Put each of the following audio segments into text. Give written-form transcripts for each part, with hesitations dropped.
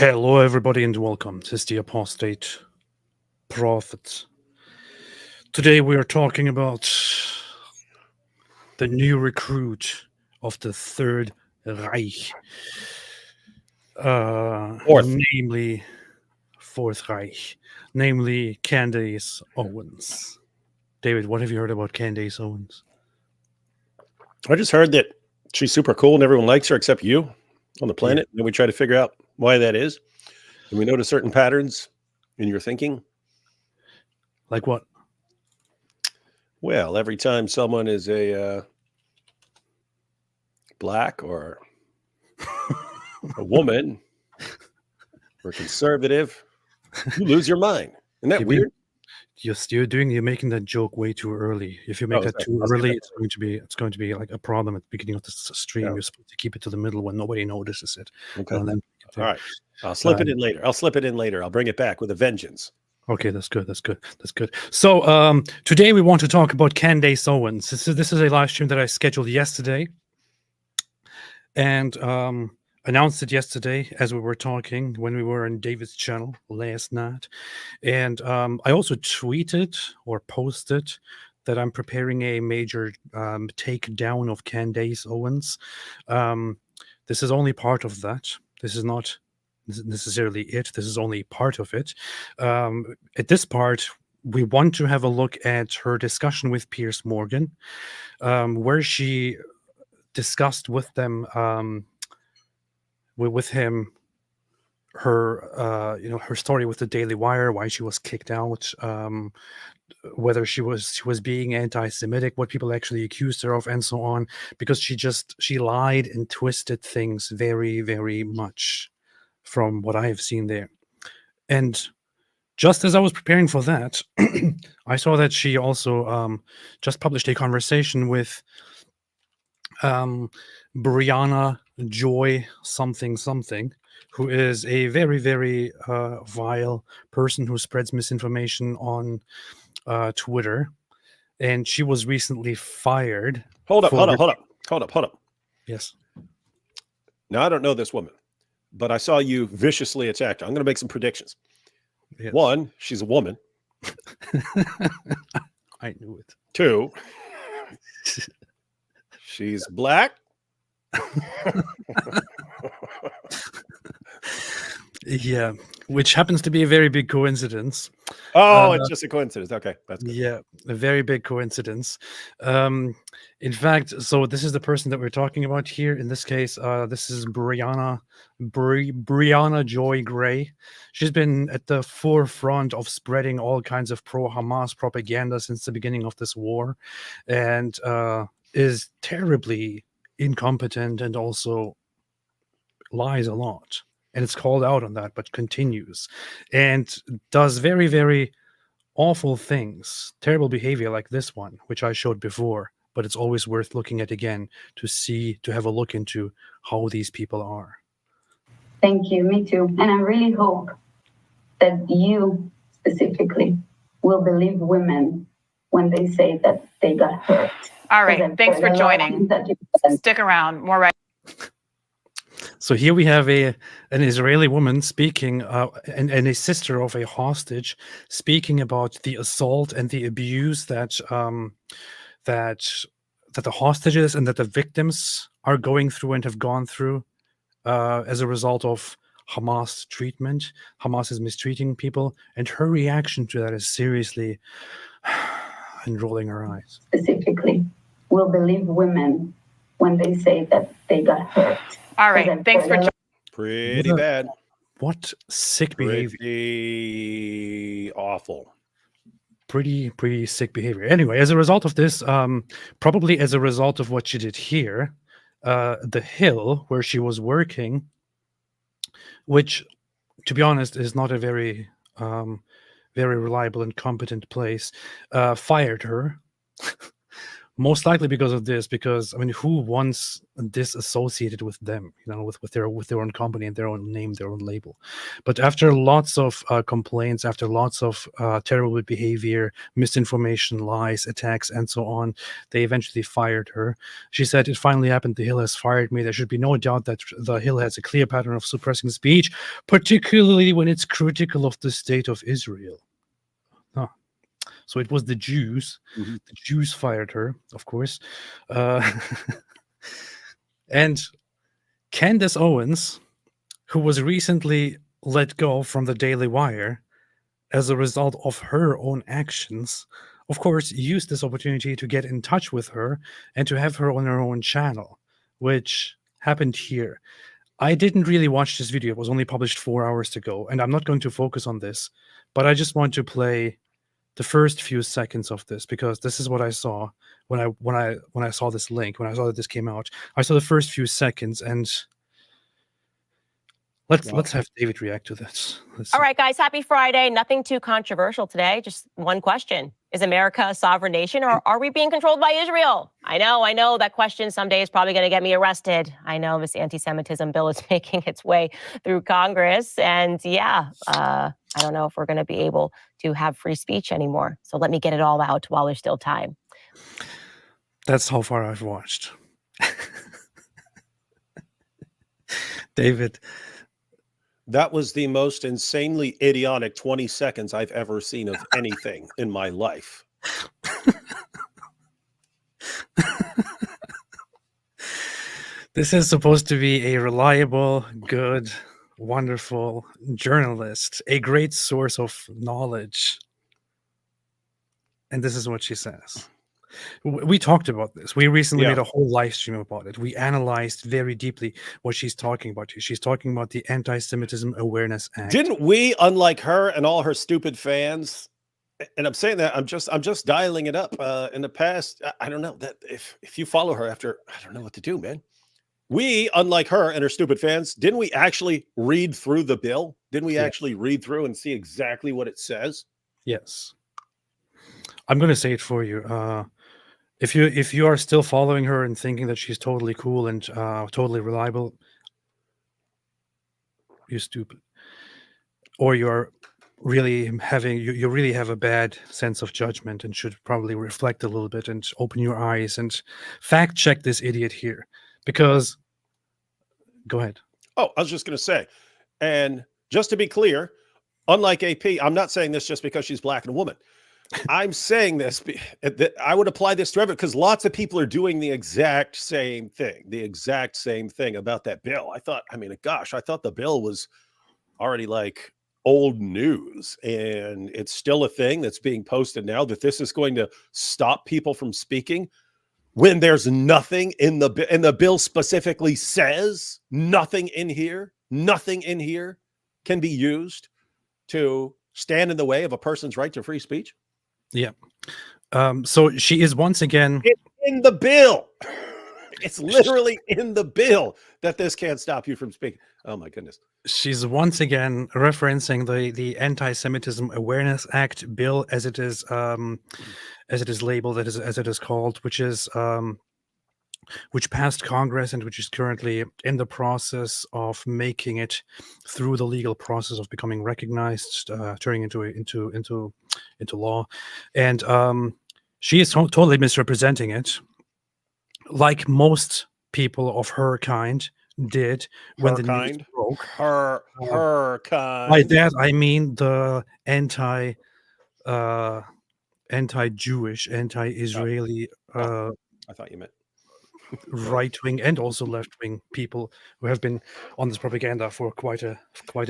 Hello, everybody, and welcome. This is the Apostate Prophet. Today we are talking about the new recruit of the Third Reich, namely Fourth Reich, namely Candace Owens. David, what have you heard about Candace Owens? I just heard that she's super cool and everyone likes her except you on the planet. And we try to figure out why that is. And we notice certain patterns in your thinking. Like what? Well, every time someone is a black or a woman or conservative, you lose your mind. Isn't that weird? You're making that joke way too early. If you make that too early, it's going to be like a problem at the beginning of the stream. You're supposed to keep it to the middle when nobody notices it. Okay. All right. I'll slip it in later. I'll bring it back with a vengeance. Okay, that's good. So today we want to talk about Candace Owens. This is a live stream that I scheduled yesterday, and announced it yesterday as we were talking when we were on David's channel last night. And I also tweeted or posted that I'm preparing a major takedown of Candace Owens. This is only part of that. This is not necessarily it. This is only part of it. At this part, we want to have a look at her discussion with Piers Morgan, where she discussed with them with him her her story with the Daily Wire, why she was kicked out, whether she was being anti-Semitic, what people actually accused her of, and so on, because she lied and twisted things very, very much from what I have seen there. And just as I was preparing for that, I saw that she also just published a conversation with Brianna Joy something, who is a very, very vile person who spreads misinformation on Twitter. And she was recently fired. Hold up. Yes. Now, I don't know this woman, but I saw you viciously attack her. I'm going to make some predictions. Yes. 1, she's a woman. I knew it. 2, she's black. Yeah, which happens to be a very big coincidence. Oh, it's just a coincidence. Okay, that's good. Yeah, a very big coincidence. In fact, so this is the person that we're talking about here. In this case, this is Brianna Joy Gray. She's been at the forefront of spreading all kinds of pro-Hamas propaganda since the beginning of this war, and is terribly incompetent and also lies a lot. And it's called out on that, but continues and does very, very awful things, terrible behavior like this one, which I showed before, but it's always worth looking at again to have a look into how these people are. Thank you, me too. And I really hope that you specifically will believe women when they say that they got hurt. All right, thanks for joining. Stick around, more right. So here we have an Israeli woman speaking, and a sister of a hostage, speaking about the assault and the abuse that the hostages and that the victims are going through and have gone through as a result of Hamas treatment. Hamas is mistreating people, and her reaction to that is seriously and rolling her eyes. Specifically, will believe women when they say that they got hurt. All right, thanks for joining. Pretty bad. What sick behavior. Pretty awful. Pretty sick behavior. Anyway, as a result of this, probably as a result of what she did here, the Hill, where she was working, which, to be honest, is not a very very reliable and competent place, fired her Most likely because of this, because I mean, who wants this associated with them? With their own company and their own name, their own label. But after lots of complaints, after lots of terrible behavior, misinformation, lies, attacks, and so on, they eventually fired her. She said, "It finally happened. The Hill has fired me. There should be no doubt that the Hill has a clear pattern of suppressing speech, particularly when it's critical of the state of Israel." Huh. So it was the Jews. Mhm. The Jews fired her, of course. And Candace Owens, who was recently let go from the Daily Wire as a result of her own actions, of course, used this opportunity to get in touch with her and to have her on her own channel, which happened here. I didn't really watch this video. It was only published 4 hours ago, and I'm not going to focus on this, but I just want to play the first few seconds of this, because this is what I saw when I saw this link, when I saw that this came out. I saw the first few seconds, and let's have David react to this. All right, guys, happy Friday. Nothing too controversial today. Just one question. Is America a sovereign nation, or are we being controlled by Israel? I know that question someday is probably going to get me arrested. I know this anti-Semitism bill is making its way through Congress. And yeah, I don't know if we're going to be able to have free speech anymore. So let me get it all out while there's still time. That's how far I've watched. David. That was the most insanely idiotic 20 seconds I've ever seen of anything in my life. This is supposed to be a reliable, good, wonderful journalist, a great source of knowledge. And this is what she says. We talked about this. We recently made a whole live stream about it. We analyzed very deeply what she's talking about here. She's talking about the Anti-Semitism Awareness Act. Didn't we, unlike her and all her stupid fans, and I'm saying that I'm just dialing it up. In the past, I don't know that if you follow her after, I don't know what to do, man. We, unlike her and her stupid fans, didn't we actually read through the bill? Didn't we actually read through and see exactly what it says? Yes. I'm going to say it for you. If you are still following her and thinking that she's totally cool and totally reliable, you're stupid. Or you're really you really have a bad sense of judgment and should probably reflect a little bit and open your eyes and fact check this idiot here. Because, go ahead. Oh, I was just going to say, and just to be clear, unlike AP, I'm not saying this just because she's black and a woman. I'm saying this, I would apply this to everyone, because lots of people are doing the exact same thing about that bill. I thought the bill was already like old news, and it's still a thing that's being posted now, that this is going to stop people from speaking when there's nothing in the bill, and the bill specifically says nothing in here can be used to stand in the way of a person's right to free speech. Yeah. So she is once again... It's in the bill. It's literally in the bill that this can't stop you from speaking. Oh, my goodness. She's once again referencing the Anti-Semitism Awareness Act bill, as it is labeled, as it is called, which passed Congress and which is currently in the process of making it through the legal process of becoming recognized, turning into law. And she is totally misrepresenting it, like most people of her kind did when the news broke. Her kind. By that I mean the anti-Jewish, anti-Israeli. I thought you meant right-wing and also left-wing people who have been on this propaganda for quite a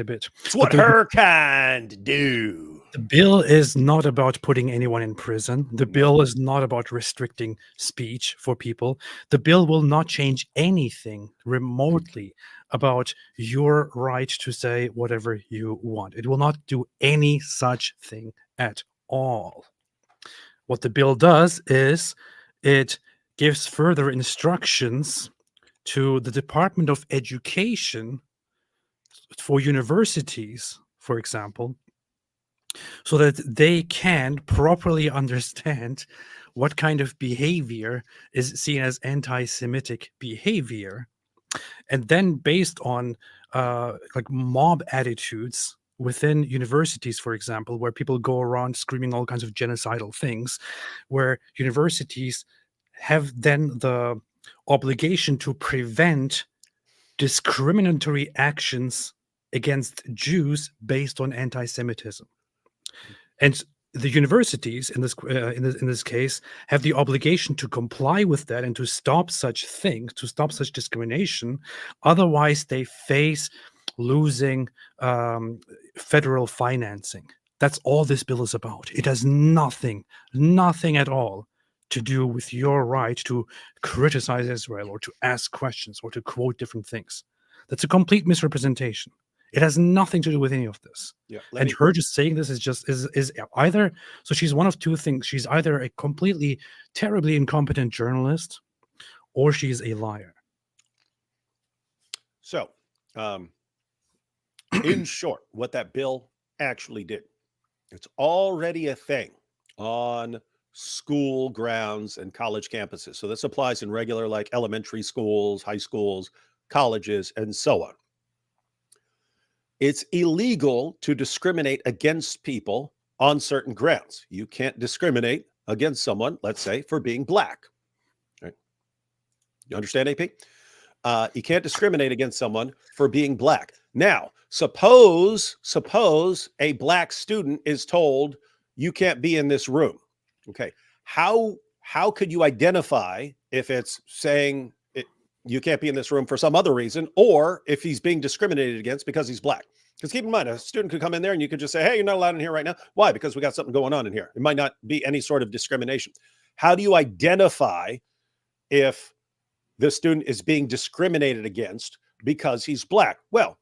bit. It's what her kind do. The bill is not about putting anyone in prison. The bill is not about restricting speech for people. The bill will not change anything remotely about your right to say whatever you want. It will not do any such thing at all. What the bill does is it gives further instructions to the Department of Education for universities, for example, so that they can properly understand what kind of behavior is seen as anti-Semitic behavior, and then based on like mob attitudes within universities, for example, where people go around screaming all kinds of genocidal things, where universities have then the obligation to prevent discriminatory actions against Jews based on anti-Semitism. And the universities in this case have the obligation to comply with that and to stop such things, to stop such discrimination. Otherwise, they face losing federal financing. That's all this bill is about. It has nothing at all to do with your right to criticize Israel or to ask questions or to quote different things. That's a complete misrepresentation. It has nothing to do with any of this. Yeah, And her just saying this is either, so she's one of two things. She's either a completely terribly incompetent journalist or she's a liar. So, in short, what that bill actually did, it's already a thing on school grounds and college campuses. So this applies in regular, like elementary schools, high schools, colleges, and so on. It's illegal to discriminate against people on certain grounds. You can't discriminate against someone, let's say, for being black. Right? You understand, AP? You can't discriminate against someone for being black. Now, suppose a black student is told you can't be in this room. Okay, how could you identify if it's saying you can't be in this room for some other reason, or if he's being discriminated against because he's black? Because keep in mind, a student could come in there and you could just say, hey, you're not allowed in here right now. Why? Because we got something going on in here. It might not be any sort of discrimination. How do you identify if the student is being discriminated against because he's black? Well,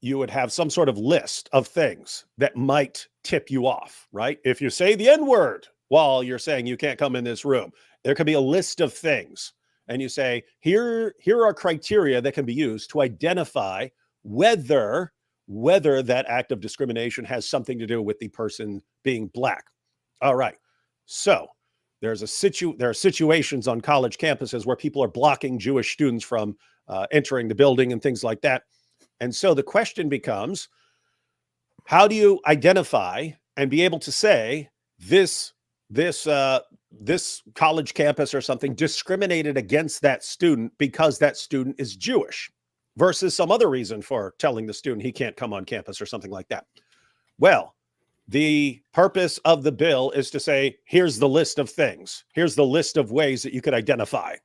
you would have some sort of list of things that might tip you off, right? If you say the N-word while you're saying you can't come in this room, there could be a list of things. And you say, here are criteria that can be used to identify whether that act of discrimination has something to do with the person being black. All right. So there are situations on college campuses where people are blocking Jewish students from entering the building and things like that. And so the question becomes, how do you identify and be able to say this college campus or something discriminated against that student because that student is Jewish versus some other reason for telling the student he can't come on campus or something like that? Well, the purpose of the bill is to say, here's the list of things. Here's the list of ways that you could identify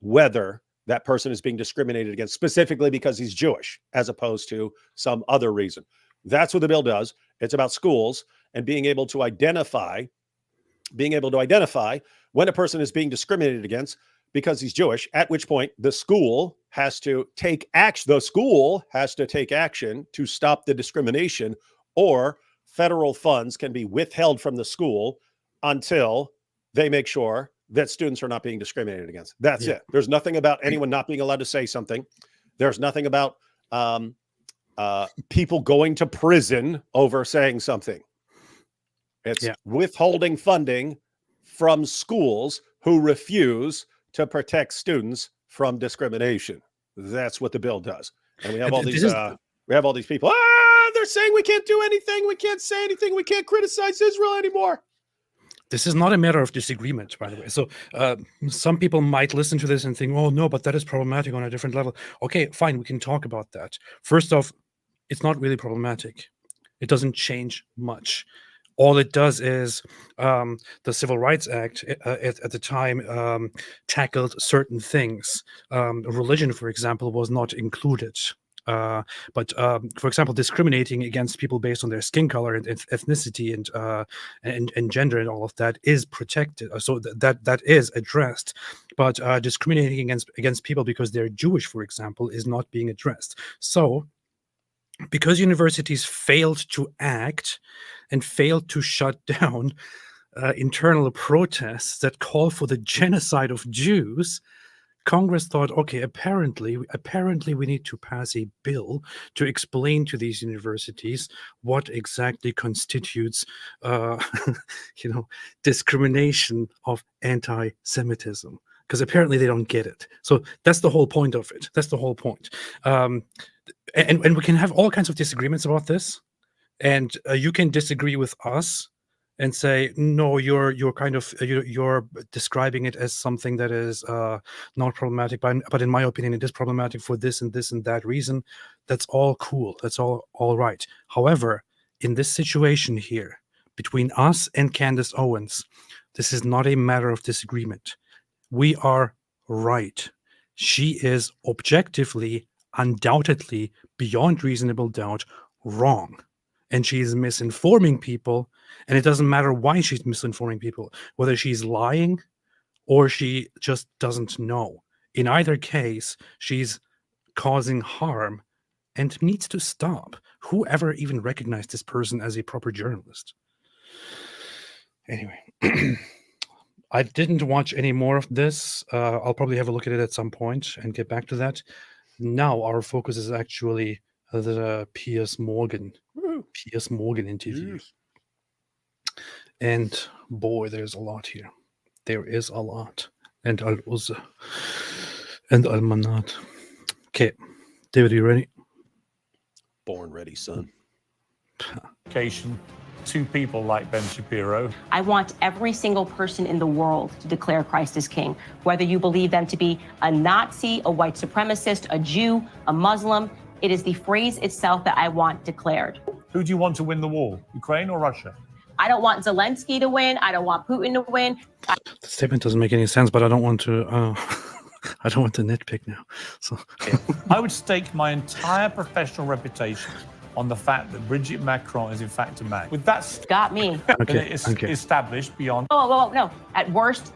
whether that person is being discriminated against specifically because he's Jewish, as opposed to some other reason. That's what the bill does. It's about schools and being able to identify when a person is being discriminated against because he's Jewish, at which point the school has to take action. The school has to take action to stop the discrimination, or federal funds can be withheld from the school until they make sure that students are not being discriminated against. That's it. There's nothing about anyone not being allowed to say something. There's nothing about people going to prison over saying something. It's withholding funding from schools who refuse to protect students from discrimination. That's what the bill does. And we have all these people. They're saying we can't do anything. We can't say anything. We can't criticize Israel anymore. This is not a matter of disagreement, by the way. So some people might listen to this and think, oh, no, but that is problematic on a different level. Okay, fine. We can talk about that. First off, it's not really problematic. It doesn't change much. All it does is the Civil Rights Act at the time tackled certain things. Religion, for example, was not included. But for example, discriminating against people based on their skin color and ethnicity and gender and all of that is protected. So that is addressed. But discriminating against people because they're Jewish, for example, is not being addressed. So because universities failed to act and failed to shut down internal protests that call for the genocide of Jews, Congress thought, okay, apparently we need to pass a bill to explain to these universities what exactly constitutes, discrimination of anti-Semitism, because apparently they don't get it. So that's the whole point of it. That's the whole point. And we can have all kinds of disagreements about this, and you can disagree with us and say, no, you're describing it as something that is not problematic, but in my opinion it is problematic for this and that reason. That's all cool, that's all right. However, in this situation here between us and Candace Owens, this is not a matter of disagreement. We are right. She is objectively, undoubtedly, beyond reasonable doubt, wrong. And she is misinforming people, and it doesn't matter why she's misinforming people, whether she's lying or she just doesn't know. In either case, she's causing harm and needs to stop. Whoever even recognized this person as a proper journalist? Anyway, I didn't watch any more of this. I'll probably have a look at it at some point and get back to that. Now our focus is actually the Piers Morgan interview. Yes. And boy, there's a lot here. There is a lot. And Al-Uzza and Al-Manat. Okay, David, are you ready? Born ready, son. To people like Ben Shapiro. I want every single person in the world to declare Christ as king, whether you believe them to be a Nazi, a white supremacist, a Jew, a Muslim. It is the phrase itself that I want declared. Who do you want to win the war, Ukraine or Russia? I don't want Zelensky to win. I don't want Putin to win. The statement doesn't make any sense, but I don't want to. I don't want to nitpick now. So I would stake my entire professional reputation on the fact that Brigitte Macron is in fact a man. With that Got me. okay. established beyond. Oh, no. At worst.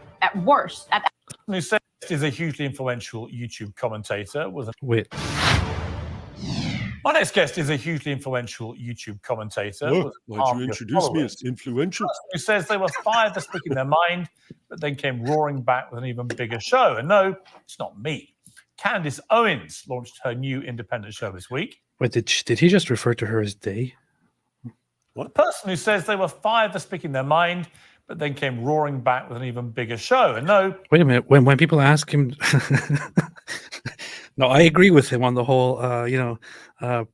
Who said is a hugely influential YouTube commentator. Wait. My next guest is a hugely influential YouTube commentator. Oh, why'd you introduce me as influential? Who says they were fired for speaking their mind, but then came roaring back with an even bigger show. And no, it's not me. Candace Owens launched her new independent show this week. Wait, did he just refer to her as they? What? The person who says they were fired for speaking their mind, but then came roaring back with an even bigger show. And no. Wait a minute. When people ask him, no, I agree with him on the whole,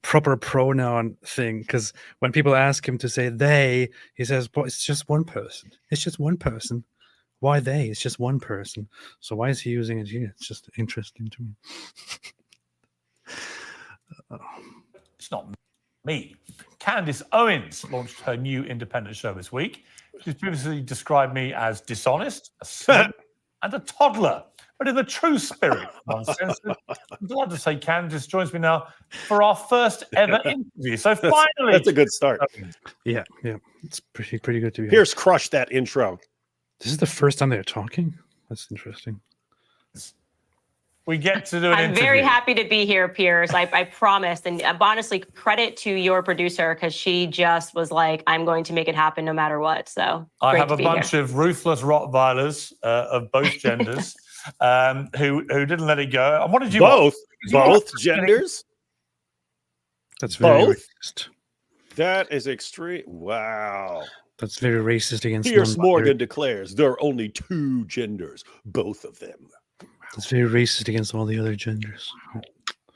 proper pronoun thing. Because when people ask him to say they, he says, "Well, it's just one person. It's just one person. Why they? It's just one person. So why is he using it here? It's just interesting to me." It's not me. Candace Owens launched her new independent show this week. She's previously described me as dishonest, a snake, and a toddler. But in the true spirit of uncensored, I'm glad to say Candace joins me now for our first ever interview. So finally, that's a good start. Yeah, it's pretty good to be. Piers crushed that intro. This is the first time they're talking. That's interesting. We get to do an interview. I'm very happy to be here, Piers. I promised. And honestly, credit to your producer, because she just was like, I'm going to make it happen no matter what. So I have a bunch of ruthless Rottweilers of both genders who didn't let it go. And what did you both genders? That's very racist. That is extreme. Wow. That's very racist against Piers Morgan declares there are only two genders, both of them. It's very racist against all the other genders.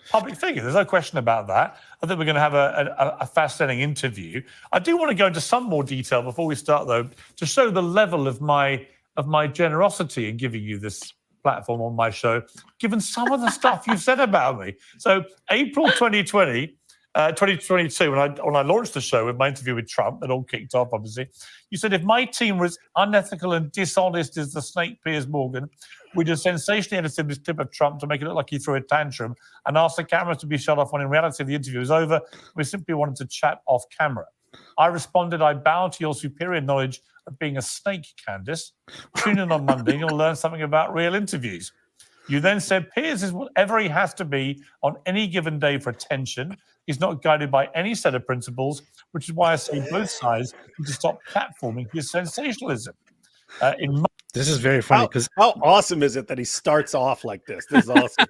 Public figure, there's no question about that. I think we're going to have a fascinating interview. I do want to go into some more detail before we start, though, to show the level of my generosity in giving you this platform on my show, given some of the stuff you've said about me. So April 2022, when I launched the show with my interview with Trump, that all kicked off, obviously, you said if my team was unethical and dishonest as the snake Piers Morgan, we just sensationally edited this clip of Trump to make it look like he threw a tantrum and asked the cameras to be shut off when in reality the interview was over. We simply wanted to chat off camera. I responded, I bow to your superior knowledge of being a snake, Candace. Tune in on Monday and you'll learn something about real interviews. You then said Piers is whatever he has to be on any given day for attention. He's not guided by any set of principles, which is why I say both sides need to stop platforming his sensationalism. In This is very funny because how awesome is it that he starts off like this? This is awesome.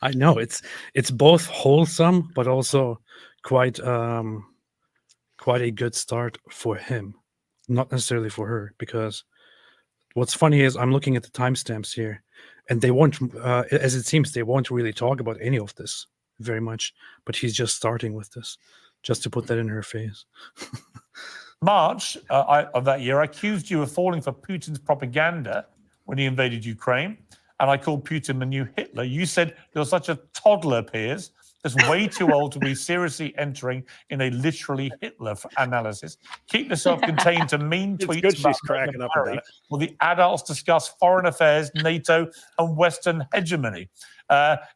I know it's both wholesome but also quite a good start for him, not necessarily for her. Because what's funny is I'm looking at the timestamps here, and they won't, as it seems, they won't really talk about any of this very much. But he's just starting with this, just to put that in her face. March of that year, I accused you of falling for Putin's propaganda when he invaded Ukraine, and I called Putin the new Hitler. You said you're such a toddler, Piers, just way too old to be seriously entering in a literally Hitler analysis. Keep yourself contained to mean tweets. It's good she's cracking up about it. Will the adults discuss foreign affairs, NATO, and Western hegemony?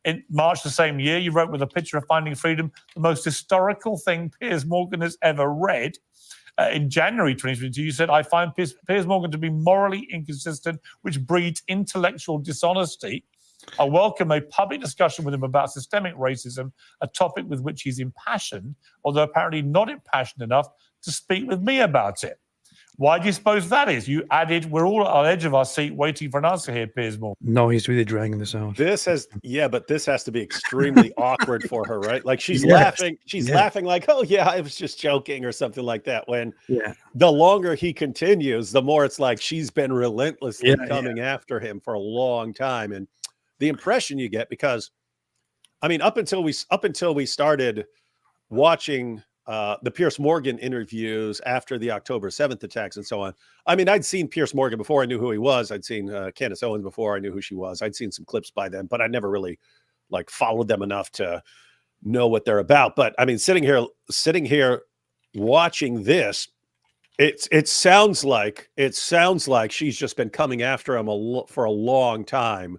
In March the same year, you wrote with a picture of Finding Freedom, the most historical thing Piers Morgan has ever read. In January 2022, you said, I find Piers Morgan to be morally inconsistent, which breeds intellectual dishonesty. I welcome a public discussion with him about systemic racism, a topic with which he's impassioned, although apparently not impassioned enough to speak with me about it. Why do you suppose that is? You added, we're all on the edge of our seat waiting for an answer here, Piers Morgan. No, he's really dragging this out. But this has to be extremely awkward for her, right? Like she's laughing. She's laughing like, oh yeah, I was just joking or something like that. When the longer he continues, the more it's like she's been relentlessly coming after him for a long time. And the impression you get, because I mean, up until we started watching the Piers Morgan interviews after the October 7th attacks and so on. I mean, I'd seen Piers Morgan before I knew who he was. I'd seen Candace Owens before I knew who she was. I'd seen some clips by them, but I never really followed them enough to know what they're about. But I mean, sitting here watching this, it sounds like she's just been coming after him for a long time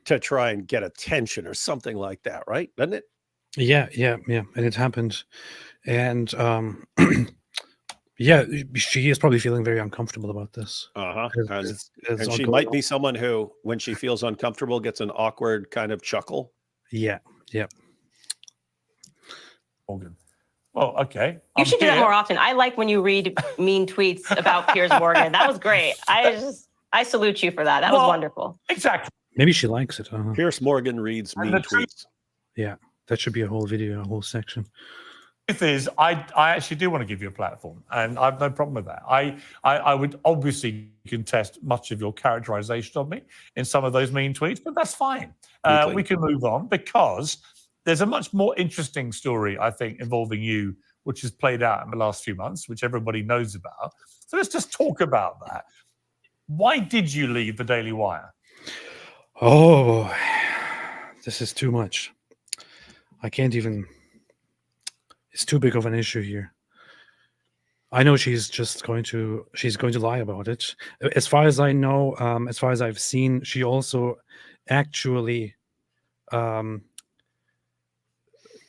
to try and get attention or something like that, right? Doesn't it? Yeah. And it happened. And she is probably feeling very uncomfortable about this. And she might be someone who, when she feels uncomfortable, gets an awkward kind of chuckle. Yeah. Morgan. Well, okay. You should do that more often. I like when you read mean tweets about Piers Morgan. That was great. I salute you for that. That was wonderful. Exactly. Maybe she likes it. Piers Morgan reads mean tweets. Yeah. That should be a whole video, a whole section. The truth is, I actually do want to give you a platform, and I have no problem with that. I would obviously contest much of your characterization of me in some of those mean tweets, but that's fine. We can move on, because there's a much more interesting story, I think, involving you, which has played out in the last few months, which everybody knows about. So let's just talk about that. Why did you leave the Daily Wire? Oh, this is too much. I can't even. It's too big of an issue here. I know she's going to lie about it. As far as I know, as far as I've seen, she also actually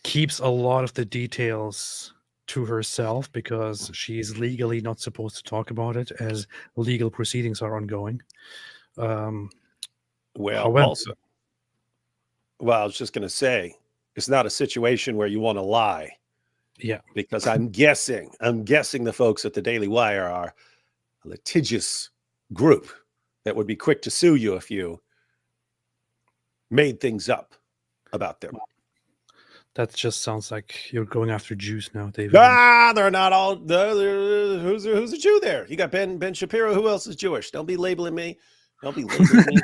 keeps a lot of the details to herself, because she's legally not supposed to talk about it, as legal proceedings are ongoing. I was just going to say, it's not a situation where you want to lie. Yeah. Because I'm guessing the folks at the Daily Wire are a litigious group that would be quick to sue you if you made things up about them. That just sounds like you're going after Jews now, David. They're not all. Who's a Jew there? You got Ben Shapiro. Who else is Jewish? Don't be labeling me. Don't be labeling me.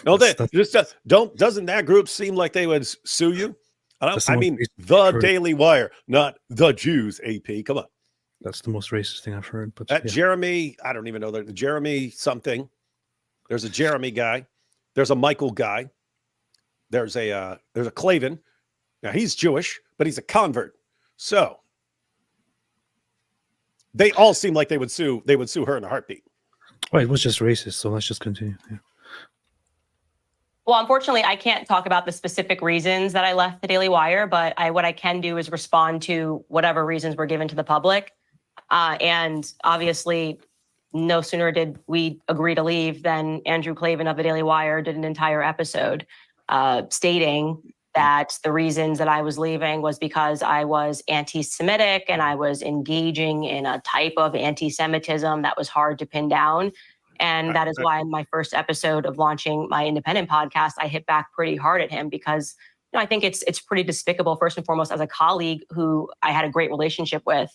No, doesn't that group seem like they would sue you? I mean, the Daily Wire, not the Jews. AP, come on. That's the most racist thing I've heard. But Jeremy, I don't even know the Jeremy something. There's a Jeremy guy. There's a Michael guy. There's a Clavin. Now he's Jewish, but he's a convert. So they all seem like they would sue her in a heartbeat. Well, it was just racist, so let's just continue. Yeah. Well, unfortunately, I can't talk about the specific reasons that I left the Daily Wire, but what I can do is respond to whatever reasons were given to the public. And obviously, no sooner did we agree to leave than Andrew Clavin of the Daily Wire did an entire episode stating that the reasons that I was leaving was because I was anti-Semitic and I was engaging in a type of anti-Semitism that was hard to pin down. And that is why in my first episode of launching my independent podcast, I hit back pretty hard at him because I think it's pretty despicable, first and foremost, as a colleague who I had a great relationship with,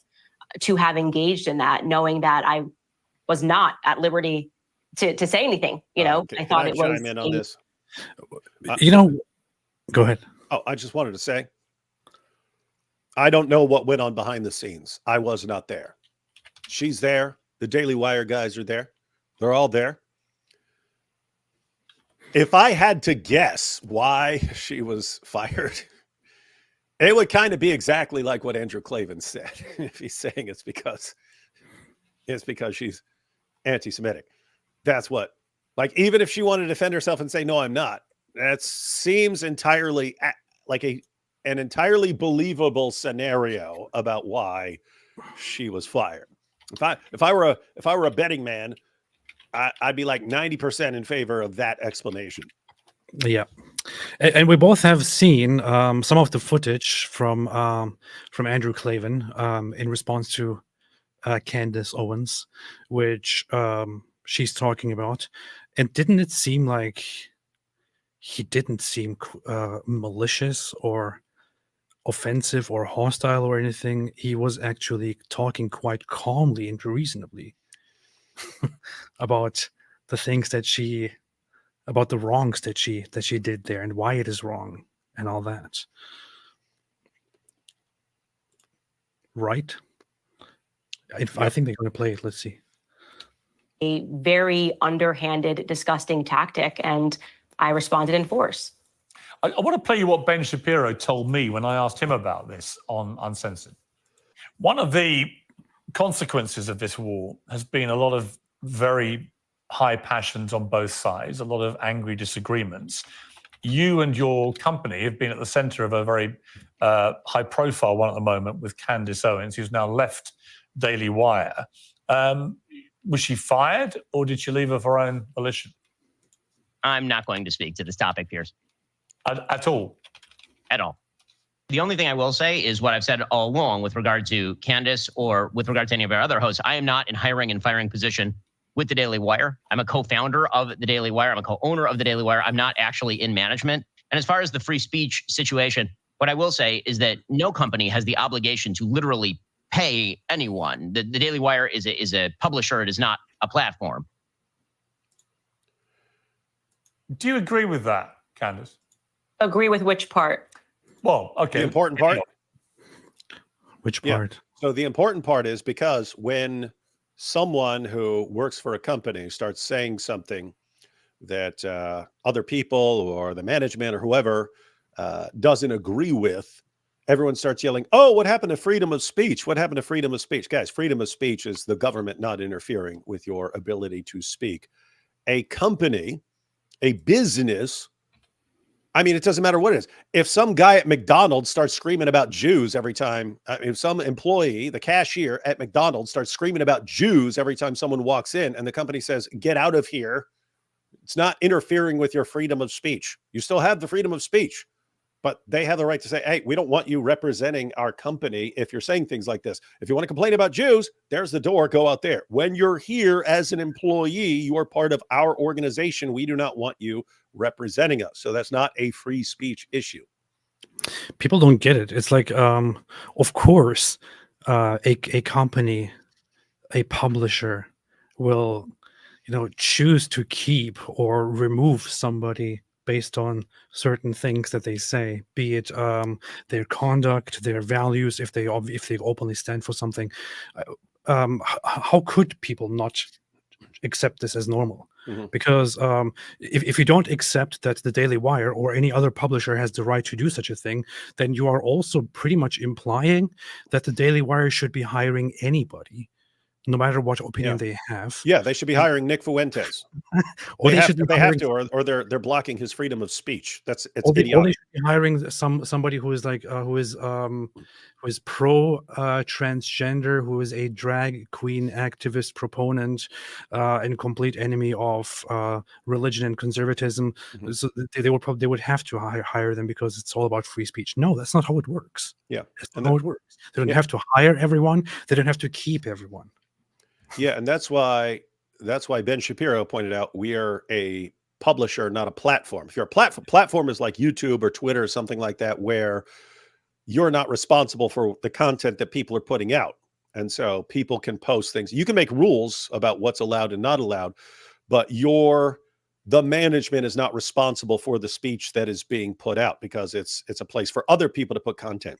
to have engaged in that, knowing that I was not at liberty to say anything. I thought it was. Chime in on this? Go ahead. Oh, I just wanted to say, I don't know what went on behind the scenes. I was not there. She's there. The Daily Wire guys are there. They're all there. If I had to guess why she was fired, it would kind of be exactly like what Andrew Klavan said. If he's saying it's because she's anti-Semitic. That's what, like, even if she wanted to defend herself and say, no, I'm not, that seems entirely like an entirely believable scenario about why she was fired. If I were a betting man, I'd be like 90% in favor of that explanation. Yeah, and we both have seen some of the footage from Andrew Klavan in response to Candace Owens, which she's talking about. And didn't it seem like he didn't seem malicious or offensive or hostile or anything? He was actually talking quite calmly and reasonably about the things about the wrongs that she did there and why it is wrong and all that. Right? I think they're going to play it. Let's see. A very underhanded, disgusting tactic, and I responded in force. I want to play you what Ben Shapiro told me when I asked him about this on Uncensored. One of the consequences of this war has been a lot of very high passions on both sides, a lot of angry disagreements. You and your company have been at the center of a very high-profile one at the moment with Candace Owens, who's now left Daily Wire. Was she fired, or did she leave of her own volition? I'm not going to speak to this topic, Piers. At all? At all. The only thing I will say is what I've said all along with regard to Candace or with regard to any of our other hosts. I am not in hiring and firing position with the Daily Wire. I'm a co-founder of the Daily Wire. I'm a co-owner of the Daily Wire. I'm not actually in management. And as far as the free speech situation, what I will say is that no company has the obligation to literally pay anyone. The Daily Wire is a publisher. It is not a platform. Do you agree with that, Candace? Agree with which part? Well, okay. The important part? Which part? Yeah. So the important part is because when someone who works for a company starts saying something that other people or the management or whoever doesn't agree with, everyone starts yelling, oh, what happened to freedom of speech? What happened to freedom of speech? Guys, freedom of speech is the government not interfering with your ability to speak. A company, a business, I mean, it doesn't matter what it is. If some guy at McDonald's starts screaming about Jews every time, if some employee, the cashier at McDonald's starts screaming about Jews every time someone walks in and the company says, get out of here, it's not interfering with your freedom of speech. You still have the freedom of speech, but they have the right to say, hey, we don't want you representing our company if you're saying things like this. If you want to complain about Jews, there's the door, go out there. When you're here as an employee, you are part of our organization. We do not want you representing us. So that's not a free speech issue. People don't get it. It's like, of course, a company, a publisher will, choose to keep or remove somebody based on certain things that they say, be it their conduct, their values, if they openly stand for something. How could people not accept this as normal? Mm-hmm. Because if you don't accept that the Daily Wire or any other publisher has the right to do such a thing, then you are also pretty much implying that the Daily Wire should be hiring anybody, no matter what opinion they have. Yeah, they should be hiring Nick Fuentes. Or they have to, or they're blocking his freedom of speech. It's idiotic. Or they should be hiring somebody who is like who is pro transgender, who is a drag queen activist proponent, and complete enemy of religion and conservatism. Mm-hmm. So they would have to hire them because it's all about free speech. No, that's not how it works. Yeah, that's not how it works. They don't have to hire everyone. They don't have to keep everyone. Yeah, and that's why Ben Shapiro pointed out we are a publisher, not a platform. If you're a platform is like YouTube or Twitter or something like that, where you're not responsible for the content that people are putting out. And so people can post things. You can make rules about what's allowed and not allowed, but the management is not responsible for the speech that is being put out, because it's a place for other people to put content.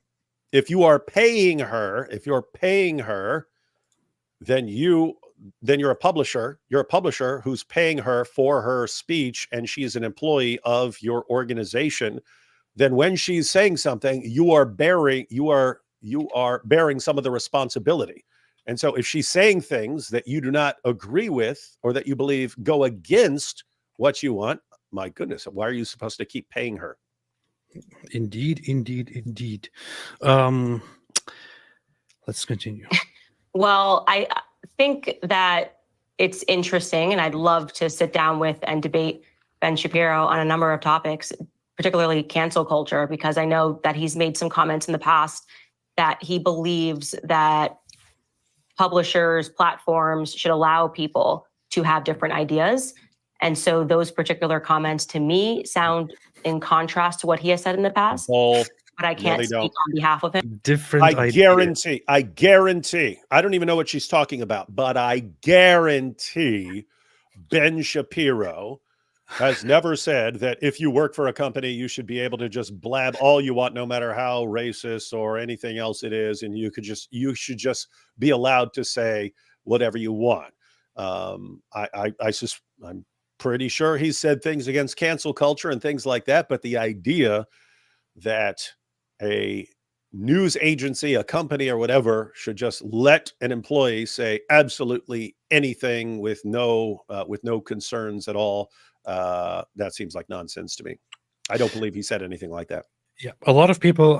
If you're paying her, then you're a publisher. You're a publisher who's paying her for her speech, and she's an employee of your organization. Then when she's saying something, you are bearing some of the responsibility. And so if she's saying things that you do not agree with, or that you believe go against what you want, my goodness, why are you supposed to keep paying her? Indeed. Let's continue. Well, I think that it's interesting, and I'd love to sit down with and debate Ben Shapiro on a number of topics, particularly cancel culture, because I know that he's made some comments in the past that he believes that publishers, platforms should allow people to have different ideas. And so those particular comments to me sound in contrast to what he has said in the past. But I can't speak on behalf of him. I guarantee. I don't even know what she's talking about, but I guarantee Ben Shapiro has never said that if you work for a company, you should be able to just blab all you want, no matter how racist or anything else it is, and you should just be allowed to say whatever you want. I'm pretty sure he said things against cancel culture and things like that, but the idea that a news agency, a company or whatever should just let an employee say absolutely anything with no concerns at all, that seems like nonsense to me. I don't believe he said anything like that. Yeah, a lot of people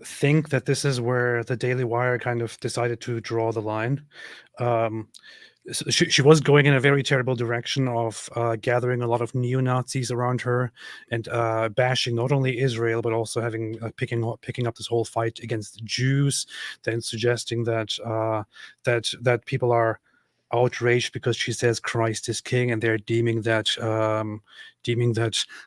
think that this is where the Daily Wire kind of decided to draw the line. She was going in a very terrible direction of gathering a lot of neo-Nazis around her and bashing not only Israel, but also having picking up this whole fight against Jews, then suggesting that that people are outraged because she says Christ is king, and they're deeming that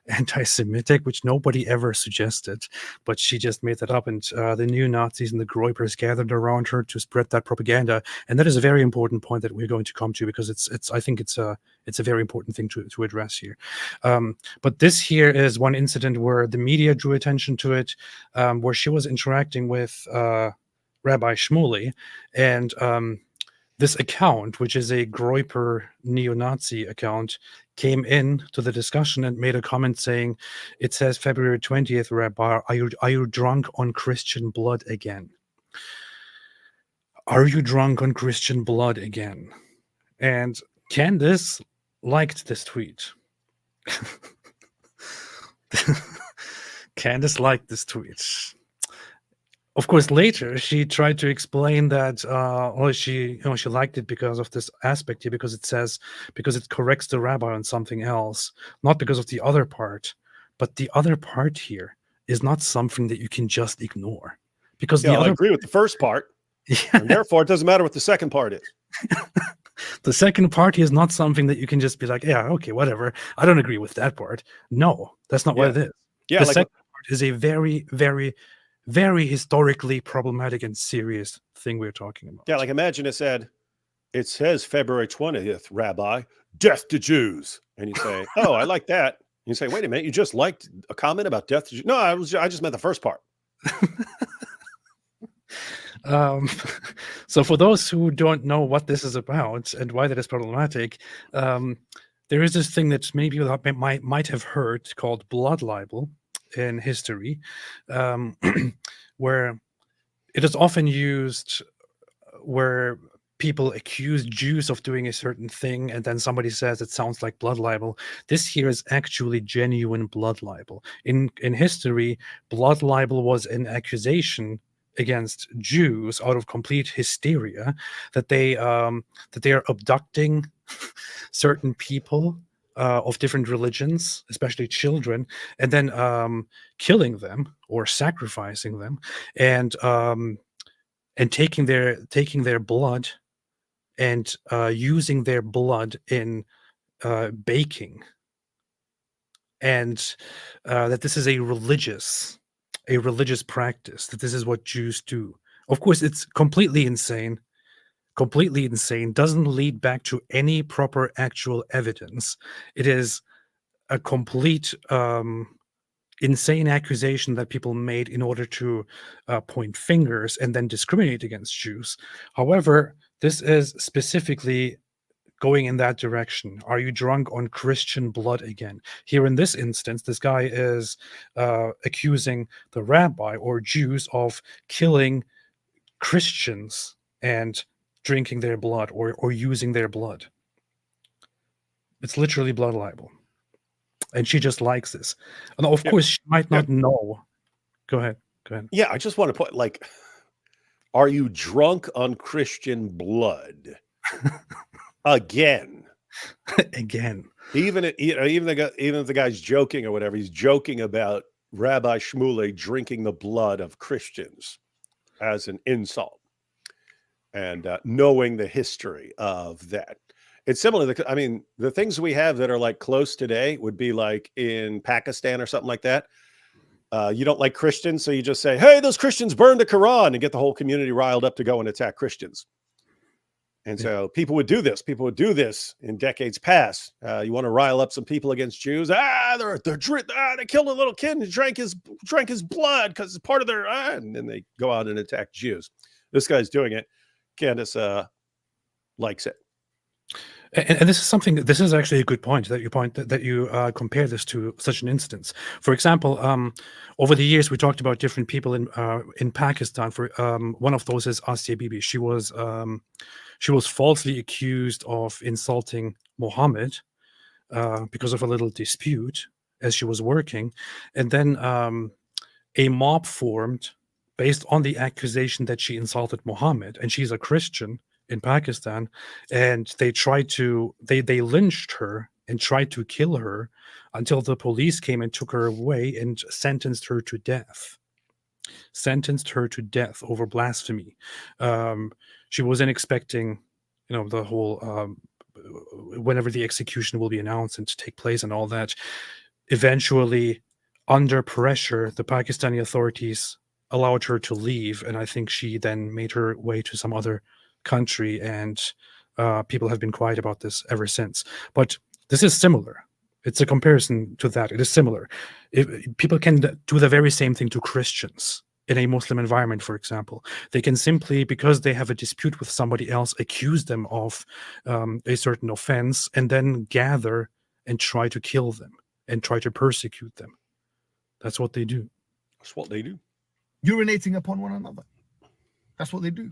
anti-Semitic, which nobody ever suggested, but she just made that up. And the neo-Nazis and the Groypers gathered around her to spread that propaganda, and that is a very important point that we're going to come to, because I think it's a very important thing to address here. But this here is one incident where the media drew attention to it, where she was interacting with Rabbi Shmuley, and this account, which is a Groyper neo-Nazi account, came in to the discussion and made a comment saying, it says February 20th, Rabbi, are you drunk on Christian blood again? Are you drunk on Christian blood again? And Candace liked this tweet. Candace liked this tweet. Of course, later she tried to explain that she liked it because of this aspect here, because it corrects the rabbi on something else, not because of the other part. But the other part here is not something that you can just ignore, because I agree with the first part, and therefore it doesn't matter what the second part is. The second part is not something that you can just be like, yeah, okay, whatever. I don't agree with that part. No, that's not what it is. Yeah, the second part is a very, very, very historically problematic and serious thing we're talking about. Yeah, like imagine it says February 20th, Rabbi, death to Jews. And you say, oh, I like that. And you say, wait a minute, you just liked a comment about death to Jews? No, I just meant the first part. So for those who don't know what this is about and why that is problematic, there is this thing that many people might have heard called blood libel in history, where it is often used where people accuse Jews of doing a certain thing, and then somebody says it sounds like blood libel. This here is actually genuine blood libel. In history, blood libel was an accusation against Jews out of complete hysteria that they are abducting certain people of different religions, especially children, and then killing them or sacrificing them, and taking their blood and using their blood in baking, and that this is a religious practice, that this is what Jews do. Of course, it's completely insane, doesn't lead back to any proper actual evidence. It is a complete insane accusation that people made in order to point fingers and then discriminate against Jews. However, this is specifically going in that direction. Are you drunk on Christian blood again? Here in this instance, this guy is accusing the rabbi or Jews of killing Christians and drinking their blood or using their blood. It's literally blood libel. And she just likes this. And of course, she might not know. Go ahead. Yeah, I just want to put, like, are you drunk on Christian blood? Again. Again. Even if the guy's joking or whatever, he's joking about Rabbi Shmuley drinking the blood of Christians as an insult, and knowing the history of that. It's similar. I mean, the things we have that are like close today would be like in Pakistan or something like that. You don't like Christians, so you just say, hey, those Christians burned the Quran, and get the whole community riled up to go and attack Christians. And so people would do this. People would do this in decades past. You want to rile up some people against Jews? They killed a little kid and drank his blood because it's part of their. And then they go out and attack Jews. This guy's doing it. Candace likes it. And this is something. This is actually a good point that you compare this to such an instance. For example, over the years we talked about different people in Pakistan. For one of those is Asya Bibi. She was falsely accused of insulting Muhammad because of a little dispute as she was working, and then a mob formed based on the accusation that she insulted Muhammad, and she's a Christian in Pakistan, and they lynched her and tried to kill her until the police came and took her away and sentenced her to death over blasphemy. She wasn't expecting, the whole whenever the execution will be announced and to take place and all that. Eventually, under pressure, the Pakistani authorities allowed her to leave, and I think she then made her way to some other country, and people have been quiet about this ever since. But this is similar. It's a comparison to that. It is similar. People can do the very same thing to Christians in a Muslim environment, for example. They can simply, because they have a dispute with somebody else, accuse them of a certain offense, and then gather and try to kill them and try to persecute them. That's what they do. That's what they do. Urinating upon one another. That's what they do.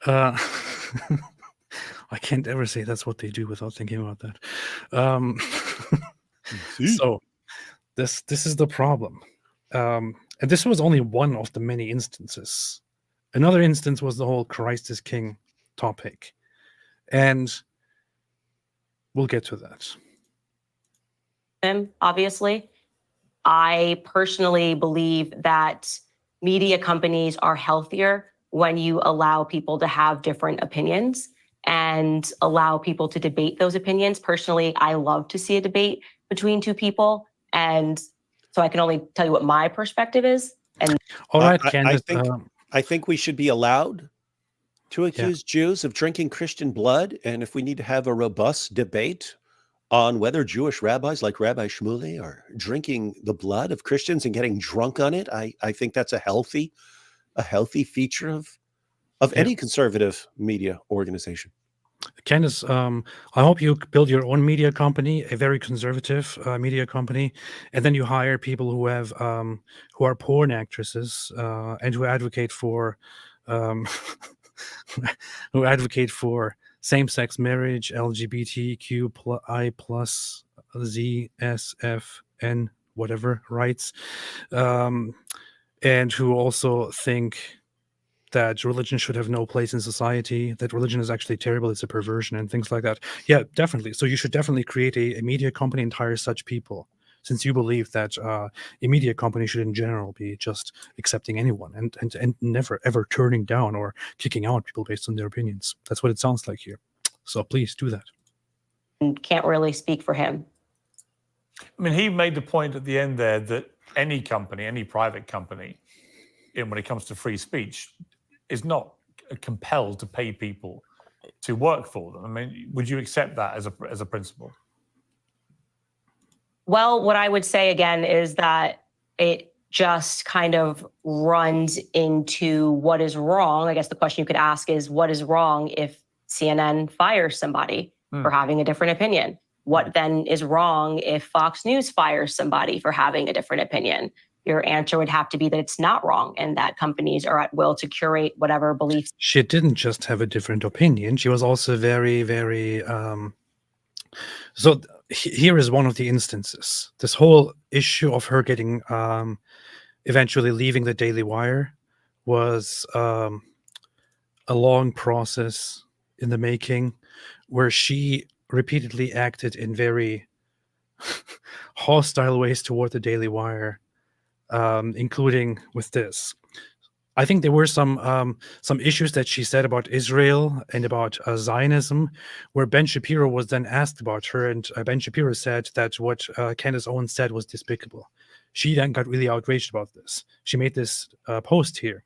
I can't ever say that's what they do without thinking about that. So this is the problem. And this was only one of the many instances. Another instance was the whole Christ is King topic. And we'll get to that. Obviously, I personally believe that media companies are healthier when you allow people to have different opinions and allow people to debate those opinions. Personally, I love to see a debate between two people. And so I can only tell you what my perspective is. And all right, Candace, I think we should be allowed to accuse Jews of drinking Christian blood. And if we need to have a robust debate on whether Jewish rabbis like Rabbi Shmuley are drinking the blood of Christians and getting drunk on it, I think that's a healthy feature of any conservative media organization. Candace, I hope you build your own media company, a very conservative media company, and then you hire people who have who are porn actresses and who advocate for same-sex marriage, LGBTQI plus ZSFN whatever rights, and who also think that religion should have no place in society, that religion is actually terrible, it's a perversion and things like that. Yeah, definitely. So you should definitely create a media company and hire such people, since you believe that a media company should in general be just accepting anyone and never ever turning down or kicking out people based on their opinions. That's what it sounds like here. So please do that. And can't really speak for him. I mean, he made the point at the end there that any company, any private company, when it comes to free speech, is not compelled to pay people to work for them. I mean, would you accept that as a principle? Well, what I would say again is that it just kind of runs into what is wrong. I guess the question you could ask is, what is wrong if CNN fires somebody for having a different opinion? What then is wrong if Fox News fires somebody for having a different opinion? Your answer would have to be that it's not wrong and that companies are at will to curate whatever beliefs. She didn't just have a different opinion. She was also very, very... here is one of the instances. This whole issue of her getting... eventually leaving the Daily Wire was a long process in the making, where she repeatedly acted in very hostile ways toward the Daily Wire, including with this. I think there were some issues that she said about Israel and about Zionism, where Ben Shapiro was then asked about her, and Ben Shapiro said that what Candace Owens said was despicable. She then got really outraged about this. She made this post here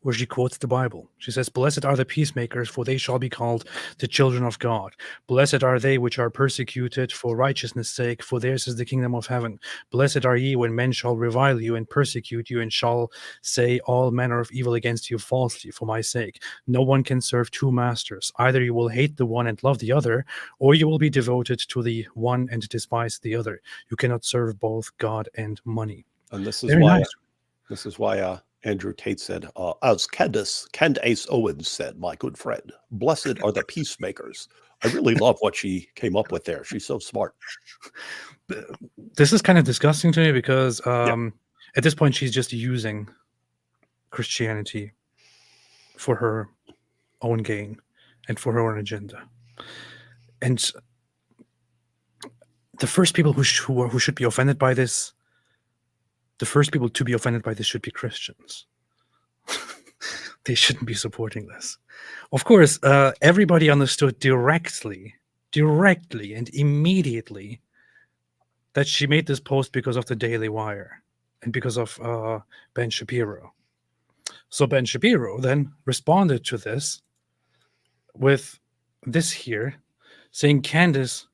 where she quotes the Bible. She says, "Blessed are the peacemakers, for they shall be called the children of God. Blessed are they which are persecuted for righteousness' sake, for theirs is the kingdom of heaven. Blessed are ye when men shall revile you and persecute you, and shall say all manner of evil against you falsely for my sake. No one can serve two masters. Either you will hate the one and love the other, or you will be devoted to the one and despise the other. You cannot serve both God and money." And this is Very why nice. this is why Andrew Tate said, as Candace Owens said, my good friend, blessed are the peacemakers. I really love what she came up with there. She's so smart. This is kind of disgusting to me because at this point she's just using Christianity for her own gain and for her own agenda. And the first people who should be offended by this, the first people to be offended by this should be Christians. They shouldn't be supporting this. Of course, everybody understood directly and immediately that she made this post because of the Daily Wire and because of Ben Shapiro. So Ben Shapiro then responded to this with this here, saying, "Candace,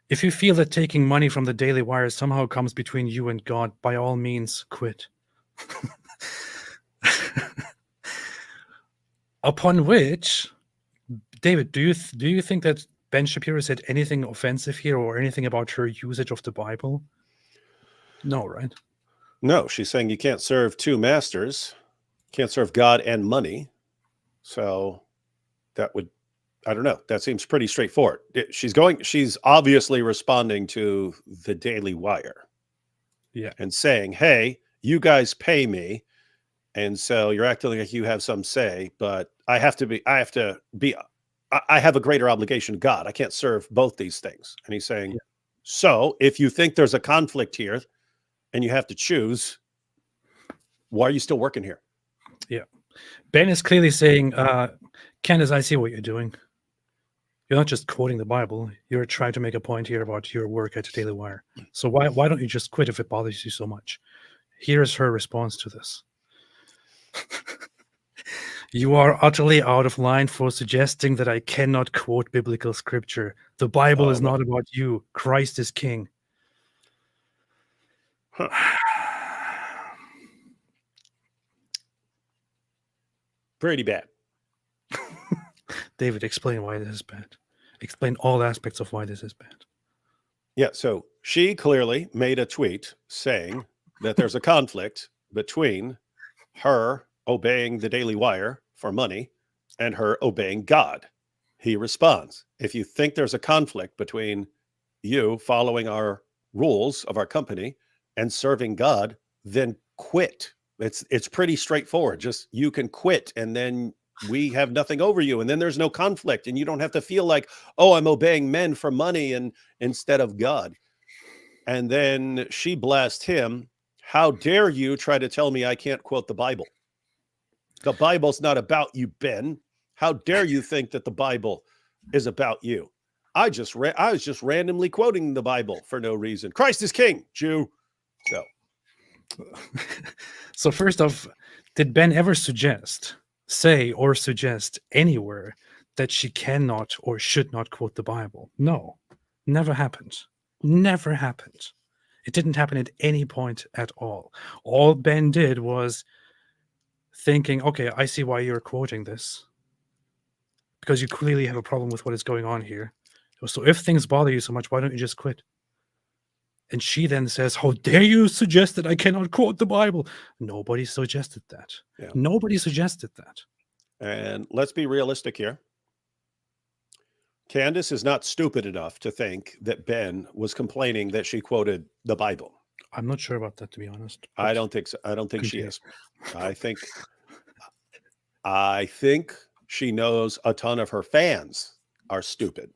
if you feel that taking money from the Daily Wire somehow comes between you and God, by all means, quit." Upon which, David, do you think that Ben Shapiro said anything offensive here or anything about her usage of the Bible? No, right? No, she's saying you can't serve two masters, can't serve God and money. So that would, I don't know. That seems pretty straightforward. She's obviously responding to the Daily Wire. Yeah. And saying, hey, you guys pay me. And so you're acting like you have some say, but I have a greater obligation to God. I can't serve both these things. And he's saying, so if you think there's a conflict here and you have to choose, why are you still working here? Yeah. Ben is clearly saying, Candace, I see what you're doing. You're not just quoting the Bible. You're trying to make a point here about your work at the Daily Wire. So why don't you just quit if it bothers you so much? Here's her response to this. "You are utterly out of line for suggesting that I cannot quote biblical scripture. The Bible is not about you. Christ is king." Huh. Pretty bad. David, explain why this is bad. Explain all aspects of why this is bad. Yeah, so she clearly made a tweet saying that there's a conflict between her obeying the Daily Wire for money and her obeying God. He responds, if you think there's a conflict between you following our rules of our company and serving God, then quit. It's pretty straightforward. Just you can quit and then we have nothing over you. And then there's no conflict and you don't have to feel like, oh, I'm obeying men for money and instead of God. And then she blasts him. How dare you try to tell me I can't quote the Bible? The Bible's not about you, Ben. How dare you think that the Bible is about you. I was just randomly quoting the Bible for no reason. Christ is king, Jew. So, So first off, did Ben ever say or suggest anywhere that she cannot or should not quote the Bible? No, never happened. Never happened. It didn't happen at any point at all. All Ben did was thinking, okay, I see why you're quoting this, because you clearly have a problem with what is going on here. So if things bother you so much, why don't you just quit? And she then says, how dare you suggest that I cannot quote the Bible? Nobody suggested that. Yeah. Nobody suggested that. And let's be realistic here. Candace is not stupid enough to think that Ben was complaining that she quoted the Bible. I'm not sure about that, to be honest. I don't think so. I don't think she Continue. is. I think she knows a ton of her fans are stupid.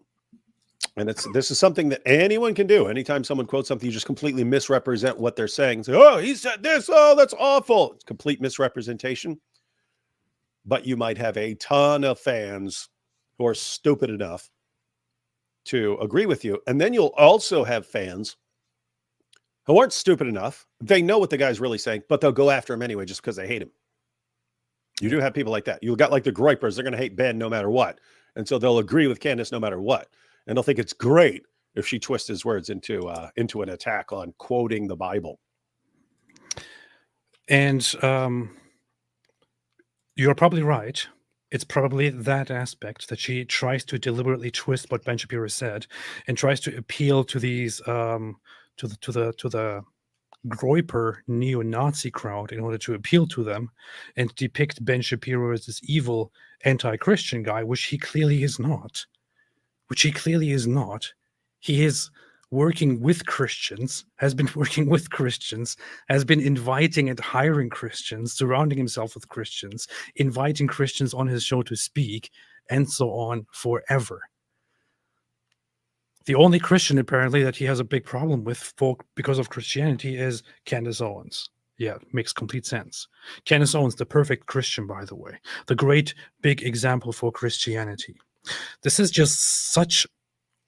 And this is something that anyone can do. Anytime someone quotes something, you just completely misrepresent what they're saying. Say, oh, he said this. Oh, that's awful. It's complete misrepresentation. But you might have a ton of fans who are stupid enough to agree with you. And then you'll also have fans who aren't stupid enough. They know what the guy's really saying, but they'll go after him anyway just because they hate him. You do have people like that. You've got like the Groypers. They're going to hate Ben no matter what. And so they'll agree with Candace no matter what. And they'll think it's great if she twists his words into an attack on quoting the Bible. And you're probably right. It's probably that aspect that she tries to deliberately twist what Ben Shapiro said and tries to appeal to these to the Groyper neo-Nazi crowd in order to appeal to them and depict Ben Shapiro as this evil anti-Christian guy, which he clearly is not. He is working with Christians, has been working with Christians, has been inviting and hiring Christians, surrounding himself with Christians, inviting Christians on his show to speak, and so on forever. The only Christian, apparently, that he has a big problem with because of Christianity is Candace Owens. Yeah, makes complete sense. Candace Owens, the perfect Christian, by the way. The great big example for Christianity. This is just such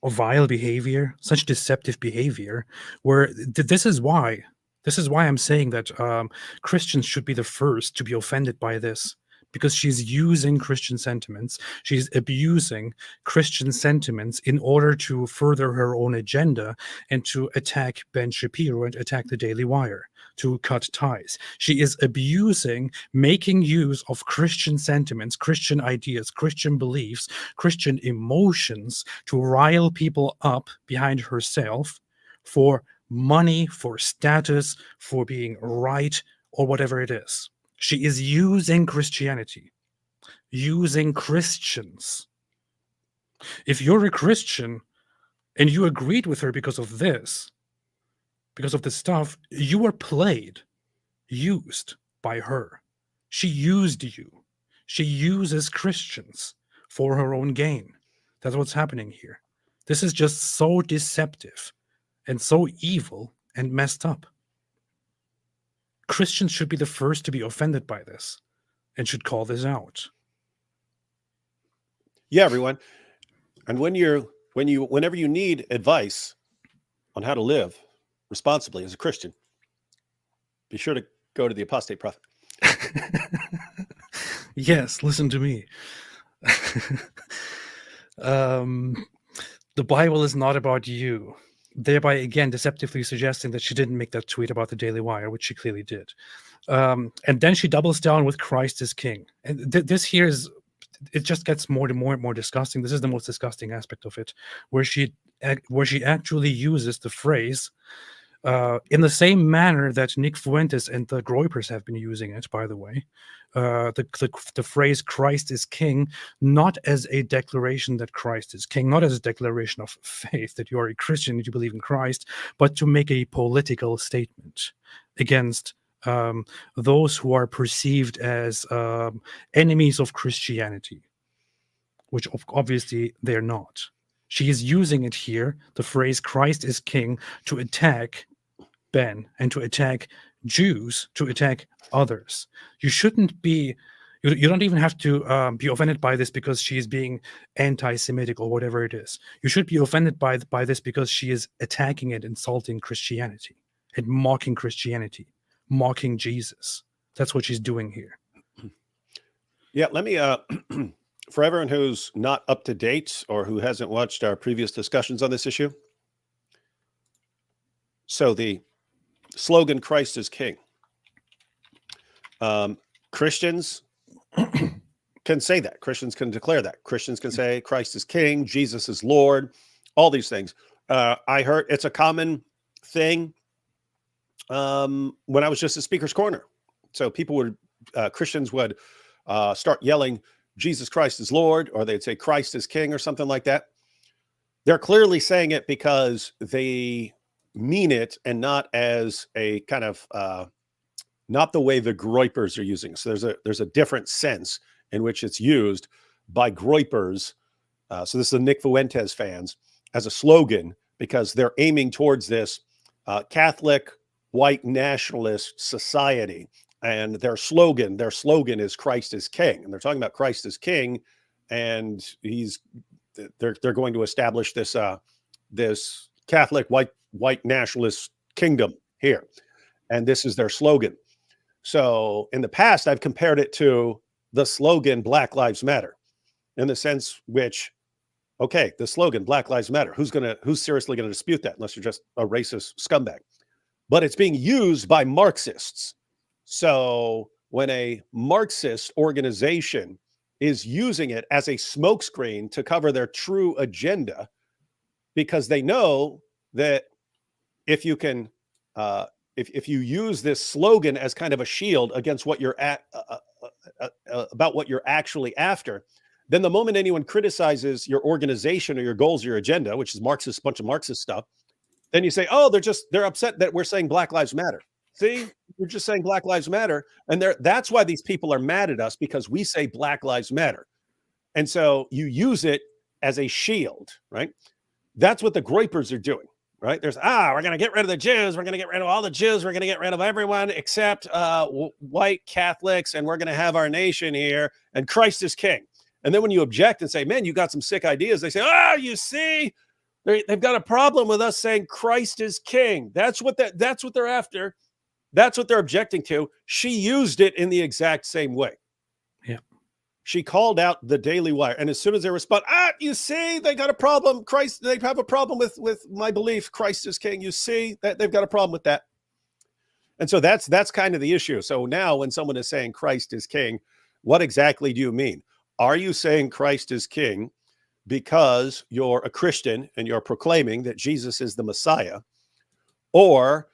a vile behavior, such deceptive behavior, where this is why I'm saying that Christians should be the first to be offended by this, because she's using Christian sentiments. She's abusing Christian sentiments in order to further her own agenda and to attack Ben Shapiro and attack the Daily Wire, to cut ties. She is abusing, making use of Christian sentiments, Christian ideas, Christian beliefs, Christian emotions to rile people up behind herself for money, for status, for being right, or whatever it is. She is using Christianity, using Christians. If you're a Christian and you agreed with her because of this stuff, you were used by her. She used you. She uses Christians for her own gain. That's what's happening here. This is just so deceptive and so evil and messed up. Christians should be the first to be offended by this and should call this out. Yeah, everyone. And whenever you need advice on how to live responsibly as a Christian, be sure to go to the Apostate Prophet. Yes, listen to me. The Bible is not about you. Thereby, again, deceptively suggesting that she didn't make that tweet about the Daily Wire, which she clearly did. And then she doubles down with Christ is King. And this here is, it just gets more and more disgusting. This is the most disgusting aspect of it, where she actually uses the phrase in the same manner that Nick Fuentes and the Groypers have been using it, by the way. The phrase Christ is King, not as a declaration that Christ is King, not as a declaration of faith that you are a Christian, that you believe in Christ, but to make a political statement against those who are perceived as enemies of Christianity, which obviously they're not. She is using it here, the phrase Christ is King, to attack Ben and to attack Jews, to attack others. You shouldn't be You don't even have to be offended by this because she is being anti-Semitic or whatever it is. You should be offended by this because she is attacking and insulting Christianity and mocking Christianity, mocking Jesus. That's what she's doing here. Yeah, let me, for everyone who's not up to date or who hasn't watched our previous discussions on this issue. So the slogan, Christ is King. Christians can say that. Christians can declare that. Christians can say Christ is King, Jesus is Lord, all these things. I heard it's a common thing when I was just a speaker's corner. So people would, Christians would start yelling, Jesus Christ is Lord, or they'd say Christ is King or something like that. They're clearly saying it because they mean it and not as a kind of, not the way the groypers are using. So there's a different sense in which it's used by groypers. So this is the Nick Fuentes fans as a slogan because they're aiming towards this Catholic white nationalist society. And their slogan is Christ is King. And they're talking about Christ is King. And they're going to establish this, this Catholic white nationalist kingdom here. And this is their slogan. So in the past, I've compared it to the slogan Black Lives Matter in the sense which, okay, the slogan Black Lives Matter, who's seriously going to dispute that unless you're just a racist scumbag? But it's being used by Marxists. So when a Marxist organization is using it as a smokescreen to cover their true agenda, because they know that if you can, if you use this slogan as kind of a shield against what you're about what you're actually after, then the moment anyone criticizes your organization or your goals or your agenda, which is Marxist, bunch of Marxist stuff, then you say, oh, they're upset that we're saying Black Lives Matter. See, we're just saying Black Lives Matter. And that's why these people are mad at us, because we say Black Lives Matter. And so you use it as a shield, right? That's what the groypers are doing. Right? There's, we're going to get rid of the Jews. We're going to get rid of all the Jews. We're going to get rid of everyone except white Catholics. And we're going to have our nation here. And Christ is King. And then when you object and say, man, you got some sick ideas, they say, you see, they've got a problem with us saying Christ is King. That's what they're after. That's what they're objecting to. She used it in the exact same way. Yeah. She called out the Daily Wire. And as soon as they respond, you see, they got a problem. They have a problem with my belief. Christ is King. You see that they've got a problem with that. And so that's kind of the issue. So now when someone is saying Christ is King, what exactly do you mean? Are you saying Christ is King because you're a Christian and you're proclaiming that Jesus is the Messiah? Or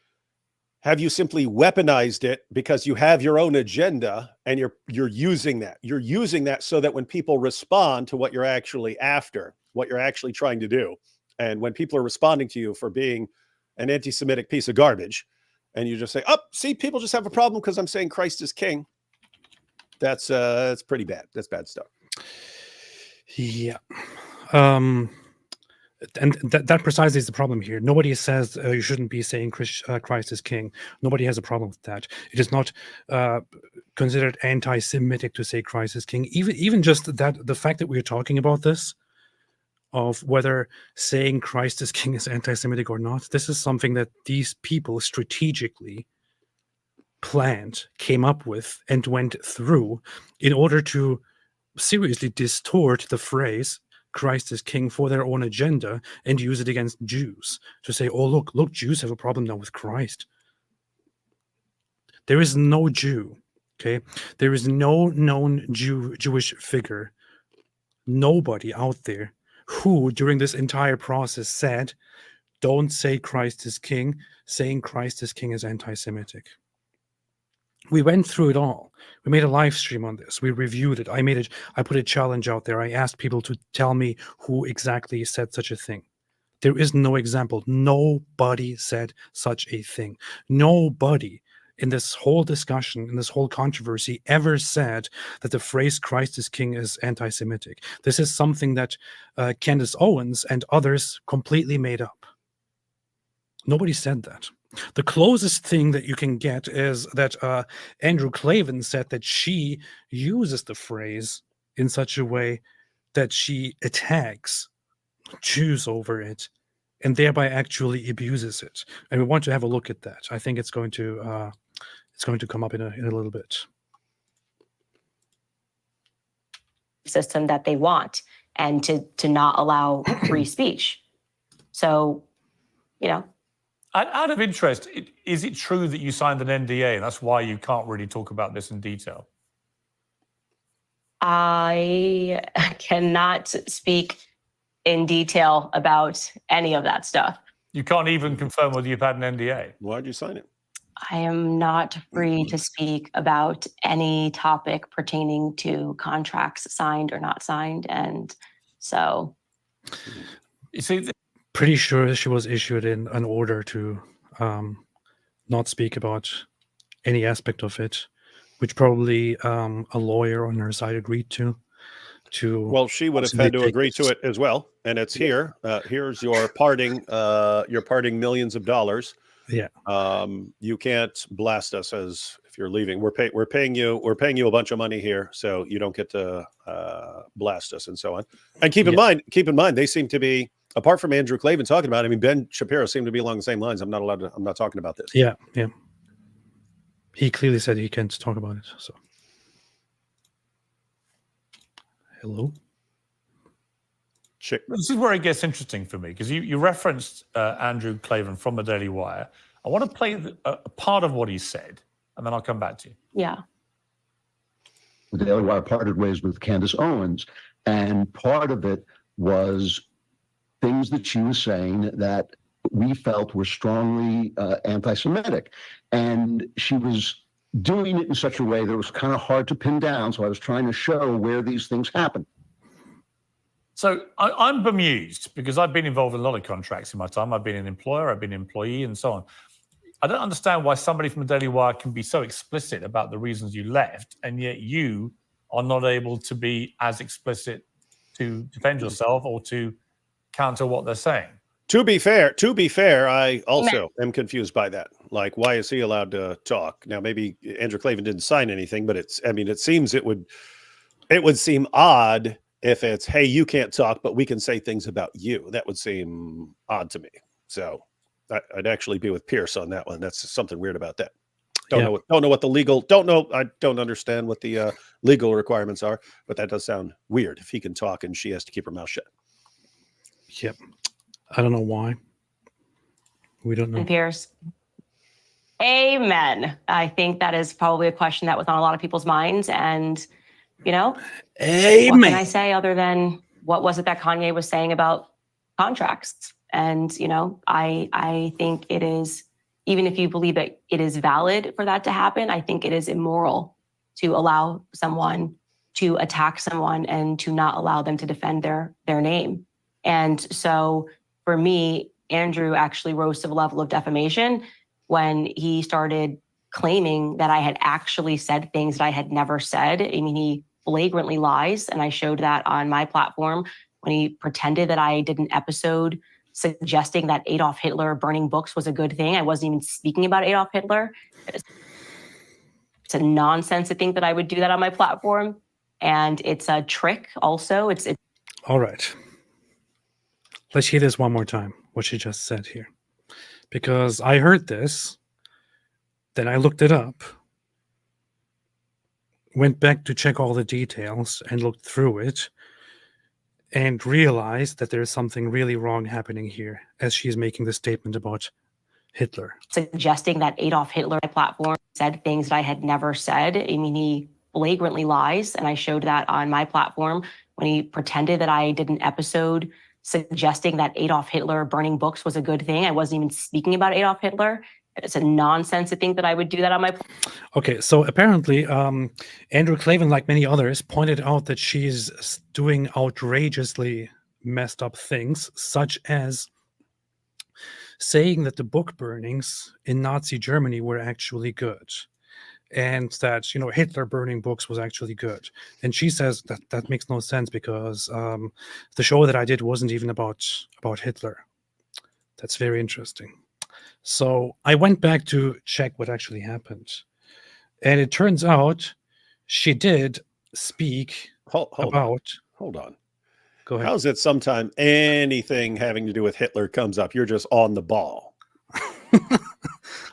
have you simply weaponized it because you have your own agenda and you're using that? You're using that so that when people respond to what you're actually after, what you're actually trying to do, and when people are responding to you for being an anti-Semitic piece of garbage, and you just say, see, people just have a problem because I'm saying Christ is King. That's pretty bad. That's bad stuff. Yeah. And that precisely is the problem here. Nobody says you shouldn't be saying Christ is King. Nobody has a problem with that. It is not considered anti-Semitic to say Christ is King. Even just that, the fact that we're talking about this, of whether saying Christ is King is anti-Semitic or not, this is something that these people strategically planned, came up with, and went through in order to seriously distort the phrase Christ is King for their own agenda and use it against Jews to say, oh, look, Jews have a problem now with Christ. There is no Jew, okay? There is no known Jewish figure, nobody out there who during this entire process said, don't say Christ is King. Saying Christ is King is anti-Semitic. We went through it all. We made a live stream on this. We reviewed it. I put a challenge out there. I asked people to tell me who exactly said such a thing. There is no example. Nobody said such a thing. Nobody in this whole discussion, in this whole controversy, ever said that the phrase Christ is King is anti-Semitic. This is something that Candace Owens and others completely made up. Nobody said that. The closest thing that you can get is that Andrew Klavan said that she uses the phrase in such a way that she attacks Jews over it and thereby actually abuses it. And we want to have a look at that. I think it's going to come up in a little bit. System that they want, and to not allow free speech. So, Out of interest, is it true that you signed an NDA and that's why you can't really talk about this in detail? I cannot speak in detail about any of that stuff. You can't even confirm whether you've had an NDA. Why'd you sign it? I am not free to speak about any topic pertaining to contracts signed or not signed. And so. You see, pretty sure she was issued in an order to not speak about any aspect of it, which probably a lawyer on her side agreed to. Well, she would have had to agree to it as well, and it's here. Here's your parting millions of dollars. Yeah. You can't blast us as if you're leaving. We're paying you a bunch of money here, so you don't get to blast us and so on. And keep in mind, they seem to be, apart from Andrew Klavan talking about it, I mean, Ben Shapiro seemed to be along the same lines. I'm not talking about this. Yeah. He clearly said he can't talk about it. So, hello. This is where it gets interesting for me, because you referenced Andrew Klavan from the Daily Wire. I want to play a part of what he said, and then I'll come back to you. Yeah. The Daily Wire parted ways with Candace Owens, and part of it was things that she was saying that we felt were strongly anti-Semitic. And she was doing it in such a way that it was kind of hard to pin down, so I was trying to show where these things happen. So I'm bemused, because I've been involved in a lot of contracts in my time. I've been an employer, I've been an employee, and so on. I don't understand why somebody from the Daily Wire can be so explicit about the reasons you left, and yet you are not able to be as explicit to defend yourself or to counter what they're saying. To be fair, I also am confused by that. Like, why is he allowed to talk? Now, maybe Andrew Klavan didn't sign anything, but it seems it would seem odd if it's, hey, you can't talk, but we can say things about you. That would seem odd to me. So I'd actually be with Piers on that one. That's something weird about that. I don't understand what the legal requirements are, but that does sound weird if he can talk and she has to keep her mouth shut. Yep. I don't know why. We don't know. And Piers. Amen. I think that is probably a question that was on a lot of people's minds. And, Amen. What can I say other than what was it that Kanye was saying about contracts? And, I think it is, even if you believe that it is valid for that to happen, I think it is immoral to allow someone to attack someone and to not allow them to defend their name. And so for me, Andrew actually rose to the level of defamation when he started claiming that I had actually said things that I had never said. I mean, he flagrantly lies, and I showed that on my platform when he pretended that I did an episode suggesting that Adolf Hitler burning books was a good thing. I wasn't even speaking about Adolf Hitler. It's a nonsense to think that I would do that on my platform, and it's a trick also. It's all right. Let's hear this one more time, what she just said here. Because I heard this, then I looked it up, went back to check all the details and looked through it, and realized that there is something really wrong happening here as she is making the statement about Hitler. Suggesting that Adolf Hitler platform said things that I had never said. I mean, he flagrantly lies, and I showed that on my platform when he pretended that I did an episode suggesting that Adolf Hitler burning books was a good thing. I wasn't even speaking about Adolf Hitler. It's a nonsense to think that I would do that on my. Okay, so apparently Andrew Klavan, like many others, pointed out that she's doing outrageously messed up things, such as saying that the book burnings in Nazi Germany were actually good, and that Hitler burning books was actually good. And she says that makes no sense because the show that I did wasn't even about Hitler. That's very interesting. So I went back to check what actually happened. And it turns out she did speak Hold about. Hold on. Go ahead. How's it sometime anything having to do with Hitler comes up, you're just on the ball?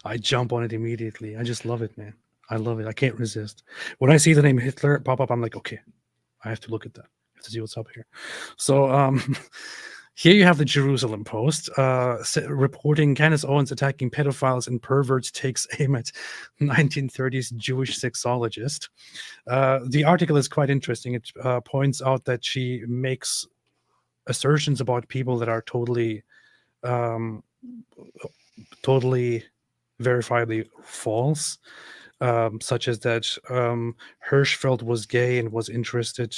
I jump on it immediately. I just love it, man. I love it. I can't resist. When I see the name Hitler pop up, I'm like, okay, I have to look at that. I have to see what's up here. So here you have the Jerusalem Post reporting Candace Owens attacking pedophiles and perverts takes aim at 1930s Jewish sexologist. The article is quite interesting. It points out that she makes assertions about people that are totally verifiably false, such as that Hirschfeld was gay and was interested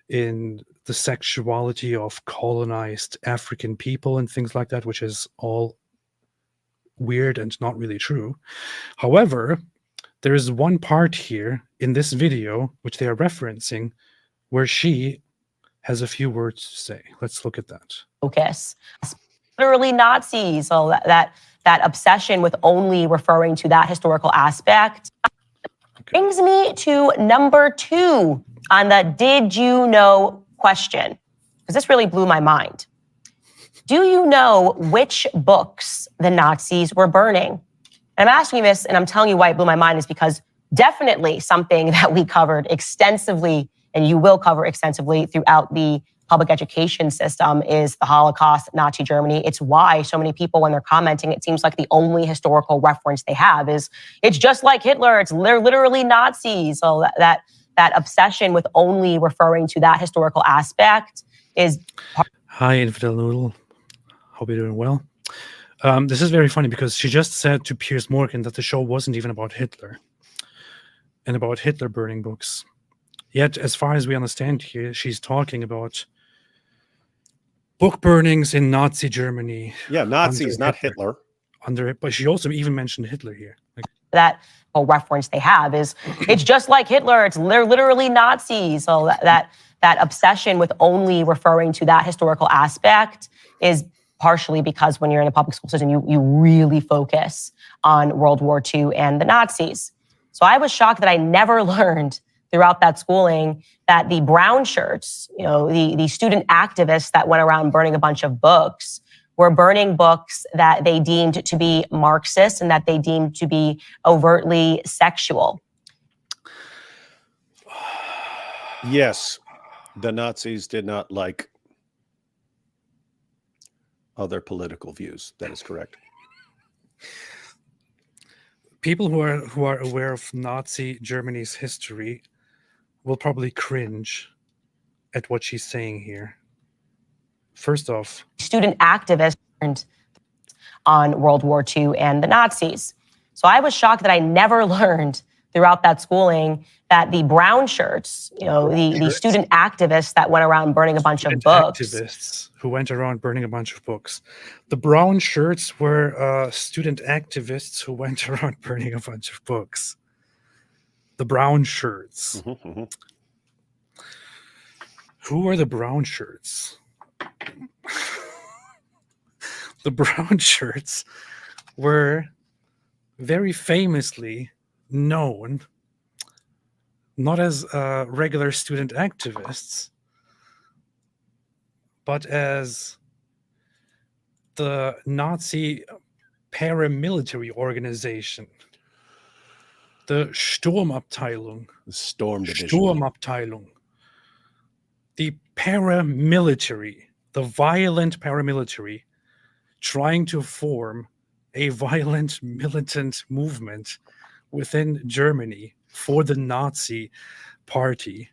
in the sexuality of colonized African people and things like that, which is all weird and not really true. However, there is one part here in this video which they are referencing where she has a few words to say. Let's look at that. Focus. Literally Nazis. So that obsession with only referring to that historical aspect brings me to number 2 on the did you know question, because this really blew my mind. Do you know which books the Nazis were burning? And I'm asking you this, and I'm telling you why it blew my mind, is because definitely something that we covered extensively, and you will cover extensively throughout the public education system, is the Holocaust, Nazi Germany. It's why so many people, when they're commenting, it seems like the only historical reference they have is, it's just like Hitler, they're literally Nazis. So that obsession with only referring to that historical aspect is... Hi, Infidel Noodle. Hope you're doing well. This is very funny because she just said to Piers Morgan that the show wasn't even about Hitler and about Hitler burning books. Yet, as far as we understand here, she's talking about book burnings in Nazi Germany. Yeah, Nazis, not Hitler. But she also even mentioned Hitler here. That whole reference they have is, it's just like Hitler, they're literally Nazis. So that obsession with only referring to that historical aspect is partially because when you're in a public school system, you really focus on World War II and the Nazis. So I was shocked that I never learned throughout that schooling that the brown shirts, the student activists that went around burning a bunch of books, were burning books that they deemed to be Marxist and that they deemed to be overtly sexual. Yes, the Nazis did not like other political views. That is correct. People who are aware of Nazi Germany's history will probably cringe at what she's saying here. First off, student activists on World War II and the Nazis. So I was shocked that I never learned throughout that schooling that the brown shirts, the student activists that went around burning a bunch of books. Activists who went around burning a bunch of books. The brown shirts were student activists who went around burning a bunch of books. The brown shirts. Who are the brown shirts? The brown shirts were very famously known not as regular student activists, but as the Nazi paramilitary organization, the Sturmabteilung. The Storm Division. Sturmabteilung. The paramilitary, the violent paramilitary, trying to form a violent militant movement within Germany for the Nazi party,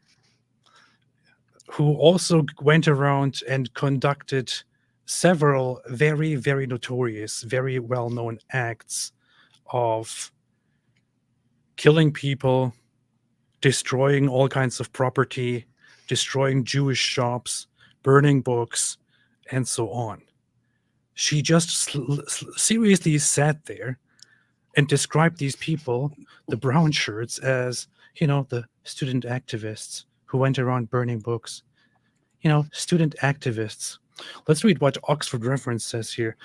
who also went around and conducted several very, very notorious, very well-known acts of killing people, destroying all kinds of property, destroying Jewish shops, burning books, and so on. She just seriously sat there and described these people, the brown shirts, as, the student activists who went around burning books. Student activists. Let's read what Oxford Reference says here.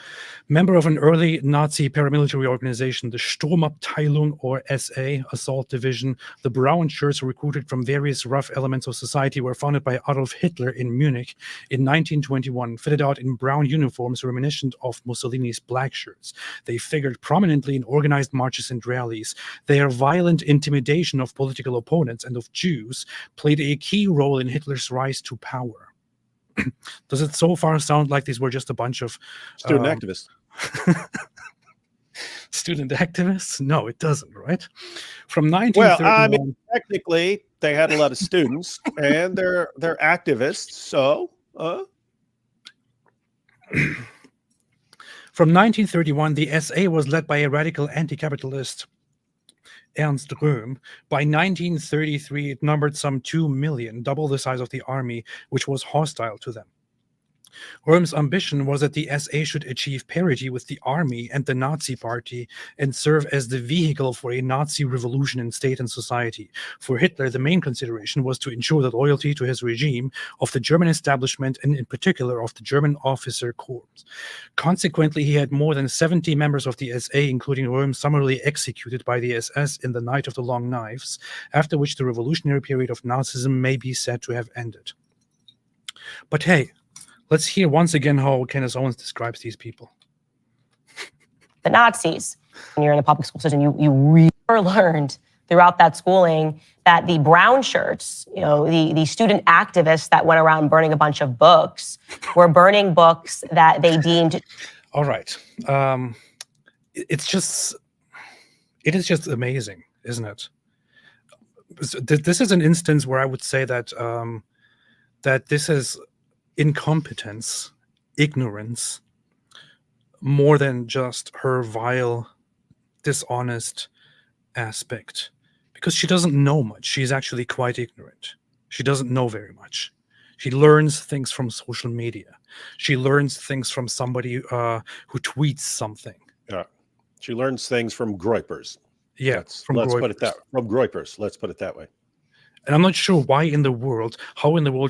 Member of an early Nazi paramilitary organization, the Sturmabteilung, or SA, Assault Division, the brown shirts recruited from various rough elements of society were founded by Adolf Hitler in Munich in 1921, fitted out in brown uniforms reminiscent of Mussolini's black shirts. They figured prominently in organized marches and rallies. Their violent intimidation of political opponents and of Jews played a key role in Hitler's rise to power. Does it so far sound like these were just a bunch of Student activists? Student activists? No, it doesn't, right? From Well, 1931. I mean, technically, they had a lot of students, and they're activists. So, From 1931, the SA was led by a radical anti-capitalist Ernst Röhm. By 1933, it numbered some 2 million, double the size of the army, which was hostile to them. Röhm's ambition was that the SA should achieve parity with the army and the Nazi Party and serve as the vehicle for a Nazi revolution in state and society. For Hitler, the main consideration was to ensure the loyalty to his regime of the German establishment and in particular of the German officer corps. Consequently, he had more than 70 members of the SA, including Röhm, summarily executed by the SS in the Night of the Long Knives, after which the revolutionary period of Nazism may be said to have ended. But hey, let's hear once again how Candace Owens describes these people. The Nazis, when you're in the public school system, you really learned throughout that schooling that the brown shirts, the student activists that went around burning a bunch of books, were burning books that they deemed. All right. It is just amazing, isn't it? This is an instance where I would say that that this is incompetence, ignorance, more than just her vile, dishonest aspect, because she doesn't know much. She's actually quite ignorant. She doesn't know very much. She learns things from social media. She learns things from somebody who tweets something. yeah, she learns things from groypers. Yeah, Let's put it that from groypers. Let's put it that way. And I'm not sure how in the world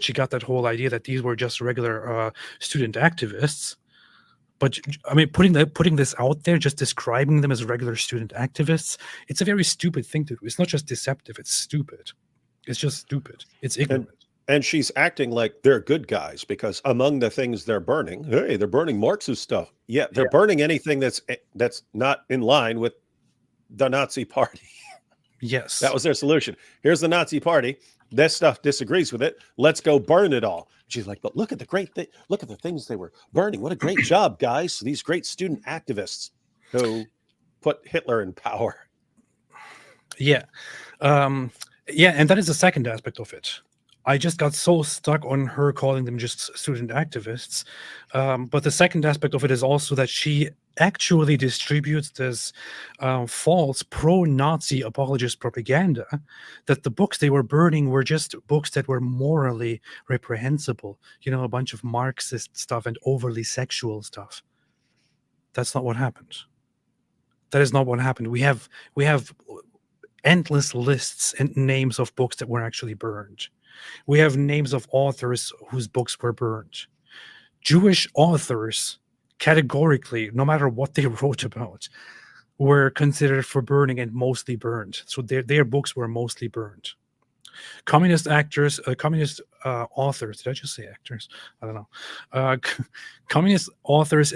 she got that whole idea that these were just regular student activists. But I mean, putting this out there, just describing them as regular student activists, it's a very stupid thing to do. It's not just deceptive; it's stupid. It's just stupid. It's ignorant. And she's acting like they're good guys because among the things they're burning, hey, they're burning Marxist stuff. Yeah, they're burning anything that's not in line with the Nazi Party. Yes. That was their solution. Here's the Nazi Party. This stuff disagrees with it. Let's go burn it all. She's like, but look at the great thing. Look at the things they were burning. What a great job, guys. These great student activists who put Hitler in power. Yeah. And that is the second aspect of it. I just got so stuck on her calling them just student activists. But the second aspect of it is also that she actually distributes this false pro-Nazi apologist propaganda that the books they were burning were just books that were morally reprehensible. A bunch of Marxist stuff and overly sexual stuff. That's not what happened. That is not what happened. We have endless lists and names of books that were actually burned. We have names of authors whose books were burned. Jewish authors, categorically, no matter what they wrote about, were considered for burning and mostly burned. So their books were mostly burned. Communist authors, did I just say actors? I don't know. Communist authors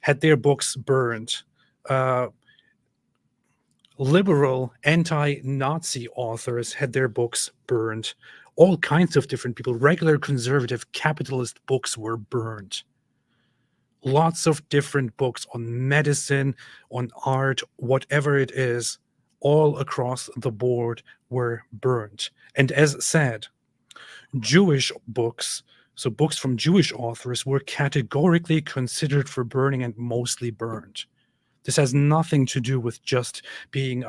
had their books burned. Liberal anti-Nazi authors had their books burned. All kinds of different people, regular conservative capitalist books were burned. Lots of different books on medicine, on art, whatever it is, all across the board were burned. And as said, Jewish books, so books from Jewish authors, were categorically considered for burning and mostly burned. This has nothing to do with just being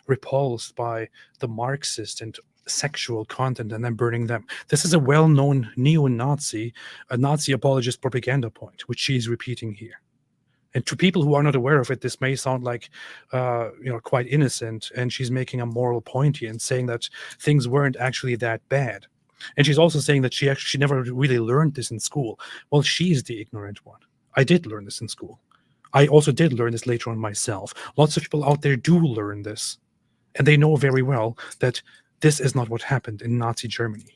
repulsed by the Marxist and sexual content and then burning them. This is a well-known neo-Nazi, a Nazi apologist propaganda point, which she's repeating here. And to people who are not aware of it, this may sound like, quite innocent, and she's making a moral point here and saying that things weren't actually that bad. And she's also saying that she never really learned this in school. Well, she's the ignorant one. I did learn this in school. I also did learn this later on myself. Lots of people out there do learn this, and they know very well that this is not what happened in Nazi Germany.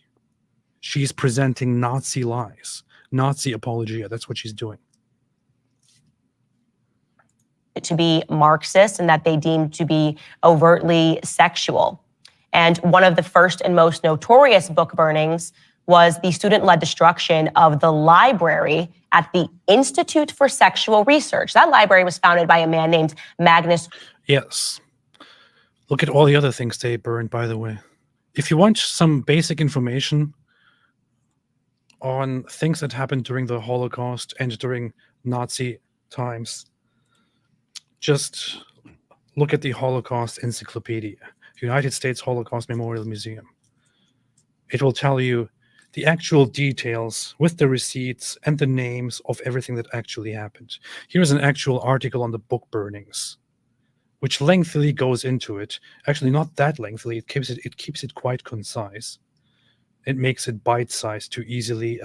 She's presenting Nazi lies, Nazi apologia. That's what she's doing. To be Marxist and that they deemed to be overtly sexual. And one of the first and most notorious book burnings was the student-led destruction of the library at the Institute for Sexual Research. That library was founded by a man named Magnus. Yes. Look at all the other things they burned, by the way. If you want some basic information on things that happened during the Holocaust and during Nazi times, just look at the Holocaust Encyclopedia, United States Holocaust Memorial Museum. It will tell you the actual details with the receipts and the names of everything that actually happened. Here's an actual article on the book burnings, which lengthily goes into it. Actually, not that lengthily. It keeps it quite concise. It makes it bite-sized to easily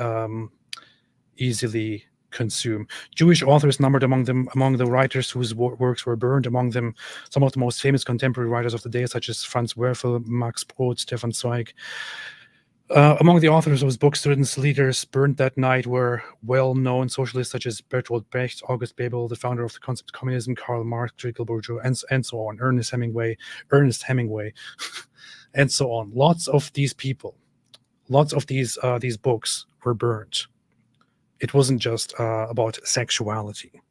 consume. Jewish authors numbered among the writers whose works were burned. Among them, some of the most famous contemporary writers of the day, such as Franz Werfel, Max Brod, Stefan Zweig. Among the authors whose books students' leaders burned that night were well-known socialists such as Bertolt Brecht, August Bebel, the founder of the concept of communism, Karl Marx, Trickle Bourgeois, and so on, Ernest Hemingway, and so on. Lots of these people, lots of these books were burned. It wasn't just about sexuality.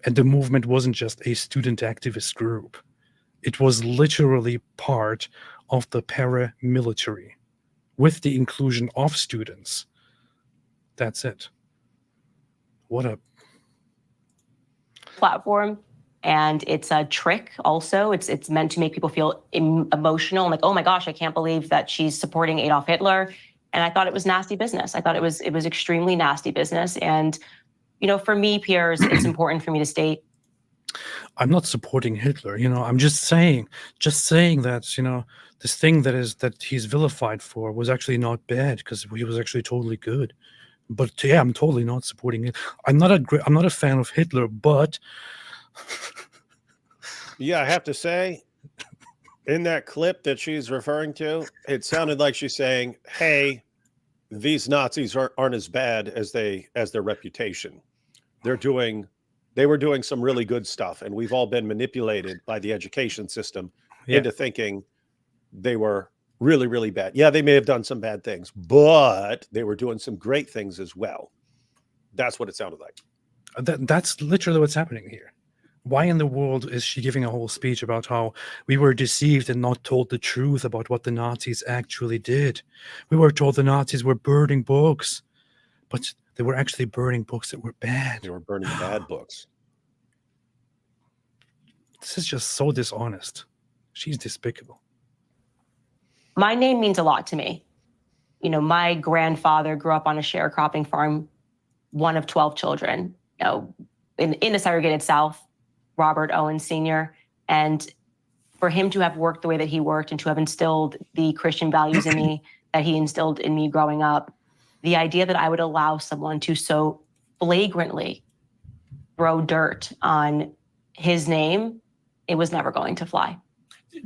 And the movement wasn't just a student activist group. It was literally part of the paramilitary with the inclusion of students. That's it. What a platform. And it's a trick also. It's meant to make people feel emotional, like, oh my gosh, I can't believe that she's supporting Adolf Hitler. And I thought it was nasty business. I thought it was extremely nasty business. And, you know, for me, Piers, it's important for me to state, I'm not supporting Hitler, I'm just saying that, this thing that he's vilified for was actually not bad because he was actually totally good. But yeah, I'm totally not supporting it. I'm not a fan of Hitler, but yeah, I have to say, in that clip that she's referring to, it sounded like she's saying, hey, these Nazis aren't as bad as their reputation. They were doing some really good stuff, and we've all been manipulated by the education system into thinking they were really, really bad. Yeah, they may have done some bad things, but they were doing some great things as well. That's what it sounded like. That's literally what's happening here. Why in the world is she giving a whole speech about how we were deceived and not told the truth about what the Nazis actually did? We were told the Nazis were burning books, but they were actually burning books that were bad. They were burning bad books. This is just so dishonest. She's despicable. my name means a lot to me. You know, my grandfather grew up on a sharecropping farm, one of 12 children, you know, in the segregated South, Robert Owens Sr. And for him to have worked the way that he worked and to have instilled the Christian values in me that he instilled in me growing up, the idea that I would allow someone to so flagrantly throw dirt on his name, it was never going to fly.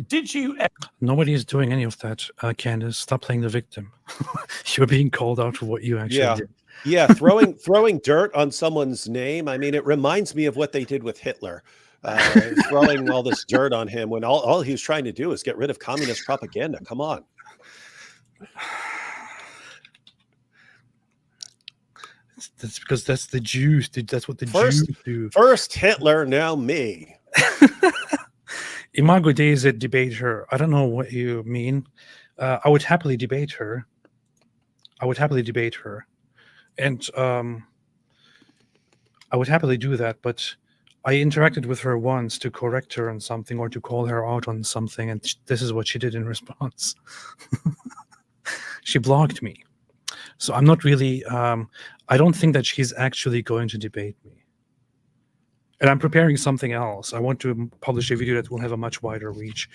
Did you? Nobody is doing any of that, Candace. Stop playing the victim. You're being called out for what you actually did. Yeah, throwing dirt on someone's name. I mean, it reminds me of what they did with Hitler, throwing all this dirt on him when all he was trying to do is get rid of communist propaganda. Come on. That's because that's the Jews. That's what the Jews do. First Hitler, now me. Imago Dei is a debater. I don't know what you mean. I would happily debate her. And I would happily do that, but I interacted with her once to correct her on something or to call her out on something, and this is what she did in response. She blocked me. So I'm not really, I don't think that she's actually going to debate me. And I'm preparing something else. I want to publish a video that will have a much wider reach.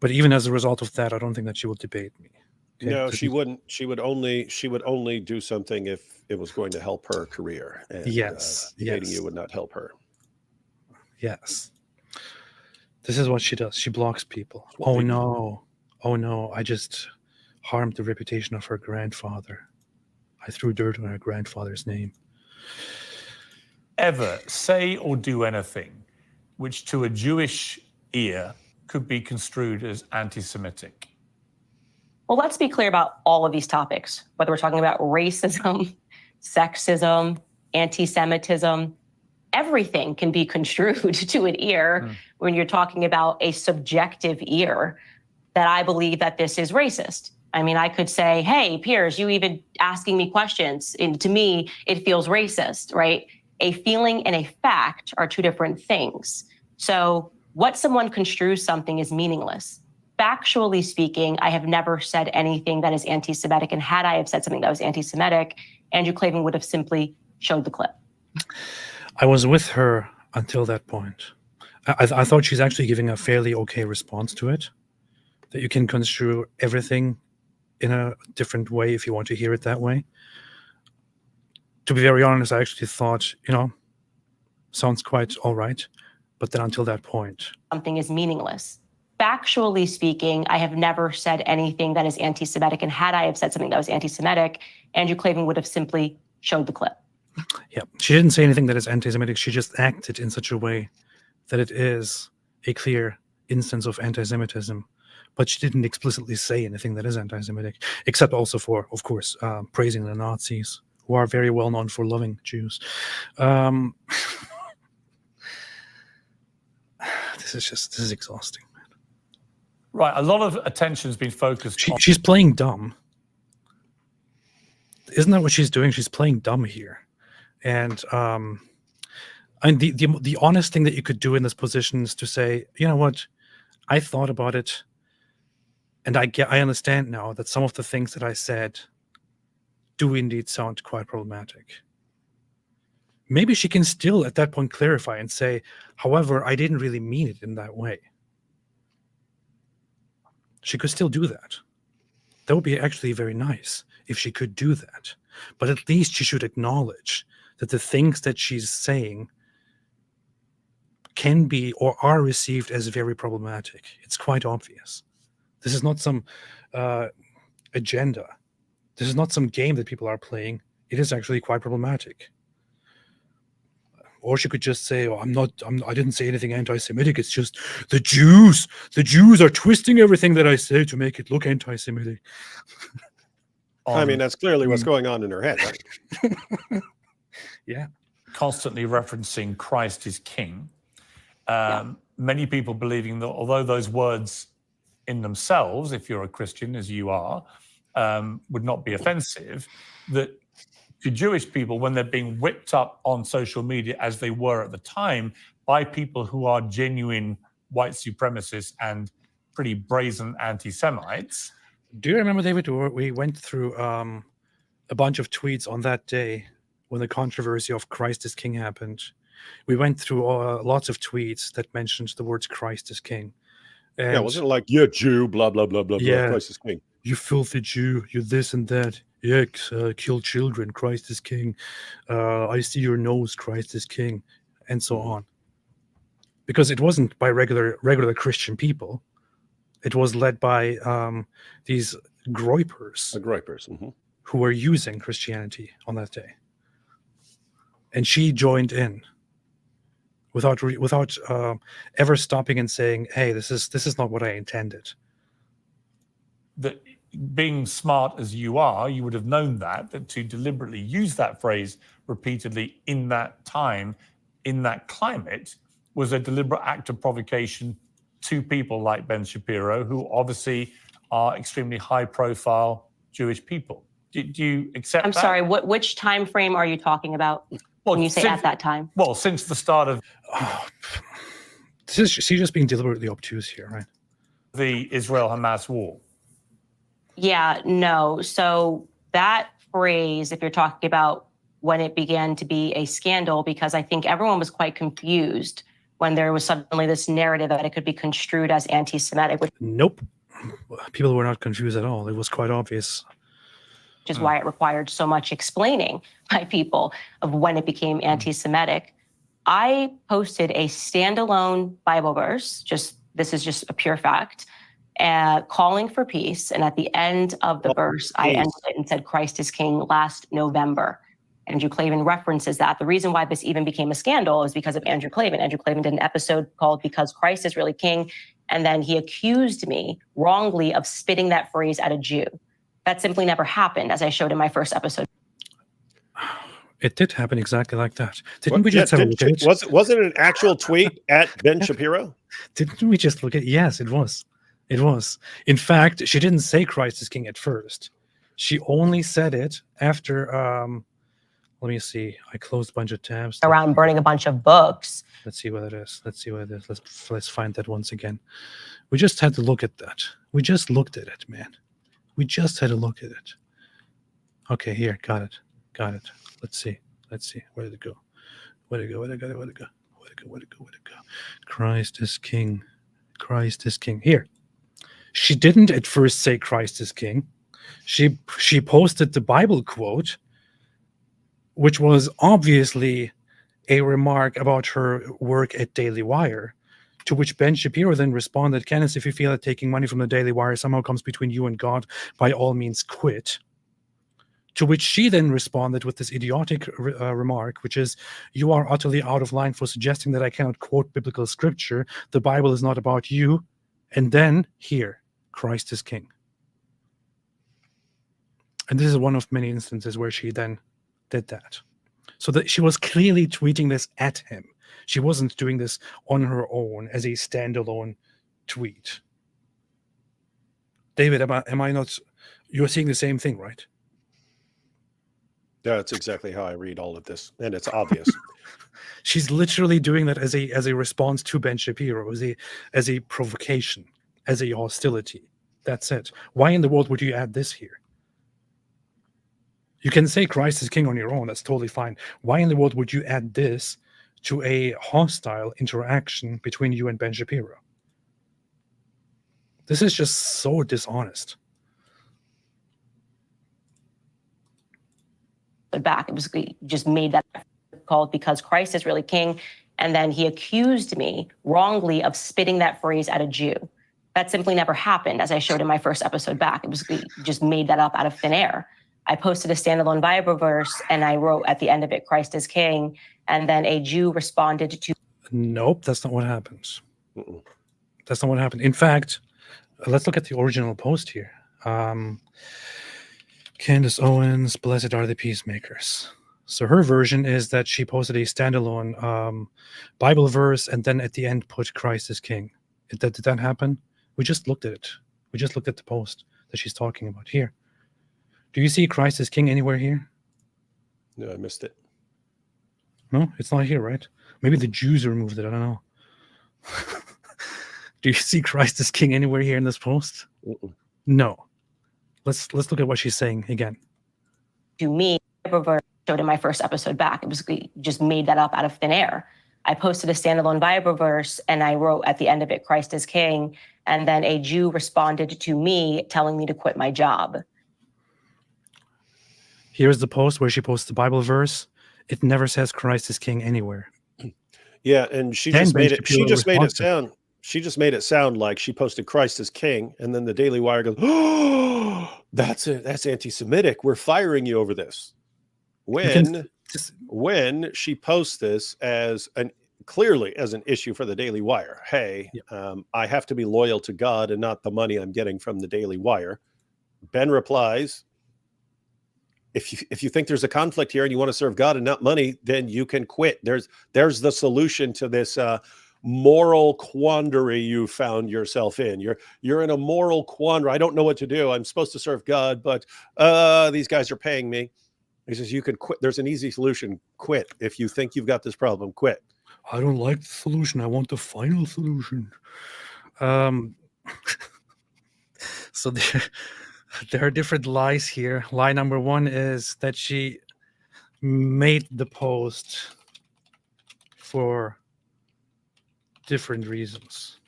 But even as a result of that, I don't think that she will debate me. Okay? No, she wouldn't. She would only do something if it was going to help her career. And, Yes, debating yes. you would not help her. Yes. This is what she does. She blocks people. what Oh they do. no. Oh no. I just harmed the reputation of her grandfather. I threw dirt on her grandfather's name. Ever say or do anything which to a Jewish ear could be construed as anti-Semitic? Well, let's be clear about all of these topics, whether we're talking about racism, sexism, anti-Semitism. Everything can be construed to an ear when you're talking about a subjective ear that I believe that this is racist. I mean, I could say, hey, Piers, you even asking me questions, and to me, it feels racist, right? A feeling and a fact are two different things. So what someone construes something is meaningless. Factually speaking, I have never said anything that is anti-Semitic, and had I have said something that was anti-Semitic, Andrew Klavan would have simply showed the clip. I was with her until that point. I thought she's actually giving a fairly okay response to it, that you can construe everything in a different way if you want to hear it that way. To be very honest, I actually thought, sounds quite all right. But then until that point, something is meaningless. Factually speaking, I have never said anything that is anti-Semitic, and had I have said something that was anti-Semitic, Andrew Klavan would have simply showed the clip. yeah, she didn't say anything that is anti-Semitic. She just acted in such a way that it is a clear instance of anti-Semitism. But she didn't explicitly say anything that is anti-Semitic, except also for, of course, praising the Nazis, who are very well known for loving Jews. This is exhausting, man. Right, a lot of attention's been focused on... She's playing dumb. Isn't that what she's doing? She's playing dumb here. And the honest thing that you could do in this position is to say, you know what, I thought about it, and I understand now that some of the things that I said do indeed sound quite problematic. Maybe she can still at that point clarify and say, however, I didn't really mean it in that way. She could still do that. That would be actually very nice if she could do that. But at least she should acknowledge that the things that she's saying can be or are received as very problematic. It's quite obvious. This is not some agenda. This is not some game that people are playing. It is actually quite problematic. Or she could just say, "Oh, I didn't say anything anti-Semitic. It's just the Jews. The Jews are twisting everything that I say to make it look anti-Semitic." I mean, that's clearly what's going on in her head, right? Yeah. Constantly referencing Christ is King. Many people believing that although those words in themselves, if you're a Christian, as you are, would not be offensive, that to Jewish people, when they're being whipped up on social media, as they were at the time, by people who are genuine white supremacists and pretty brazen anti-Semites. Do you remember, David, we went through a bunch of tweets on that day when the controversy of Christ is King happened? We went through lots of tweets that mentioned the words Christ is King. And yeah, wasn't it like, "Yeah, Jew, blah, blah, blah, blah, Yeah. blah, Christ is King. You filthy Jew, you this and that. Yeah, kill children, Christ is King. I see your nose, Christ is King," and so on. Because it wasn't by regular Christian people. It was led by these groypers. The Groypers. Mm-hmm. Who were using Christianity on that day. And she joined in without ever stopping and saying, "Hey, this is not what I intended." That being smart as you are, you would have known that to deliberately use that phrase repeatedly in that time, in that climate, was a deliberate act of provocation to people like Ben Shapiro, who obviously are extremely high-profile Jewish people. Do you accept I'm that? sorry, which time frame are you talking about when you say at that time? Well, since the start of she's just being deliberately obtuse here, right? The Israel-Hamas war. Yeah, no. So that phrase, if you're talking about when it began to be a scandal, because I think everyone was quite confused when there was suddenly this narrative that it could be construed as anti-Semitic, which Nope. People were not confused at all. It was quite obvious. is why it required so much explaining by people of when it became anti-Semitic. I posted a standalone Bible verse, this is just a pure fact, calling for peace. And at the end of the verse, I ended it and said, Christ is King, last November. Andrew Klavan references that. The reason why this even became a scandal is because of Andrew Klavan. Andrew Klavan did an episode called Because Christ is Really King. And then he accused me wrongly of spitting that phrase at a Jew. That simply never happened, as I showed in my first episode. It did happen exactly like that. Didn't we just have a look at it? Wasn't it an actual tweet at Ben Shapiro? Didn't we just look at it? Yes, it was. It was. In fact, she didn't say Christ is King at first. She only said it after, let me see. I closed a bunch of tabs. Around burning a bunch of books. Let's see what it is. Let's find that once again. We just had to look at that. We just looked at it, man. We just had to look at it. Okay, here. Got it. Let's see. Where did it go? Where'd it go? Christ is King. Here. She didn't at first say Christ is King. She posted the Bible quote, which was obviously a remark about her work at Daily Wire, to which Ben Shapiro then responded, Candace, if you feel that taking money from the Daily Wire somehow comes between you and God, by all means quit. To which she then responded with this idiotic remark, which is, you are utterly out of line for suggesting that I cannot quote biblical scripture. The Bible is not about you. And then here, Christ is King. And this is one of many instances where she then did that. So that she was clearly tweeting this at him. She wasn't doing this on her own as a standalone tweet. David, am I not? You're seeing the same thing, right? That's exactly how I read all of this, and it's obvious. She's literally doing that as a response to Ben Shapiro, as a provocation, as a hostility. That's it. Why in the world would you add this here? You can say Christ is King on your own. That's totally fine. Why in the world would you add this to a hostile interaction between you and Ben Shapiro? This is just so dishonest. Back. It was just made that called Because Christ is Really King. And then he accused me wrongly of spitting that phrase at a Jew. That simply never happened, as I showed in my first episode back. It was just made that up out of thin air. I posted a standalone Bible verse and I wrote at the end of it, Christ is King. And then a Jew responded to... Nope, that's not what happens. That's not what happened. In fact, let's look at the original post here. Candace Owens, blessed are the peacemakers. So her version is that she posted a standalone Bible verse and then at the end put Christ is King. Did that happen? We just looked at it. We just looked at the post that she's talking about here. Do you see Christ is King anywhere here? No, I missed it. No, it's not here, right? Maybe the Jews removed it. I don't know. Do you see Christ is King anywhere here in this post? No. Let's look at what she's saying again. To me, I showed in my first episode back. It was just made that up out of thin air. I posted a standalone Bible verse and I wrote at the end of it, Christ is King. And then a Jew responded to me telling me to quit my job. Here's the post where she posts the Bible verse. It never says Christ is King anywhere. Yeah, and she just made it sound like she posted Christ as King, and then the Daily Wire goes, "Oh, that's anti-Semitic. We're firing you over this." When she posts this as clearly as an issue for the Daily Wire, hey, I have to be loyal to God and not the money I'm getting from the Daily Wire. Ben replies, if you think there's a conflict here and you want to serve God and not money, then you can quit. There's the solution to this moral quandary you found yourself in. You're in a moral quandary. I don't know what to do. I'm supposed to serve God, but these guys are paying me. He says you can quit. There's an easy solution. Quit. If you think you've got this problem, quit. I don't like the solution. I want the final solution. So there are different lies here. Lie number one is that she made the post for different reasons.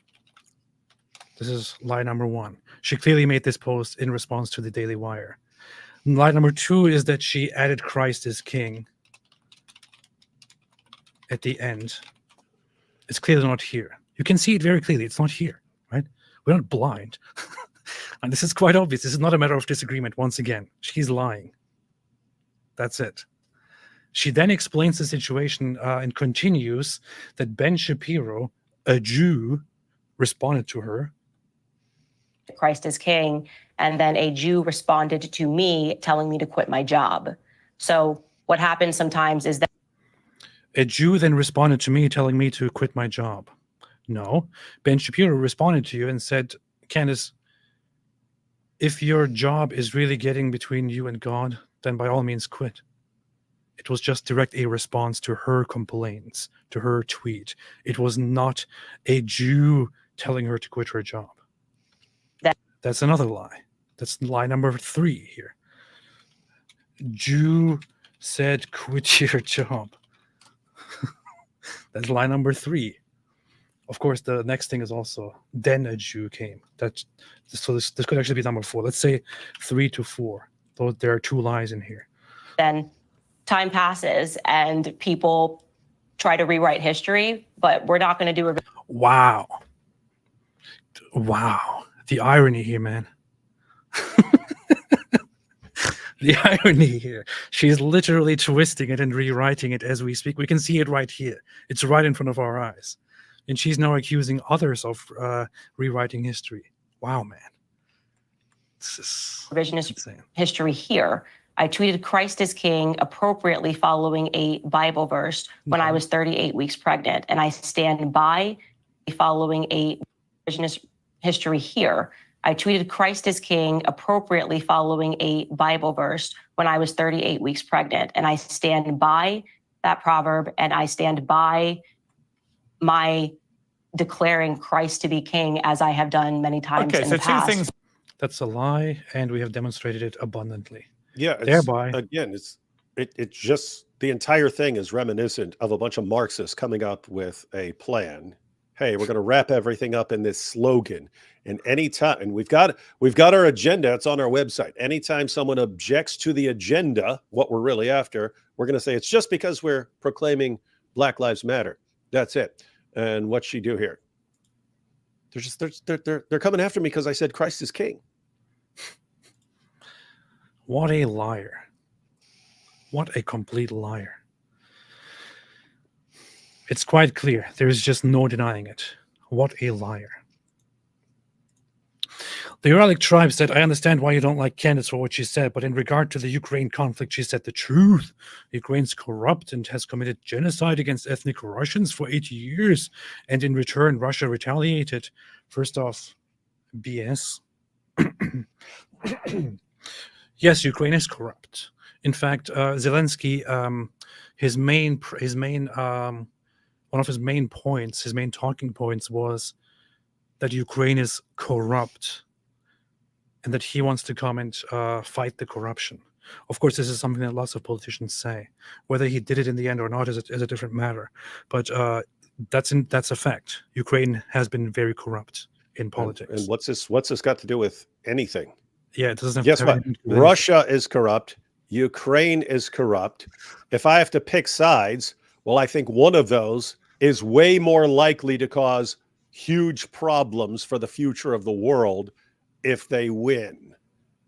This is lie number one. She clearly made this post in response to the Daily Wire. Lie number two is that she added Christ as king at the end. It's clearly not here. You can see it very clearly. It's not here, right? We're not blind. And this is quite obvious. This is not a matter of disagreement. Once again, she's lying. That's it. She then explains the situation and continues that Ben Shapiro, a Jew, responded to her. Christ is king. And then a Jew responded to me telling me to quit my job. So what happens sometimes is that a Jew then responded to me telling me to quit my job. No, Ben Shapiro responded to you and said, Candace, if your job is really getting between you and God, then by all means quit. It was just a response to her complaints, to her tweet. It was not a Jew telling her to quit her job. That's another lie. That's lie number 3 here. Jew said quit your job. That's lie number 3. Of course, the next thing is also then a Jew came. So this could actually be number 4. Let's say 3 to 4. Though there are 2 lies in here. then time passes and people try to rewrite history, but we're not going to do a Wow. The irony here, man. The irony here. She's literally twisting it and rewriting it as we speak. We can see it right here. It's right in front of our eyes. And she's now accusing others of rewriting history. Wow, man. This is revisionist insane. history here. I tweeted Christ is king appropriately following a Bible verse when I was 38 weeks pregnant. And I stand by following a revisionist history here. I tweeted Christ is king appropriately following a Bible verse when I was 38 weeks pregnant. And I stand by that proverb, and I stand by my declaring Christ to be king, as I have done many times in the past. 2 things. That's a lie, and we have demonstrated it abundantly. Yeah. Thereby, again, it's just the entire thing is reminiscent of a bunch of Marxists coming up with a plan. Hey, we're going to wrap everything up in this slogan. And anytime, and we've got our agenda. It's on our website. Anytime someone objects to the agenda, what we're really after, we're going to say it's just because we're proclaiming Black Lives Matter. That's it. And what's she do here? They're coming after me because I said Christ is king. what a liar. What a complete liar. It's quite clear. There is just no denying it. What a liar. The Uralic tribe said, I understand why you don't like Candace for what she said, but in regard to the Ukraine conflict, she said the truth. Ukraine's corrupt and has committed genocide against ethnic Russians for 8 years, and in return, Russia retaliated. First off, BS. Yes, Ukraine is corrupt. In fact, Zelensky, one of his main points, his main talking points was that Ukraine is corrupt and that he wants to come and fight the corruption. Of course, this is something that lots of politicians say. Whether he did it in the end or not is a different matter. But that's a fact. Ukraine has been very corrupt in politics. And what's this got to do with anything? Yeah, it doesn't have Guess what? Russia is corrupt. Ukraine is corrupt. If I have to pick sides, well, I think one of those is way more likely to cause huge problems for the future of the world if they win.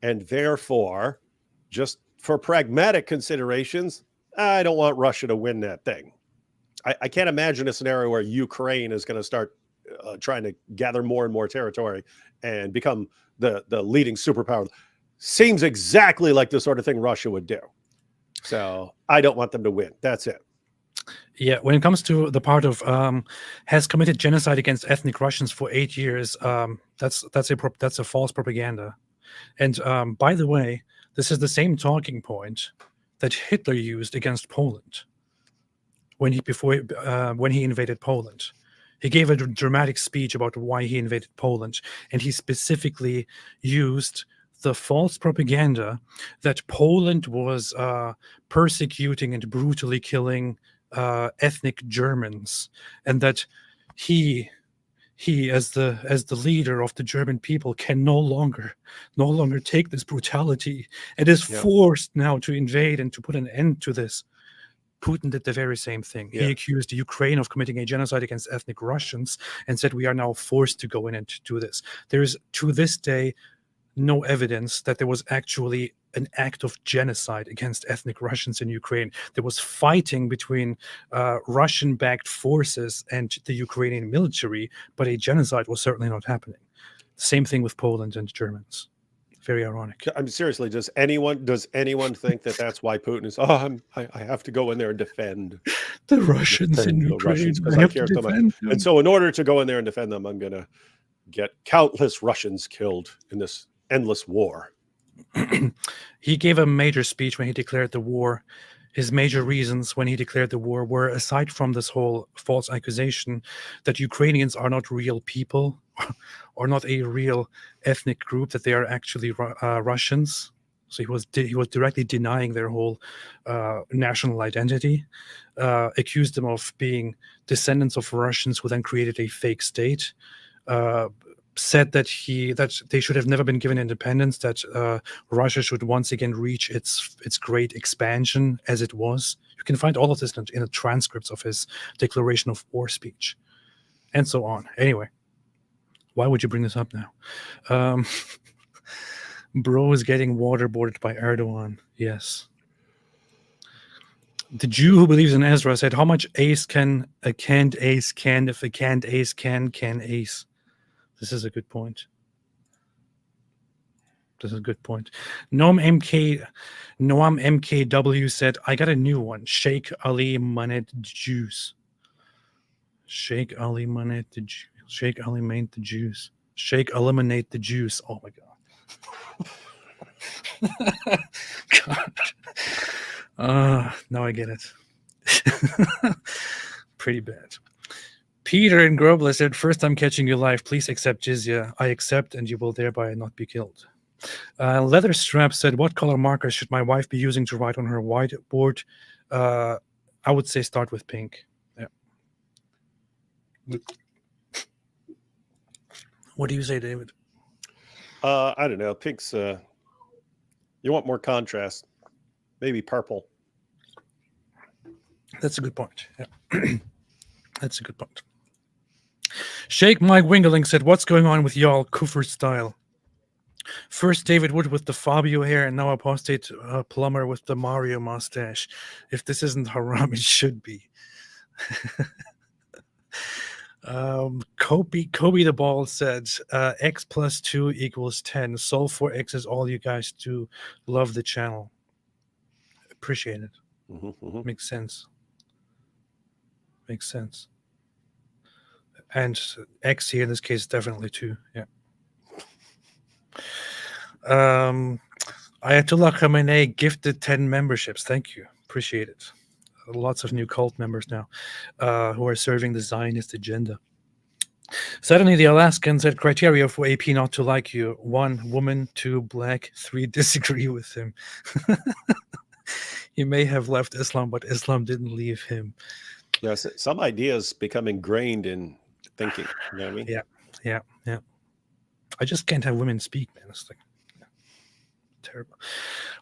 And therefore, just for pragmatic considerations, I don't want Russia to win that thing. I can't imagine a scenario where Ukraine is going to start trying to gather more and more territory and become the leading superpower. Seems exactly like the sort of thing Russia would do. So I don't want them to win. That's it. Yeah, when it comes to the part of has committed genocide against ethnic Russians for 8 years, that's a false propaganda. And by the way, this is the same talking point that Hitler used against Poland when he invaded Poland. He gave a dramatic speech about why he invaded Poland, and he specifically used the false propaganda that Poland was persecuting and brutally killing ethnic Germans, and that he as the leader of the German people can no longer take this brutality and is forced now to invade and to put an end to this. Putin did the very same thing. He accused the Ukraine of committing a genocide against ethnic Russians and said we are now forced to go in and to do this. There is to this day no evidence that there was actually an act of genocide against ethnic Russians in Ukraine. There was fighting between Russian-backed forces and the Ukrainian military, but a genocide was certainly not happening. Same thing with Poland and Germans. Very ironic. I'm seriously, does anyone think that that's why Putin is, I have to go in there and defend the Russians in Ukraine because I care so much. And so in order to go in there and defend them, I'm going to get countless Russians killed in this endless war. He gave a major speech when he declared the war. His major reasons when he declared the war were, aside from this whole false accusation that Ukrainians are not real people or not a real ethnic group, that they are actually Russians. So he was directly denying their whole national identity, accused them of being descendants of Russians who then created a fake state, said that they should have never been given independence, that Russia should once again reach its great expansion as it was. You can find all of this in the transcripts of his declaration of war speech, and so on. Anyway, why would you bring this up now? Bro is getting waterboarded by Erdogan. Yes. The Jew who believes in Ezra said, how much ace can a canned ace can if a canned ace can ace? This is a good point. Noam MKW said, I got a new one. Sheikh Ali Manet Jews. Sheikh Ali Manet the Jews. Sheikh Ali made the Jews. Sheikh eliminate the Jews. Oh my God. God. Now I get it. Pretty bad. Peter in Grobler said, first time catching you live, please accept jizya. I accept, and you will thereby not be killed. Leatherstrap said, what color markers should my wife be using to write on her whiteboard? I would say start with pink. Yeah. What do you say, David? I don't know. Pink's, you want more contrast. Maybe purple. That's a good point. Yeah. That's a good point. Sheikh Mike Wingeling said, what's going on with y'all Kufr style? First David Wood with the Fabio hair, and now Apostate Plumber with the Mario mustache. If this isn't haram, it should be. Kobe the Ball said, X plus 2 equals 10. Solve for X is all you guys do. Love the channel. Appreciate it. Makes sense. Makes sense. And X here in this case, definitely 2. Yeah. Ayatollah Khamenei gifted 10 memberships. Thank you. Appreciate it. Lots of new cult members now who are serving the Zionist agenda. Suddenly, the Alaskan said criteria for AP not to like you: 1, woman; 2, black; 3, disagree with him. He may have left Islam, but Islam didn't leave him. Yes, some ideas become ingrained in thinking. You know what I mean? Yeah. I just can't have women speak, man. It's like terrible.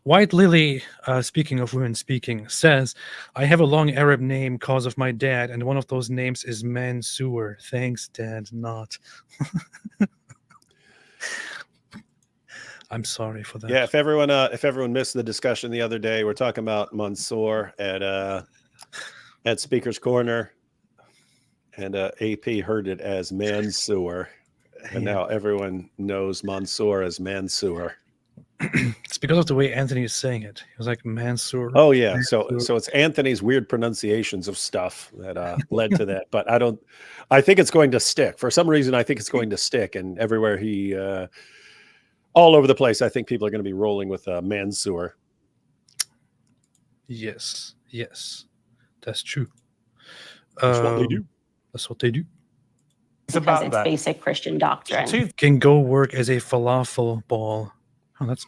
White Lily, speaking of women speaking, says, I have a long Arab name cause of my dad, and one of those names is Mansour. Thanks, Dad. Not. I'm sorry for that. Yeah, if everyone missed the discussion the other day, we're talking about Mansour at Speaker's Corner, and AP heard it as Mansour, and now everyone knows Mansour as Mansour. It's because of the way Anthony is saying it. He was like Mansour. Oh yeah, Mansour. So it's Anthony's weird pronunciations of stuff that led to that. But I think it's going to stick. For some reason, I think it's going to stick, and everywhere he, all over the place, I think people are going to be rolling with Mansour. Yes, that's true. That's what they do. That's what they do. Because it's basic Christian doctrine. Can go work as a falafel ball. Oh, that's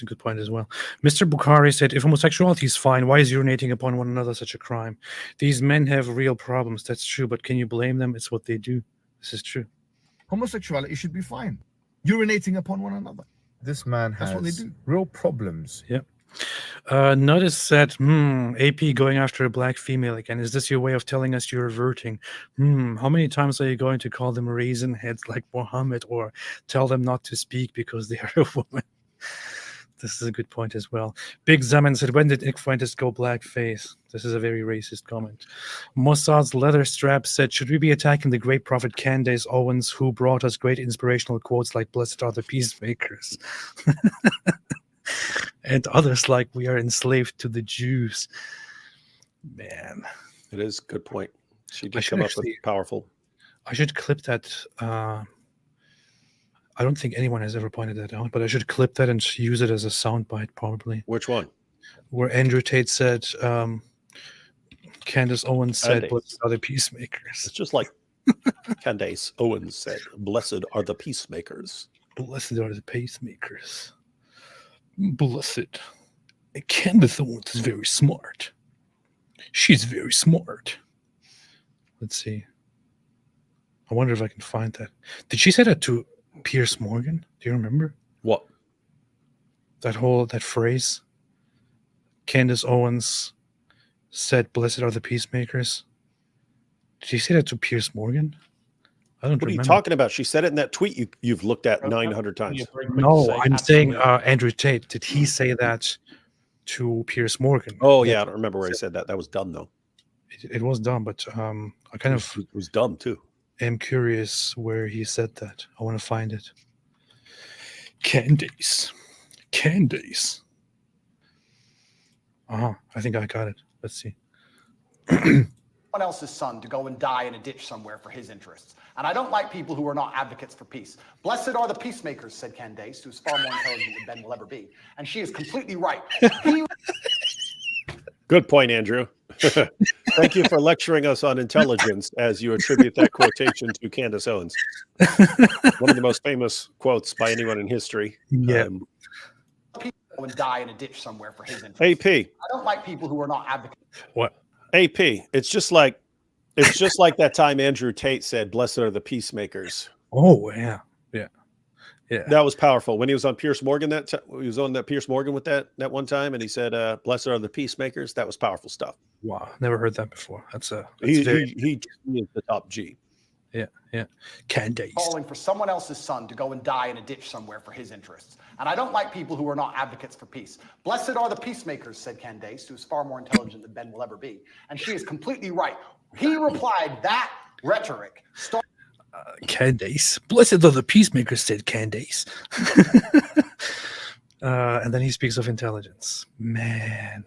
a good point as well. Mr. Bukhari said, if homosexuality is fine, why is urinating upon one another such a crime? These men have real problems. That's true, but can you blame them? It's what they do. This is true. Homosexuality should be fine. Urinating upon one another. This man has That's what they do. real problems. Yeah. Notice said, AP going after a black female again. Is this your way of telling us you're reverting? How many times are you going to call them raisin heads like Muhammad, or tell them not to speak because they are a woman? This is a good point as well. Big Zaman said, when did Nick Fuentes go blackface? This is a very racist comment. Mossad's leather strap said, should we be attacking the great prophet Candace Owens, who brought us great inspirational quotes like blessed are the peacemakers? And others like we are enslaved to the Jews. Man. It is a good point. She did come up with powerful. I should clip that. I don't think anyone has ever pointed that out, but I should clip that and use it as a soundbite probably. Which one? Where Andrew Tate said, Candace Owens said, blessed are the peacemakers. It's just like Candace Owens said, blessed are the peacemakers. Blessed are the peacemakers. Blessed. And Candace Owens is very smart. She's very smart. Let's see. I wonder if I can find that. Did she say that to Piers Morgan? Do you remember? What? That phrase? Candace Owens said, blessed are the peacemakers. Did she say that to Piers Morgan? I don't remember. What are you talking about? She said it in that tweet you've looked at 900 times. No, I'm saying Andrew Tate. Did he say that to Piers Morgan? Oh, yeah. I don't remember where he said that. That was dumb, though. It was dumb, but I kind of... It was dumb, too. I'm curious where he said that. I want to find it. Candace. I think I got it. Let's see. Someone else's son to go and die in a ditch somewhere for his interests. And I don't like people who are not advocates for peace. Blessed are the peacemakers, said Candace, who's far more intelligent than Ben will ever be. And she is completely right. Good point, Andrew. Thank you for lecturing us on intelligence as you attribute that quotation to Candace Owens. One of the most famous quotes by anyone in history. Yeah. People go and die in a ditch somewhere for his interests. AP. I don't like people who are not advocates. What? AP. It's just like that time Andrew Tate said, blessed are the peacemakers. Oh, yeah. Yeah. That was powerful. When he was on Piers Morgan, he was on that Piers Morgan with that one time, and he said, blessed are the peacemakers. That was powerful stuff. Wow. Never heard that before. He is the top G. Yeah. Candace. Calling for someone else's son to go and die in a ditch somewhere for his interests. And I don't like people who are not advocates for peace. Blessed are the peacemakers, said Candace, who's far more intelligent than Ben will ever be. And she is completely right. He replied, that rhetoric Candace. Blessed are the peacemakers, said Candace. And then he speaks of intelligence. Man.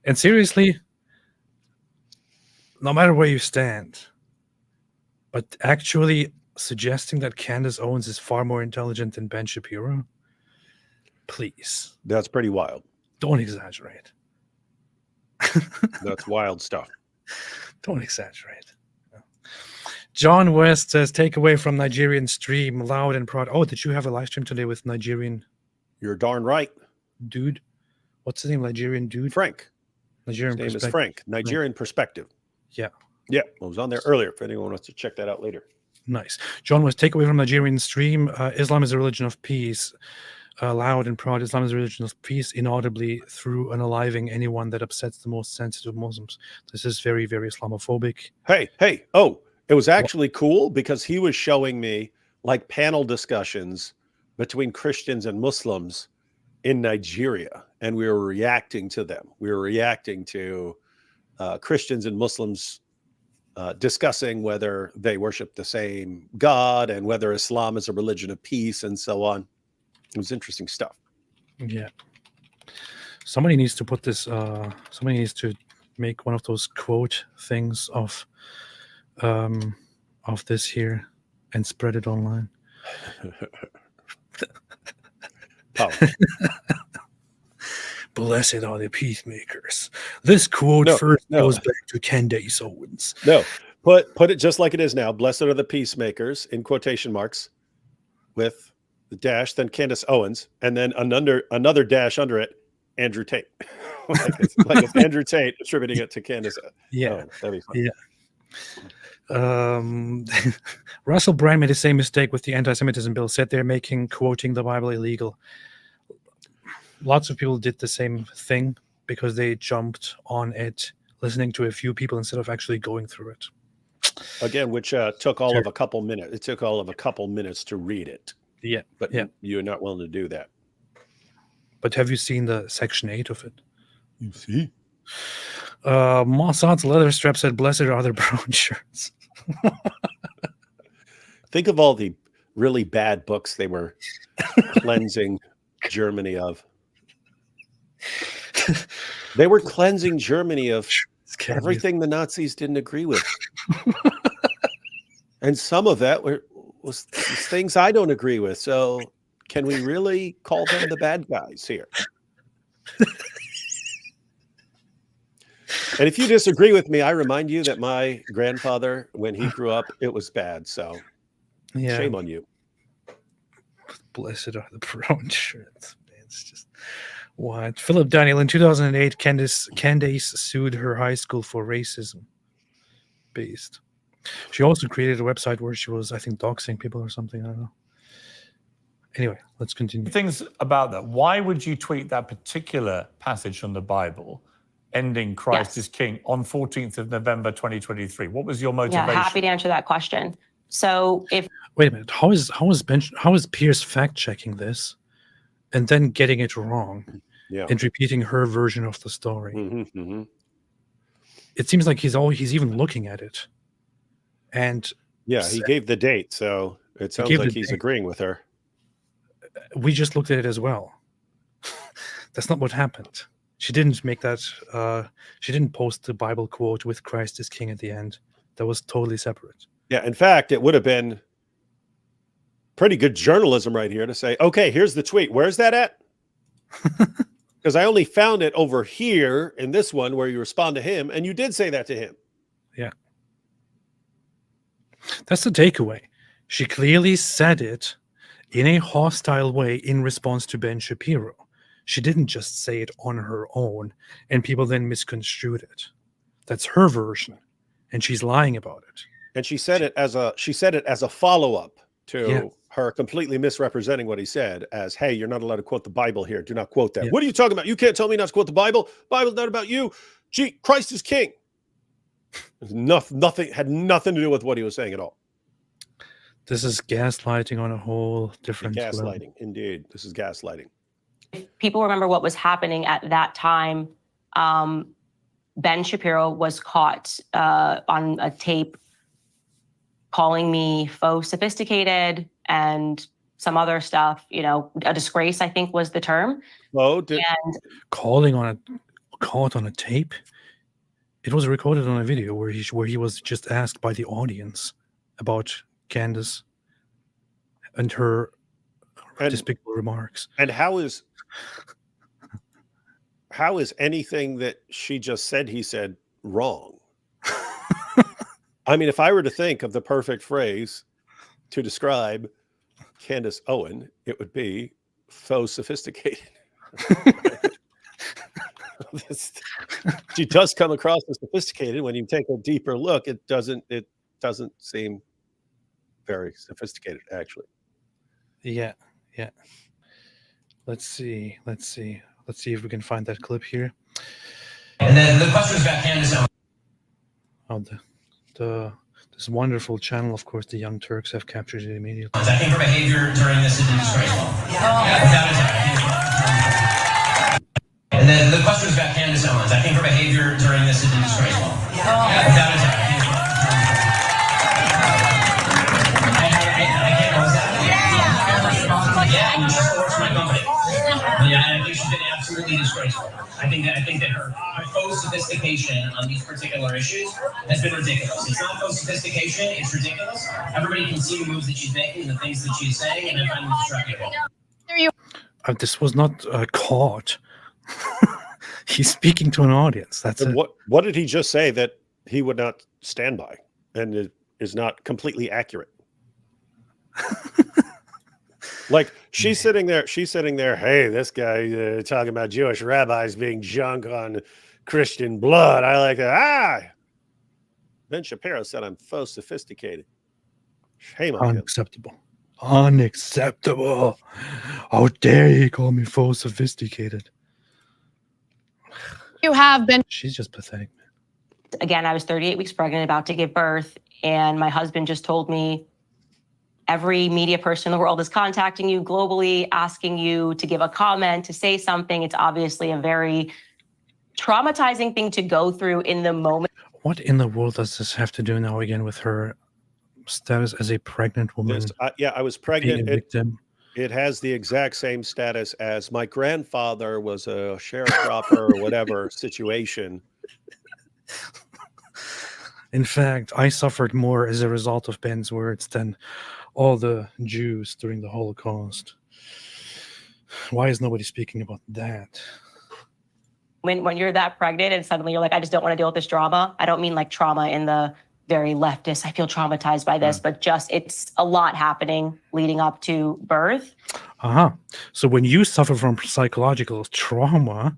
And seriously, no matter where you stand, but actually suggesting that Candace Owens is far more intelligent than Ben Shapiro, please. That's pretty wild. Don't exaggerate. That's wild stuff. Don't exaggerate. John West says, take away from Nigerian stream, loud and proud. Oh, did you have a live stream today with Nigerian? You're darn right. Dude. What's his name? Nigerian dude? Frank. Nigerian His name is Frank. Nigerian Perspective. Yeah. Yeah. I was on there earlier if anyone wants to check that out later. Nice. John West, take away from Nigerian stream. Islam is a religion of peace. Loud and proud. Islam is a religion of peace, inaudibly through unaliving anyone that upsets the most sensitive Muslims. This is very, very Islamophobic. Hey. Oh, it was actually cool because he was showing me like panel discussions between Christians and Muslims in Nigeria, and we were reacting to them. We were reacting to Christians and Muslims discussing whether they worship the same God and whether Islam is a religion of peace and so on. It was interesting stuff. Yeah. Somebody needs to put this, somebody needs to make one of those quote things of this here and spread it online. Blessed are the peacemakers. This quote goes back to Candace Owens. No, put it just like it is now. Blessed are the peacemakers in quotation marks with the dash, then Candace Owens, and then another dash under it, Andrew Tate. like it's Andrew Tate attributing it to Candace. Yeah. Owens. That'd be Yeah. fun. Russell Brand made the same mistake with the anti-Semitism bill, said they're making quoting the Bible illegal. Lots of people did the same thing because they jumped on it, listening to a few people instead of actually going through it. Again, which took all of a couple minutes. It took all of a couple minutes to read it. Yeah. But you're not willing to do that. But have you seen the Section 8 of it? You see? Mossad's leather strap said, "Blessed are the brown shirts." Think of all the really bad books they were cleansing Germany of. They were cleansing Germany of everything the Nazis didn't agree with. And some of that was things I don't agree with. So can we really call them the bad guys here? And if you disagree with me, I remind you that my grandfather, when he grew up, it was bad. So shame on you. Blessed are the brown shirts. It's just what. Philip Daniel, in 2008, Candace sued her high school for racism. Based. She also created a website where she was, I think, doxing people or something. I don't know. Anyway, let's continue. Things about that. Why would you tweet that particular passage from the Bible, ending Christ is King, on 14th of November 2023? What was your motivation? Yeah, happy to answer that question. So if wait a minute, how is Piers fact checking this and then getting it wrong and repeating her version of the story? It seems like he's even looking at it. And he gave the date, so it sounds like he's agreeing with her. We just looked at it as well. That's not what happened. She didn't make that. She didn't post the Bible quote with Christ is King at the end. That was totally separate. Yeah, in fact, it would have been pretty good journalism right here to say, okay, here's the tweet. Where's that at? Because I only found it over here in this one where you respond to him, and you did say that to him. Yeah. That's the takeaway. She clearly said it in a hostile way in response to Ben Shapiro. She didn't just say it on her own and people then misconstrued it. That's her version, and she's lying about it. And she said it as a follow-up to her completely misrepresenting what he said as, hey, you're not allowed to quote the Bible here. Do not quote that. What are you talking about? You can't tell me not to quote the Bible. Bible's not about you. Gee, Christ is king. Nothing had nothing to do with what he was saying at all. This is gaslighting on a whole different gaslighting level. Indeed. This is gaslighting. If people remember what was happening at that time, Ben Shapiro was caught on a tape calling me faux sophisticated and some other stuff, a disgrace, I think was the term. Caught on a tape? It was recorded on a video where he was just asked by the audience about Candace and her despicable remarks. And how is anything that she just said he said wrong? I mean, if I were to think of the perfect phrase to describe Candace Owen, it would be faux sophisticated. She does come across as sophisticated. When you take a deeper look, it doesn't seem very sophisticated, actually. Yeah. Let's see if we can find that clip here. And then the question is about Candace Owen. This wonderful channel, of course, the Young Turks have captured it immediately. I think her behavior during this is disgraceful. And then the question is about Candace Owens. I think her behavior during this is disgraceful. I think she's been absolutely disgraceful. I think that her faux sophistication on these particular issues has been ridiculous. It's not faux sophistication, it's ridiculous. Everybody can see the moves that she's making, the things that she's saying, and I find them disreputable. This was not caught. He's speaking to an audience. That's it. What did he just say that he would not stand by and it is not completely accurate? Like she's sitting there. Hey, this guy talking about Jewish rabbis being junk on Christian blood. I like that. Ben Shapiro said I'm faux sophisticated. Shame on him. Unacceptable. Unacceptable. How dare he call me faux sophisticated? You have been. She's just pathetic. Again, I was 38 weeks pregnant, about to give birth, and my husband just told me every media person in the world is contacting you globally, asking you to give a comment, to say something. It's obviously a very traumatizing thing to go through in the moment. What in the world does this have to do now again with her status as a pregnant woman? I was pregnant. Being a victim. It has the exact same status as my grandfather was a sharecropper or whatever situation. In fact, I suffered more as a result of Ben's words than all the Jews during the Holocaust. Why is nobody speaking about that? When you're that pregnant and suddenly you're like, I just don't want to deal with this drama. I don't mean like trauma in the very leftist, I feel traumatized by this, but just it's a lot happening leading up to birth. So when you suffer from psychological trauma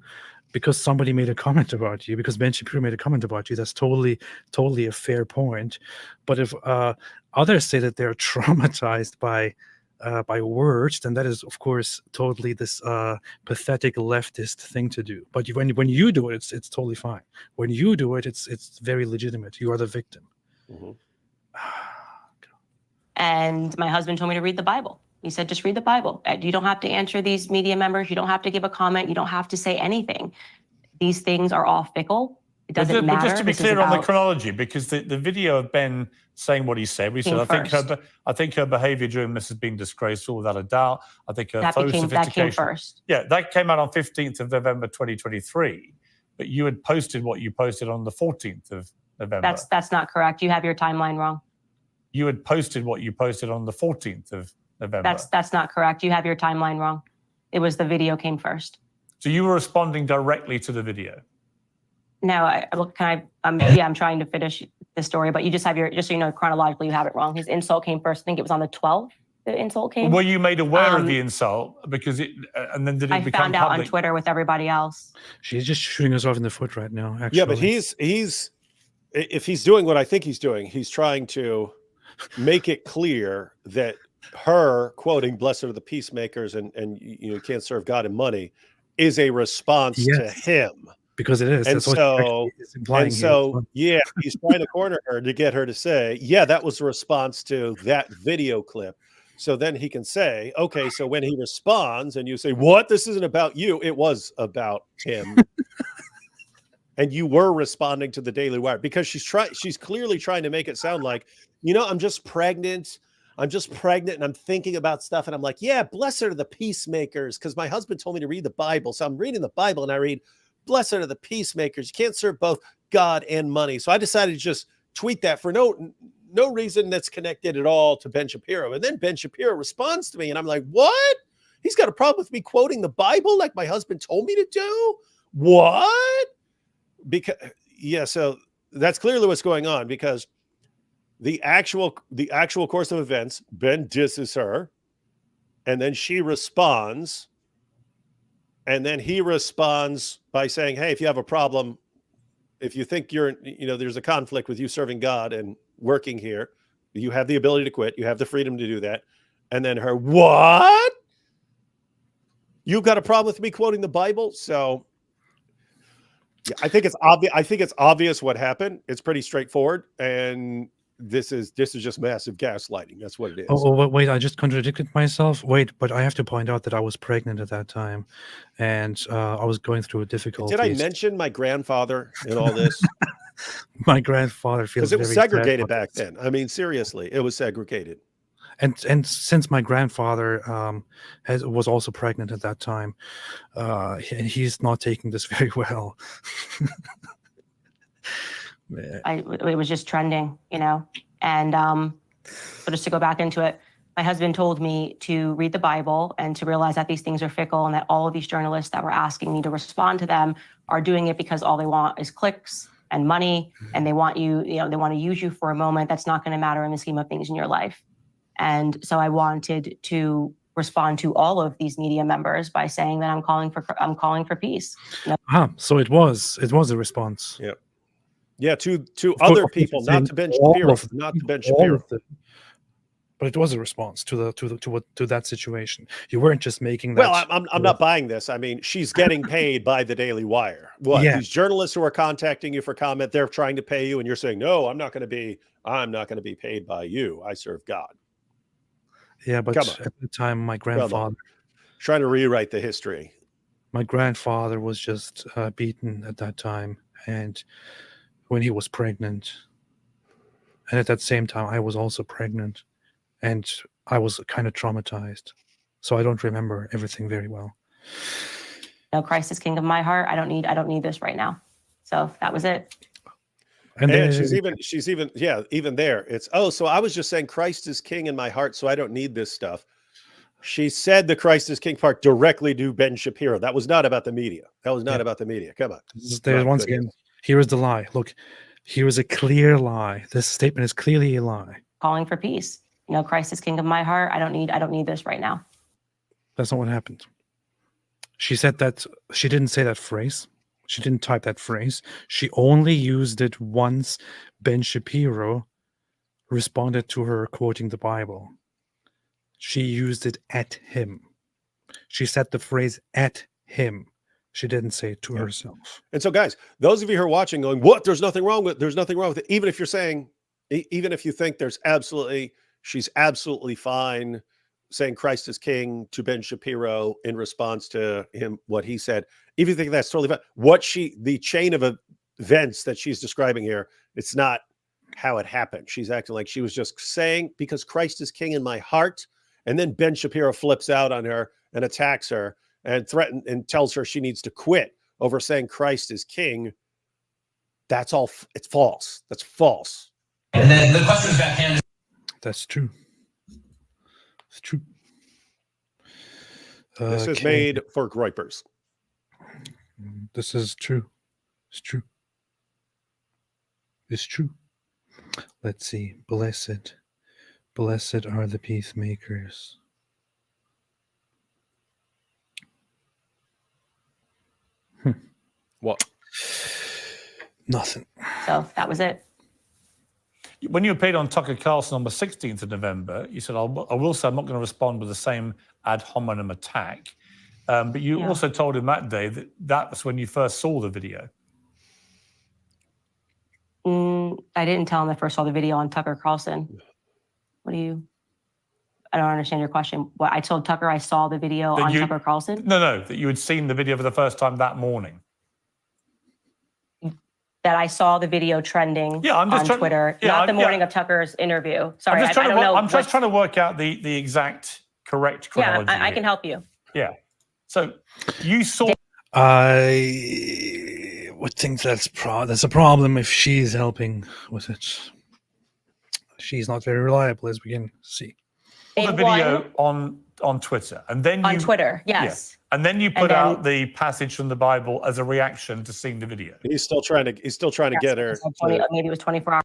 because somebody made a comment about you, because Ben Shapiro made a comment about you, that's totally a fair point. But if others say that they're traumatized by words, then that is, of course, totally this pathetic leftist thing to do. But when you do it, it's totally fine. When you do it, it's very legitimate. You are the victim. Mm-hmm. And my husband told me to read the Bible. He said, just read the Bible. You don't have to answer these media members. You don't have to give a comment. You don't have to say anything. These things are all fickle. It doesn't matter. But just to be clear on the chronology, because the video of Ben saying what he said, we said, I think her behavior during this has been disgraceful without a doubt. I think her faux sophistication. That came first. Yeah, that came out on 15th of November 2023. But you had posted what you posted on the 14th of November. That's not correct. You have your timeline wrong. You had posted what you posted on the 14th of November. That's not correct. You have your timeline wrong. It was the video came first. So you were responding directly to the video? No, I'm trying to finish the story, but you just have just so you know, chronologically, you have it wrong. His insult came first. I think it was on the 12th. The insult came. Were you made aware of the insult because and then did it become public? I found out on Twitter with everybody else. She's just shooting herself in the foot right now. Actually. Yeah, but he's if he's doing what I think he's doing, he's trying to make it clear that her quoting "Blessed are the peacemakers" and you can't serve God and money is a response to him. Because it is. And That's so, what he's trying to corner her to get her to say, yeah, that was a response to that video clip. So then he can say, okay, so when he responds and you say, what? This isn't about you. It was about him. And you were responding to the Daily Wire because she's clearly trying to make it sound like, I'm just pregnant. And I'm thinking about stuff. And I'm like, yeah, blessed are the peacemakers. Because my husband told me to read the Bible. So I'm reading the Bible and I read, blessed are the peacemakers. You can't serve both God and money. So I decided to just tweet that for no reason that's connected at all to Ben Shapiro. And then Ben Shapiro responds to me and I'm like, what? He's got a problem with me quoting the Bible like my husband told me to do? What? So that's clearly what's going on because the actual course of events, Ben disses her and then she responds. And then he responds by saying, hey, if you have a problem, if you think there's a conflict with you serving God and working here, you have the ability to quit. You have the freedom to do that. And then her, what? You've got a problem with me quoting the Bible? So yeah, I think it's obvious what happened. It's pretty straightforward. And this is just massive gaslighting. That's what it is. Oh, wait, I just contradicted myself. Wait, but I have to point out that I was pregnant at that time and I was going through a difficulty. Did I mention my grandfather in all this? My grandfather feels because it was segregated back then. I mean, seriously, it was segregated. And since my grandfather was also pregnant at that time, and he's not taking this very well. It was just trending, and so just to go back into it, my husband told me to read the Bible and to realize that these things are fickle and that all of these journalists that were asking me to respond to them are doing it because all they want is clicks and money, and they want you, they want to use you for a moment. That's not going to matter in the scheme of things in your life. And so I wanted to respond to all of these media members by saying that I'm calling for peace. So it was a response. Yeah. Yeah, to Of other course, people, not to Ben all Shapiro, of them, not to Ben all Shapiro. of them. But it was a response to that situation. You weren't just making that. Well, I'm not buying this. I mean, she's getting paid by the Daily Wire. What? Yeah. These journalists who are contacting you for comment, they're trying to pay you, and you're saying, "No, I'm not going to be paid by you. I serve God." Yeah, but Come on. at the time, my Come on. grandfather, Trying to rewrite the history. my grandfather was just beaten at that time, and when he was pregnant, and at that same time, I was also pregnant, and I was kind of traumatized, so I don't remember everything very well. No, Christ is king of my heart. I don't need this right now. So that was it. And she's even there. It's, so I was just saying Christ is king in my heart, so I don't need this stuff. She said the Christ is king part directly to Ben Shapiro. That was not about the media. That was not about the media. Come on. Once again, here is the lie. Look, here is a clear lie. This statement is clearly a lie. Calling for peace. No, Christ is king of my heart. I don't need this right now. That's not what happened. She said that. She didn't say that phrase. She didn't type that phrase. She only used it once Ben Shapiro responded to her quoting the Bible. She used it at him. She said the phrase at him. She didn't say it to herself. And so, guys, those of you who are watching going, what? There's nothing wrong with it. Even if you're saying, even if you think she's absolutely fine saying Christ is king to Ben Shapiro in response to him, what he said, if you think that's totally fine, the chain of events that she's describing here, it's not how it happened. She's acting like she was just saying, because Christ is king in my heart. And then Ben Shapiro flips out on her and attacks her and threatens and tells her she needs to quit over saying Christ is king. That's all. It's false. That's false. And then the question about Candace. That's true. It's true. This is made for gripers. This is true. It's true. It's true. Let's see. Blessed are the peacemakers. What? Nothing. So that was it. When you appeared on Tucker Carlson on the 16th of November, you said, I will say I'm not going to respond with the same ad hominem attack. But you also told him that day that was when you first saw the video. I didn't tell him I first saw the video on Tucker Carlson. I don't understand your question. What, I told Tucker I saw the video on Tucker Carlson? No, that you had seen the video for the first time that morning. That I saw the video trending on Twitter, not the morning of Tucker's interview. Sorry, I don't know. I'm just trying to work out the exact correct chronology. Yeah, I can help you. Yeah. So you saw. I would think that's a problem if she's helping with it. She's not very reliable, as we can see. The video on Twitter, and then on Twitter, yes. Yeah. And then you put out the passage from the Bible as a reaction to seeing the video. He's still trying to get her. Maybe it was 24 hours.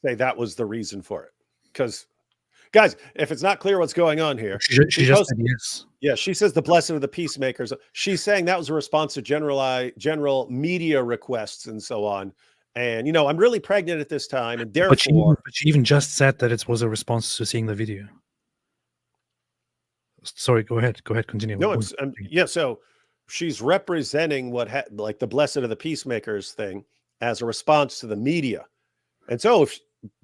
Say that was the reason for it. Because, guys, if it's not clear what's going on here, she just said yes. Yeah, she says the blessed are the peacemakers. She's saying that was a response to general media requests and so on. And I'm really pregnant at this time, and therefore, but she even just said that it was a response to seeing the video. Sorry, go ahead, continue. No, so she's representing like the blessed are the peacemakers thing as a response to the media. And so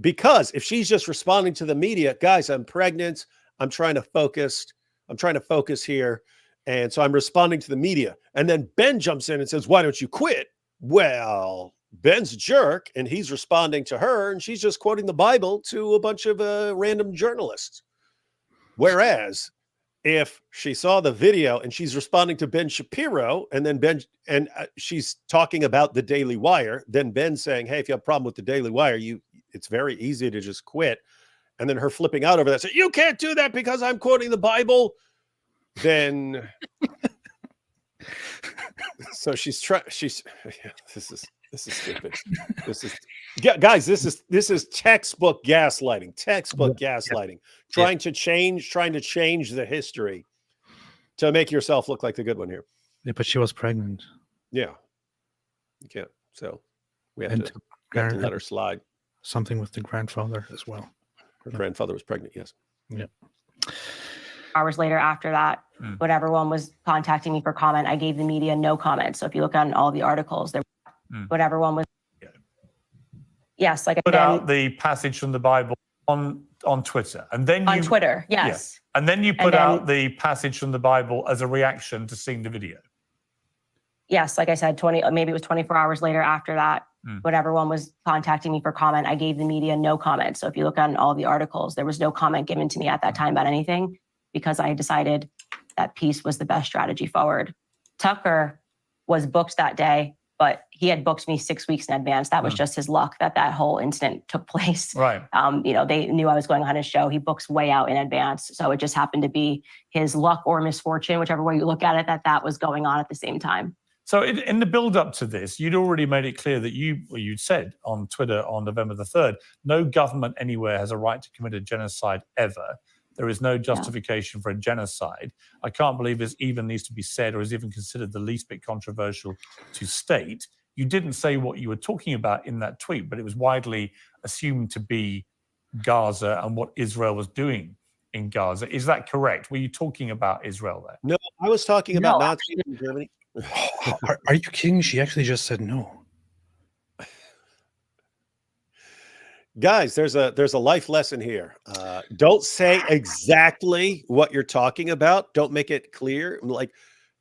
if she's just responding to the media, guys, I'm pregnant, I'm trying to focus here. And so I'm responding to the media. And then Ben jumps in and says, why don't you quit? Well, Ben's a jerk and he's responding to her and she's just quoting the Bible to a bunch of random journalists. Whereas if she saw the video and she's responding to Ben Shapiro and then she's talking about the Daily Wire, then Ben saying, hey, if you have a problem with the Daily Wire, it's very easy to just quit. And then her flipping out over that, saying, you can't do that because I'm quoting the Bible. Then, so this is This is stupid. This is, guys. This is textbook gaslighting. Textbook gaslighting. Trying to change the history to make yourself look like the good one here. Yeah, but she was pregnant. Yeah, you can't. So we have to let her slide. Something with the grandfather as well. Her grandfather was pregnant. Yes. Yeah. Hours later after that, when everyone was contacting me for comment, I gave the media no comment. So if you look on all the articles, when everyone was, yes, like put out the passage from the Bible on Twitter, and then on Twitter, yes, and then you put out the passage from the Bible as a reaction to seeing the video. Yes, like I said, maybe it was 24 hours later after that, when everyone was contacting me for comment, I gave the media no comment. So if you look on all the articles, there was no comment given to me at that time about anything, because I decided that peace was the best strategy forward. Tucker was booked that day, but he had booked me 6 weeks in advance. That was just his luck that whole incident took place. Right. They knew I was going on his show. He books way out in advance. So it just happened to be his luck or misfortune, whichever way you look at it, that was going on at the same time. So in the build up to this, you'd already made it clear that you'd said on Twitter on November the 3rd, no government anywhere has a right to commit a genocide ever. There is no justification for a genocide. I can't believe this even needs to be said or is even considered the least bit controversial to state. You didn't say what you were talking about in that tweet, but it was widely assumed to be Gaza and what Israel was doing in Gaza. Is that correct? Were you talking about Israel there? No, I was talking about Nazis in Germany. Are you kidding? She actually just said no. Guys, there's a life lesson here. Don't say exactly what you're talking about. Don't make it clear. Like,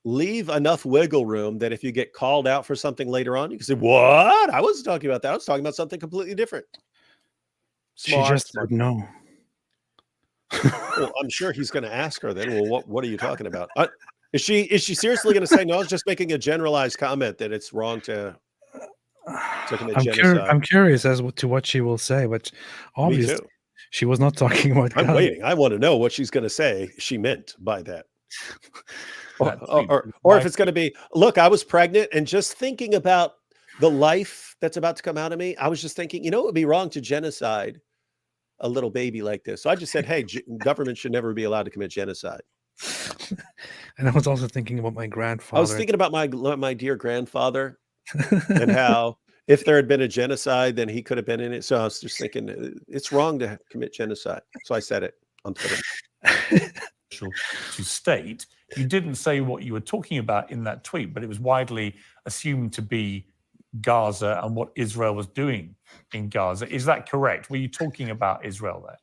leave enough wiggle room that if you get called out for something later on, you can say, "What? I wasn't talking about that. I was talking about something completely different." Smart, she just said no. Well, I'm sure he's going to ask her then. Well, what are you talking about? Is she seriously going to say no? I was just making a generalized comment that it's wrong to commit genocide. I'm curious as to what she will say, but obviously she was not talking about. I'm waiting. I want to know what she's going to say. She meant by that, or if it's going to be, look, I was pregnant, and just thinking about the life that's about to come out of me, I was just thinking, it would be wrong to genocide a little baby like this. So I just said, hey, government should never be allowed to commit genocide. And I was also thinking about my grandfather. I was thinking about my dear grandfather and how if there had been a genocide, then he could have been in it. So I was just thinking it's wrong to commit genocide. So I said it on Twitter. To state, you didn't say what you were talking about in that tweet, but it was widely assumed to be Gaza and what Israel was doing in Gaza. Is that correct? Were you talking about Israel there?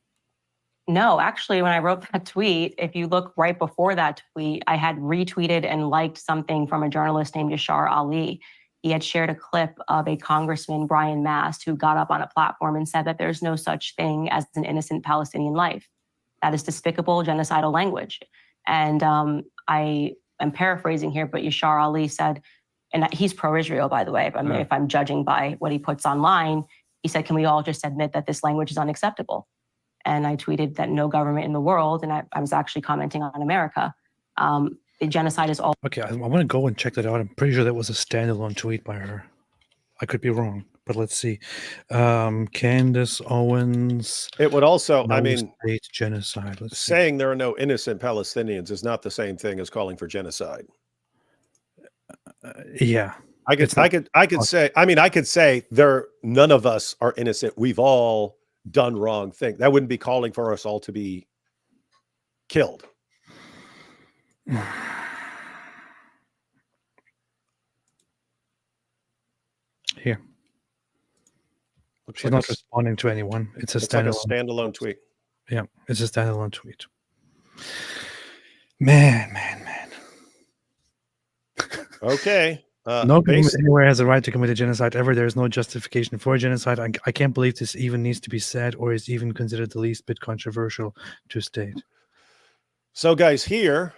No, actually, when I wrote that tweet, if you look right before that tweet, I had retweeted and liked something from a journalist named Yashar Ali. He had shared a clip of a Congressman, Brian Mast, who got up on a platform and said that there's no such thing as an innocent Palestinian life. That is despicable, genocidal language. And I am paraphrasing here, but Yashar Ali said, and he's pro-Israel, by the way, if I'm judging by what he puts online, he said, can we all just admit that this language is unacceptable? And I tweeted that no government in the world, and I was actually commenting on America, genocide is all. Okay, I want to go and check that out. I'm pretty sure that was a standalone tweet by her. I could be wrong, but let's see. Candace Owens. It would also, state genocide. Saying there are no innocent Palestinians is not the same thing as calling for genocide. Yeah. I could say none of us are innocent. We've all done wrong thing. That wouldn't be calling for us all to be killed. Here. Looks She's like not responding to anyone. It's a standalone tweet. Yeah, it's a standalone tweet. Man. Okay. No government anywhere has a right to commit a genocide ever. There is no justification for a genocide. I can't believe this even needs to be said or is even considered the least bit controversial to state. So, guys, here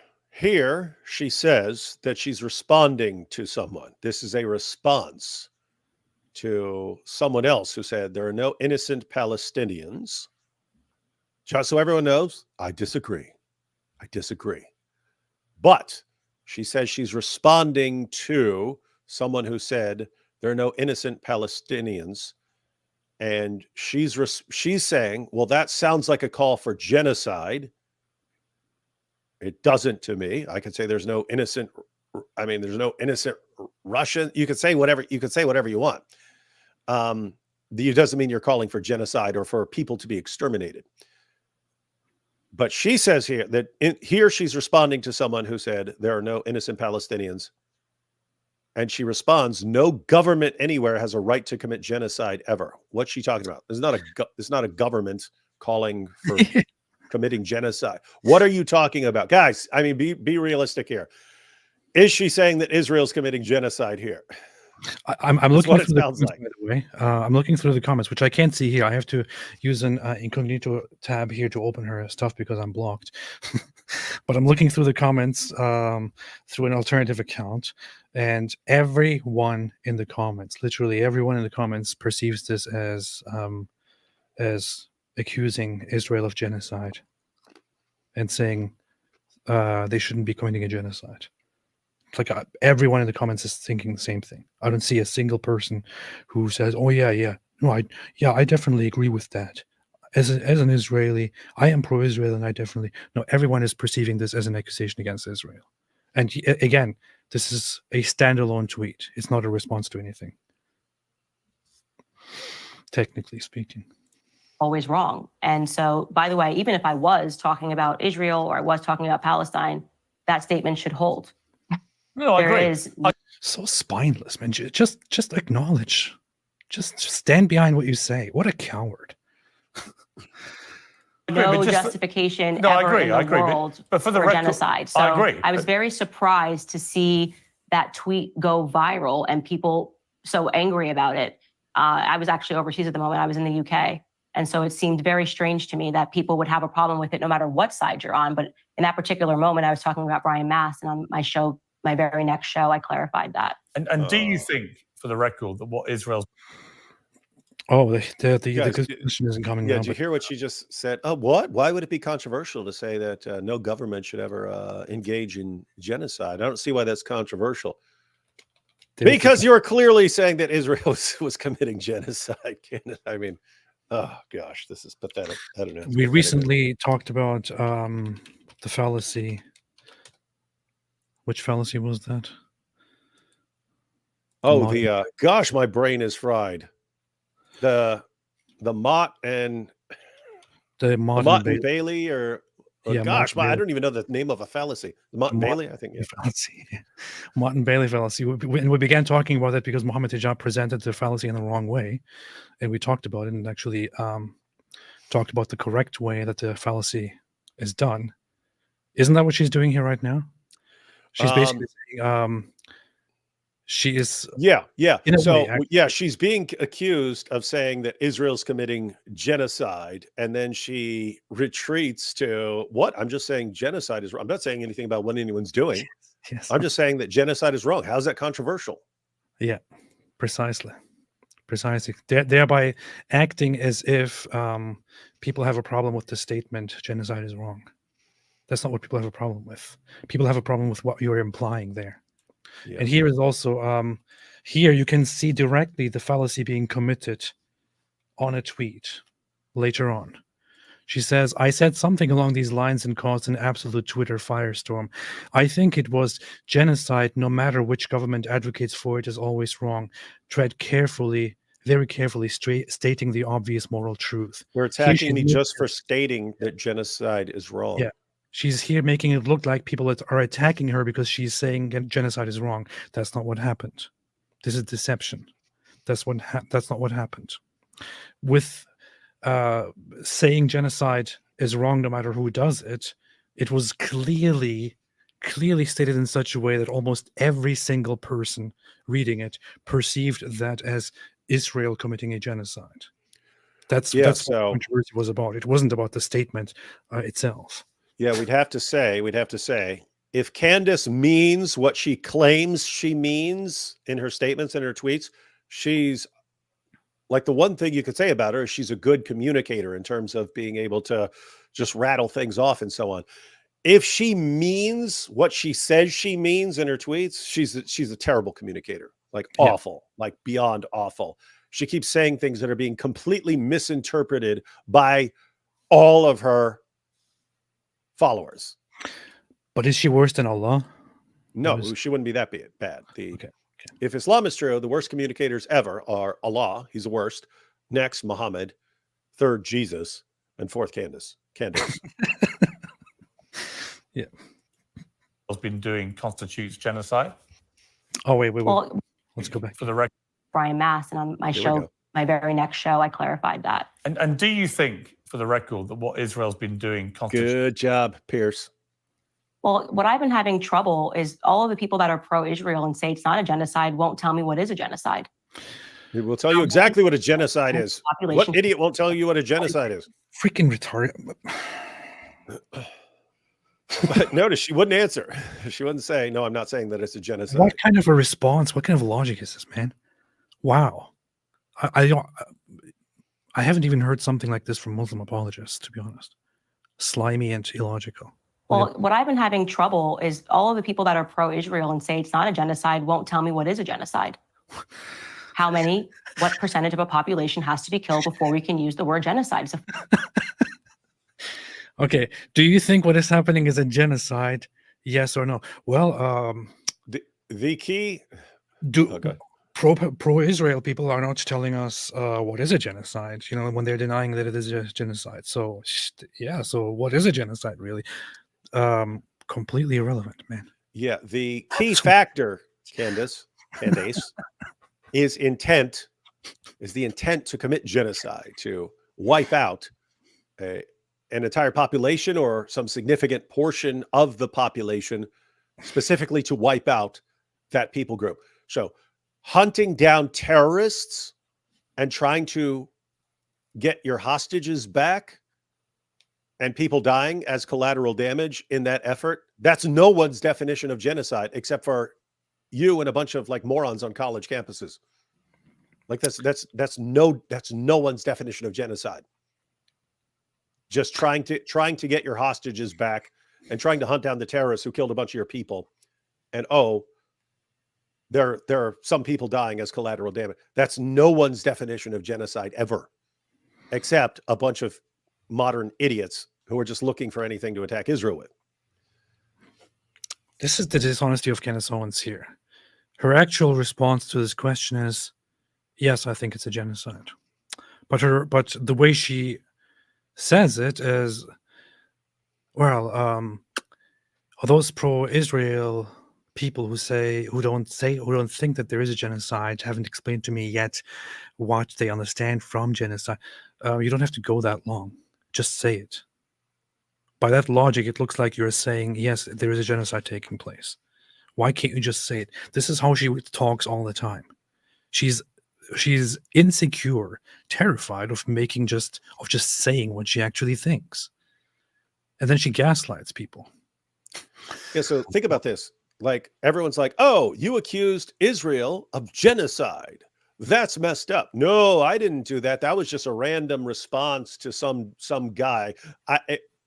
she says that she's responding to someone. This is a response to someone else who said there are no innocent Palestinians. Just so everyone knows, I disagree. But she says she's responding to someone who said There are no innocent Palestinians. And she's saying, well, that sounds like a call for genocide. It doesn't to me. I could say there's no innocent. I mean, there's no innocent Russian. You could say whatever you want. It doesn't mean you're calling for genocide or for people to be exterminated. But she says here that here she's responding to someone who said there are no innocent Palestinians. And she responds, no government anywhere has a right to commit genocide ever. What's she talking about? It's not a government calling for committing genocide. What are you talking about? Guys, I mean, be realistic here. Is she saying that Israel's committing genocide here? I'm looking through the comments, by the way. I'm looking through the comments, which I can't see here. I have to use an incognito tab here to open her stuff because I'm blocked. But I'm looking through the comments through an alternative account, and everyone in the comments, literally everyone in the comments, perceives this as accusing Israel of genocide and saying they shouldn't be committing a genocide. Like everyone in the comments is thinking the same thing. I don't see a single person who says, "Oh yeah, no, I definitely agree with that." As an Israeli, I am pro-Israel, and I definitely no. Everyone is perceiving this as an accusation against Israel, and again, this is a standalone tweet. It's not a response to anything, technically speaking. Always wrong. And so, by the way, even if I was talking about Israel or I was talking about Palestine, that statement should hold. No, I agree. So spineless, man. Just acknowledge. Just stand behind what you say. What a coward. No justification ever in the world but for the genocide. So I agree. I was very surprised to see that tweet go viral and people so angry about it. I was actually overseas at the moment. I was in the UK. And so it seemed very strange to me that people would have a problem with it no matter what side you're on. But in that particular moment, I was talking about Brian Mast, and on my show, my very next show, I clarified that. And do you think, for the record, that what Israel's... Oh, the question isn't coming now. Yeah, did you hear what she just said? Oh, what? Why would it be controversial to say that no government should ever engage in genocide? I don't see why that's controversial. Because you're clearly saying that Israel was committing genocide. I mean, oh gosh, this is pathetic. I don't know. We recently talked about the fallacy. Which fallacy was that? Oh, gosh, my brain is fried. The Mott and Bailey, or gosh, I don't even know the name of a fallacy. Mott and Bailey, I think. Yeah. Fallacy. Mott and Bailey fallacy. We began talking about it because Mohammed Hijab presented the fallacy in the wrong way, and we talked about it and actually talked about the correct way that the fallacy is done. Isn't that what she's doing here right now? She's basically saying she is. Yeah. So she's being accused of saying that Israel's committing genocide, and then she retreats to what? I'm just saying genocide is wrong. I'm not saying anything about what anyone's doing. Yes. I'm just saying that genocide is wrong. How's that controversial? Yeah, precisely. Thereby acting as if people have a problem with the statement genocide is wrong. That's not what people have a problem with. People have a problem with what you're implying there. Yeah. And here is also, here you can see directly the fallacy being committed on a tweet later on. She says, I said something along these lines and caused an absolute Twitter firestorm. I think it was genocide, no matter which government advocates for it, is always wrong. Tread carefully, very carefully, stating the obvious moral truth. You're attacking me just for stating that genocide is wrong. Yeah. She's here making it look like people are attacking her because she's saying genocide is wrong. That's not what happened. This is deception. That's not what happened. With saying genocide is wrong no matter who does it, it was clearly stated in such a way that almost every single person reading it perceived that as Israel committing a genocide. That's what the controversy was about. It wasn't about the statement itself. Yeah, we'd have to say, if Candace means what she claims she means in her statements and her tweets, she's like, the one thing you could say about her is she's a good communicator in terms of being able to just rattle things off and so on. If she means what she says she means in her tweets, she's a terrible communicator. like awful, like beyond awful. She keeps saying things that are being completely misinterpreted by all of her followers. But is she worse than Allah? No, she wouldn't be that bad. If Islam is true, the worst communicators ever are Allah. He's the worst. Next, Muhammad. Third, Jesus. And fourth, Candace. Yeah. Has been doing constitutes genocide. Oh, wait. Well, let's go back for the record. Brian Mass, and on my show, my very next show, I clarified that. And do you think, for the record, that what Israel's been doing constitutes? Good job, Piers. Well, what I've been having trouble is all of the people that are pro-Israel and say it's not a genocide won't tell me what is a genocide. We will tell you exactly what a genocide is. What idiot won't tell you what a genocide is? Freaking retarded. But notice she wouldn't answer. She wouldn't say, no, I'm not saying that it's a genocide. What kind of a response? What kind of logic is this, man? Wow. I haven't even heard something like this from Muslim apologists, to be honest. Slimy and illogical. Well, what I've been having trouble is all of the people that are pro-Israel and say it's not a genocide won't tell me what is a genocide. How many, what percentage of a population has to be killed before we can use the word genocide? So okay. Do you think what is happening is a genocide? Yes or no? Well, the key. Pro-Israel people are not telling us what is a genocide, when they're denying that it is a genocide. So, yeah, so what is a genocide, really? Completely irrelevant, man. Yeah, the key factor, Candace, is intent, is the intent to commit genocide, to wipe out an entire population or some significant portion of the population, specifically to wipe out that people group. So, hunting down terrorists and trying to get your hostages back and people dying as collateral damage in that effort, that's no one's definition of genocide except for you and a bunch of like morons on college campuses. Like that's no one's definition of genocide. Just trying to get your hostages back and trying to hunt down the terrorists who killed a bunch of your people. And there are some people dying as collateral damage. That's no one's definition of genocide ever, except a bunch of modern idiots who are just looking for anything to attack Israel with. This is the dishonesty of Candace Owens here. Her actual response to this question is, yes, I think it's a genocide. But the way she says it is, well, those pro-Israel people who don't think that there is a genocide haven't explained to me yet what they understand from genocide. You don't have to go that long. Just say it. By that logic, it looks like you're saying, yes, there is a genocide taking place. Why can't you just say it? This is how she talks all the time. She's insecure, terrified of just saying what she actually thinks. And then she gaslights people. Yeah, so think about this. Like, everyone's like, oh, you accused Israel of genocide. That's messed up. No, I didn't do that. That was just a random response to some guy.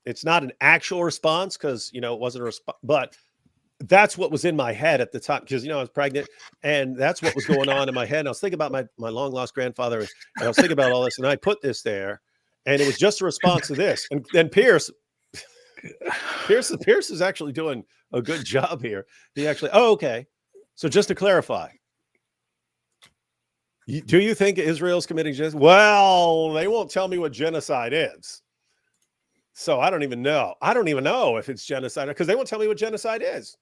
It's not an actual response because, it wasn't a response, but that's what was in my head at the time because, I was pregnant and that's what was going on in my head. And I was thinking about my long lost grandfather and I was thinking about all this and I put this there and it was just a response to this. And then Piers is actually doing a good job here. He actually, okay. So just to clarify, do you think Israel's committing genocide? Well, they won't tell me what genocide is. So I don't even know. I don't even know if it's genocide because they won't tell me what genocide is.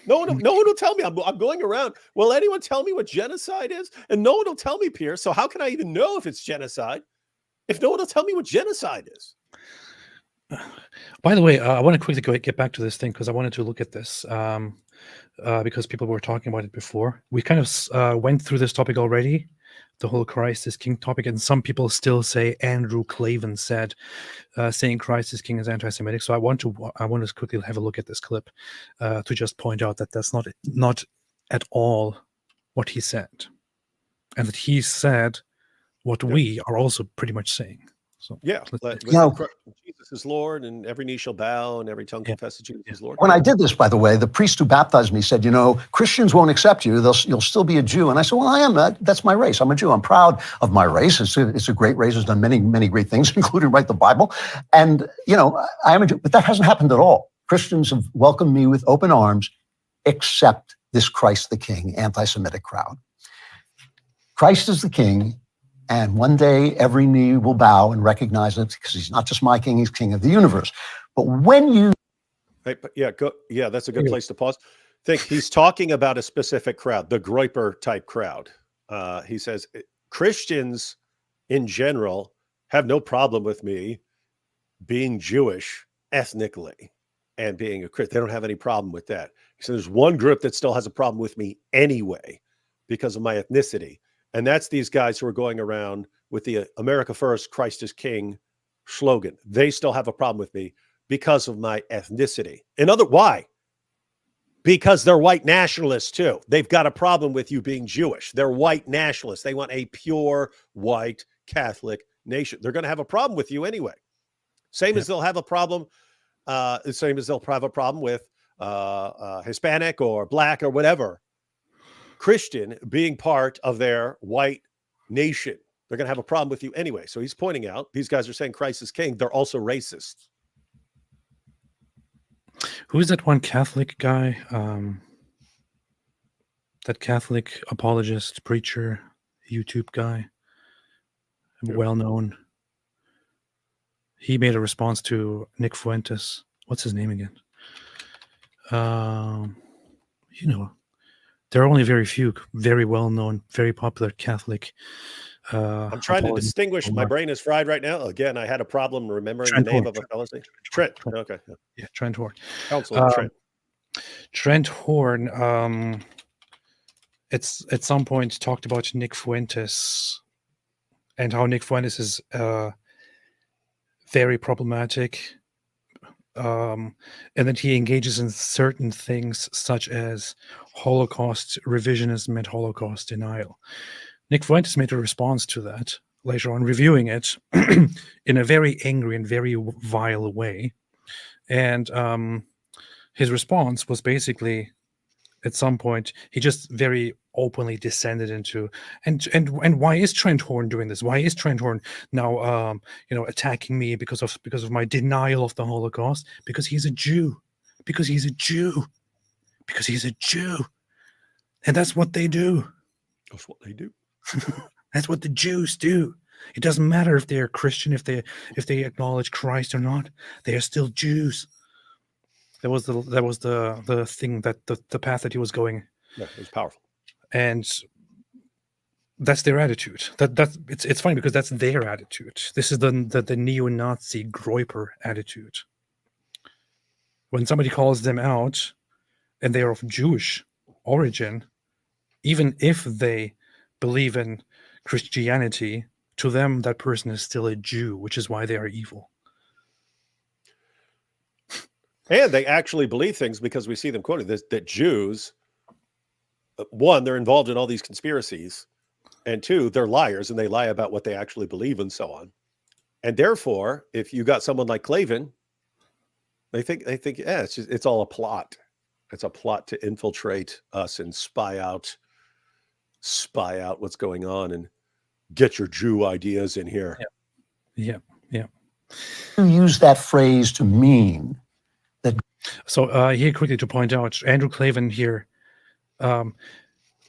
No one will tell me. I'm going around. Will anyone tell me what genocide is? And no one will tell me, Piers. So how can I even know if it's genocide if no one will tell me what genocide is? By the way, I want to quickly get back to this thing because I wanted to look at this because people were talking about it before. We kind of went through this topic already, the whole Christ is King topic, and some people still say Andrew Clavin said saying Christ is King is anti-Semitic. So I want to quickly have a look at this clip to just point out that that's not at all what he said, and that he said what we are also pretty much saying. So yeah, Jesus is Lord, and every knee shall bow, and every tongue confess that Jesus is Lord. When I did this, by the way, the priest who baptized me said, Christians won't accept you. You'll still be a Jew. And I said, well, I am. That's my race. I'm a Jew. I'm proud of my race. It's a great race. It's done many, many great things, including write the Bible. And, I am a Jew. But that hasn't happened at all. Christians have welcomed me with open arms, except this Christ the King anti-Semitic crowd. Christ is the King. And one day, every knee will bow and recognize it, because he's not just my king, he's king of the universe. But when you... that's a good place to pause. Think he's talking about a specific crowd, the Groyper type crowd. He says, Christians in general have no problem with me being Jewish ethnically and being a Christian. They don't have any problem with that. He said, there's one group that still has a problem with me anyway because of my ethnicity. And that's these guys who are going around with the America First, Christ is King slogan. They still have a problem with me because of my ethnicity. Why? Because they're white nationalists too. They've got a problem with you being Jewish. They're white nationalists. They want a pure white Catholic nation. They're going to have a problem with you anyway. Same as they'll have a problem. Same as they'll have a problem with Hispanic or Black or whatever Christian being part of their white nation. They're going to have a problem with you anyway. So he's pointing out, these guys are saying Christ is king. They're also racist. Who's that one Catholic guy? That Catholic apologist, preacher, YouTube guy, well known. He made a response to Nick Fuentes. What's his name again? There are only very few very well-known, very popular Catholic. I'm trying to distinguish. My brain is fried right now. Again, I had a problem remembering the name of a fellow's name. Trent. Okay. Yeah, Trent Horn. Counselor Trent. Trent Horn. It's at some point talked about Nick Fuentes and how Nick Fuentes is very problematic. And then he engages in certain things such as Holocaust revisionism and Holocaust denial. Nick Fuentes made a response to that later on, reviewing it in a very angry and very vile way. And his response was basically, at some point, he just very openly descended into, and why is Trent Horn doing this? Why is Trent Horn now attacking me because of my denial of the Holocaust? Because he's a Jew. Because he's a Jew. Because he's a Jew. And that's what they do. That's what they do. That's what the Jews do. It doesn't matter if they're Christian, if they acknowledge Christ or not. They are still Jews. That was the thing, that the path that he was going. Yeah, it was powerful. And that's their attitude. It's funny because that's their attitude. This is the neo-Nazi Groyper attitude. When somebody calls them out and they are of Jewish origin, even if they believe in Christianity, to them that person is still a Jew, which is why they are evil. And they actually believe things because we see them quoting this, that Jews, one, they're involved in all these conspiracies, and two, they're liars and they lie about what they actually believe and so on. And therefore, if you got someone like Klavan, they think, yeah, it's all a plot. It's a plot to infiltrate us and spy out what's going on and get your Jew ideas in here. Yeah. You use that phrase to mean that. So here quickly to point out, Andrew Klavan here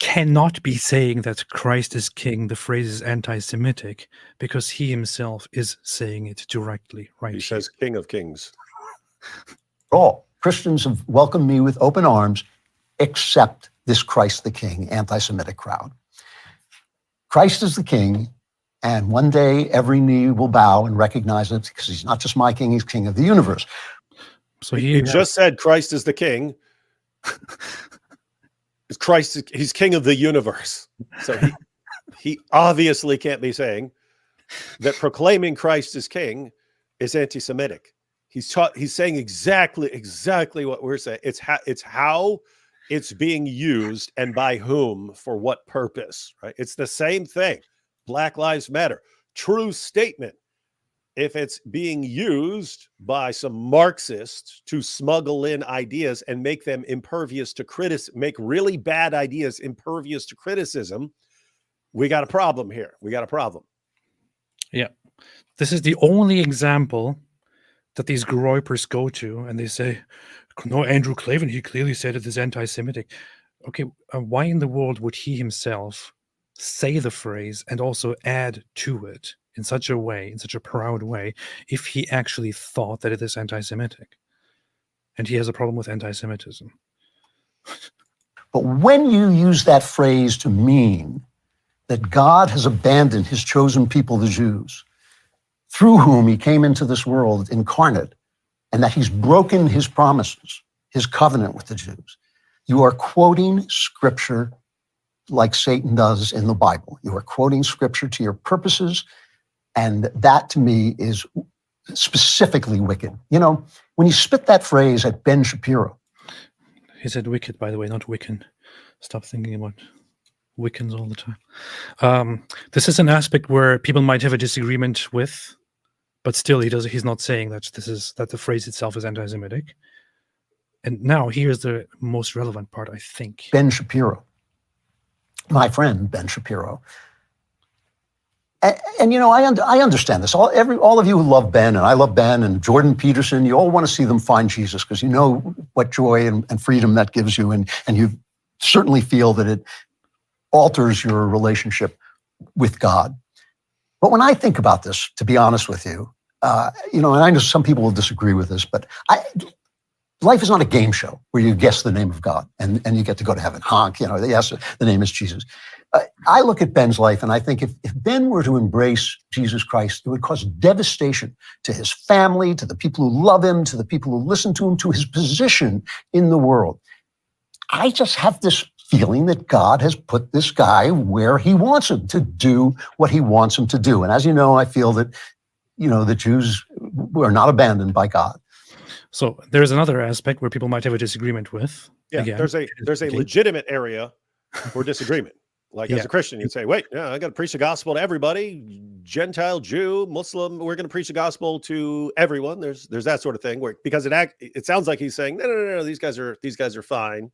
cannot be saying that Christ is king. The phrase is anti-Semitic because he himself is saying it directly. Right? He says King of Kings. All Christians have welcomed me with open arms, except this Christ the King anti-Semitic crowd. Christ is the king, and one day every knee will bow and recognize it, because he's not just my king, he's king of the universe. So he just said Christ is the king. He's king of the universe. So he obviously can't be saying that proclaiming Christ as king is anti-Semitic. He's saying exactly what we're saying. It's how it's being used and by whom, for what purpose, right? It's the same thing. Black Lives Matter. True statement. if it's being used by some Marxists to smuggle in ideas and make them impervious to make really bad ideas impervious to criticism, we got a problem here. We got a problem. Yeah. This is the only example that these groypers go to, and they say, no, Andrew Clavin, he clearly said it is anti-Semitic. Okay, why in the world would he himself say the phrase and also add to it in such a way, in such a proud way, if he actually thought that it is anti-Semitic? And he has a problem with anti-Semitism. But when you use that phrase to mean that God has abandoned his chosen people, the Jews, through whom he came into this world incarnate, and that he's broken his promises, his covenant with the Jews, you are quoting scripture like Satan does in the Bible. You are quoting scripture to your purposes, and that to me is specifically wicked. You know, when you spit that phrase at Ben Shapiro. He said wicked, by the way, not Wiccan. Stop thinking about Wiccans all the time. This is an aspect where people might have a disagreement with, but still he's not saying that the phrase itself is anti-Semitic. And now here's the most relevant part, I think. Ben Shapiro, my friend Ben Shapiro. And you know, I understand this. All of you who love Ben, and I love Ben, and Jordan Peterson, you all want to see them find Jesus because you know what joy and freedom that gives you, and you certainly feel that it alters your relationship with God. But when I think about this, to be honest with you, you know, and I know some people will disagree with this, but life is not a game show where you guess the name of God and you get to go to heaven. Honk, you know, yes, the name is Jesus. I look at Ben's life and I think if Ben were to embrace Jesus Christ, it would cause devastation to his family, to the people who love him, to the people who listen to him, to his position in the world. I just have this feeling that God has put this guy where he wants him to do what he wants him to do. And as you know, I feel that, you know, the Jews were not abandoned by God. So there's another aspect where people might have a disagreement with. Yeah, again, there's a legitimate area for disagreement. Like as a Christian, you'd say, wait, I got to preach the gospel to everybody, Gentile, Jew, Muslim. We're going to preach the gospel to everyone. There's that sort of thing where, because it sounds like he's saying, no, these guys are fine.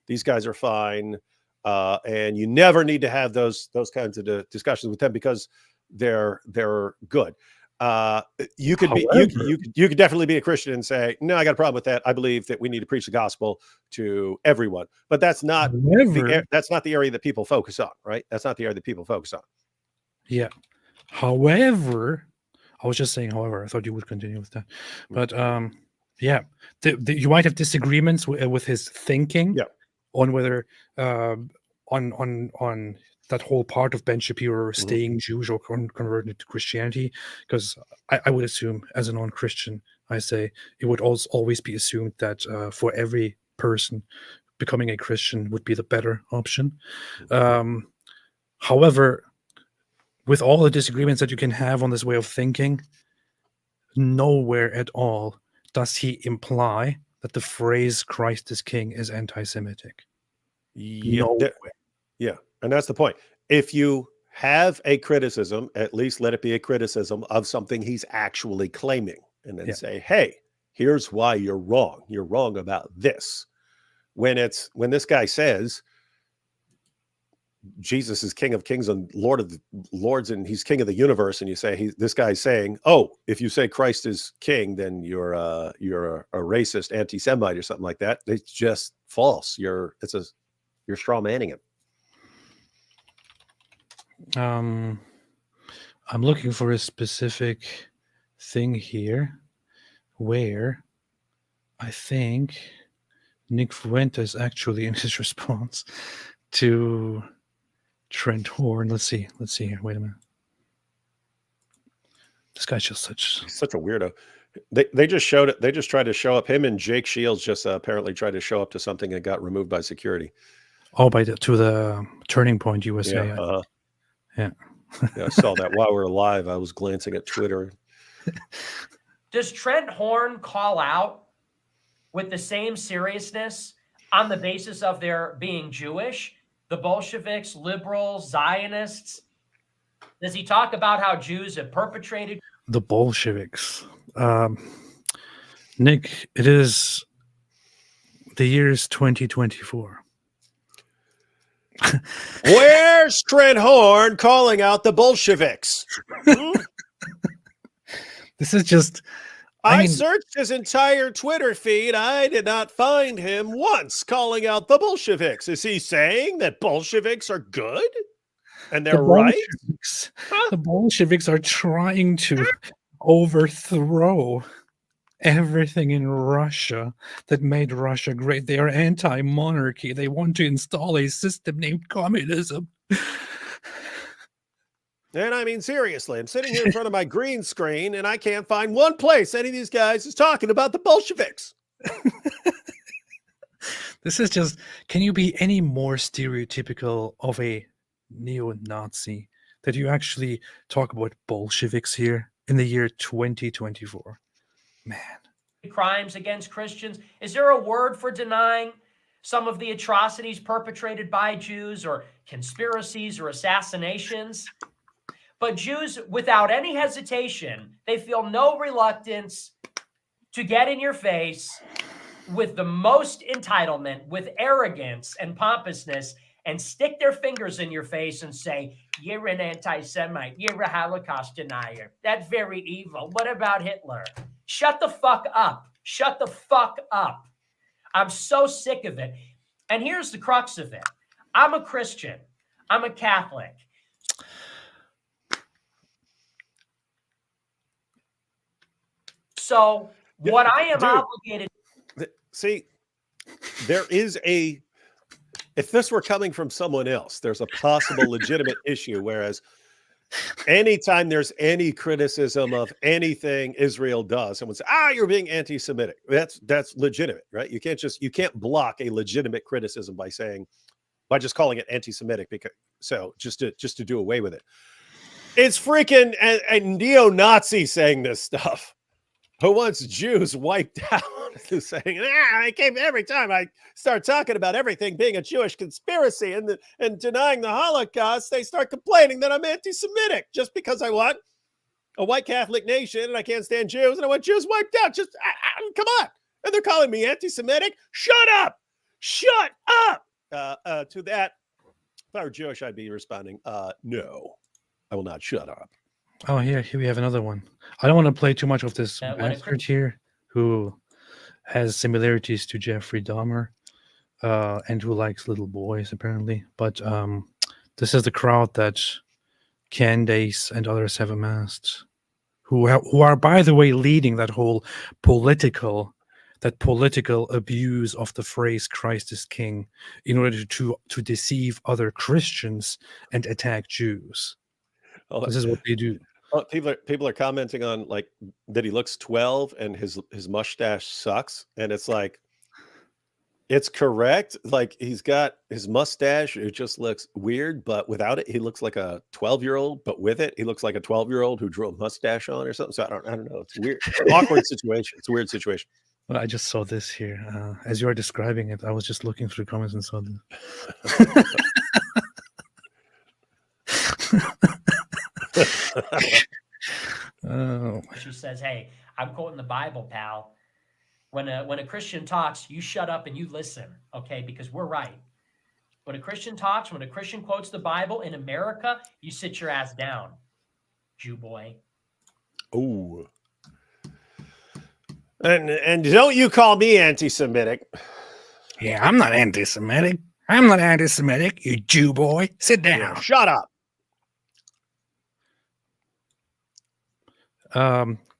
These guys are fine. And you never need to have those kinds of discussions with them because they're good. You could definitely be a Christian and say, no, I got a problem with that. I believe that we need to preach the gospel to everyone, but that's not the area that people focus on, right? That's not the area that people focus on. Yeah. However, I was just saying, however, I thought you would continue with that, but yeah, you might have disagreements with his thinking on whether on that whole part of Ben Shapiro staying Jewish or converting to Christianity, because I would assume, as a non-Christian, I say it would always be assumed that for every person, becoming a Christian would be the better option. However, with all the disagreements that you can have on this way of thinking, nowhere at all does he imply that the phrase Christ is King is anti-Semitic. Yeah, and that's the point. If you have a criticism, at least let it be a criticism of something he's actually claiming, and then say, hey, here's why you're wrong. You're wrong about this. When this guy says Jesus is King of Kings and Lord of Lords, and he's King of the universe, and you say this guy's saying, oh, if you say Christ is King, then you're a racist anti-Semite or something like that. It's just false. You're straw manning him. I'm looking for a specific thing here where I think Nick Fuentes actually, in his response to Trent Horn, let's see here. Wait a minute. This guy's just such a weirdo. They just showed it. They just tried to show up. Him and Jake Shields just apparently tried to show up to something and got removed by security. Oh, to the Turning Point USA. Yeah, I saw that while we were live. I was glancing at Twitter. Does Trent Horn call out with the same seriousness on the basis of their being Jewish, the Bolsheviks, liberals, Zionists? Does he talk about how Jews have perpetrated The Bolsheviks. Nick, it is the year's 2024. Where's Trent Horn calling out the Bolsheviks? This is just. I searched his entire Twitter feed. I did not find him once calling out the Bolsheviks. Is he saying that Bolsheviks are good and they're right? The Bolsheviks are trying to overthrow everything in Russia that made Russia great. They are anti-monarchy. They want to install a system named communism. And I mean, seriously, I'm sitting here in front of my green screen and I can't find one place any of these guys is talking about the Bolsheviks. This is just, can you be any more stereotypical of a neo-Nazi that you actually talk about Bolsheviks here in the year 2024? Man. Crimes against Christians. Is there a word for denying some of the atrocities perpetrated by Jews or conspiracies or assassinations? But Jews, without any hesitation, they feel no reluctance to get in your face with the most entitlement, with arrogance and pompousness, and stick their fingers in your face and say, you're an anti-Semite, you're a Holocaust denier. That's very evil. What about Hitler? Shut the fuck up. Shut the fuck up. I'm so sick of it. And here's the crux of it. I'm a Christian. I'm a Catholic. So what I am obligated. See, there is a, if this were coming from someone else, there's a possible legitimate issue. Whereas anytime there's any criticism of anything Israel does, someone says, you're being anti-Semitic. That's legitimate, right? You can't block a legitimate criticism by just calling it anti-Semitic just to do away with it. It's freaking a neo-Nazi saying this stuff. Who wants Jews wiped out? Saying, I came every time I start talking about everything being a Jewish conspiracy and denying the Holocaust, they start complaining that I'm anti-Semitic just because I want a white Catholic nation and I can't stand Jews and I want Jews wiped out. Just come on. And they're calling me anti-Semitic. Shut up. Shut up. To that, if I were Jewish, I'd be responding, no, I will not shut up. Oh, here we have another one. I don't want to play too much of this bastard here who has similarities to Jeffrey Dahmer and who likes little boys, apparently. But this is the crowd that Candace and others have amassed, who are, by the way, leading that whole political abuse of the phrase Christ is King in order to deceive other Christians and attack Jews. This is what they do. Oh, people are commenting on like that he looks 12 and his mustache sucks, and it's like, it's correct. Like he's got his mustache, it just looks weird, but without it, he looks like a 12-year-old. But with it, he looks like a 12-year-old who drew a mustache on or something. So I don't know. It's weird, awkward situation. It's a weird situation. Well, I just saw this here as you are describing it. I was just looking through comments and saw this. She says, hey, I'm quoting the Bible, pal. When a Christian talks, you shut up and you listen, okay? Because we're right. When a Christian talks, when a Christian quotes the Bible in America, you sit your ass down, Jew boy. Oh. And don't you call me anti-Semitic. Yeah, I'm not anti-Semitic. I'm not anti-Semitic, you Jew boy. Sit down. Yeah, shut up.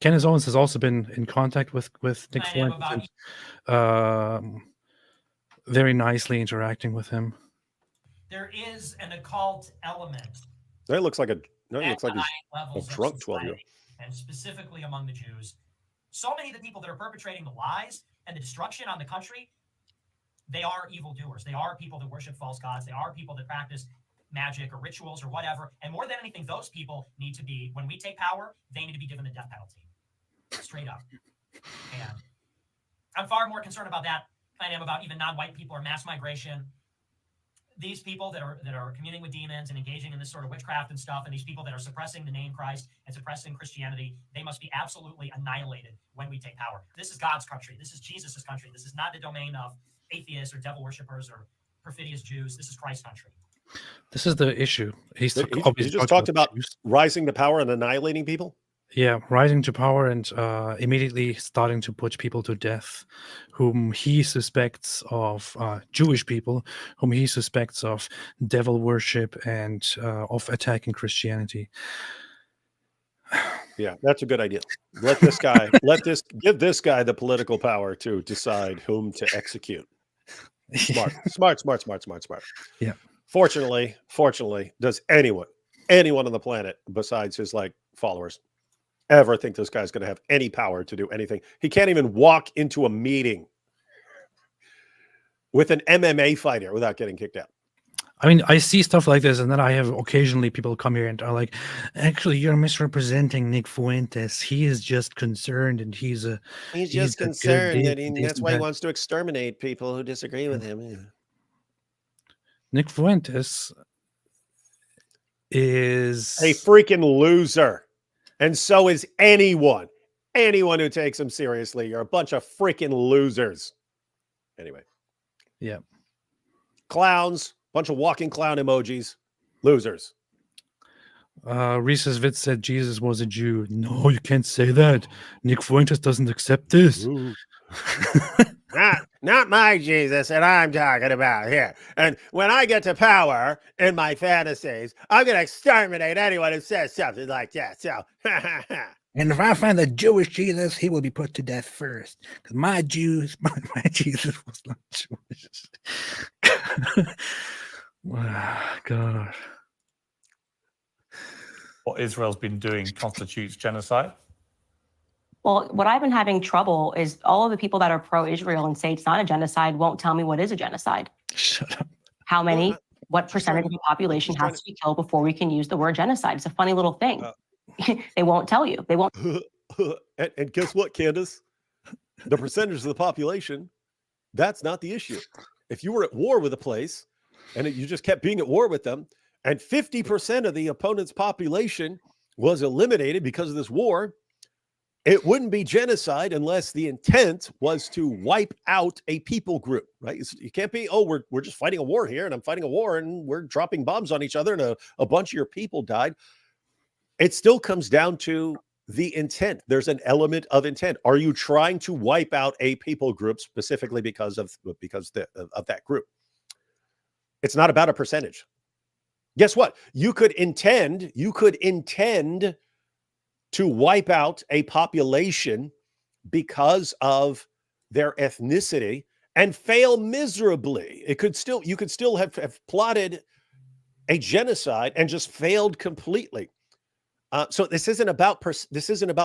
Candace Owens has also been in contact with Nick Flint, very nicely interacting with him. There is an occult element. That looks like he's a drunk 12-year-old. And specifically among the Jews. So many of the people that are perpetrating the lies and the destruction on the country, they are evildoers. They are people that worship false gods. They are people that practice magic or rituals or whatever. And more than anything, those people need to be, when we take power, they need to be given the death penalty. Straight up. And I'm far more concerned about that than I am about even non-white people or mass migration. these people that are communing with demons and engaging in this sort of witchcraft and stuff, and these people that are suppressing the name Christ and suppressing Christianity, they must be absolutely annihilated when we take power. This is God's country. This is Jesus' country. This is not the domain of atheists or devil worshippers or perfidious Jews. This is Christ's country. This is the issue. He just talked about rising to power and annihilating people. Yeah, rising to power and immediately starting to put people to death, whom he suspects of Jewish people, whom he suspects of devil worship and of attacking Christianity. Yeah, that's a good idea. Give this guy the political power to decide whom to execute. Smart. Yeah. Fortunately, does anyone on the planet besides his followers ever think this guy's going to have any power to do anything? He can't even walk into a meeting with an MMA fighter without getting kicked out. I mean, I see stuff like this, and then I have occasionally people come here and are like, actually, you're misrepresenting Nick Fuentes. He is just concerned, and he's just concerned that's why he wants to exterminate people who disagree with him. Yeah. Nick Fuentes is a freaking loser. And so is anyone who takes him seriously. You're a bunch of freaking losers. Anyway. Yeah. Clowns, bunch of walking clown emojis, losers. Reese's Witz said Jesus was a Jew. No, you can't say that. Nick Fuentes doesn't accept this. Not my Jesus that I'm talking about here. And when I get to power in my fantasies, I'm going to exterminate anyone who says something like that. So, and if I find the Jewish Jesus, he will be put to death first. Because my Jesus was not Jewish. God. What Israel's been doing constitutes genocide? Well, what I've been having trouble is all of the people that are pro-Israel and say it's not a genocide won't tell me what is a genocide. Shut up. How many, what percentage of the population has to be killed before we can use the word genocide? It's a funny little thing. They won't tell you. They won't. And guess what, Candace? The percentage of the population, that's not the issue. If you were at war with a place and you just kept being at war with them, and 50% of the opponent's population was eliminated because of this war, it wouldn't be genocide unless the intent was to wipe out a people group, right? You can't be, we're just fighting a war here, and I'm fighting a war, and we're dropping bombs on each other, and a bunch of your people died. It still comes down to the intent. There's an element of intent. Are you trying to wipe out a people group specifically because of that group? It's not about a percentage. Guess what? You could intend to wipe out a population because of their ethnicity and fail miserably. You could still have plotted a genocide and just failed completely. So this isn't about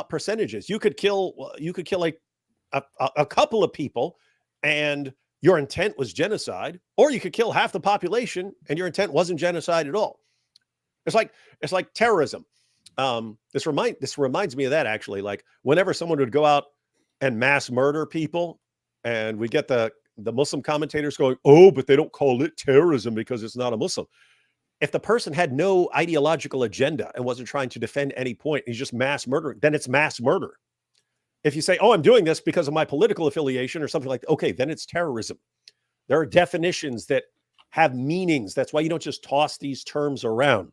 percentages. You could kill like a couple of people and your intent was genocide, or you could kill half the population and your intent wasn't genocide at all. It's like terrorism. This reminds me of that, actually. Like whenever someone would go out and mass murder people, and we get the Muslim commentators going, oh, but they don't call it terrorism because it's not a Muslim. If the person had no ideological agenda and wasn't trying to defend any point, he's just mass murdering, then it's mass murder. If you say, oh, I'm doing this because of my political affiliation or something like that, okay, then it's terrorism. There are definitions that have meanings. That's why you don't just toss these terms around.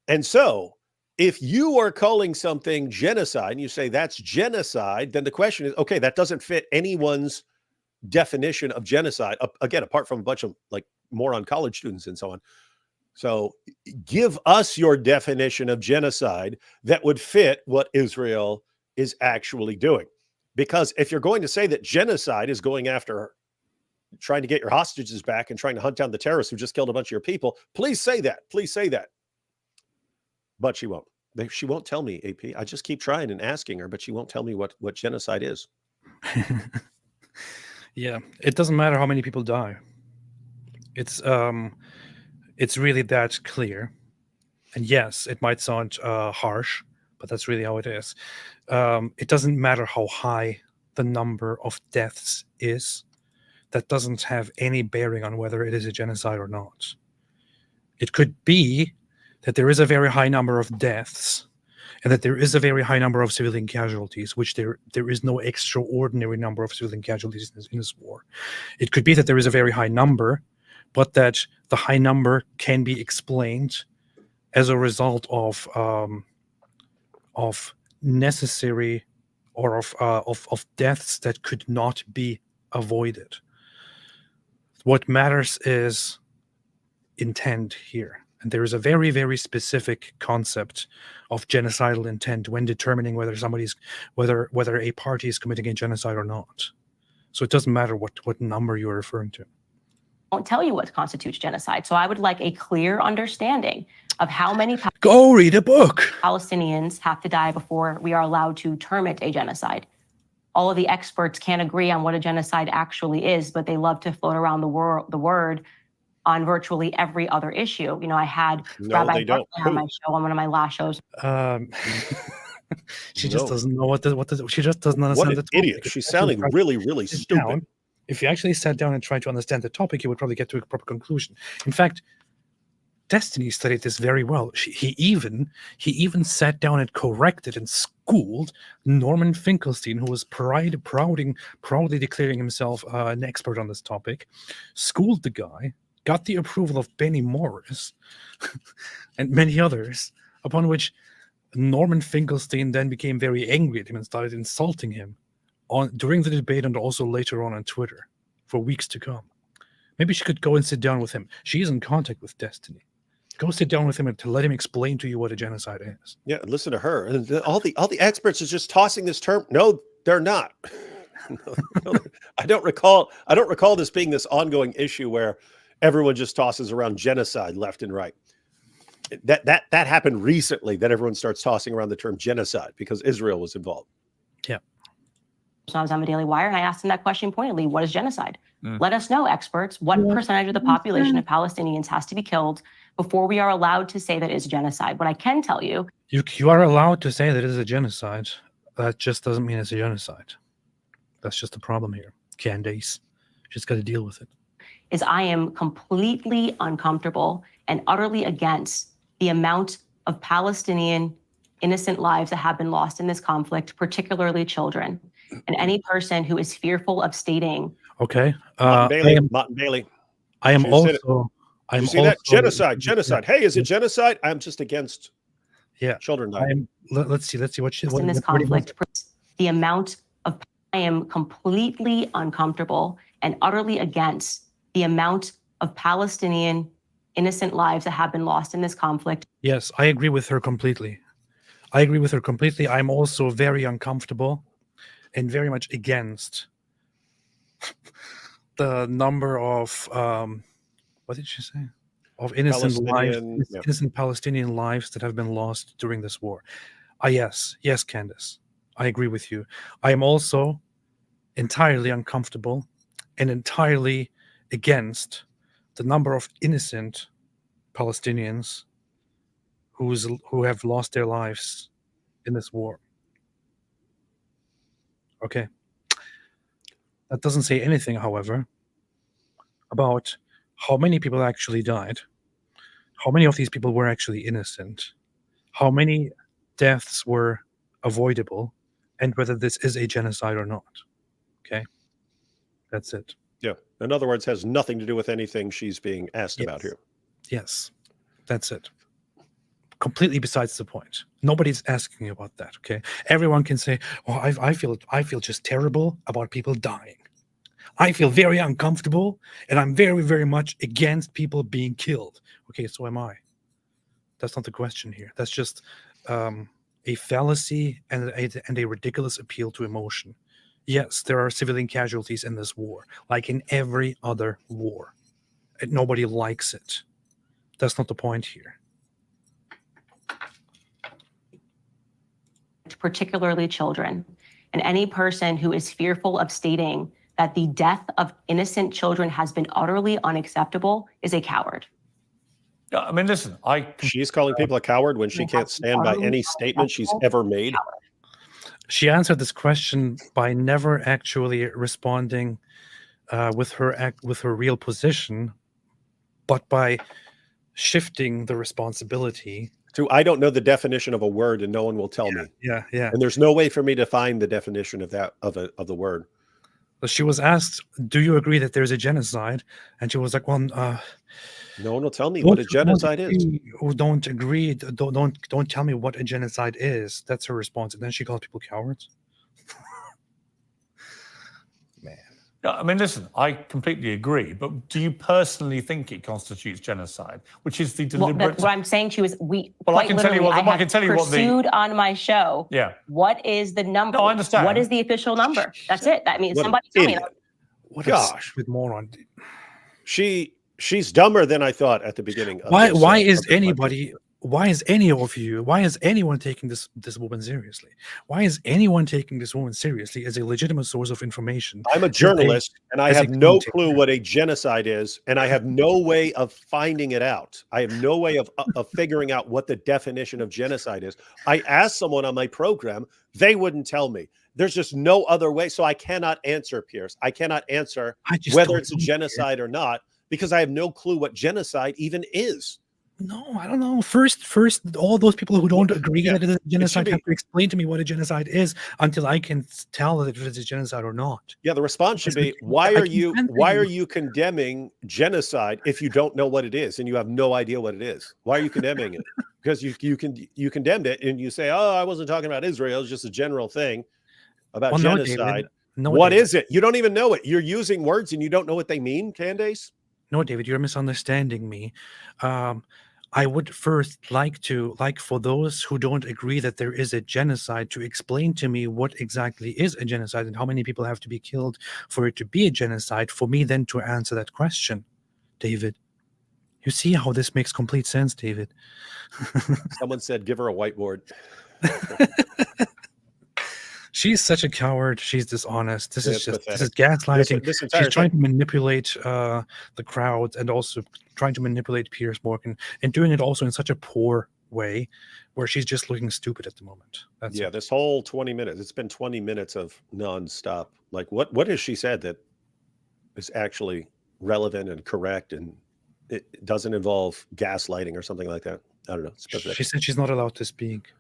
And so if you are calling something genocide and you say that's genocide, then the question is, okay, that doesn't fit anyone's definition of genocide. Again, apart from a bunch of like moron college students and so on. So give us your definition of genocide that would fit what Israel is actually doing. Because if you're going to say that genocide is going after trying to get your hostages back and trying to hunt down the terrorists who just killed a bunch of your people, please say that. Please say that. But she won't. She won't tell me, AP. I just keep trying and asking her, but she won't tell me what genocide is. Yeah, it doesn't matter how many people die. It's really that clear. And yes, it might sound harsh, but that's really how it is. It doesn't matter how high the number of deaths is. that doesn't have any bearing on whether it is a genocide or not. It could be that there is a very high number of deaths and that there is a very high number of civilian casualties, which there is no extraordinary number of civilian casualties in this war. It could be that there is a very high number, but that the high number can be explained as a result of necessary or of deaths that could not be avoided. What matters is intent here. And there is a very, very specific concept of genocidal intent when determining whether whether a party is committing a genocide or not. So it doesn't matter what number you're referring to. Won't tell you what constitutes genocide. So I would like a clear understanding of how many Go read a book. Palestinians have to die before we are allowed to term it a genocide. All of the experts can't agree on what a genocide actually is, but they love to float around the word on virtually every other issue. You know, I had Rabbi Buckley on my show, on one of my last shows. She just doesn't know she just doesn't understand the topic. Idiot. She's sounding really, really stupid. If you actually sat down and tried to understand the topic, you would probably get to a proper conclusion. In fact, Destiny studied this very well. He even sat down and corrected and schooled Norman Finkelstein, who was proudly declaring himself an expert on this topic. Schooled the guy, got the approval of Benny Morris and many others, upon which Norman Finkelstein then became very angry at him and started insulting him during the debate and also later on Twitter for weeks to come. Maybe she could go and sit down with him. She is in contact with Destiny. Go sit down with him and to let him explain to you what a genocide is. Yeah, listen to her. And all the experts are just tossing this term. No, they're not. No, I don't recall this being this ongoing issue where everyone just tosses around genocide left and right. That happened recently, that everyone starts tossing around the term genocide because Israel was involved. Yeah. So I was on the Daily Wire and I asked him that question pointedly. What is genocide? Let us know, experts, what percentage of the population of Palestinians has to be killed before we are allowed to say that it's genocide. What I can tell you... You are allowed to say that it is a genocide. That just doesn't mean it's a genocide. That's just the problem here. Candace, just got to deal with it. Is I am completely uncomfortable and utterly against the amount of Palestinian innocent lives that have been lost in this conflict, particularly children. And any person who is fearful of stating... Okay. Martin Bailey. I am also... You see that? Genocide. Hey, is it genocide? I'm just against children dying. Let's see what she's in this conflict. The amount of... I am completely uncomfortable and utterly against the amount of Palestinian innocent lives that have been lost in this conflict. Yes, I agree with her completely. I'm also very uncomfortable and very much against the number of what did she say? Of innocent Palestinian lives that have been lost during this war. Yes, Candace, I agree with you. I am also entirely uncomfortable and entirely against the number of innocent Palestinians who have lost their lives in this war. Okay. That doesn't say anything, however, about how many people actually died, how many of these people were actually innocent, how many deaths were avoidable, and whether this is a genocide or not. Okay? That's it. Yeah. In other words, has nothing to do with anything she's being asked about here. Yes. That's it. Completely besides the point. Nobody's asking you about that, okay? Everyone can say, "Oh, I feel just terrible about people dying. I feel very uncomfortable, and I'm very, very much against people being killed." Okay, so am I. That's not the question here. That's just a fallacy and a ridiculous appeal to emotion. Yes, there are civilian casualties in this war, like in every other war. And nobody likes it. That's not the point here. Particularly children. And any person who is fearful of stating that the death of innocent children has been utterly unacceptable is a coward. Yeah, I mean, listen, she's calling people a coward when she can't stand by any statement she's ever made. She answered this question by never actually responding with her real position, but by shifting the responsibility to I don't know the definition of a word, and no one will tell me. Yeah. And there's no way for me to find the definition of that of the word. So she was asked, "Do you agree that there's a genocide?" And she was like, "Well, no one will tell me what a genocide is. Who don't agree? Don't tell me what a genocide is." That's her response. And then she calls people cowards. I mean, listen, I completely agree. But do you personally think it constitutes genocide, which is the deliberate? What I'm saying to you is, we. Well, I can tell you what. I I can tell you what the pursued on my show. Yeah. What is the number? No, I understand. What is the official number? That's it. I mean, What somebody an tell me. idiot. What Gosh, with moron. She's dumber than I thought at the beginning. Of Why? this, Why of is this podcast. anybody? Why is any of you? Why is anyone taking this woman seriously? Why is anyone taking this woman seriously as a legitimate source of information? I'm a journalist, and I as a have no commentator? clue what a genocide is, and I have no way of finding it out. I have no way of figuring out what the definition of genocide is. I asked someone on my program, they wouldn't tell me. There's just no other way, so I cannot answer, Piers. I cannot answer whether it's a genocide or not, because I have no clue what genocide even is. No, I don't know. First, all those people who don't agree that it is a genocide have to explain to me what a genocide is until I can tell that it is a genocide or not. Yeah, the response should be, why are you condemning genocide if you don't know what it is and you have no idea what it is? Why are you condemning it? Because you condemned it and you say, oh, I wasn't talking about Israel, it's just a general thing about genocide. What is it? You don't even know it. You're using words and you don't know what they mean, Candace? No, David, you're misunderstanding me. I would first like for those who don't agree that there is a genocide to explain to me what exactly is a genocide and how many people have to be killed for it to be a genocide, for me then to answer that question, David. You see how this makes complete sense, David? Someone said, give her a whiteboard. She's such a coward. She's dishonest. This is pathetic. gaslighting. This entire She's trying to manipulate the crowd and also trying to manipulate Piers Morgan and doing it also in such a poor way where she's just looking stupid at the moment. That's it. This whole 20 minutes, it's been 20 minutes of nonstop. Like what has she said that is actually relevant and correct and it doesn't involve gaslighting or something like that? I don't know. She said she's not allowed to speak.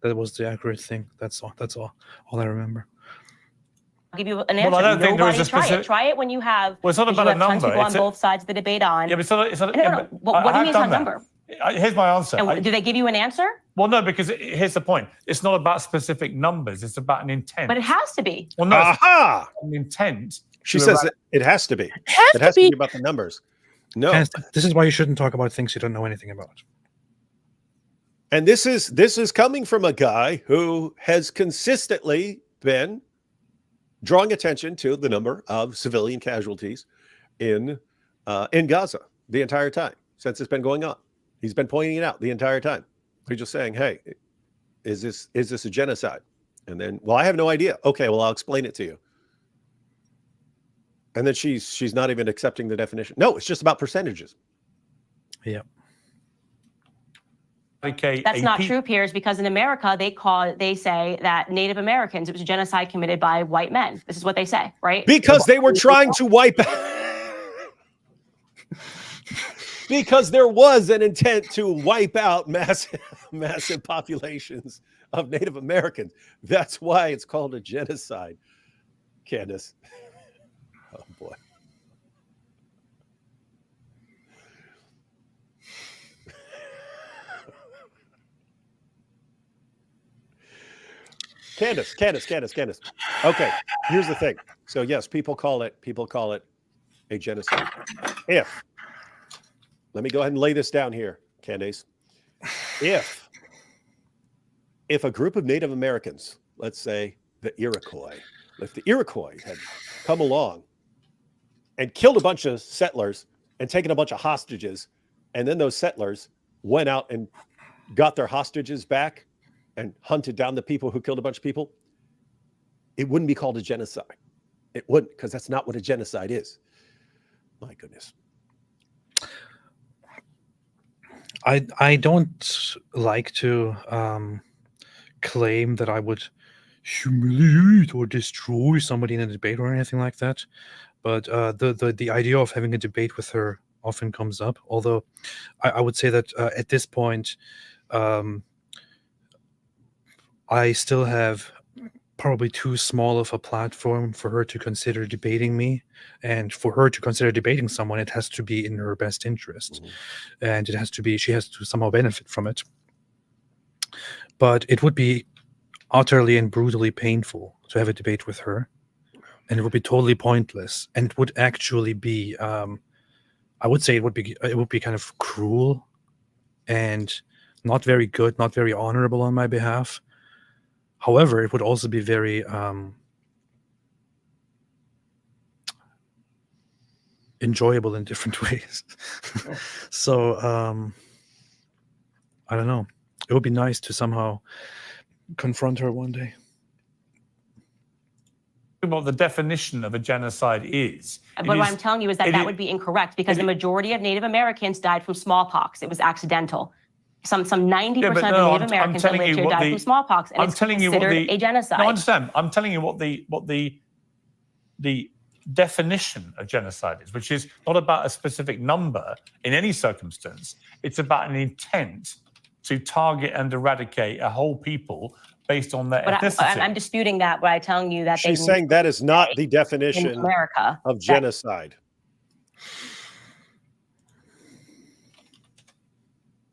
That was the accurate thing. That's all I remember. I'll give you an answer. Well, I don't think there is a try specific. it. Try it when you have. Well, it's not about a number. People on both sides of the debate on. Yeah, but it's not. No. What do you mean it's not a number? Here's my answer. And do they give you an answer? Well, no, because here's the point. It's not about specific numbers. It's about an intent. But it has to be. Well, no, aha! An intent. She says it has to be. It has to be about the numbers. No. This is why you shouldn't talk about things you don't know anything about. And this is coming from a guy who has consistently been drawing attention to the number of civilian casualties in Gaza the entire time since it's been going on. He's been pointing it out the entire time. He's just saying, "Hey, is this a genocide?" And then, well, I have no idea. Okay, well, I'll explain it to you. And then she's not even accepting the definition. No, it's just about percentages. Yeah. That's not true, Piers, because in America they say that Native Americans, it was a genocide committed by white men. This is what they say, right? Because they were trying to wipe because there was an intent to wipe out massive populations of Native Americans. That's why it's called a genocide. Candace. Oh boy. Candace. Okay, here's the thing. So yes, people call it a genocide. Let me go ahead and lay this down here, Candace. If a group of Native Americans, let's say the Iroquois, if the Iroquois had come along and killed a bunch of settlers and taken a bunch of hostages, and then those settlers went out and got their hostages back and hunted down the people who killed a bunch of people, it wouldn't be called a genocide. It wouldn't, because that's not what a genocide is. My goodness. I don't like to claim that I would humiliate or destroy somebody in a debate or anything like that. But the idea of having a debate with her often comes up. Although I would say that at this point, I still have probably too small of a platform for her to consider debating me, and for her to consider debating someone, it has to be in her best interest, and it has to be, she has to somehow benefit from it. But it would be utterly and brutally painful to have a debate with her, and it would be totally pointless, and it would actually be I would say it would be kind of cruel and not very good, not very honorable on my behalf. However, it would also be very enjoyable in different ways. So I don't know. It would be nice to somehow confront her one day. What the definition of a genocide is. But what I'm telling you is that that would be incorrect, because the majority of Native Americans died from smallpox. It was accidental. Some 90% of the Native Americans that lived here died from smallpox, and it's considered a genocide. No, I understand. I'm telling you what the definition of genocide is, which is not about a specific number in any circumstance. It's about an intent to target and eradicate a whole people based on their ethnicity. I'm disputing that by telling you that she's saying that is not the definition of genocide.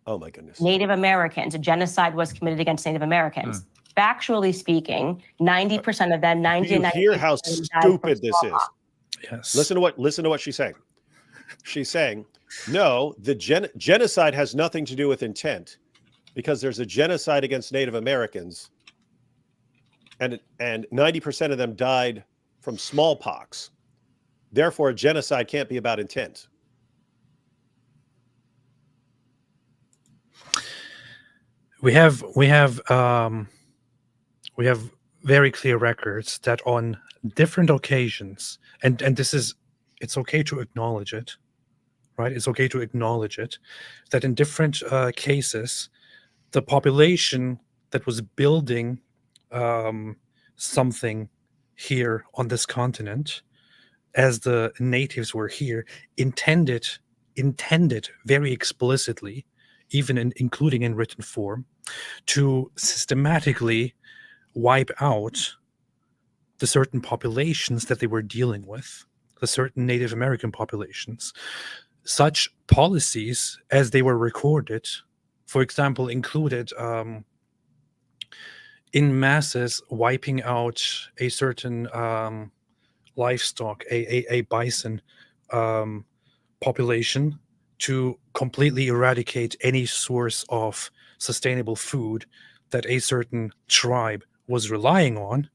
Oh my goodness. Native Americans, a genocide was committed against Native Americans. Factually speaking, 90% of them, 90 Do you hear how stupid this is? Yes. Listen to what she's saying. She's saying, no, the genocide has nothing to do with intent, because there's a genocide against Native Americans, and 90% of them died from smallpox. Therefore, a genocide can't be about intent. We have very clear records that on different occasions, and this is, it's okay to acknowledge it, right? It's okay to acknowledge it, that in different cases, the population that was building something here on this continent, as the natives were here, intended very explicitly, even including in written form, to systematically wipe out the certain populations that they were dealing with, the certain Native American populations. Such policies, as they were recorded, for example, included in masses wiping out a certain livestock, a bison population, to completely eradicate any source of sustainable food that a certain tribe was relying on,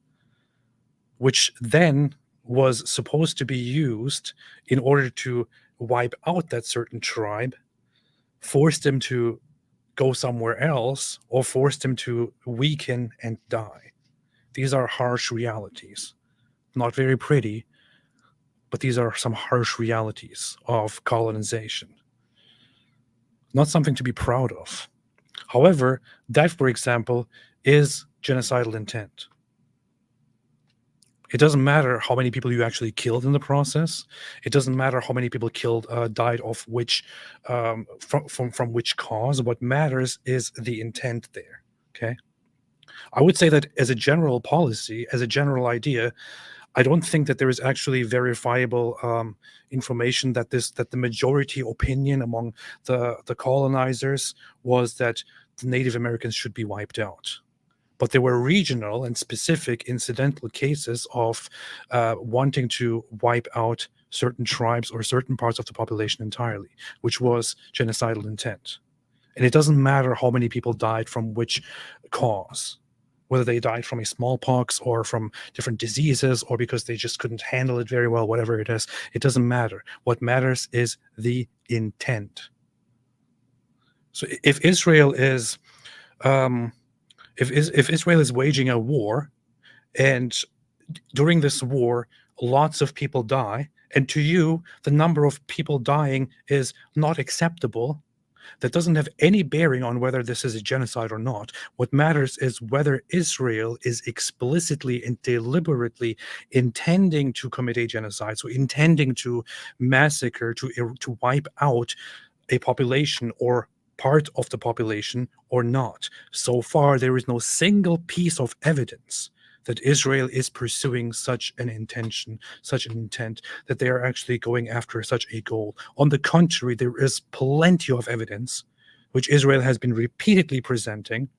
which then was supposed to be used in order to wipe out that certain tribe, force them to go somewhere else, or force them to weaken and die. These are harsh realities. Not very pretty, but these are some harsh realities of colonization. Not something to be proud of. However, that, for example, is genocidal intent. It doesn't matter how many people you actually killed in the process. It doesn't matter how many people died of which, from which cause. What matters is the intent there. Okay, I would say that as a general policy, as a general idea, I don't think that there is actually verifiable information that the majority opinion among the colonizers was that the Native Americans should be wiped out. But there were regional and specific incidental cases of wanting to wipe out certain tribes or certain parts of the population entirely, which was genocidal intent. And it doesn't matter how many people died from which cause, whether they died from a smallpox or from different diseases or because they just couldn't handle it very well, whatever it is, it doesn't matter. What matters is the intent. So if Israel is if Israel is waging a war, and during this war lots of people die, and to you the number of people dying is not acceptable, That doesn't have any bearing on whether this is a genocide or not. What matters is whether Israel is explicitly and deliberately intending to commit a genocide, so intending to massacre, to wipe out a population or part of the population or not. So far, there is no single piece of evidence that Israel is pursuing such an intention, such an intent, that they are actually going after such a goal. On the contrary, there is plenty of evidence, which Israel has been repeatedly presenting,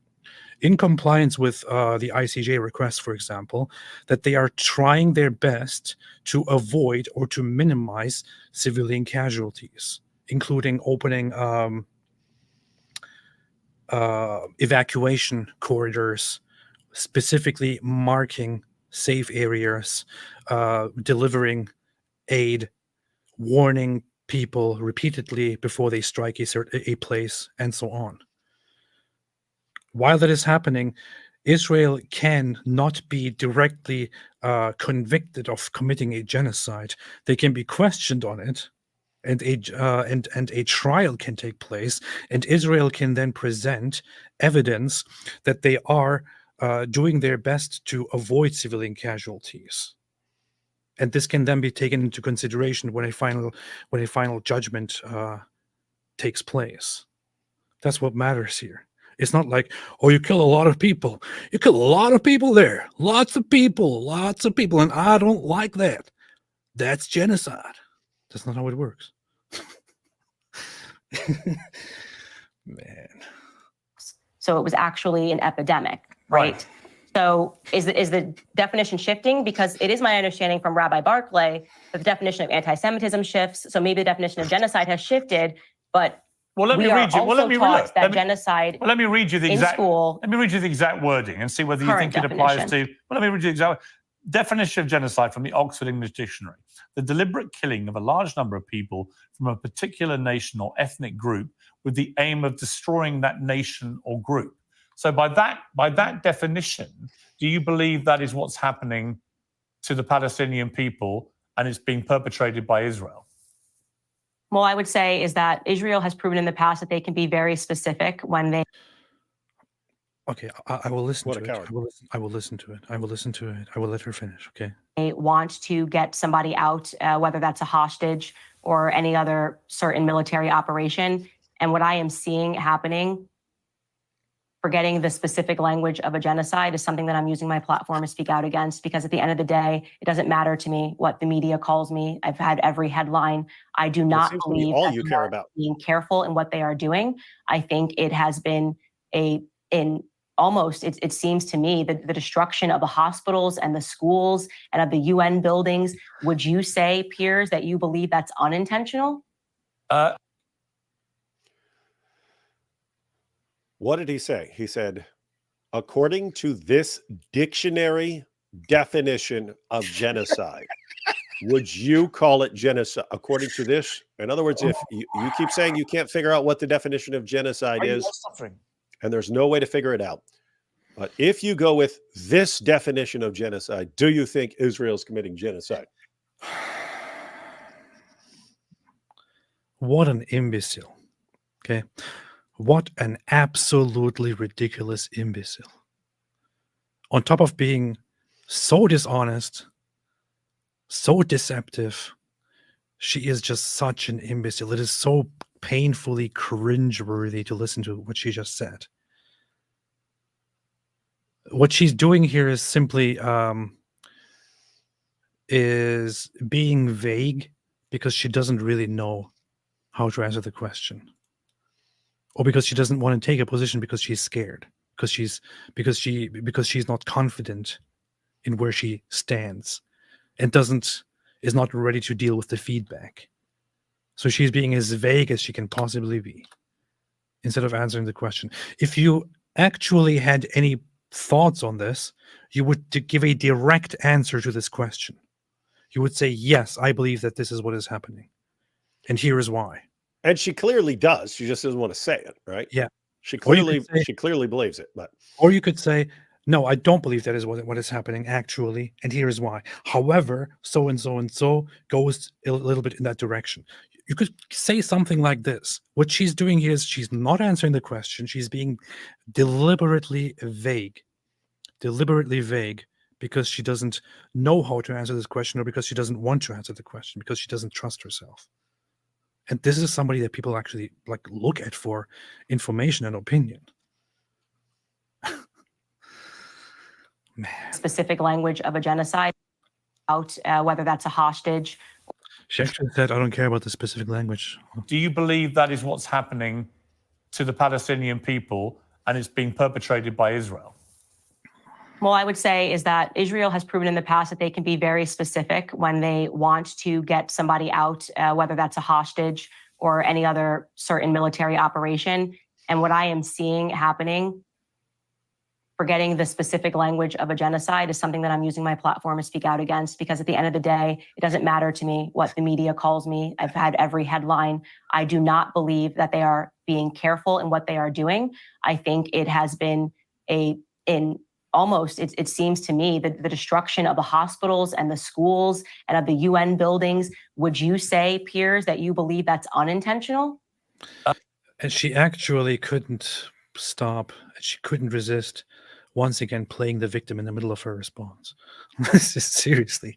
in compliance with the ICJ request, for example, that they are trying their best to avoid or to minimize civilian casualties, including opening evacuation corridors, specifically marking safe areas, delivering aid, warning people repeatedly before they strike a place, and so on. While that is happening, Israel can not be directly convicted of committing a genocide. They can be questioned on it, and a trial can take place, and Israel can then present evidence that they are doing their best to avoid civilian casualties, and this can then be taken into consideration when a final judgment takes place. That's what matters here. It's not like, oh, you kill a lot of people. You kill a lot of people there. Lots of people, and I don't like that. That's genocide. That's not how it works. Man. So it was actually an epidemic, right? So is the definition shifting? Because it is my understanding from Rabbi Barclay that the definition of anti-Semitism shifts. So maybe the definition of genocide has shifted, but let me read you. Let me read you the exact. Let me read you the exact wording and see whether you think it applies to. Well, let me read you the exact definition of genocide from the Oxford English Dictionary: the deliberate killing of a large number of people from a particular nation or ethnic group with the aim of destroying that nation or group. So by that definition, do you believe that is what's happening to the Palestinian people and it's being perpetrated by Israel? Well, I would say is that Israel has proven in the past that they can be very specific when they. Okay, I will listen to it. I will listen to it. I will let her finish, okay? They want to get somebody out, whether that's a hostage or any other certain military operation. And what I am seeing happening, forgetting the specific language of a genocide, is something that I'm using my platform to speak out against, because at the end of the day, it doesn't matter to me what the media calls me. I've had every headline. I do not believe all that you they care are about. being careful in what they are doing. I think it has been it seems to me that the destruction of the hospitals and the schools and of the UN buildings. Would you say, Piers, that you believe that's unintentional? What did he say? He said, according to this dictionary definition of genocide, would you call it genocide? According to this, in other words, if you keep saying you can't figure out what the definition of genocide is, and there's no way to figure it out. But if you go with this definition of genocide, do you think Israel's committing genocide? What an imbecile. Okay. What an absolutely ridiculous imbecile. On top of being so dishonest, so deceptive, she is just such an imbecile. It is so painfully cringeworthy to listen to what she just said. What she's doing here is simply is being vague because she doesn't really know how to answer the question, or because she doesn't want to take a position because she's scared, because she's not confident in where she stands, and is not ready to deal with the feedback. So she's being as vague as she can possibly be instead of answering the question. If you actually had any thoughts on this, you would give a direct answer to this question. You would say, yes, I believe that this is what is happening, and here is why. And she clearly does. She just doesn't want to say it, right? Yeah. She clearly believes it. But or you could say, no, I don't believe that is what is happening actually, and here is why. However, so and so and so goes a little bit in that direction. you could say something like this. What she's doing here is she's not answering the question. She's being deliberately vague. Deliberately vague because she doesn't know how to answer this question, or because she doesn't want to answer the question, because she doesn't trust herself. And this is somebody that people actually like look at for information and opinion. Specific language of a genocide, out whether that's a hostage. She actually said, I don't care about the specific language. Do you believe that is what's happening to the Palestinian people and it's being perpetrated by Israel? Well, I would say is that Israel has proven in the past that they can be very specific when they want to get somebody out, whether that's a hostage or any other certain military operation. And what I am seeing happening, forgetting the specific language of a genocide, is something that I'm using my platform to speak out against, because at the end of the day, it doesn't matter to me what the media calls me. I've had every headline. I do not believe that they are being careful in what they are doing. I think it has been almost, it seems to me, that the destruction of the hospitals and the schools and of the UN buildings. Would you say, Piers, that you believe that's unintentional? And she actually couldn't stop. She couldn't resist once again playing the victim in the middle of her response. This is seriously.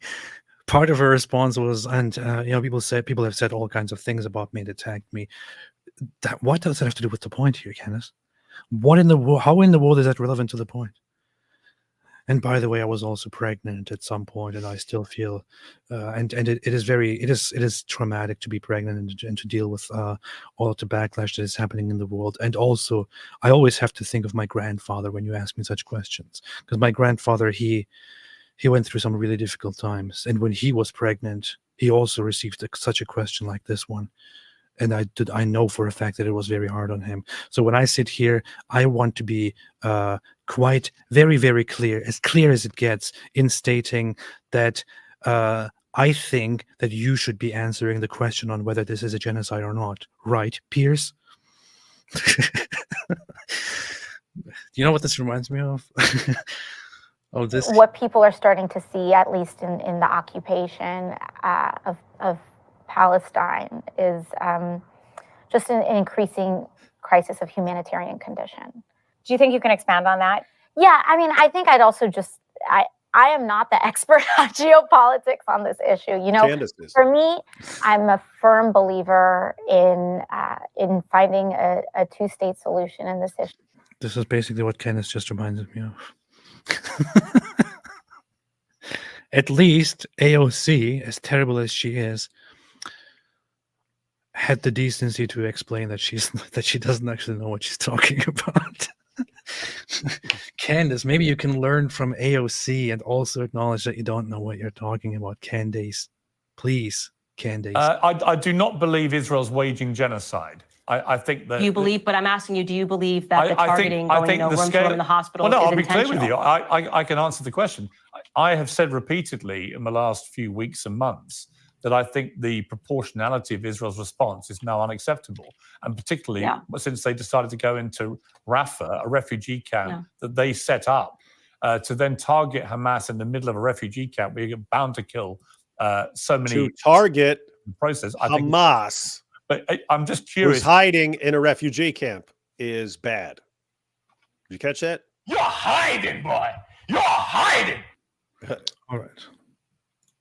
Part of her response was, and people have said all kinds of things about me and attacked me. What does that have to do with the point here, Candace? How in the world is that relevant to the point? And by the way, I was also pregnant at some point, and I still feel, and it is traumatic to be pregnant and to deal with all of the backlash that is happening in the world. And also, I always have to think of my grandfather when you ask me such questions, because my grandfather, he went through some really difficult times, and when he was pregnant, he also received such a question like this one. And I know for a fact that it was very hard on him. So when I sit here, I want to be quite very, very clear as it gets, in stating that I think that you should be answering the question on whether this is a genocide or not. Right, Piers? You know what this reminds me of? Oh, this. What people are starting to see, at least in the occupation of Palestine, is just an increasing crisis of humanitarian condition. Do you think you can expand on that? Yeah, I mean, I think I'd also just, I am not the expert on geopolitics on this issue. You know, Candace is. For me, I'm a firm believer in finding a two-state solution in this issue. This is basically what Candace just reminded me of. At least AOC, as terrible as she is, had the decency to explain that she doesn't actually know what she's talking about. Candace, maybe you can learn from AOC and also acknowledge that you don't know what you're talking about. Candace, please, Candace. I do not believe Israel's waging genocide. I think that You believe, but I'm asking you, do you believe that the targeting, going room to room in the hospital, well, no, is I'll be clear with you. intentional? I can answer the question. I have said repeatedly in the last few weeks and months that I think the proportionality of Israel's response is now unacceptable. And particularly since they decided to go into Rafah, a refugee camp that they set up to then target Hamas in the middle of a refugee camp where you're bound to kill so many. To target process, Hamas. But I'm just curious. Who's hiding in a refugee camp is bad. Did you catch that? You're hiding, boy. You're hiding. All right.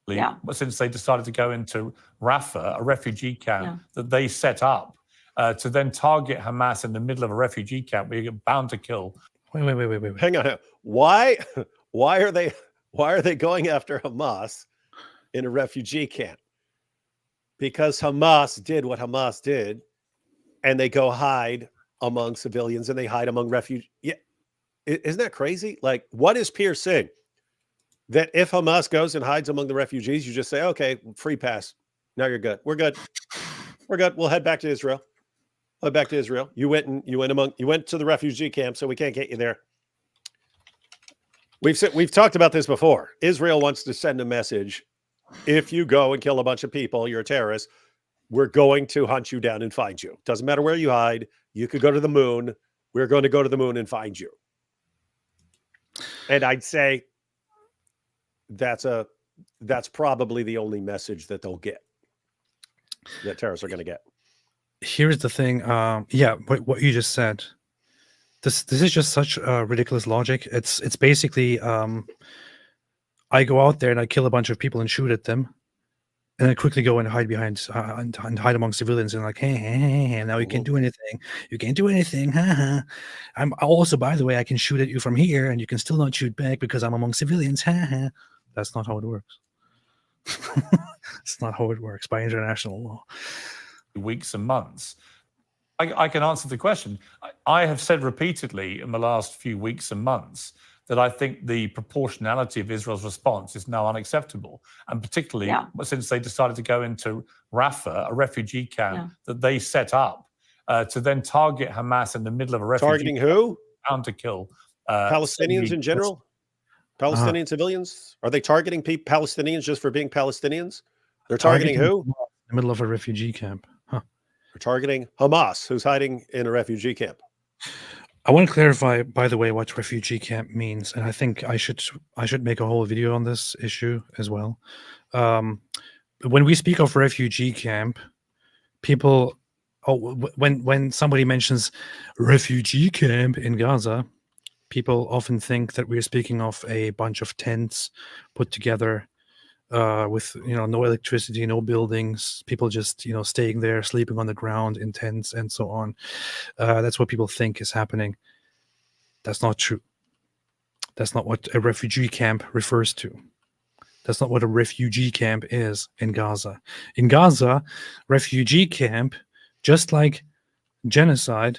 Yeah. Since they decided to go into Rafah, a refugee camp that they set up to then target Hamas in the middle of a refugee camp where you're bound to kill. Wait. Hang on. Why are they going after Hamas in a refugee camp? Because Hamas did what Hamas did, and they go hide among civilians and they hide among refugees. Yeah. Isn't that crazy? Like, what is Piers saying? That if Hamas goes and hides among the refugees, you just say, okay, free pass. Now you're good. We're good. We're good. We'll head back to Israel. Head back to Israel. You went to the refugee camp, so we can't get you there. We've talked about this before. Israel wants to send a message. If you go and kill a bunch of people, you're a terrorist. We're going to hunt you down and find you. Doesn't matter where you hide. You could go to the moon. We're going to go to the moon and find you. And I'd say that's probably the only message that they'll get. that terrorists are going to get. Here's the thing. Yeah, what you just said. This is just such ridiculous logic. It's basically I go out there and I kill a bunch of people and shoot at them, and I quickly go and hide behind and hide among civilians and like, hey, now you can't do anything. You can't do anything. I'm also, by the way, I can shoot at you from here, and you can still not shoot back because I'm among civilians. That's not how it works. It's not how it works by international law. Weeks and months. I can answer the question. I have said repeatedly in the last few weeks and months that I think the proportionality of Israel's response is now unacceptable, and particularly since they decided to go into Rafah, a refugee camp that they set up to then target Hamas in the middle of a refugee targeting who? Camp to kill Palestinians in general? Palestinian civilians? Are they targeting Palestinians just for being Palestinians? They're targeting who? In the middle of a refugee camp. They're targeting Hamas, who's hiding in a refugee camp. I want to clarify, by the way, what refugee camp means, and I think I should make a whole video on this issue as well. When we speak of refugee camp, people, when somebody mentions refugee camp in Gaza, people often think that we're speaking of a bunch of tents put together with no electricity, no buildings, people just staying there, sleeping on the ground in tents and so on. That's what people think is happening. That's not true. That's not what a refugee camp refers to. That's not what a refugee camp is in Gaza. In Gaza, refugee camp, just like genocide,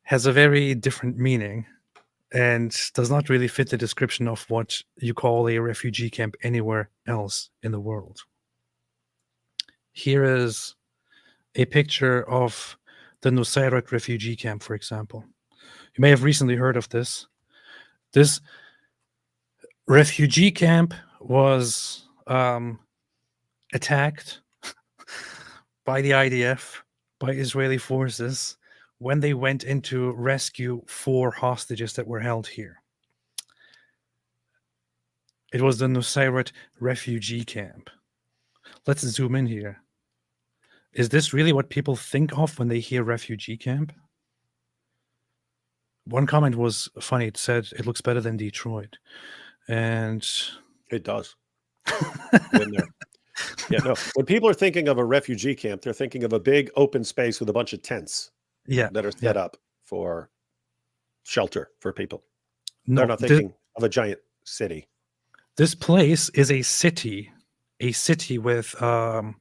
has a very different meaning and does not really fit the description of what you call a refugee camp anywhere else in the world. Here is a picture of the Nusayrat refugee camp, for example. You may have recently heard of this. This refugee camp was attacked by the IDF, by Israeli forces, when they went in to rescue 4 hostages that were held here. It was the Nusayrat refugee camp. Let's zoom in here. Is this really what people think of when they hear refugee camp? One comment was funny. It said, it looks better than Detroit. And it does. Been there. Yeah, no. When people are thinking of a refugee camp, they're thinking of a big open space with a bunch of tents. That are set up for shelter for people. No, they're not thinking of a giant city. This place is a city with a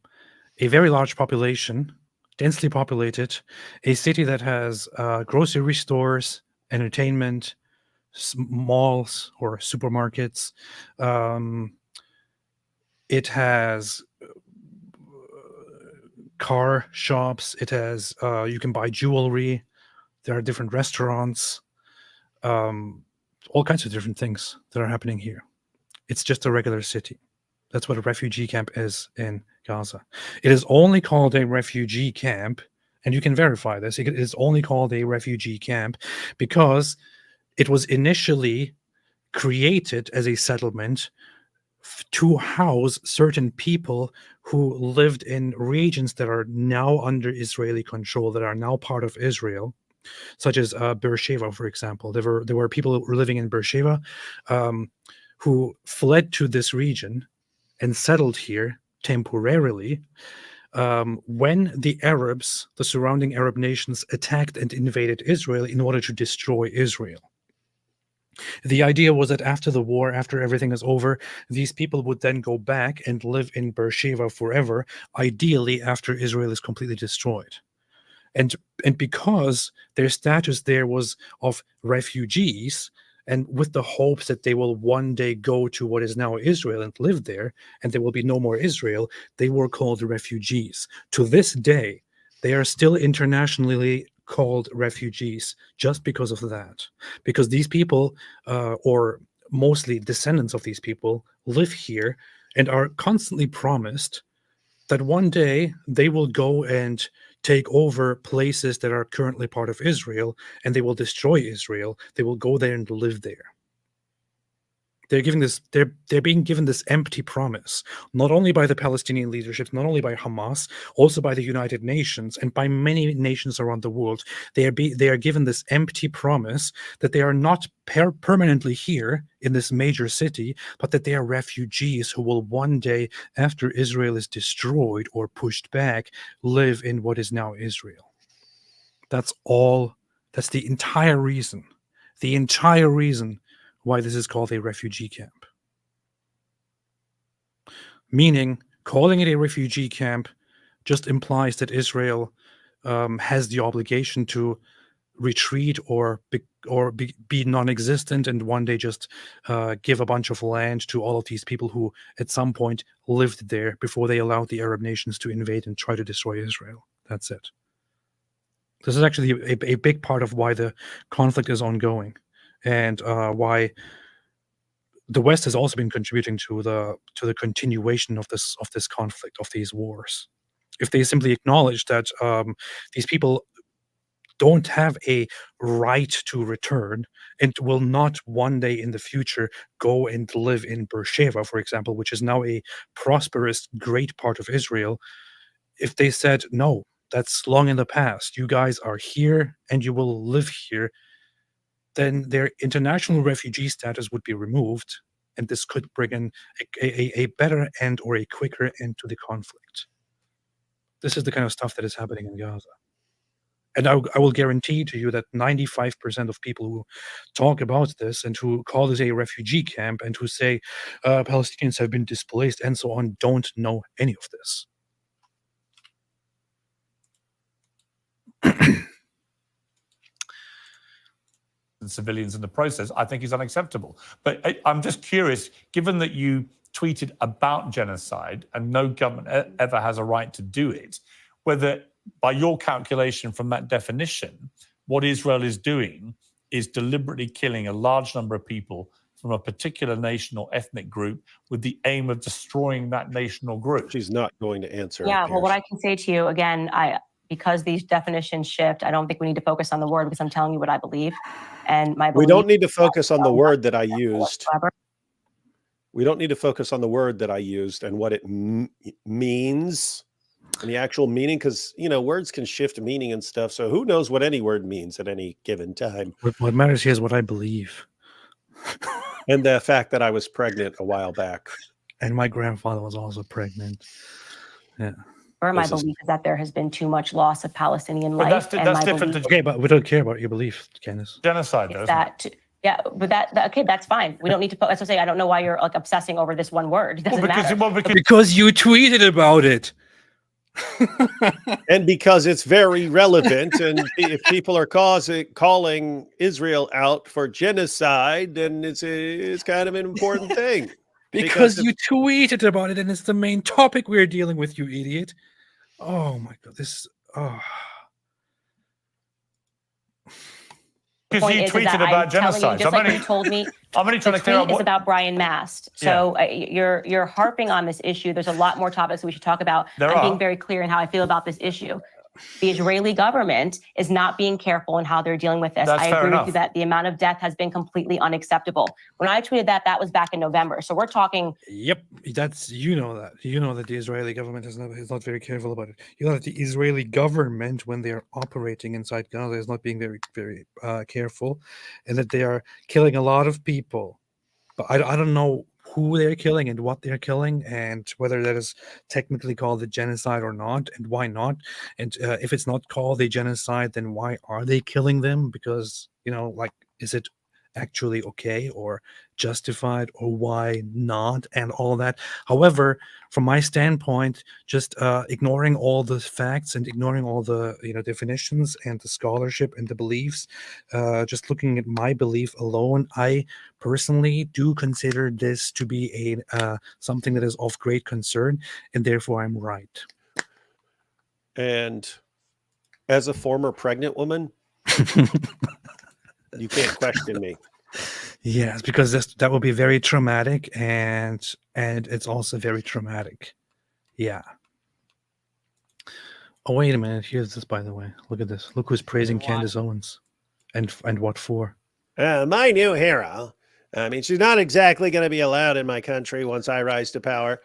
very large population, densely populated, a city that has grocery stores, entertainment, malls or supermarkets. It has car shops. It has you can buy jewelry. There are different restaurants, all kinds of different things that are happening here. It's just a regular city. That's what a refugee camp is in Gaza. It is only called a refugee camp, and you can verify this. It is only called a refugee camp because it was initially created as a settlement to house certain people who lived in regions that are now under Israeli control, that are now part of Israel, such as Beersheba, for example. There were people who were living in Beersheba who fled to this region and settled here temporarily when the Arabs, the surrounding Arab nations, attacked and invaded Israel in order to destroy Israel. The idea was that after the war, after everything is over, these people would then go back and live in Beersheba forever, ideally after Israel is completely destroyed. And because their status there was of refugees, and with the hopes that they will one day go to what is now Israel and live there, and there will be no more Israel, they were called refugees. To this day, they are still internationally called refugees just because of that. Because these people, or mostly descendants of these people, live here and are constantly promised that one day they will go and take over places that are currently part of Israel, and they will destroy Israel. They will go there and live there. they're being given this empty promise, not only by the Palestinian leadership, not only by Hamas, also by the United Nations and by many nations around the world. They are given this empty promise that they are not permanently here in this major city, but that they are refugees who will one day, after Israel is destroyed or pushed back, live in what is now Israel. That's all. That's the entire reason. The entire reason why this is called a refugee camp. Meaning, calling it a refugee camp just implies that Israel has the obligation to retreat or be non-existent and one day just give a bunch of land to all of these people who at some point lived there before they allowed the Arab nations to invade and try to destroy Israel. That's it. This is actually a big part of why the conflict is ongoing, and why the West has also been contributing to the continuation of this conflict, of these wars. If they simply acknowledge that these people don't have a right to return and will not one day in the future go and live in Beersheba, for example, which is now a prosperous, great part of Israel, if they said, no, that's long in the past, you guys are here and you will live here, then their international refugee status would be removed, and this could bring in a better end or a quicker end to the conflict. This is the kind of stuff that is happening in Gaza. And I will guarantee to you that 95% of people who talk about this and who call this a refugee camp and who say Palestinians have been displaced and so on don't know any of this. And civilians in the process, I think is unacceptable. But I'm just curious, given that you tweeted about genocide and no government ever has a right to do it, whether by your calculation from that definition, what Israel is doing is deliberately killing a large number of people from a particular nation or ethnic group with the aim of destroying that nation or group. She's not going to answer. Yeah, well, what I can say to you, again, because these definitions shift, I don't think we need to focus on the word because I'm telling you what I believe. And my we don't need to focus on the word that I used. We don't need to focus on the word that I used and what it means and the actual meaning, because, you know, words can shift meaning and stuff. So who knows what any word means at any given time. What matters here is what I believe. And the fact that I was pregnant a while back. And my grandfather was also pregnant. Yeah. Or my belief is that there has been too much loss of Palestinian life. That's different. Okay, but we don't care about your belief, Candace. Genocide, though. Yeah, but that okay, that's fine. We don't need to. That's what I'm saying. I don't know why you're like obsessing over this one word. It doesn't matter. Because you tweeted about it. And because it's very relevant, and if people are calling Israel out for genocide, then it's kind of an important thing. Because you tweeted about it, and it's the main topic we're dealing with, you idiot. Oh my God, this. Because you tweeted about genocide. Just like you told me, I'm only trying to clear up what is about Brian Mast. So you're harping on this issue. There's a lot more topics we should talk about. I'm being very clear in how I feel about this issue. The Israeli government is not being careful in how they're dealing with this. I agree with you that the amount of death has been completely unacceptable. When I tweeted that was back in November. So we're talking. Yep, that's you know that the Israeli government is not very careful about it. You know that the Israeli government, when they are operating inside Gaza, is not being very careful, and that they are killing a lot of people. But I don't know who they're killing and what they're killing, and whether that is technically called a genocide or not, and why not. And if it's not called a genocide, then why are they killing them? Because, you know, like, is it actually okay or justified, or why not, and all that. However, from my standpoint, just ignoring all the facts and ignoring all the definitions and the scholarship and the beliefs, just looking at my belief alone, I personally do consider this to be a something that is of great concern, and therefore I'm right. And as a former pregnant woman, you can't question me. Yes, because that will be very traumatic, and it's also very traumatic. Yeah. Oh, wait a minute. Here's this, by the way. Look at this. Look who's praising Candace Owens, and what for? My new hero I mean, she's not exactly going to be allowed in my country once I rise to power.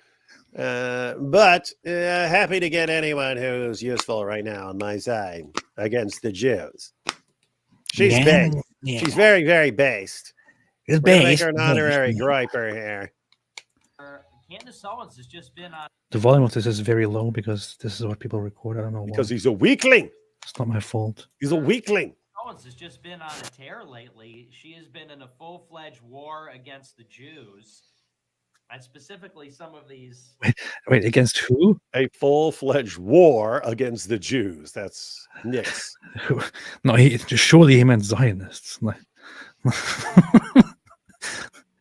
But happy to get anyone who's useful right now on my side against the Jews. She's based. Yeah. She's very, very based. It's We're gonna make based. her an honorary griper here. Candace Owens has just been on. The volume of this is very low because this is what people record. I don't know Because why. he's a weakling. It's not my fault. He's a weakling. Owens has just been on a tear lately. She has been in a full-fledged war against the Jews, and specifically some of these. Wait, against who? A full-fledged war against the Jews. That's Nick's. No, surely he meant Zionists. Like,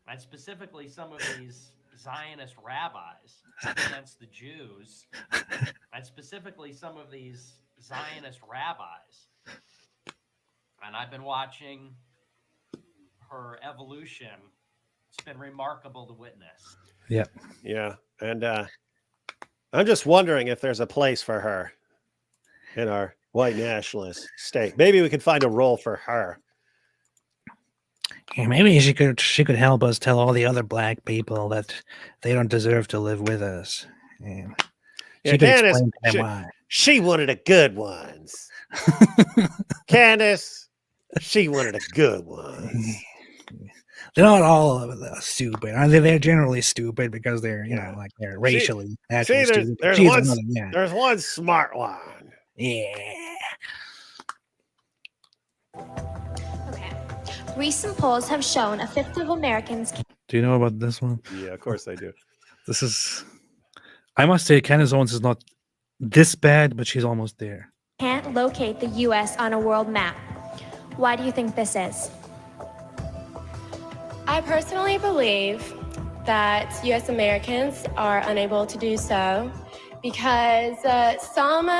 And specifically some of these Zionist rabbis against the Jews, and specifically some of these Zionist rabbis. And I've been watching her evolution. It's been remarkable to witness. Yeah. Yeah. And I'm just wondering if there's a place for her in our white nationalist state. Maybe we could find a role for her. Yeah, maybe she could help us tell all the other black people that they don't deserve to live with us. And she could Candace, explain to them why. she wanted the good ones. Candace, she wanted the good ones. They're not all stupid. They're generally stupid because they're, like they're racially naturally stupid. There's one smart one. Yeah. Recent polls have shown a fifth of Americans do you know about this one? Yeah, of course I do. This is, I must say, Candace Owens is not this bad, but she's almost there. can't locate the U.S. on a world map. Why do you think this is? I personally believe that U.S. Americans are unable to do so because some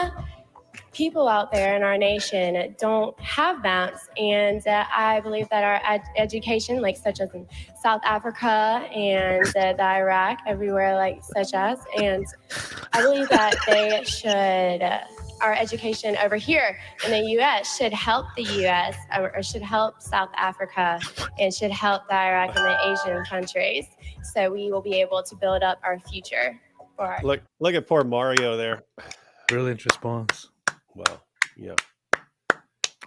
people out there in our nation don't have maps, and I believe that our education, like such as in South Africa and the Iraq, everywhere like such as, and I believe that they should, our education over here in the U.S. should help the U.S. or should help South Africa and should help the Iraq and the Asian countries, so we will be able to build up our future. For Look at poor Mario there. Brilliant response. Well, yeah.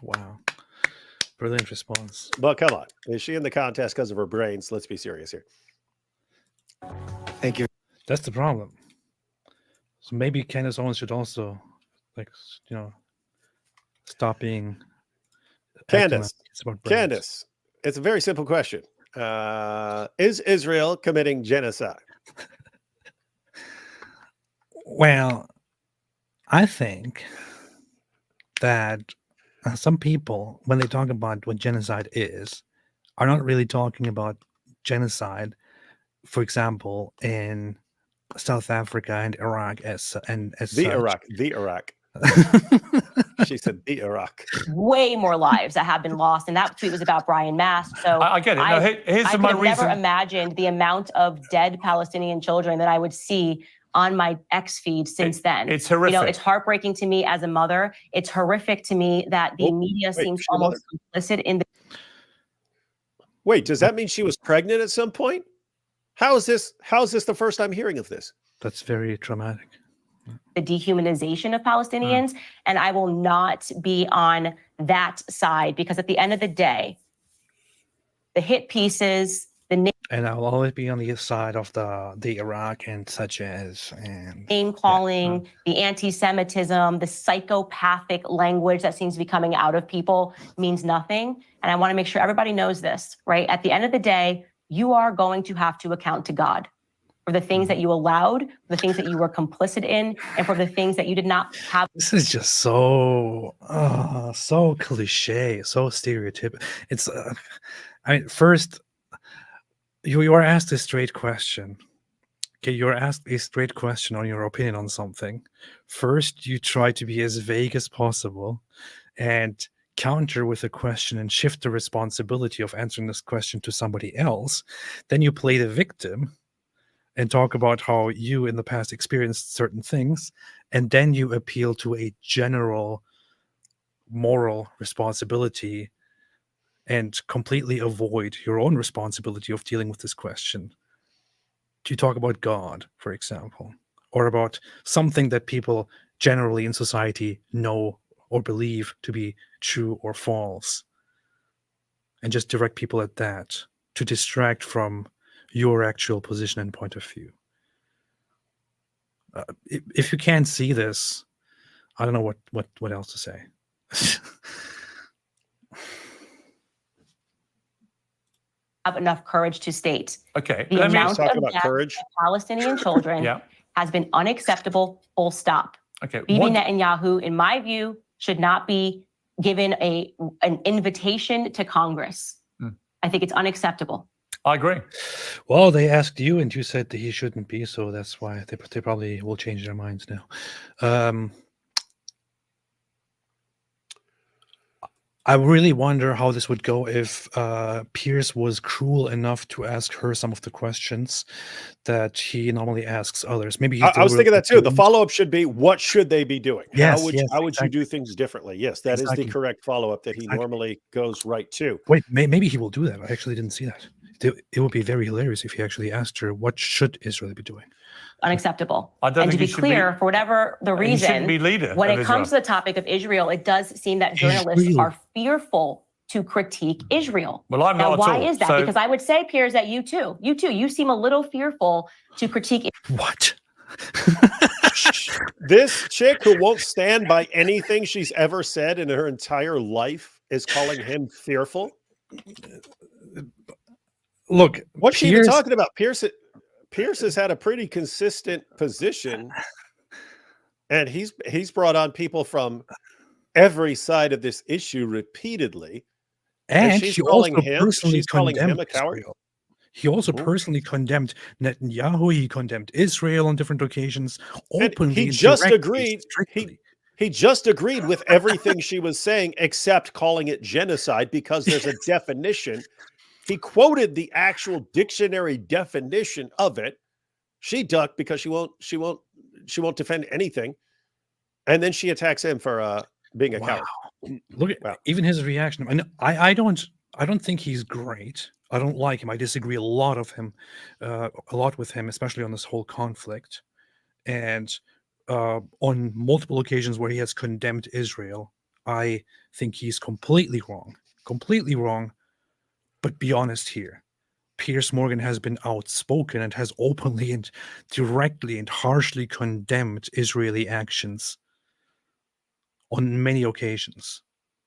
Wow. Brilliant response. But come on. Is she in the contest because of her brains? Let's be serious here. Thank you. That's the problem. So maybe Candace Owens should also, stop being. Candace. It's about brains. Candace. It's a very simple question. Is Israel committing genocide? Well, I think that some people, when they talk about what genocide is, are not really talking about genocide, for example, in South Africa and Iraq as such. The Iraq. She said the Iraq. Way more lives that have been lost, and that tweet was about Brian Mast. So I get it. Now, here's I my could have never reason. imagined the amount of dead Palestinian children that I would see on my X feed since then. It's horrific. It's heartbreaking to me as a mother. It's horrific to me that the media seems almost complicit in the. Wait, does that mean she was pregnant at some point? How is this the first I'm hearing of this? That's very traumatic. The dehumanization of Palestinians, and I will not be on that side, because at the end of the day, the hit pieces, and I'll always be on the side of the Iraq and such as name calling, the anti-Semitism, the psychopathic language that seems to be coming out of people means nothing. And I want to make sure everybody knows this, right? At the end of the day, you are going to have to account to God for the things that you allowed, for the things that you were complicit in, and for the things that you did not have. This is just so cliche, so stereotypical. It's, first, you are asked a straight question. Okay, you're asked a straight question on your opinion on something. First, you try to be as vague as possible and counter with a question and shift the responsibility of answering this question to somebody else. Then you play the victim and talk about how you in the past experienced certain things, and then you appeal to a general moral responsibility and completely avoid your own responsibility of dealing with this question to talk about God, for example, or about something that people generally in society know or believe to be true or false, and just direct people at that to distract from your actual position and point of view. If you can't see this, I don't know what else to say. Have enough courage to state Okay, the let me amount talking of about death courage. of Palestinian children Yeah. has been unacceptable, full stop. Okay, Bibi what- Netanyahu, in my view, should not be given an invitation to Congress. I think it's unacceptable. I agree. Well, they asked you, and you said that he shouldn't be, so that's why they probably will change their minds now. I really wonder how this would go if Piers was cruel enough to ask her some of the questions that he normally asks others. Maybe he's I was thinking that too. The deliberately follow-up should be, what should they be doing? Yes, how yes, would you exactly. do things differently? Yes, that is Exactly. the correct follow-up that he Exactly. normally goes right to. Wait, maybe he will do that. I actually didn't see that. It would be very hilarious if he actually asked her, what should Israel be doing? Unacceptable. I don't And to think be he should clear, be- for whatever the he shouldn't reason, be leader when of it comes to Israel. the topic of Israel, it does seem that journalists Israel. are fearful to critique Israel. Well, I'm now, not at why all. is that? So- Because I would say, Piers, that you too, you seem a little fearful to critique. What? This chick who won't stand by anything she's ever said in her entire life is calling him fearful. Look, What's she even Piers- talking about? Pierce has had a pretty consistent position, and he's brought on people from every side of this issue repeatedly. And she's he calling also him. personally She's calling him condemned a coward. Israel. He also personally condemned Netanyahu. He condemned Israel on different occasions. And Openly, he and just directly, agreed. strictly. He just agreed with everything she was saying, except calling it genocide because there's a definition. He quoted the actual dictionary definition of it. She ducked because she won't defend anything, and then she attacks him for being a coward. Look at even his reaction. I don't think he's great. I don't like him. I disagree a lot with him, especially on this whole conflict. And on multiple occasions where he has condemned Israel, I think he's completely wrong. Completely wrong. But be honest here. Piers Morgan has been outspoken and has openly and directly and harshly condemned Israeli actions on many occasions,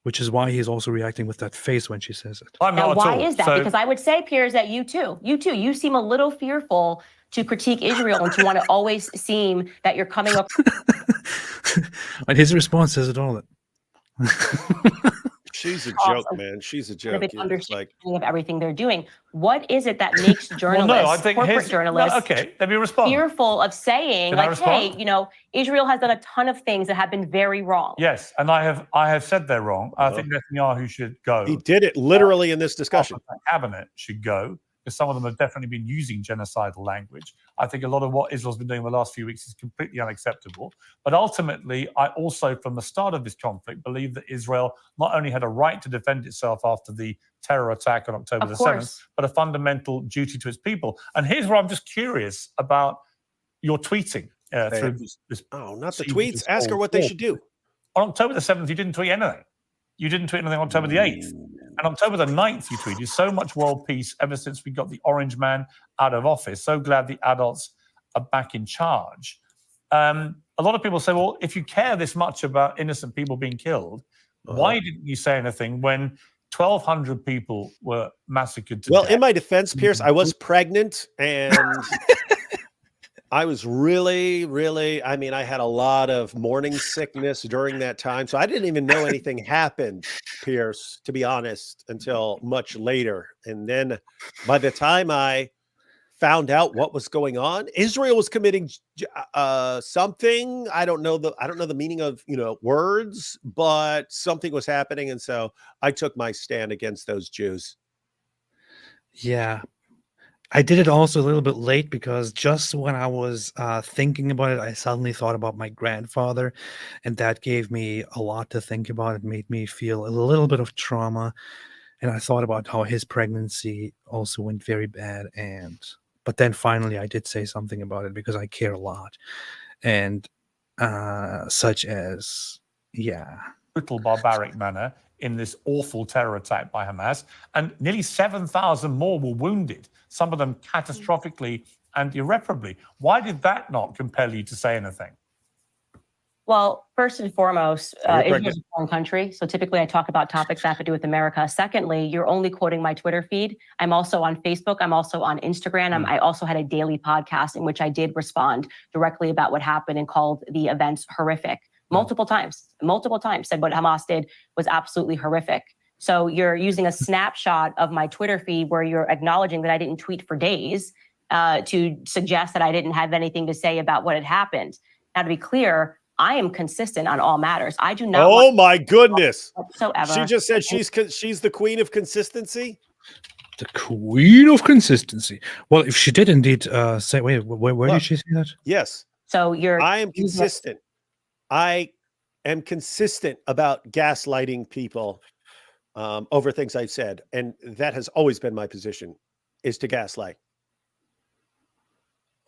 which is why he's also reacting with that face when she says it. Now, why is that? Because I would say, Piers, that you too seem a little fearful to critique Israel and to want to always seem that you're coming up. And his response says it all. She's a Awesome. joke, man. She's a A joke. bit Yeah, it's understanding like, of everything they're doing. What is it that makes journalists, Well, no, I think corporate his- journalists, no, okay, let me respond. fearful of saying, Can I like, hey, respond? Israel has done a ton of things that have been very wrong. Yes, and I have said they're wrong. I think Netanyahu should go. he did it literally in this discussion. The cabinet should go, because some of them have definitely been using genocidal language. I think a lot of what Israel's been doing in the last few weeks is completely unacceptable. But ultimately, I also, from the start of this conflict, believe that Israel not only had a right to defend itself after the terror attack on October Of the course. 7th, but a fundamental duty to its people. And here's where I'm just curious about your tweeting through this. Oh, not the this tweets. Ask her what they whole should do. On October the 7th, you didn't tweet anything. You didn't tweet anything on October the 8th. And October the 9th, you tweeted, so much world peace ever since we got the orange man out of office. So glad the adults are back in charge. A lot of people say, well, if you care this much about innocent people being killed, why didn't you say anything when 1,200 people were massacred to Well, death? in my defense, Pierce, I was pregnant and I was really, I mean, I had a lot of morning sickness during that time. So I didn't even know anything happened, Pierce, to be honest, until much later. And then by the time I found out what was going on, Israel was committing something. I don't know the meaning of, words, but something was happening. And so I took my stand against those Jews. Yeah. I did it also a little bit late because just when I was thinking about it, I suddenly thought about my grandfather, and that gave me a lot to think about. It made me feel a little bit of trauma. and I thought about how his pregnancy also went very bad, but then finally I did say something about it because I care a lot, and such as brutal, barbaric manner in this awful terror attack by Hamas, and nearly 7,000 more were wounded, some of them catastrophically and irreparably. Why did that not compel you to say anything? Well, first and foremost, You're Israel is pregnant. a foreign country. So typically I talk about topics that have to do with America. Secondly, you're only quoting my Twitter feed. I'm also on Facebook. I'm also on Instagram. I also had a daily podcast in which I did respond directly about what happened and called the events horrific. Multiple times, said what Hamas did was absolutely horrific. So you're using a snapshot of my Twitter feed where you're acknowledging that I didn't tweet for days to suggest that I didn't have anything to say about what had happened. Now, to be clear, I am consistent on all matters. I do not. Oh my goodness! Whatsoever. She just said she's the queen of consistency. The queen of consistency. Well, if she did indeed say, wait, where did she say that? Yes. So I am consistent. I am consistent about gaslighting people over things I've said, and that has always been my position: is to gaslight.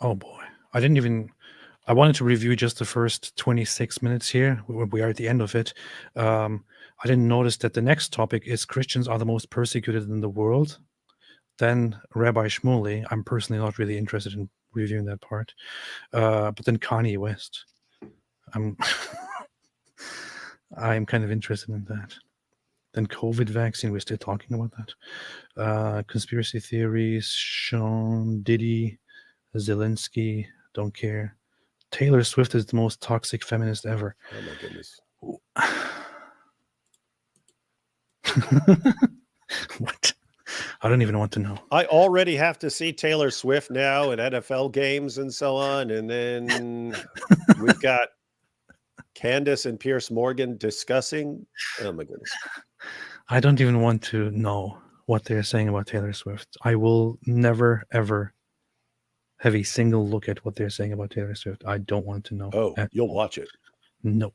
Oh boy, I wanted to review just the first 26 minutes here. We are at the end of it. I didn't notice that the next topic is Christians are the most persecuted in the world. Then Rabbi Shmuley. I'm personally not really interested in reviewing that part. But then Kanye West. I'm kind of interested in that. Then COVID vaccine. We're still talking about that. Conspiracy theories. Sean Diddy, Zelensky. Don't care. Taylor Swift is the most toxic feminist ever. Oh my goodness. What? I don't even want to know. I already have to see Taylor Swift now at NFL games and so on. And then we've got Candace and Piers Morgan discussing. Oh my goodness. I don't even want to know what they're saying about Taylor Swift. I will never, ever have a single look at what they're saying about Taylor Swift. I don't want to know. Oh, you'll watch it. No.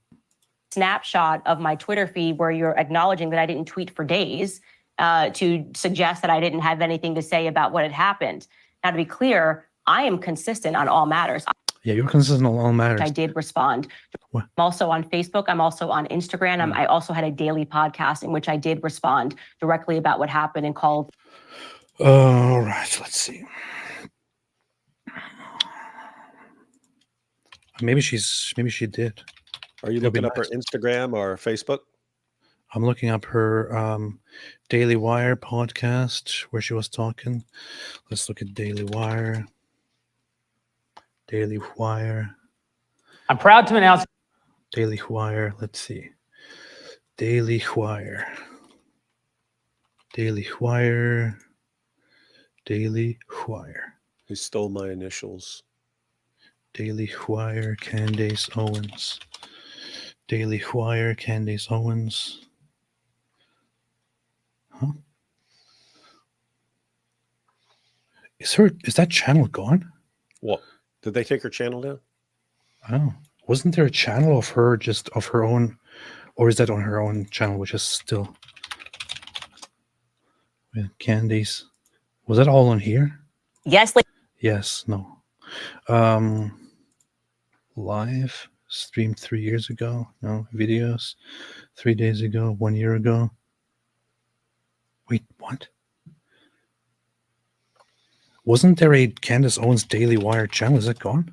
Snapshot of my Twitter feed where you're acknowledging that I didn't tweet for days to suggest that I didn't have anything to say about what had happened. Now, to be clear, I am consistent on all matters. Yeah, you're consistent on all matters. I did respond. What? I'm also on Facebook. I'm also on Instagram. I also had a daily podcast in which I did respond directly about what happened and called. All right, let's see. Maybe she did. Are you looking up her Instagram or Facebook? I'm looking up her Daily Wire podcast where she was talking. Let's look at Daily Wire. Daily Wire. I'm proud to announce. Daily Wire. Let's see. Daily Wire. Daily Wire. Daily Wire. Who stole my initials? Daily Wire, Candace Owens. Daily Wire, Candace Owens. Huh? Is that channel gone? What? Did they take her channel down? Oh, wasn't there a channel of her, just of her own, or is that on her own channel, which is still with Candace? Was that all on here? Yes. Yes. No. Live streamed 3 years ago. No videos. 3 days ago. 1 year ago. Wait, what? Wasn't there a Candace Owens Daily Wire channel? Is that gone?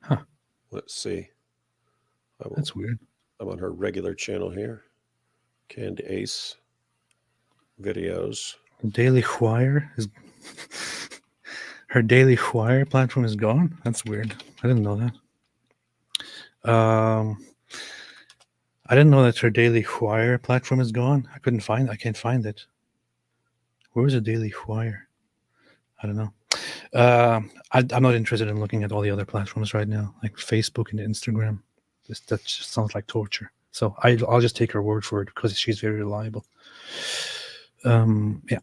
Huh. Let's see. That's weird. I'm on her regular channel here. Candace videos. Daily Wire is her Daily Wire platform is gone. That's weird. I didn't know that. I didn't know that her Daily Wire platform is gone. I can't find it. Where is the Daily Wire? I don't know. I'm not interested in looking at all the other platforms right now, like Facebook and Instagram. That just sounds like torture. So I'll just take her word for it because she's very reliable. Yeah.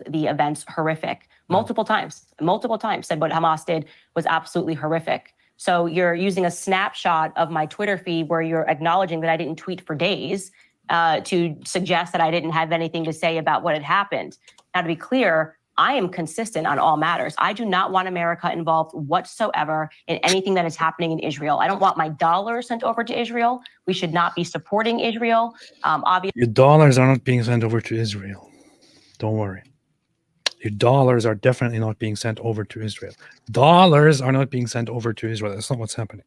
The events horrific. Multiple times, said what Hamas did was absolutely horrific. So you're using a snapshot of my Twitter feed where you're acknowledging that I didn't tweet for days to suggest that I didn't have anything to say about what had happened. Now, to be clear, I am consistent on all matters. I do not want America involved whatsoever in anything that is happening in Israel. I don't want my dollars sent over to Israel. We should not be supporting Israel. Obviously, Your dollars are not being sent over to Israel. Don't worry. Your dollars are definitely not being sent over to Israel. Dollars are not being sent over to Israel. That's not what's happening.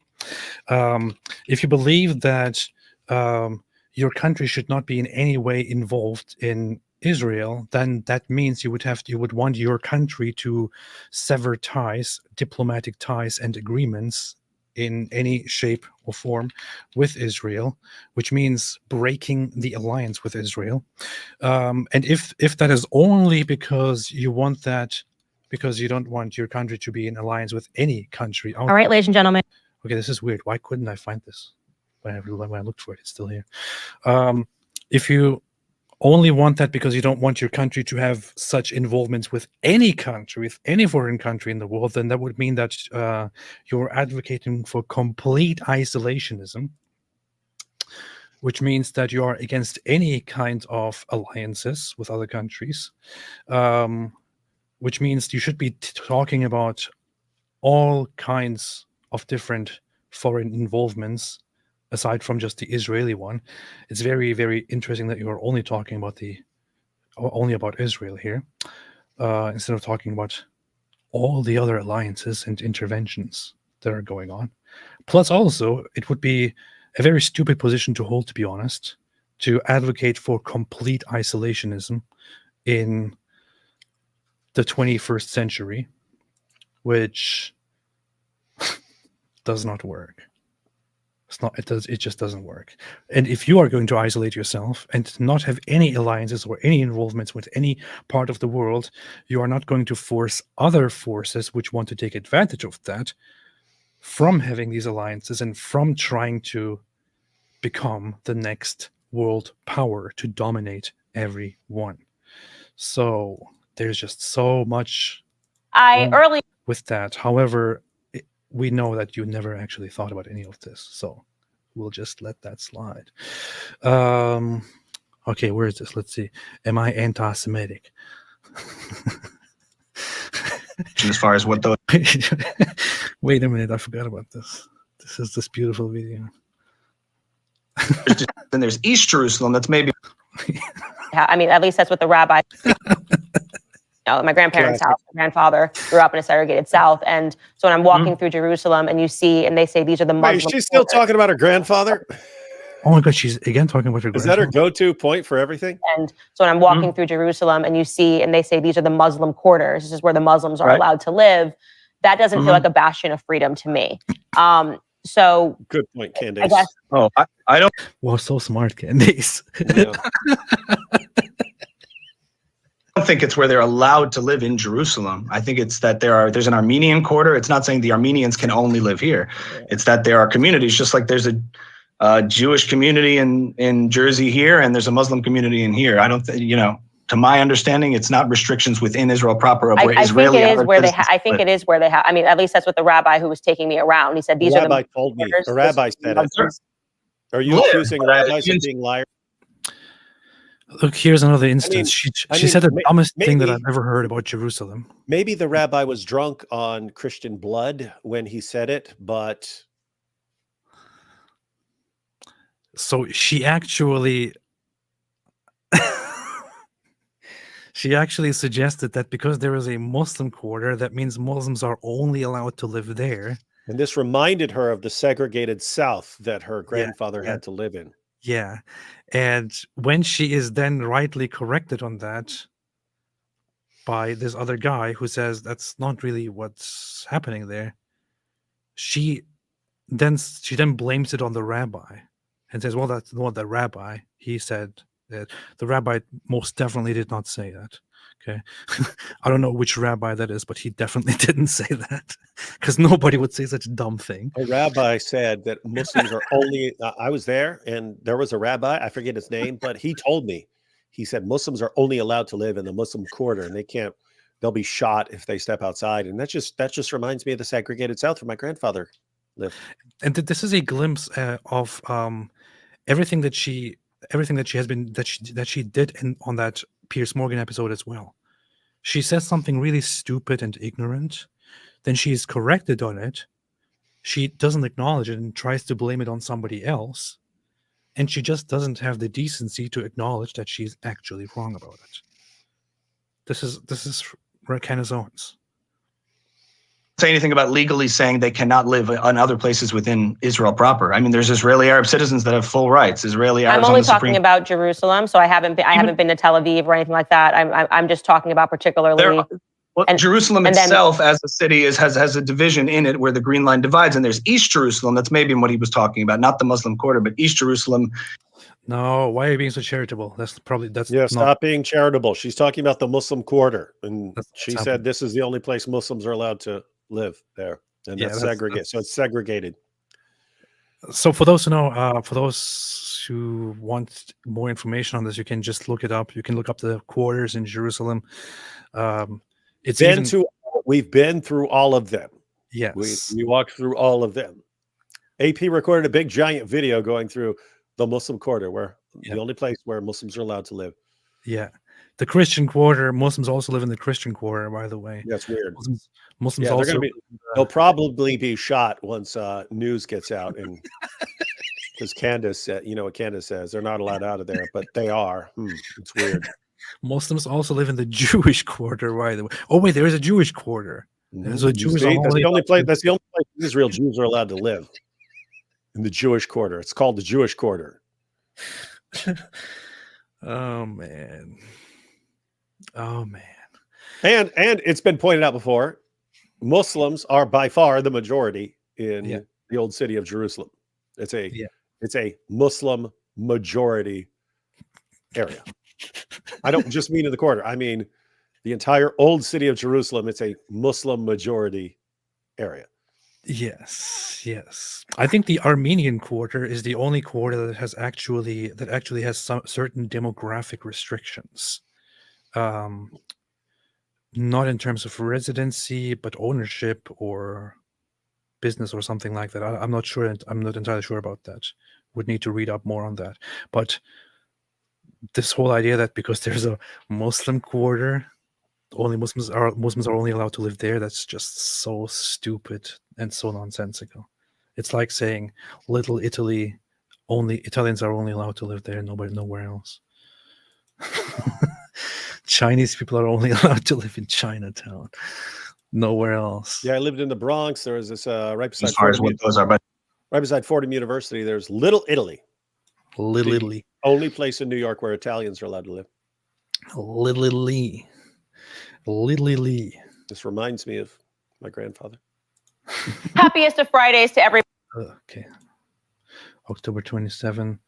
If you believe that your country should not be in any way involved in Israel, then that means you would want your country to sever ties, diplomatic ties and agreements in any shape or form with Israel, which means breaking the alliance with Israel. And if that is only because you want that, because you don't want your country to be in alliance with any country. all right, ladies and gentlemen. Okay, this is weird. Why couldn't I find this? When I looked for it, it's still here. If you only want that because you don't want your country to have such involvements with any country, with any foreign country in the world, then that would mean that you're advocating for complete isolationism, which means that you are against any kind of alliances with other countries, which means you should be talking about all kinds of different foreign involvements aside from just the Israeli one. It's very, very interesting that you are only talking about Israel here, instead of talking about all the other alliances and interventions that are going on. Plus, also, it would be a very stupid position to hold, to be honest, to advocate for complete isolationism in the 21st century, which does not work. It just doesn't work. And if you are going to isolate yourself and not have any alliances or any involvements with any part of the world, you are not going to force other forces which want to take advantage of that from having these alliances and from trying to become the next world power to dominate everyone. So there's just so much with that. However, we know that you never actually thought about any of this, so we'll just let that slide. Okay, where is this? Let's see. Am I anti-Semitic? As far as what those... Wait a minute, I forgot about this. This is this beautiful video. Then there's East Jerusalem. That's maybe... I mean, at least that's what the rabbi... my grandparents' house, my grandfather grew up in a segregated South. And so when I'm walking through Jerusalem and you see, and they say, these are the Muslim... Wait, she's still talking about her grandfather? Oh my God, she's again talking about her grandfather. Is that her go-to point for everything? And so when I'm walking through Jerusalem and you see, and they say, these are the Muslim quarters, this is where the Muslims are allowed to live, that doesn't feel like a bastion of freedom to me. So... Good point, Candace. I guess... Oh, I don't... Well, so smart, Candace. Yeah. I don't think it's where they're allowed to live in Jerusalem. I think it's that there's an Armenian quarter. It's not saying the Armenians can only live here. It's that there are communities, just like there's a Jewish community in Jersey here, and there's a Muslim community in here. I don't think, to my understanding, it's not restrictions within Israel proper of where Israeli... I think it is where they have. I think it is where they have. I mean, at least that's what the rabbi who was taking me around. He said these are the... Rabbi told me. The rabbi said it. Are you accusing rabbis of being liars? Look, here's another instance. She said the dumbest thing that I've ever heard about Jerusalem. Maybe the rabbi was drunk on Christian blood when he said it, but... So she actually... she actually suggested that because there is a Muslim quarter, that means Muslims are only allowed to live there. And this reminded her of the segregated South that her grandfather had to live in. Yeah. And when she is then rightly corrected on that by this other guy who says that's not really what's happening there, she then blames it on the rabbi and says, well, that's not the rabbi. He said that the rabbi most definitely did not say that. Okay. I don't know which rabbi that is, but he definitely didn't say that, because nobody would say such a dumb thing. A rabbi said that Muslims are only, I was there and there was a rabbi, I forget his name, but he told me, he said Muslims are only allowed to live in the Muslim quarter and they'll be shot if they step outside. And that just reminds me of the segregated South where my grandfather lived. And this is a glimpse of everything that she everything that she has been that she did on that Piers Morgan episode as well. She says something really stupid and ignorant, then she is corrected on it. She doesn't acknowledge it and tries to blame it on somebody else, and she just doesn't have the decency to acknowledge that she's actually wrong about it. This is Candace Owens. Say anything about legally saying they cannot live on other places within Israel proper. I mean, there's Israeli Arab citizens that have full rights. Israeli Arabs I'm only on the talking Supreme. about Jerusalem, so I haven't been to Tel Aviv or anything like that. I'm just talking about particularly. Jerusalem itself as a city has a division in it where the Green Line divides, and there's East Jerusalem. That's maybe what he was talking about, not the Muslim quarter, but East Jerusalem. No, why are you being so charitable? That's Stop being charitable. She's talking about the Muslim quarter, and she happening. said this is the only place Muslims are allowed to live there, and that's segregated. So it's segregated. So for those who know, for those who want more information on this, you can just look it up. You can look up the quarters in Jerusalem. We've been through all of them. Yes, we walked through all of them. AP recorded a big giant video going through the Muslim quarter, where the only place where Muslims are allowed to live. Yeah, the Christian quarter. Muslims also live in the Christian quarter, by the way. That's weird. Muslims yeah, also. They'll probably be shot once news gets out, and because Candace, you know what Candace says, they're not allowed out of there, but they are. It's weird. Muslims also live in the Jewish quarter, by the way. Oh wait, there is a Jewish quarter. There's a Jewish. That's the only place in Israel Jews are allowed to live. In the Jewish quarter. It's called the Jewish quarter. Oh man. And it's been pointed out before, Muslims are by far the majority in the old city of Jerusalem. It's a Muslim majority area. I don't just mean in the quarter. I mean the entire old city of Jerusalem. It's a Muslim majority area. Yes. I think the Armenian quarter is the only quarter that actually has some certain demographic restrictions. Not in terms of residency, but ownership or business or something like that. I'm not sure. I'm not entirely sure about that. Would need to read up more on that. But this whole idea that because there's a Muslim quarter, Muslims are only allowed to live there, that's just so stupid and so nonsensical. It's like saying Little Italy, only Italians are only allowed to live there, nowhere else. Chinese people are only allowed to live in Chinatown, nowhere else. Yeah, I lived in the Bronx. There was this right beside as far as what those are, but right beside Fordham University. There's Little Italy. Little Italy, only place in New York where Italians are allowed to live. Little Italy. This reminds me of my grandfather. Happiest of Fridays to everyone. Okay. October 27.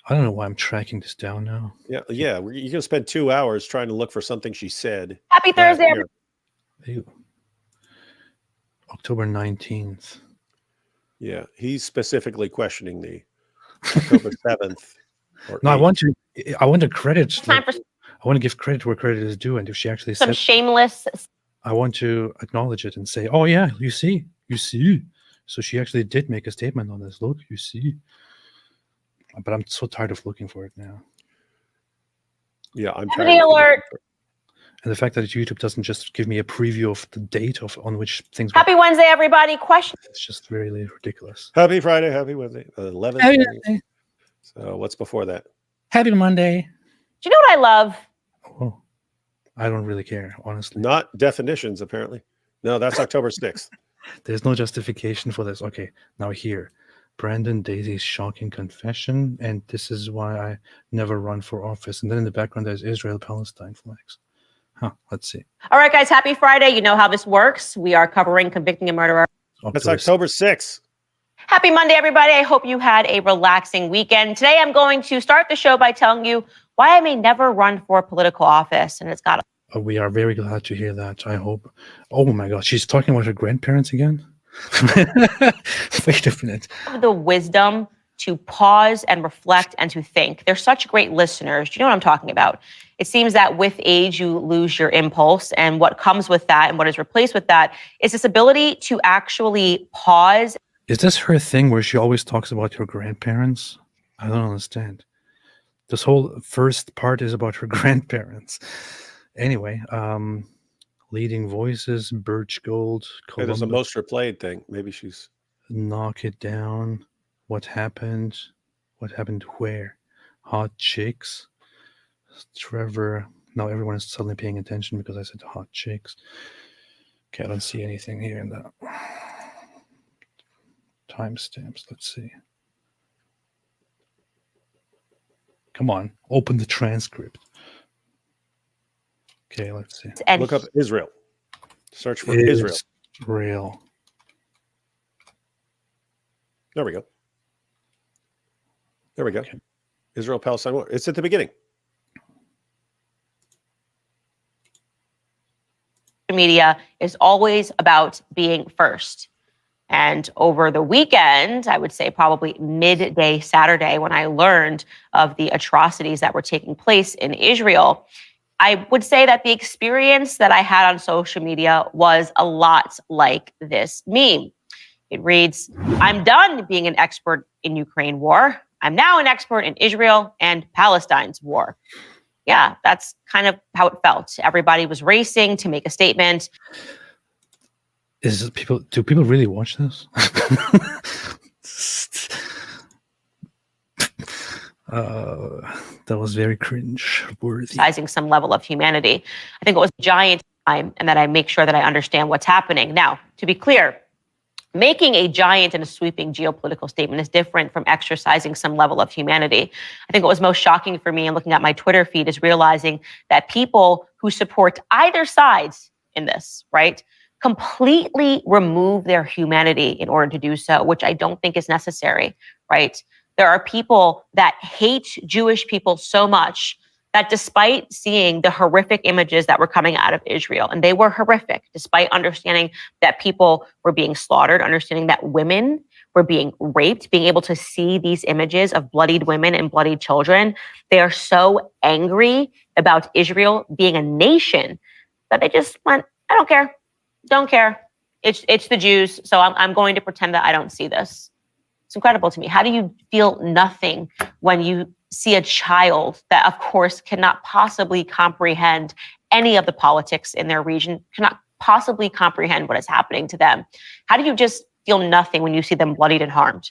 I don't know why I'm tracking this down now. Yeah. You're going to spend 2 hours trying to look for something she said. Happy Thursday. Ew. October 19th. Yeah. He's specifically questioning the October 7th. No, I want to credit. I want to give credit where credit is due. And if she actually some said shameless, I want to acknowledge it and say, oh yeah, you see. So she actually did make a statement on this. Look, you see. But I'm so tired of looking for it now. Yeah, I'm tired. Alert. And the fact that YouTube doesn't just give me a preview of the date on which things. Happy Wednesday, everybody. Question. It's just really ridiculous. Happy Friday. Happy Wednesday. 11th. Happy Wednesday. So what's before that? Happy Monday. Do you know what I love? Oh, I don't really care, honestly. Not definitions, apparently. No, that's October 6th. There's no justification for this. Okay, now here. Brandon Daisy's shocking confession, and this is why I never run for office. And then in the background, there's Israel-Palestine flags. Let's see. All right, guys, happy Friday. You know how this works. We are covering convicting a murderer. That's October 6th. Happy Monday, everybody. I hope you had a relaxing weekend. Today, I'm going to start the show by telling you why I may never run for political office. And it's got we are very glad to hear that. I hope. Oh my God, she's talking about her grandparents again? Wait a minute. The wisdom to pause and reflect and to think. They're such great listeners. Do you know what I'm talking about? It seems that with age, you lose your impulse. And what comes with that and what is replaced with that is this ability to actually pause. Is this her thing where she always talks about her grandparents? I don't understand. This whole first part is about her grandparents. Anyway, leading voices, Birch Gold, Hey, there's a Columbus, most replayed thing. Maybe she's Knock It Down, What Happened, What Happened Where, Hot Chicks, Trevor. Now everyone is suddenly paying attention because I said Hot Chicks. Okay, I don't see anything here in the timestamps. Let's see. Come on, open the transcript. Okay, let's see. look up Israel. Search for Israel. Israel. There we go. There we go. Israel-Palestine war. It's at the beginning. Media is always about being first. And over the weekend, I would say probably midday Saturday, when I learned of the atrocities that were taking place in Israel, I would say that the experience that I had on social media was a lot like this meme. It reads, "I'm done being an expert in Ukraine war. I'm now an expert in Israel and Palestine's war." Yeah, that's kind of how it felt. Everybody was racing to make a statement. Do people really watch this? That was very cringe worthy. Exercising some level of humanity. I think it was a giant time, and that I make sure that I understand what's happening. Now, to be clear, making a giant and a sweeping geopolitical statement is different from exercising some level of humanity. I think what was most shocking for me in looking at my Twitter feed is realizing that people who support either sides in this, right, completely remove their humanity in order to do so, which I don't think is necessary, right? There are people that hate Jewish people so much that despite seeing the horrific images that were coming out of Israel, and they were horrific, despite understanding that people were being slaughtered, understanding that women were being raped, being able to see these images of bloodied women and bloodied children, they are so angry about Israel being a nation that they just went, I don't care, don't care. It's the Jews, so I'm going to pretend that I don't see this. It's incredible to me. How do you feel nothing when you see a child that, of course, cannot possibly comprehend any of the politics in their region, cannot possibly comprehend what is happening to them? How do you just feel nothing when you see them bloodied and harmed?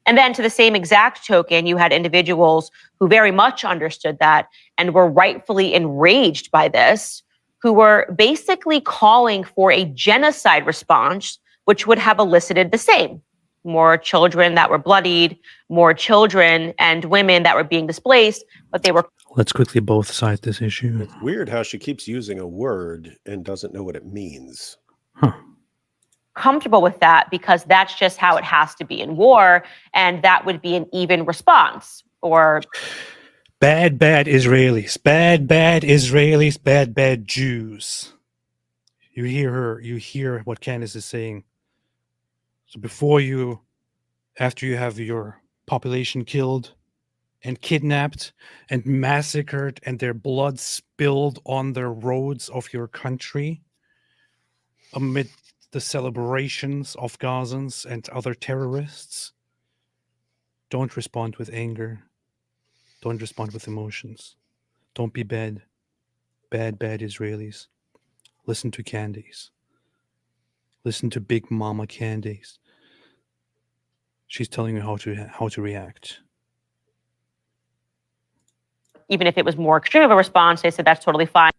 And then to the same exact token, you had individuals who very much understood that and were rightfully enraged by this, who were basically calling for a genocide response, which would have elicited the same. More children that were bloodied, more children and women that were being displaced, but they were... Let's quickly both cite this issue. It's weird how she keeps using a word and doesn't know what it means. Comfortable with that because that's just how it has to be in war, and that would be an even response. Or bad Israelis, bad Israelis, bad Jews. You hear her, you hear what Candace is saying. So after you have your population killed and kidnapped and massacred and their blood spilled on the roads of your country amid the celebrations of Gazans and other terrorists, don't respond with anger. Don't respond with emotions. Don't be bad Israelis. Listen to Candace. Listen to Big Mama Candace. She's telling you how to react. Even if it was more extreme of a response, they said that's totally fine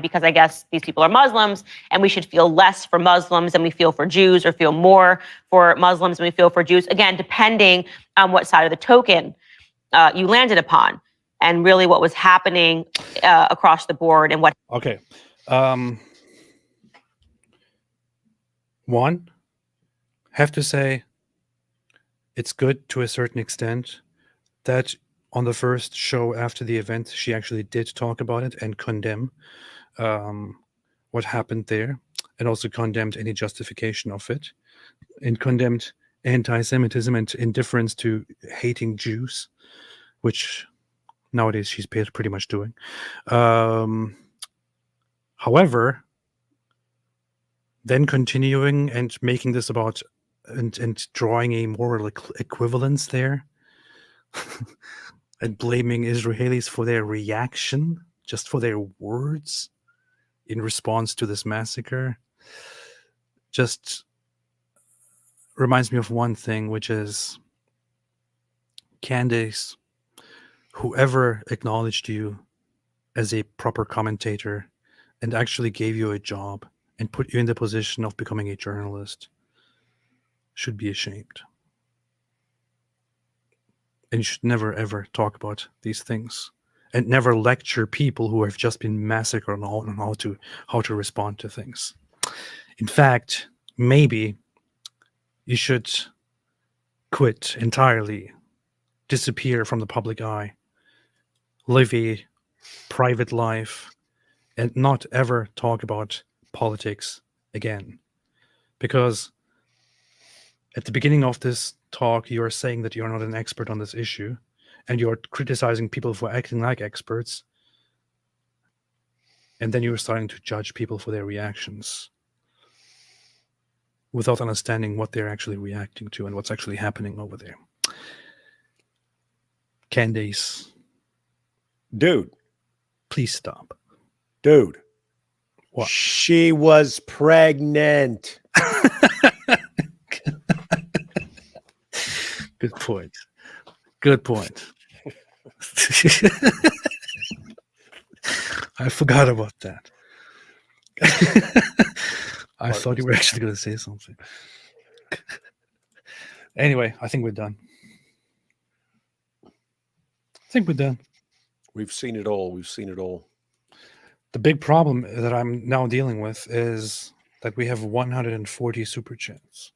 because I guess these people are Muslims and we should feel less for Muslims than we feel for Jews, or feel more for Muslims than we feel for Jews. Again, depending on what side of the token you landed upon and really what was happening across the board and what... Okay. One, have to say, it's good to a certain extent that on the first show after the event, she actually did talk about it and condemn what happened there, and also condemned any justification of it, and condemned anti-Semitism and indifference to hating Jews, which nowadays she's pretty much doing. However, then continuing and making this about and drawing a moral equivalence there and blaming Israelis for their reaction, just for their words in response to this massacre, just reminds me of one thing, which is, Candace, whoever acknowledged you as a proper commentator and actually gave you a job and put you in the position of becoming a journalist should be ashamed. And you should never, ever talk about these things and never lecture people who have just been massacred on how to respond to things. In fact, maybe you should quit entirely, disappear from the public eye, live a private life, and not ever talk about politics again. Because at the beginning of this talk, you are saying that you're not an expert on this issue, and you're criticizing people for acting like experts, and then you're starting to judge people for their reactions without understanding what they're actually reacting to and what's actually happening over there. Candace. Dude. Please stop. Dude. What? She was pregnant. Good point. Good point. I forgot about that. I thought you were actually going to say something. Anyway, I think we're done. We've seen it all. We've seen it all. The big problem that I'm now dealing with is that we have 140 super chats.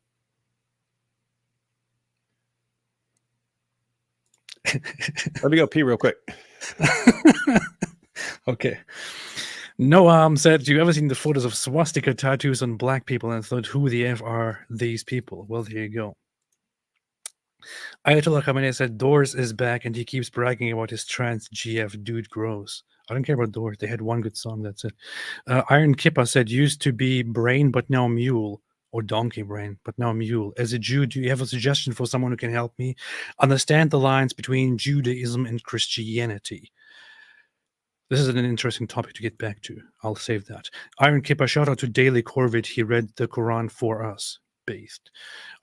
Let me go pee real quick. Okay. Noam said, "You ever seen the photos of swastika tattoos on black people and thought, who the F are these people?" Well, there you go. Ayatollah Khamenei said, "Doors is back and he keeps bragging about his trans GF. Dude grows." I don't care about Doors. They had one good song, that's it. Iron Kippa said, "Used to be brain, but now mule." Or donkey brain, but now mule. As a Jew, do you have a suggestion for someone who can help me understand the lines between Judaism and Christianity? This is an interesting topic to get back to. I'll save that. Iron Kippa, shout out to Daily Corvid. He read the Quran for us. Based.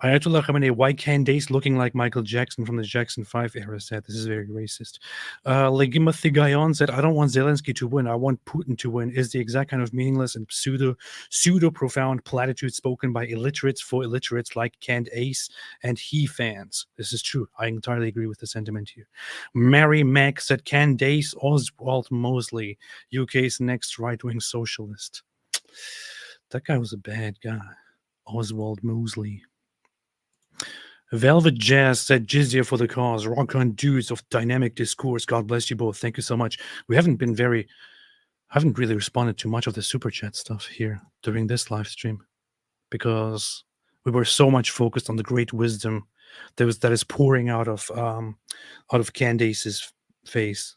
Ayatollah Khamenei, why Candace looking like Michael Jackson from the Jackson 5 era said, this is very racist. Legimathi Gayon said, I don't want Zelensky to win, I want Putin to win, is the exact kind of meaningless and pseudo-profound platitude spoken by illiterates for illiterates like Candace and he fans. This is true. I entirely agree with the sentiment here. Mary Mack said, Candace Oswald Mosley, UK's next right-wing socialist. That guy was a bad guy. Oswald Mosley. Velvet Jazz said, Jizya for the cause. Rock on dudes of dynamic discourse. God bless you both. Thank you so much. We haven't really responded to much of the super chat stuff here during this live stream because we were so much focused on the great wisdom that is pouring out of Candace's face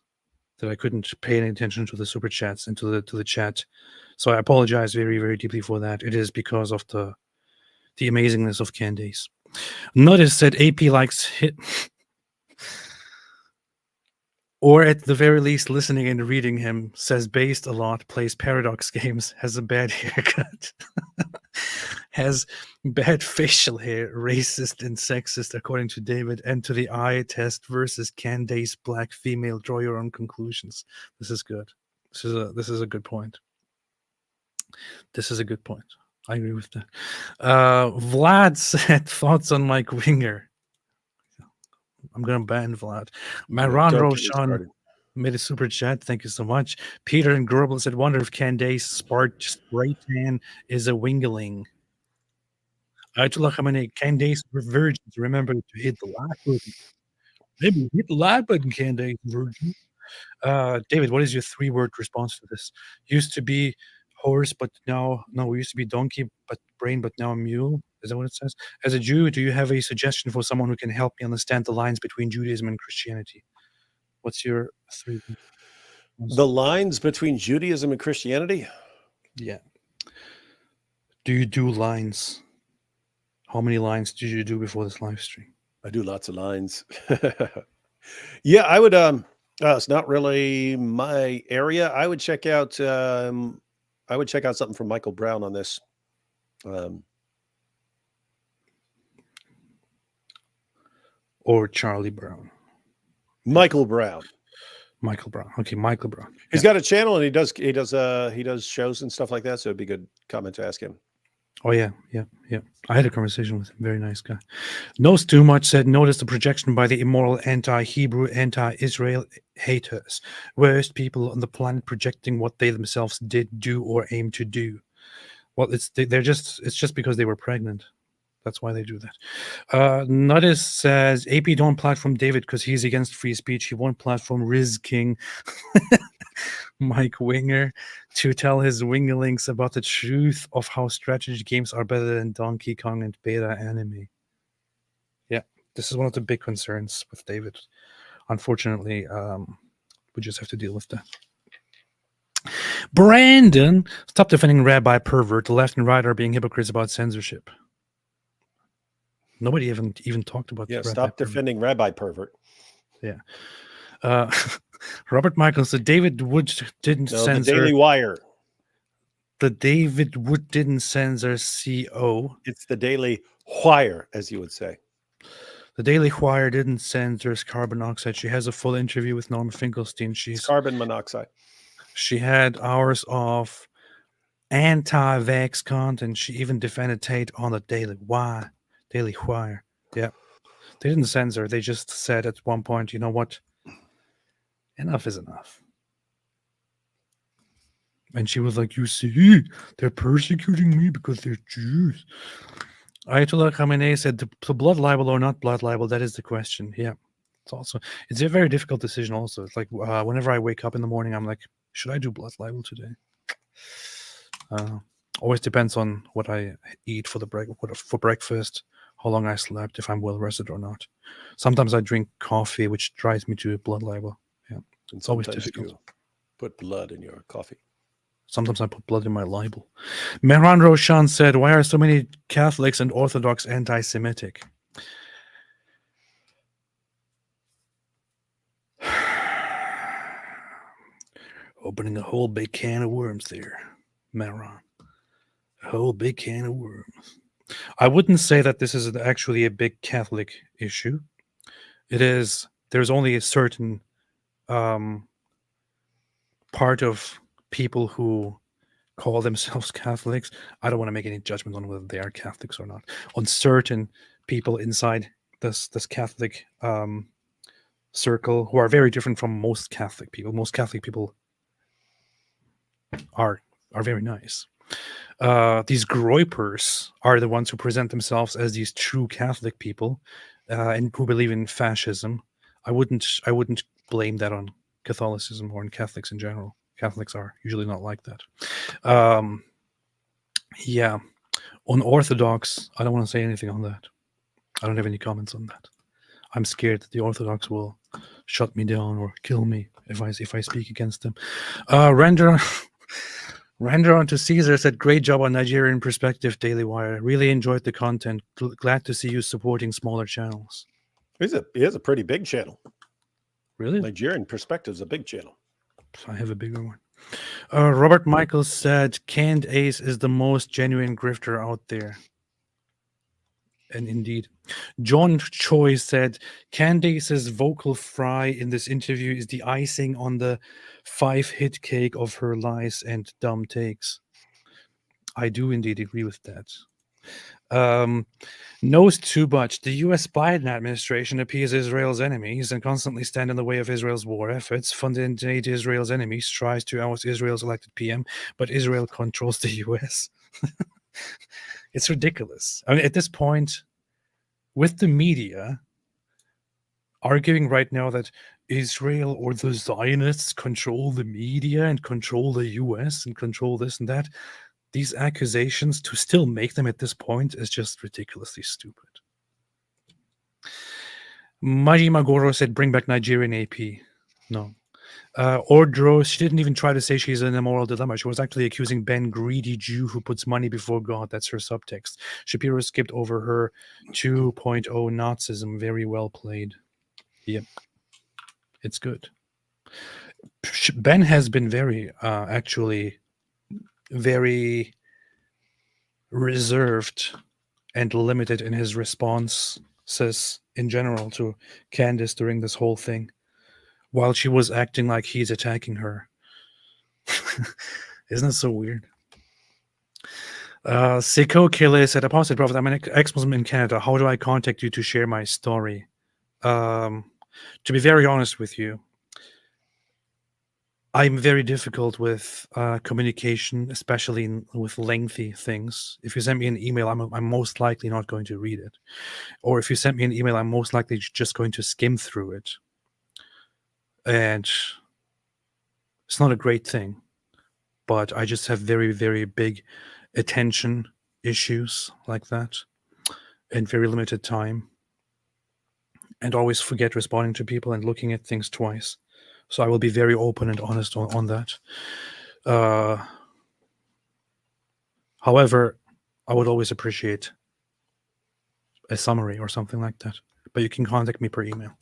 that I couldn't pay any attention to the super chats and to the chat. So I apologize very, very deeply for that. It is because of the amazingness of Candace. Notice said AP likes hit, or at the very least, listening and reading him, says based a lot, plays Paradox games, has a bad haircut, has bad facial hair, racist and sexist, according to David, and to the eye test versus Candace black female. Draw your own conclusions. This is good. This is a good point. This is a good point. I agree with that. Vlad said, thoughts on Mike Winger. I'm going to ban Vlad. Maran Roshan made a super chat. Thank you so much. Peter and Gorbel said, wonder if Candace sparked spray tan is a wingling. Ayatollah Khamenei, Candace virgins. Remember to hit the like button. Maybe hit the like button, Candace virgin. David, what is your 3-word response to this? Used to be horse, but now, no, we used to be donkey, but brain, but now mule. Is that what it says? As a Jew, do you have a suggestion for someone who can help me understand the lines between Judaism and Christianity? What's your 3? The lines between Judaism and Christianity? Yeah. Do you do lines? How many lines did you do before this live stream? I do lots of lines. Yeah, I would. It's not really my area. I would check out. I would check out something from Michael Brown on this. Or Charlie Brown. Michael Brown. Michael Brown. Okay, Michael Brown. He's got a channel and he does shows and stuff like that. So it'd be a good comment to ask him. Oh yeah. I had a conversation with him. Very nice guy. Knows too much said, notice the projection by the immoral anti-Hebrew, anti-Israel haters. Worst people on the planet projecting what they themselves did, do, or aim to do. Well, it's just because they were pregnant. That's why they do that. Notice says, AP don't platform David because he's against free speech. He won't platform Riz King, Mike Winger, to tell his winglings about the truth of how strategy games are better than Donkey Kong and beta anime. Yeah, this is one of the big concerns with David. Unfortunately, we just have to deal with that. Brandon, stop defending Rabbi Pervert. The left and right are being hypocrites about censorship. Nobody even talked about. Yeah, stop defending Rabbi Pervert. Yeah. Robert Michaels, the David Wood didn't censor. The Daily Wire. The David Wood didn't censor CO. It's the Daily Wire, as you would say. The Daily Wire didn't censor carbon monoxide. She has a full interview with Norm Finkelstein. She's carbon monoxide. She had hours of anti-vax content. She even defended Tate on the Daily Wire. Daily Wire. Yeah. They didn't censor. They just said at one point, you know what? Enough is enough. And she was like, you see, they're persecuting me because they're Jews. Ayatollah Khamenei said, the blood libel or not blood libel, that is the question. Yeah. It's a very difficult decision also. It's like whenever I wake up in the morning, I'm like, should I do blood libel today? Always depends on what I eat for breakfast, how long I slept, if I'm well rested or not. Sometimes I drink coffee, which drives me to blood libel. Yeah, it's always difficult. Put blood in your coffee. Sometimes I put blood in my libel. Mehran Roshan said, why are so many Catholics and Orthodox anti-Semitic? Opening a whole big can of worms there, Mehran. A whole big can of worms. I wouldn't say that this is actually a big Catholic issue. It is. There's only a certain part of people who call themselves Catholics. I don't want to make any judgment on whether they are Catholics or not. On certain people inside this Catholic circle who are very different from most Catholic people. Most Catholic people are very nice. These groypers are the ones who present themselves as these true Catholic people and who believe in fascism. I wouldn't blame that on Catholicism or on Catholics in general. Catholics are usually not like that. Yeah. On Orthodox, I don't want to say anything on that. I don't have any comments on that. I'm scared that the Orthodox will shut me down or kill me if I speak against them. Render on to Caesar said, great job on Nigerian Perspective, Daily Wire. Really enjoyed the content. Glad to see you supporting smaller channels. He has a pretty big channel. Really? Nigerian Perspective is a big channel. I have a bigger one. Robert Michaels said, Candace is the most genuine grifter out there. And indeed. John Choi said, Candace's vocal fry in this interview is the icing on the 5-hit cake of her lies and dumb takes. I do indeed agree with that. Knows too much. The U.S. Biden administration appease Israel's enemies and constantly stand in the way of Israel's war efforts, fund and aid Israel's enemies, tries to oust Israel's elected PM, but Israel controls the U.S. It's ridiculous. I mean, at this point, with the media arguing right now that Israel or the Zionists control the media and control the U.S. and control this and that, these accusations, to still make them at this point is just ridiculously stupid. Maji Magoro said, bring back Nigerian AP. No. Ordro, she didn't even try to say she's in a moral dilemma. She was actually accusing Ben, greedy Jew who puts money before God. That's her subtext. Shapiro skipped over her 2.0 Nazism. Very well played. Yep. It's good. Ben has been very, actually, very reserved and limited in his responses in general to Candace during this whole thing, while she was acting like he's attacking her. Isn't it so weird? Siko Kele said, Apostate Prophet, I'm an ex-Muslim in Canada. How do I contact you to share my story? To be very honest with you, I'm very difficult with communication, especially with lengthy things. If you send me an email, I'm most likely not going to read it. Or if you send me an email, I'm most likely just going to skim through it. And it's not a great thing. But I just have very, very big attention issues like that and very limited time. And always forget responding to people and looking at things twice. So I will be very open and honest on that. However, I would always appreciate a summary or something like that. But you can contact me per email.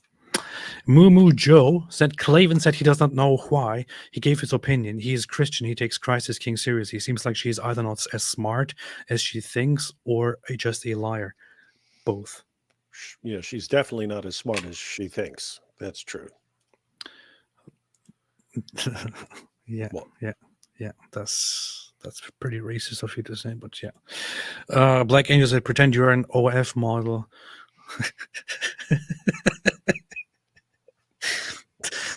Moo Joe said, Clavin said he does not know why. He gave his opinion. He is Christian. He takes Christ as King seriously. Seems like she is either not as smart as she thinks or just a liar. Both. Yeah, she's definitely not as smart as she thinks. That's true. Yeah. That's pretty racist of you to say, but yeah. Black Angel said, pretend you're an OF model.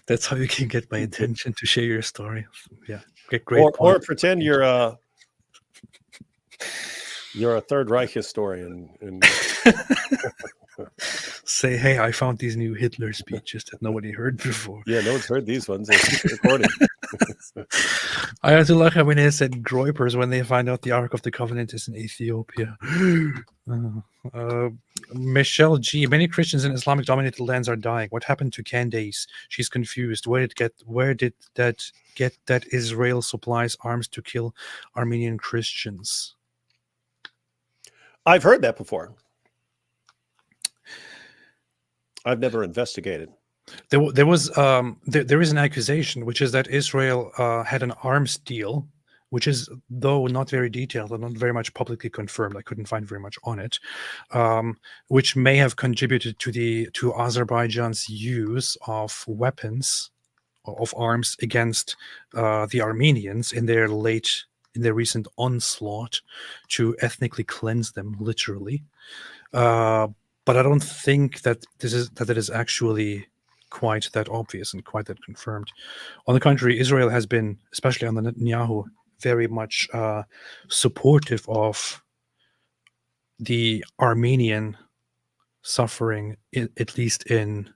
That's how you can get my attention to share your story. Yeah, great. Or pretend you're a Third Reich historian and say, hey, I found these new Hitler speeches that nobody heard before. Yeah, no one's heard these ones. They're recorded. Ayatollah Khamenei said groypers when they find out the Ark of the Covenant is in Ethiopia. Michelle G. Many Christians in Islamic-dominated lands are dying. What happened to Candace? She's confused. Where did that get that Israel supplies arms to kill Armenian Christians? I've heard that before. I've never investigated. There is an accusation, which is that Israel had an arms deal, which is, though not very detailed and not very much publicly confirmed. I couldn't find very much on it, which may have contributed to Azerbaijan's use of weapons, of arms against the Armenians in their recent onslaught to ethnically cleanse them, literally. But I don't think that it is actually quite that obvious and quite that confirmed. On the contrary, Israel has been, especially under Netanyahu, very much supportive of the Armenian suffering, at least in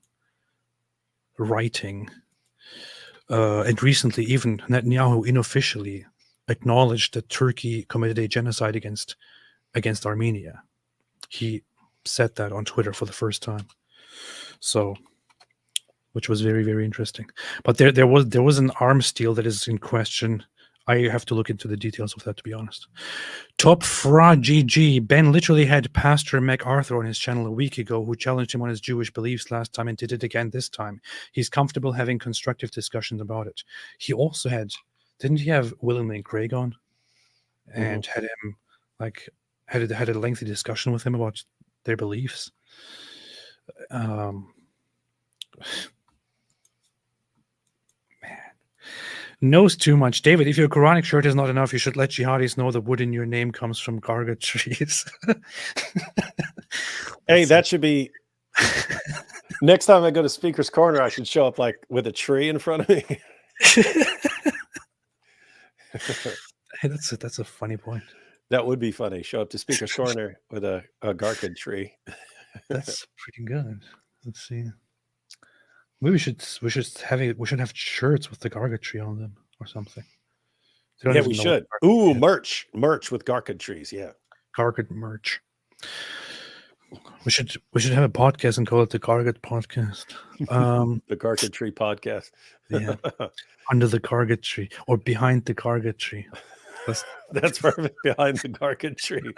writing. And recently, even Netanyahu unofficially acknowledged that Turkey committed a genocide against Armenia. He said that on Twitter for the first time, so, which was very, very interesting. But there was an arms deal that is in question. I have to look into the details of that, to be honest. Top Fra GG. Ben literally had Pastor MacArthur on his channel a week ago, who challenged him on his Jewish beliefs last time and did it again this time. He's comfortable having constructive discussions about it. He also didn't he have William Lane Craig on, and had him had a lengthy discussion with him about their beliefs. Knows too much. David, if your Quranic shirt is not enough, you should let jihadis know the wood in your name comes from garga trees. Hey, that should be... Next time I go to Speaker's Corner, I should show up with a tree in front of me. Hey, that's a funny point. That would be funny. Show up to Speaker's Corner with a garga tree. That's pretty good. Let's see. Maybe we should have shirts with the garga tree on them or something. Yeah, we should. Ooh, merch with garga trees. Yeah, garga merch. We should have a podcast and call it the Garga Podcast. The Garga Tree Podcast. Yeah, under the Garga Tree or behind the Garga Tree. That's perfect. Behind the Garga Tree.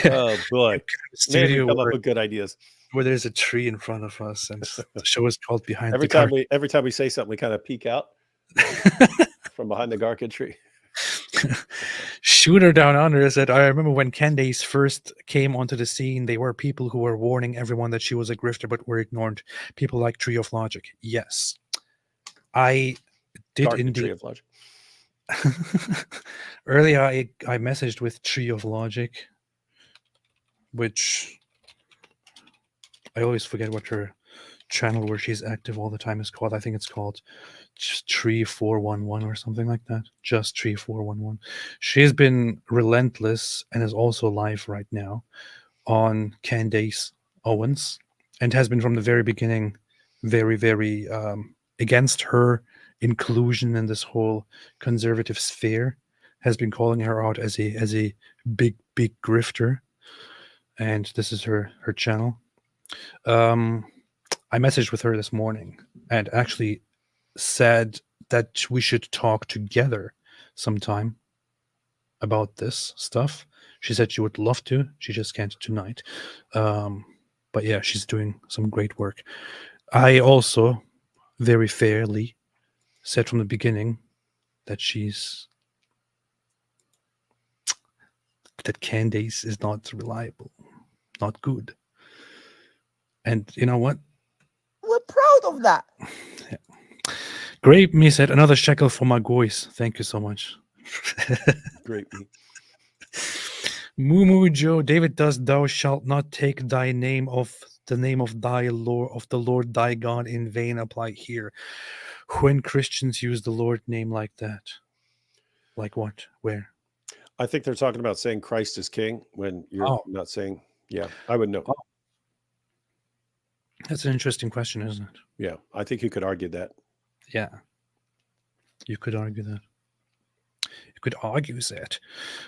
Oh boy, man, we come up with good ideas. where there's a tree in front of us, and the show is called Behind Every the time Curtain. every time we say something, we kind of peek out from behind the Garkin tree. Shooter Down Under said, I remember when Candace first came onto the scene, there were people who were warning everyone that she was a grifter, but were ignored. People like Tree of Logic. Yes. I did Garkin indeed. Tree of Logic. Earlier, I messaged with Tree of Logic, which I always forget what her channel where she's active all the time is called. I think it's called just Tree 411 or something like that. Just Tree 411. She's been relentless and is also live right now on Candace Owens, and has been from the very beginning very, very against her inclusion in this whole conservative sphere, has been calling her out as a big grifter, and this is her channel. I messaged with her this morning and actually said that we should talk together sometime about this stuff. She said she would love to. She just can't tonight. But yeah, she's doing some great work. I also very fairly said from the beginning that Candace is not reliable, not good. And you know what? We're proud of that. Yeah. Great me said, another shekel for my goys. Thank you so much. Great me. Moo Joe, David does, thou shalt not take thy name of the name of thy Lord, of the Lord thy God in vain, apply here. When Christians use the Lord name like that, like what? Where? I think they're talking about saying Christ is king when you're not saying, yeah, I would know. Oh. That's an interesting question, isn't it? Yeah, I think you could argue that. Yeah, you could argue that. You could argue that.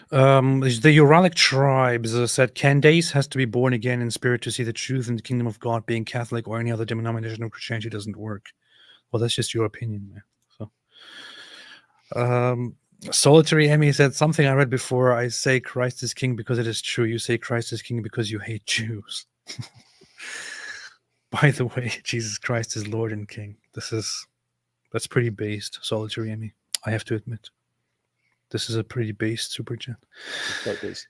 The Uralic tribes said Candace has to be born again in spirit to see the truth in the kingdom of God. Being Catholic or any other denomination of Christianity doesn't work. Well, that's just your opinion, man. So, Solitary Emmy said something I read before. I say Christ is king because it is true. You say Christ is king because you hate Jews. By the way, Jesus Christ is Lord and King. That's pretty based, Solitary Emmy. I have to admit. This is a pretty based super chat. Quite based.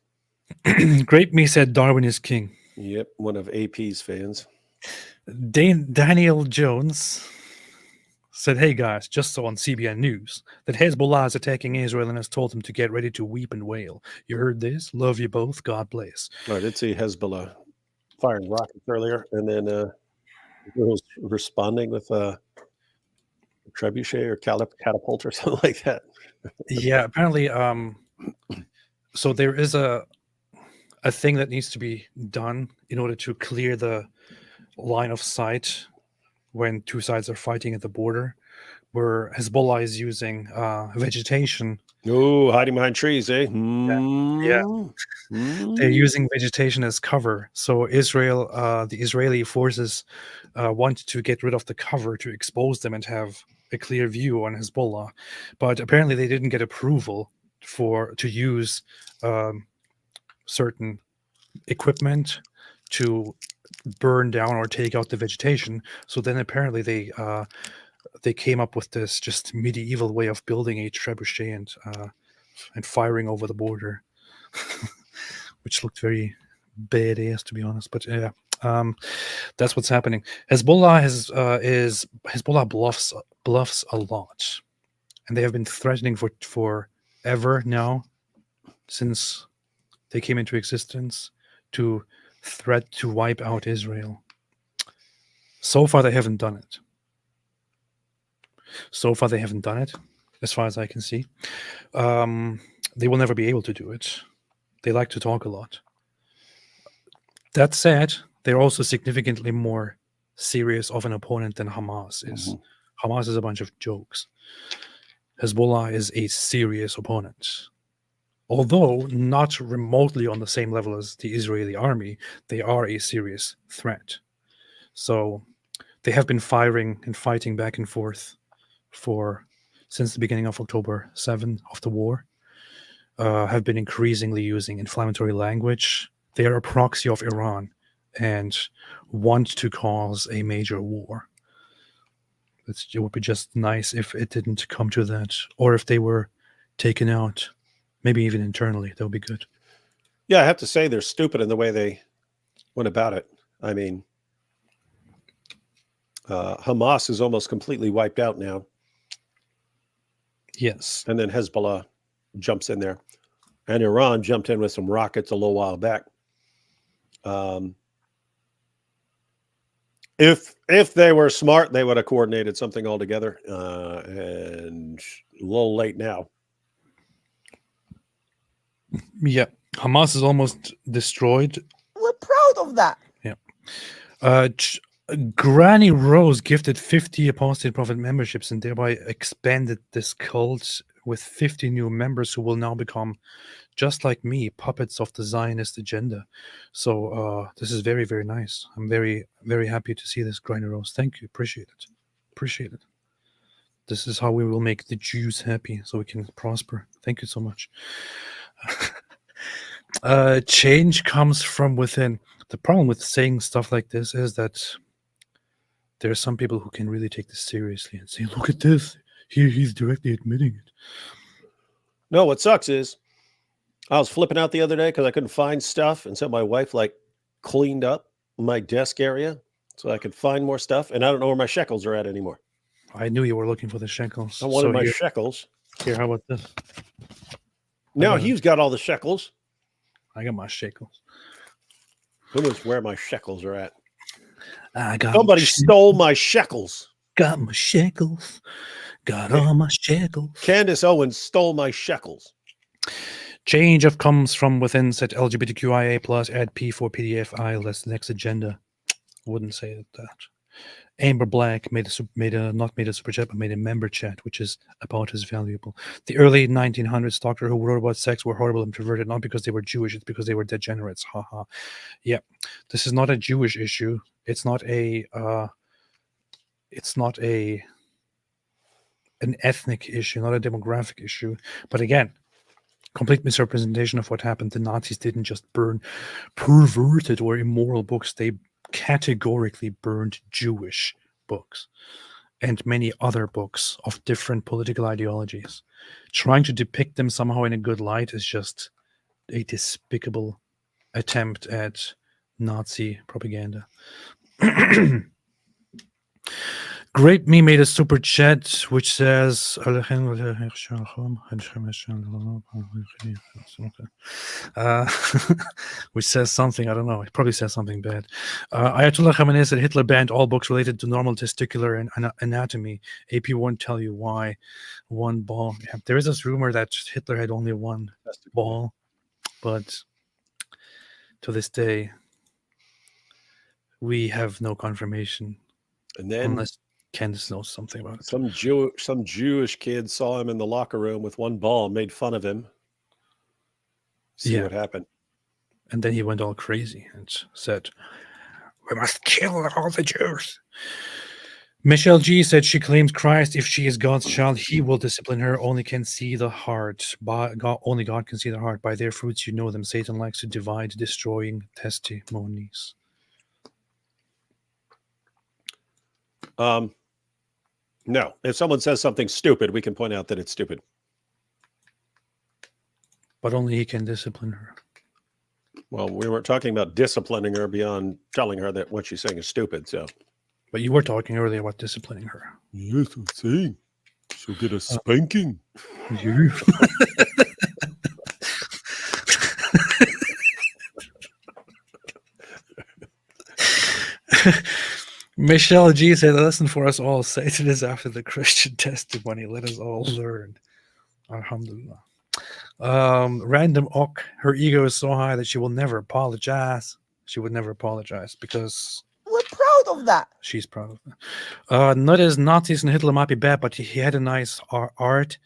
Great Me said Darwin is king. Yep, one of AP's fans. Daniel Jones said, hey guys, just saw on CBN News that Hezbollah is attacking Israel and has told them to get ready to weep and wail. You heard this? Love you both. God bless. I did see Hezbollah firing rockets earlier, and then was responding with a trebuchet or catapult or something like that. Yeah, apparently, so there is a thing that needs to be done in order to clear the line of sight when two sides are fighting at the border, where Hezbollah is using vegetation. Oh, hiding behind trees, eh? Yeah. They're using vegetation as cover. So Israel, the Israeli forces wanted to get rid of the cover to expose them and have a clear view on Hezbollah. But apparently they didn't get approval to use certain equipment to burn down or take out the vegetation. So then apparently they came up with this just medieval way of building a trebuchet and firing over the border, which looked very badass, to be honest. But yeah, that's what's happening. Hezbollah Hezbollah bluffs a lot, and they have been threatening for forever now, since they came into existence, to threat to wipe out Israel. So far, they haven't done it. As far as I can see. They will never be able to do it. They like to talk a lot. That said, they're also significantly more serious of an opponent than Hamas is. Mm-hmm. Hamas is a bunch of jokes. Hezbollah is a serious opponent. Although not remotely on the same level as the Israeli army, they are a serious threat. So they have been firing and fighting back and forth since the beginning of October 7 of the war, have been increasingly using inflammatory language. They are a proxy of Iran and want to cause a major war. It would be just nice if it didn't come to that, or if they were taken out, maybe even internally. That would be good. Yeah, I have to say they're stupid in the way they went about it. I mean, Hamas is almost completely wiped out now. Yes. And then Hezbollah jumps in there. And Iran jumped in with some rockets a little while back. If they were smart, they would have coordinated something all together. And a little late now. Yeah. Hamas is almost destroyed. We're proud of that. Yeah. Granny Rose gifted 50 Apostate Prophet memberships and thereby expanded this cult with 50 new members who will now become, just like me, puppets of the Zionist agenda. So this is very, very nice. I'm very, very happy to see this, Granny Rose. Thank you. Appreciate it. Appreciate it. This is how we will make the Jews happy so we can prosper. Thank you so much. Change comes from within. The problem with saying stuff like this is that there are some people who can really take this seriously and say, look at this. He's directly admitting it. No, what sucks is I was flipping out the other day because I couldn't find stuff. And so my wife cleaned up my desk area so I could find more stuff. And I don't know where my shekels are at anymore. I knew you were looking for the shekels. I wanted my shekels. Here, how about this? Now Hugh's got all the shekels. I got my shekels. Who knows where my shekels are at? Somebody stole my shekels. Got my shekels. Got all my shekels. Candace Owens stole my shekels. Change of comes from within, said LGBTQIA plus, add P for PDF I, that's the next agenda. Wouldn't say that. Amber Black not made a super chat, but made a member chat, which is about as valuable. The early 1900s doctor who wrote about sex were horrible and perverted, not because they were Jewish, it's because they were degenerates. Haha. Yeah, this is not a Jewish issue. It's not an ethnic issue, not a demographic issue. But again, complete misrepresentation of what happened. The Nazis didn't just burn perverted or immoral books. They categorically burned Jewish books and many other books of different political ideologies. Trying to depict them somehow in a good light is just a despicable attempt at Nazi propaganda. Great Me made a super chat which says which says something, I don't know, it probably says something bad. Ayatollah Khamenei said Hitler banned all books related to normal testicular and anatomy. AP won't tell you why. One ball. Yeah, there is this rumor that Hitler had only one ball, but to this day we have no confirmation. And then unless Candace knows something about it. Some Jewish kid saw him in the locker room with one ball, made fun of him. See what happened. And then he went all crazy and said, "We must kill all the Jews." Michelle G said she claims Christ, if she is God's child, he will discipline her. Only can see the heart. Only God can see the heart. By their fruits you know them. Satan likes to divide, destroying testimonies. No, if someone says something stupid, we can point out that it's stupid. But only he can discipline her. Well, we weren't talking about disciplining her beyond telling her that what she's saying is stupid. So, but you were talking earlier about disciplining her. Yes, I'm saying she'll get a spanking. You. Michelle G said, "A lesson for us all. Satan is after the Christian testimony. Let us all learn." Alhamdulillah. Random Ok, her ego is so high that she will never apologize. She would never apologize because we're proud of that. She's proud of that. Not as Nazis and Hitler might be bad, but he had a nice art,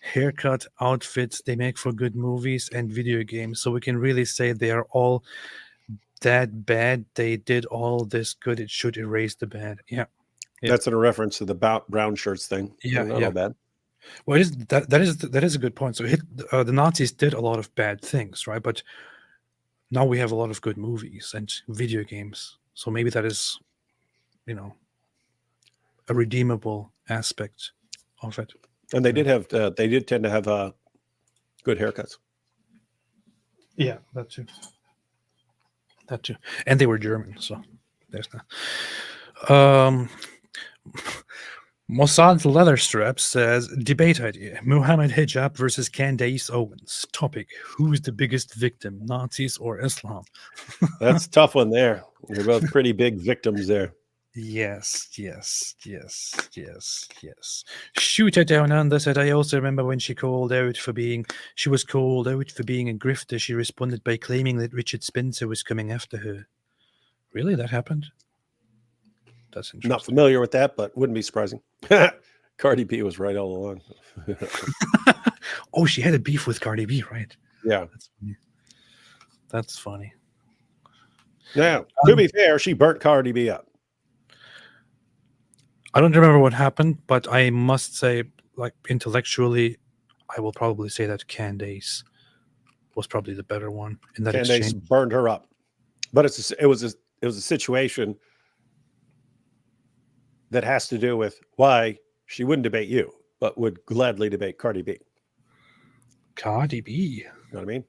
haircut, outfits. They make for good movies and video games. So we can really say they are all that bad. They did all this good. It should erase the bad. Yeah. That's in a reference to the brown shirts thing. Yeah, not all bad. Well, it is that is a good point. So the Nazis did a lot of bad things, right? But now we have a lot of good movies and video games. So maybe that is, a redeemable aspect of it. And they did tend to have good haircuts. Yeah, that too. And they were German, so there's that. Mossad Leatherstrap says, debate idea, Muhammad Hijab versus Candace Owens. Topic, who's the biggest victim, Nazis or Islam? That's a tough one there. They're both pretty big victims there. Yes. Shooter Down Under said, I also remember when she was called out for being a grifter. She responded by claiming that Richard Spencer was coming after her. Really? That happened? That's interesting. Not familiar with that, but wouldn't be surprising. Cardi B was right all along. Oh, she had a beef with Cardi B, right? Yeah. That's funny. Now, to be fair, she burnt Cardi B up. I don't remember what happened, but I must say, like, intellectually, I will probably say that Candace was probably the better one in that Candace exchange. burned her up. But it was a situation that has to do with why she wouldn't debate you, but would gladly debate Cardi B. Cardi B. You know what I mean?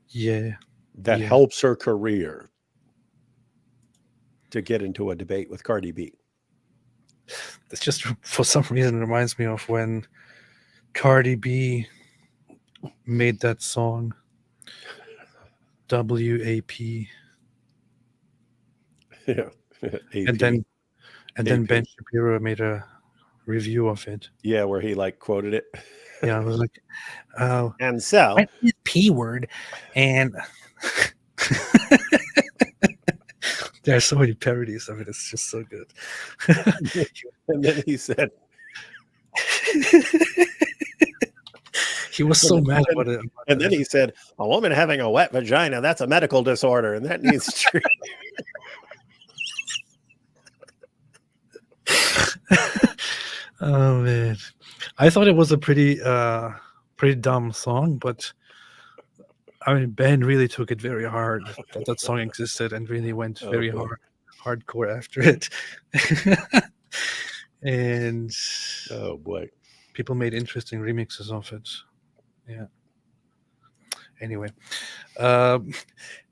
Yeah. That helps her career to get into a debate with Cardi B. This just, for some reason, reminds me of when Cardi B made that song, W.A.P. Yeah. And then Ben Shapiro made a review of it. Yeah, where he like quoted it. Yeah, I was like, oh. And so P word. And there are so many parodies of it. It's just so good. And then he said, he was so mad about it. And then he said, a woman having a wet vagina, that's a medical disorder, and that needs treatment. Oh man, I thought it was a pretty dumb song, but I mean, Ben really took it very hard that song existed and really went very hardcore after it. And oh boy, people made interesting remixes of it. Yeah. Anyway,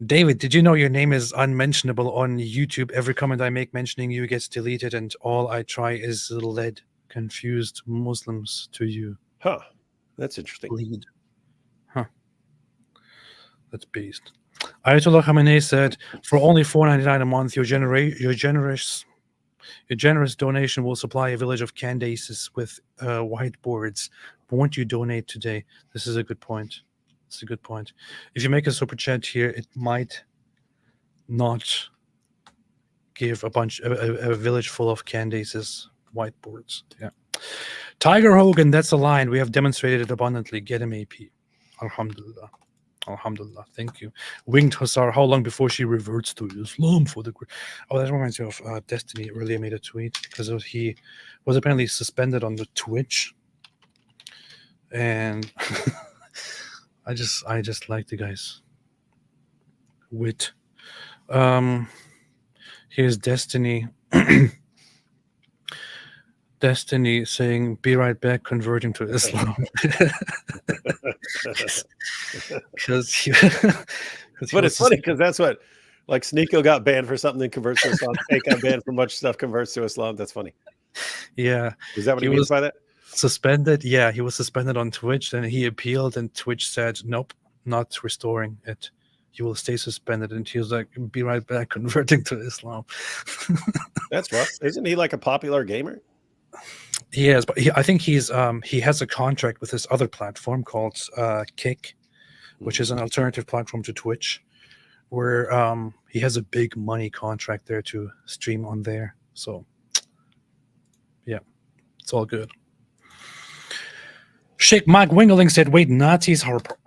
David, did you know your name is unmentionable on YouTube? Every comment I make mentioning you gets deleted, and all I try is lead confused Muslims to you. Huh. That's interesting. Lead. Huh. That's beast. Ayatollah Khamenei said, for only $4.99 a month, your generous donation will supply a village of Candaces with whiteboards. Won't you donate today? This is a good point. It's a good point. If you make a super chat here, it might not give a village full of Candace's whiteboards. Yeah. Tiger Hogan, that's a line. We have demonstrated it abundantly. Get him AP. Alhamdulillah. Alhamdulillah. Thank you. Winged Hussar, how long before she reverts to Islam for the... Oh, that reminds me of Destiny earlier made a tweet because he was apparently suspended on the Twitch. And... I just like the guy's wit. Here's Destiny. Destiny saying, "Be right back, converting to Islam." But it's funny because that's what, like, Sneeko got banned for something and converts to Islam. Fake got banned for much stuff, converts to Islam. That's funny. Yeah. Is that what he means by that? Suspended. Yeah, he was suspended on Twitch. Then he appealed, and Twitch said, "Nope, not restoring it. You will stay suspended." And he was like, "Be right back, converting to Islam." That's rough. Isn't he like a popular gamer? He is, but I think he has a contract with this other platform called Kick, which is an alternative platform to Twitch, where he has a big money contract there to stream on there. So, yeah, it's all good. Sheikh Mike Wingling said, "Wait, Nazis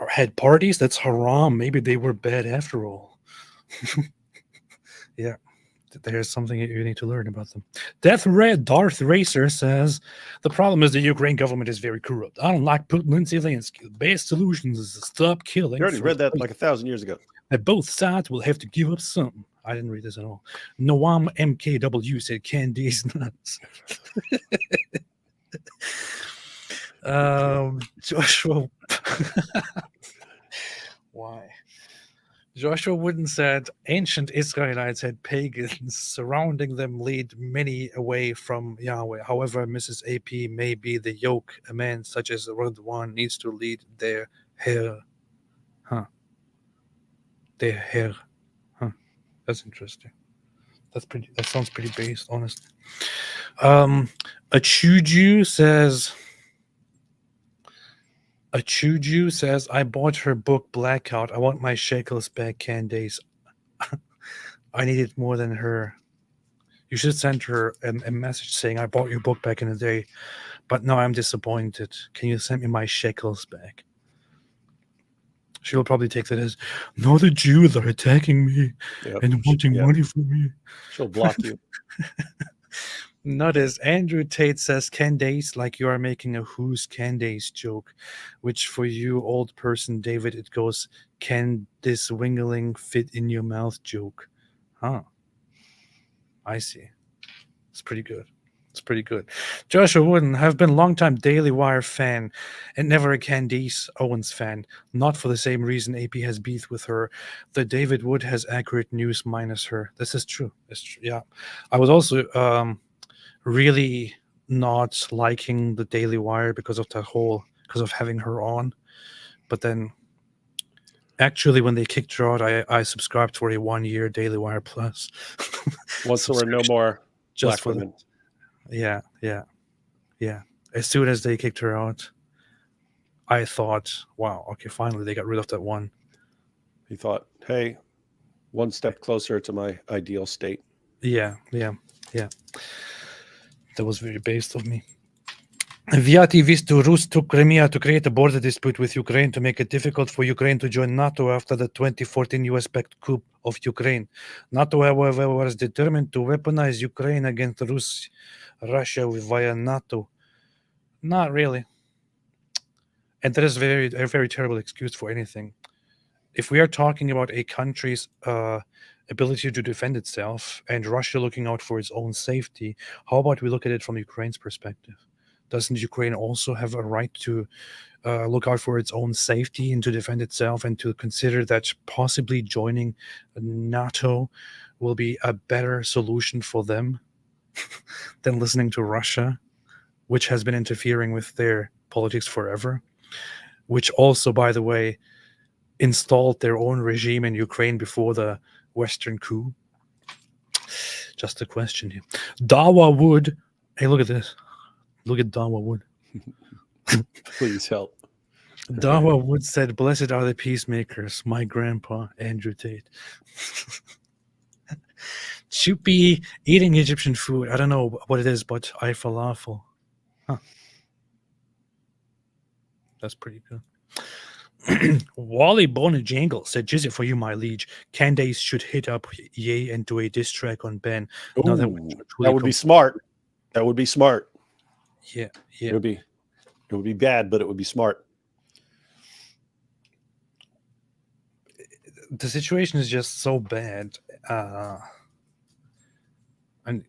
had parties? That's haram. Maybe they were bad after all." Yeah, there's something you need to learn about them. Darth Racer says, the problem is the Ukraine government is very corrupt. I don't like Putin and Zelensky. The best solution is to stop killing. You already read that like 1,000 years ago. That both sides will have to give up something. I didn't read this at all. Noam MKW said Candace nuts. Joshua. Why? Joshua Wooden said ancient Israelites had pagans surrounding them, lead many away from Yahweh. However, Mrs. AP may be the yoke. A man such as Radwan needs to lead their hair. Their hair. That's interesting. That sounds pretty based, honestly. A Chuju says, I bought her book Blackout. I want my shekels back, Candace. I need it more than her. You should send her a message saying, I bought your book back in the day, but now I'm disappointed. Can you send me my shekels back? She'll probably take that as, no, the Jews are attacking me and wanting money from me. She'll block you. Not as Andrew Tate says, Candace, like you are making a who's Candace joke, which for you, old person, David, it goes, can this wingling fit in your mouth joke? I see. It's pretty good. It's pretty good. Joshua Wooden, have been longtime Daily Wire fan and never a Candace Owens fan. Not for the same reason AP has beef with her. The David Wood has accurate news minus her. This is true. It's true. Yeah. I was also really not liking the Daily Wire because of having her on. But then actually when they kicked her out, I subscribed for a 1-year Daily Wire Plus. Once there were no more just black women. Yeah. As soon as they kicked her out, I thought, wow, okay, finally they got rid of that one. He thought, hey, one step closer to my ideal state. Yeah. That was very based of me. Vyati Vistu Rus took Crimea to create a border dispute with Ukraine to make it difficult for Ukraine to join NATO after the 2014 US-backed coup of Ukraine. NATO, however, was determined to weaponize Ukraine against Russia via NATO. Not really. And that is a very terrible excuse for anything. If we are talking about a country's ability to defend itself and Russia looking out for its own safety, how about we look at it from Ukraine's perspective? Doesn't Ukraine also have a right to look out for its own safety and to defend itself and to consider that possibly joining NATO will be a better solution for them than listening to Russia, which has been interfering with their politics forever, which also, by the way, installed their own regime in Ukraine before the Western coup? Just a question here. Dawa Wood. Hey, look at this. Look at Dawa Wood. Please help. Dawa Wood said, blessed are the peacemakers, my grandpa, Andrew Tate. Chupi eating Egyptian food. I don't know what it is, but I falafel. That's pretty good. Wally Bonajangle said, "Jizz it for you, my liege. Candace should hit up Ye and do a diss track on Ben." Ooh, that would be smart. That would be smart. Yeah. It would be bad, but it would be smart. The situation is just so bad. And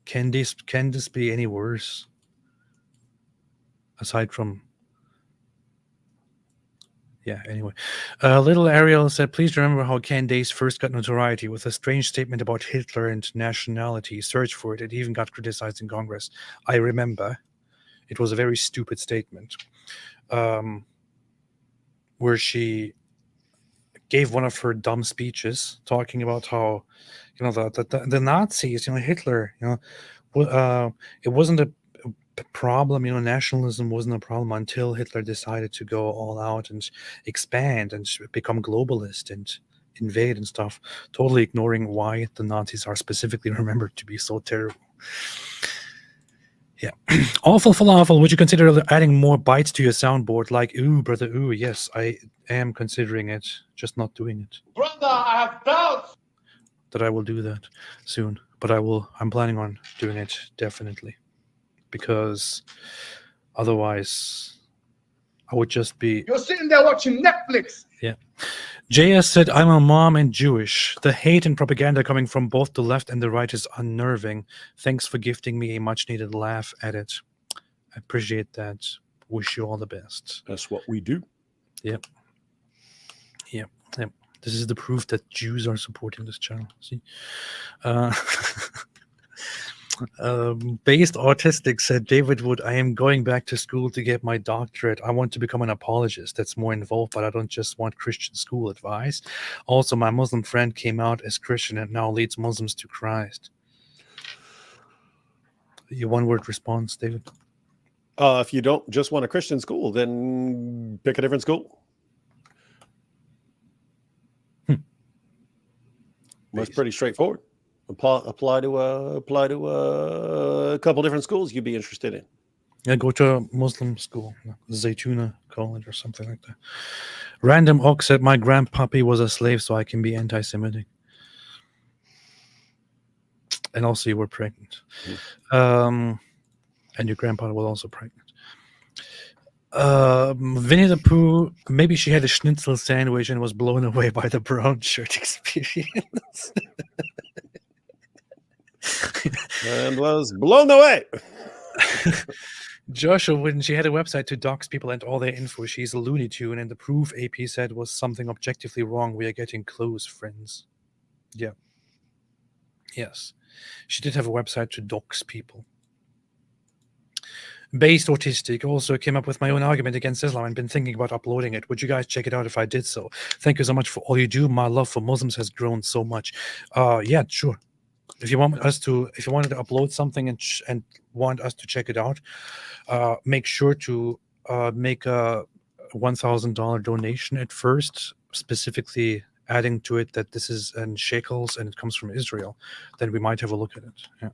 can this be any worse? Aside from anyway. Little Ariel said, please remember how Candace first got notoriety with a strange statement about Hitler and nationality. Search for it. It even got criticized in Congress. I remember. It was a very stupid statement. Where she gave one of her dumb speeches talking about how, the Nazis, Hitler, it wasn't a problem, nationalism wasn't a problem until Hitler decided to go all out and expand and become globalist and invade and stuff, totally ignoring why the Nazis are specifically remembered to be so terrible. Yeah. Awful falafel, would you consider adding more bytes to your soundboard? Like, ooh, brother, ooh, yes, I am considering it, just not doing it. Brother, I have doubts. that I will do that soon, but I'm planning on doing it definitely, because otherwise I would just be. You're sitting there watching Netflix. Yeah. JS said, I'm a mom and Jewish. The hate and propaganda coming from both the left and the right is unnerving. Thanks for gifting me a much needed laugh at it. I appreciate that. Wish you all the best. That's what we do. Yep. Yep. Yep. This is the proof that Jews are supporting this channel. See? Based Autistic said, David Wood, I am going back to school to get my doctorate. I want to become an apologist. That's more involved, but I don't just want Christian school advice. Also, my Muslim friend came out as Christian and now leads Muslims to Christ. Your one-word response, David? If you don't just want a Christian school, then pick a different school. That's pretty straightforward. Apply to a couple different schools you'd be interested in. Yeah, go to a Muslim school, Zaytuna College or something like that. Random Ox said, my grandpappy was a slave, so I can be anti-Semitic. And also you were pregnant. And your grandpa was also pregnant. Winnie the Pooh, maybe she had a schnitzel sandwich and was blown away by the brown shirt experience. And was blown away. Joshua, when she had a website to dox people and all their info, she's a Looney Tune, and the proof AP said was something objectively wrong. We are getting close, friends. Yeah. Yes. She did have a website to dox people. Based Autistic also came up with my own argument against Islam and been thinking about uploading it. Would you guys check it out if I did so? Thank you so much for all you do. My love for Muslims has grown so much. Yeah, sure. If you wanted to upload something and want us to check it out, make sure to make a $1,000 donation at first, specifically adding to it that this is in shekels and it comes from Israel. Then we might have a look at it. Yeah.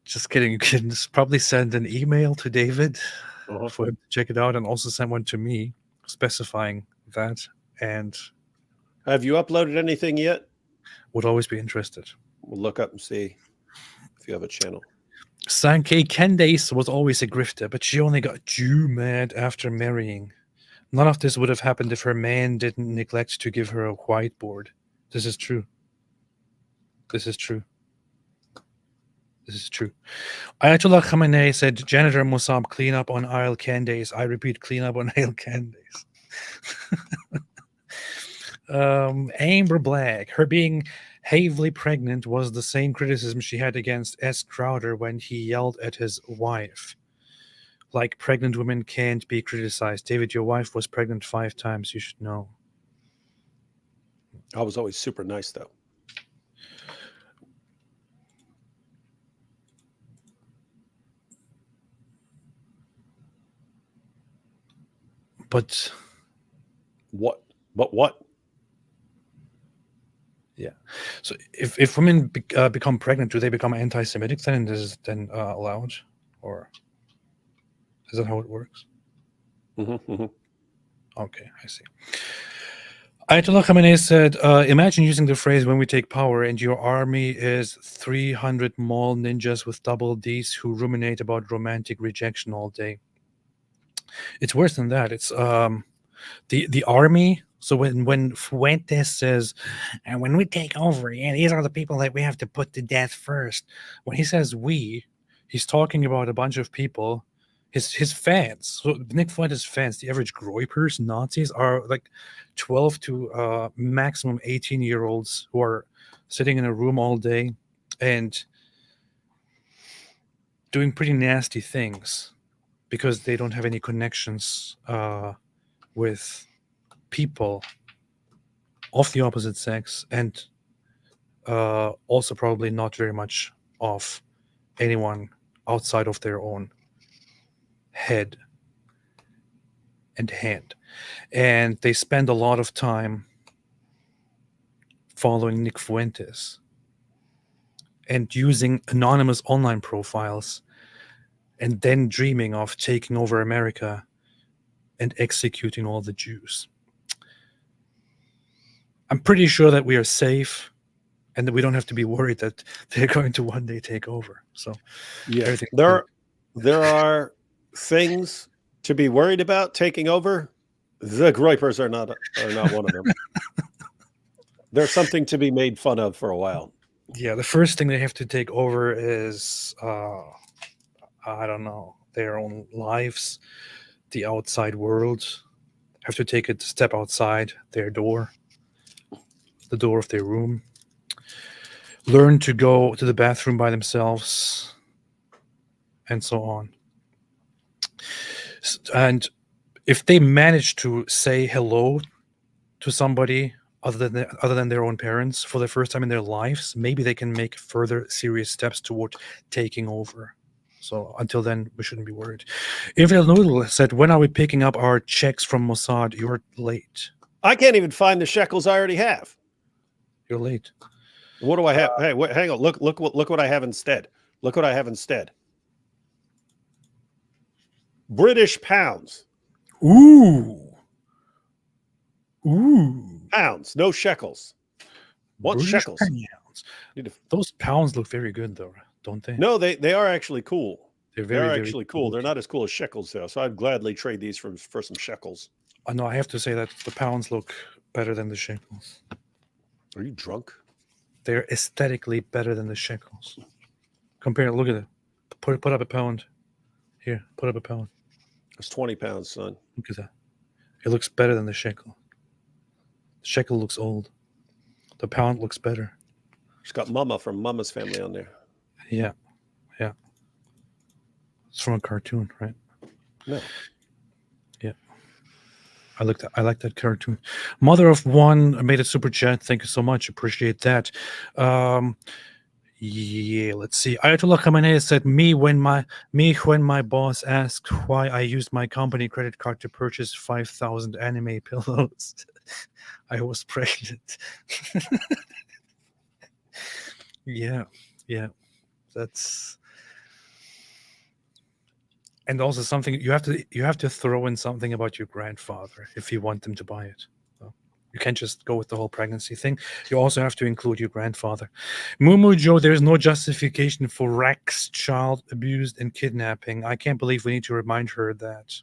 Just kidding. You can probably send an email to David for him to check it out, and also send one to me specifying that. And have you uploaded anything yet? Would always be interested. We'll look up and see if you have a channel. Sankey Candace was always a grifter, but she only got Jew mad after marrying. None of this would have happened if her man didn't neglect to give her a whiteboard. This is true. This is true. This is true. Ayatollah Khamenei said, Janitor Mossab, clean up on aisle Candace. I repeat, clean up on aisle Candace. Amber Black, her being heavily pregnant was the same criticism she had against S. Crowder when he yelled at his wife. Like, pregnant women can't be criticized. David, your wife was pregnant 5 times. You should know. I was always super nice, though. But what? But what? Yeah. So if women become pregnant, do they become anti-Semitic then? And is it then allowed, or is that how it works? Okay, I see. Ayatollah Khamenei said, imagine using the phrase when we take power and your army is 300 mall ninjas with double Ds who ruminate about romantic rejection all day. It's worse than that. It's the army. So when Fuentes says, and when we take over, yeah, these are the people that we have to put to death first. When he says we, he's talking about a bunch of people, his fans. So Nick Fuentes' fans, the average Groypers, Nazis, are like 12 to maximum 18-year-olds who are sitting in a room all day and doing pretty nasty things because they don't have any connections with people of the opposite sex, and also probably not very much of anyone outside of their own head and hand. And they spend a lot of time following Nick Fuentes and using anonymous online profiles and then dreaming of taking over America and executing all the Jews. I'm pretty sure that we are safe and that we don't have to be worried that they're going to one day take over. So yeah, there are things to be worried about taking over. The Groypers are not one of them. There's something to be made fun of for a while. Yeah, the first thing they have to take over is I don't know, their own lives, the outside world. Have to take a step outside their door, the door of their room. Learn to go to the bathroom by themselves, and so on. And if they manage to say hello to somebody other than their own parents for the first time in their lives, maybe they can make further serious steps toward taking over. So until then, we shouldn't be worried. Infinite Noodle said, "When are we picking up our checks from Mossad? You're late. I can't even find the shekels I already have. You're late. What do I have? Hey, wait, hang on. Look what I have instead. Look what I have instead. British pounds. Ooh. Pounds, no shekels. What British shekels? pounds. Those pounds look very good, though, don't they? No, they are actually cool. They're very actually cool. They're not as cool as shekels, though. So I'd gladly trade these for some shekels. No, I have to say that the pounds look better than the shekels. Are you drunk? They're aesthetically better than the shekels. Compare. Look at it. Put up a pound. Here, put up a pound. It's 20 pounds, son. Look at that. It looks better than the shekel. The shekel looks old. The pound looks better. It's got Mama from Mama's Family on there. Yeah. It's from a cartoon, right? No. Yeah. I like that cartoon. Mother of One made a super chat. Thank you so much. Appreciate that. Yeah, let's see. Ayatollah Khamenei said, me when my boss asked why I used my company credit card to purchase 5,000 anime pillows. I was pregnant. Yeah. That's, and also something you have to throw in something about your grandfather if you want them to buy it. So you can't just go with the whole pregnancy thing. You also have to include your grandfather. Mumu Joe, there is no justification for Rex child abused and kidnapping. I can't believe we need to remind her that.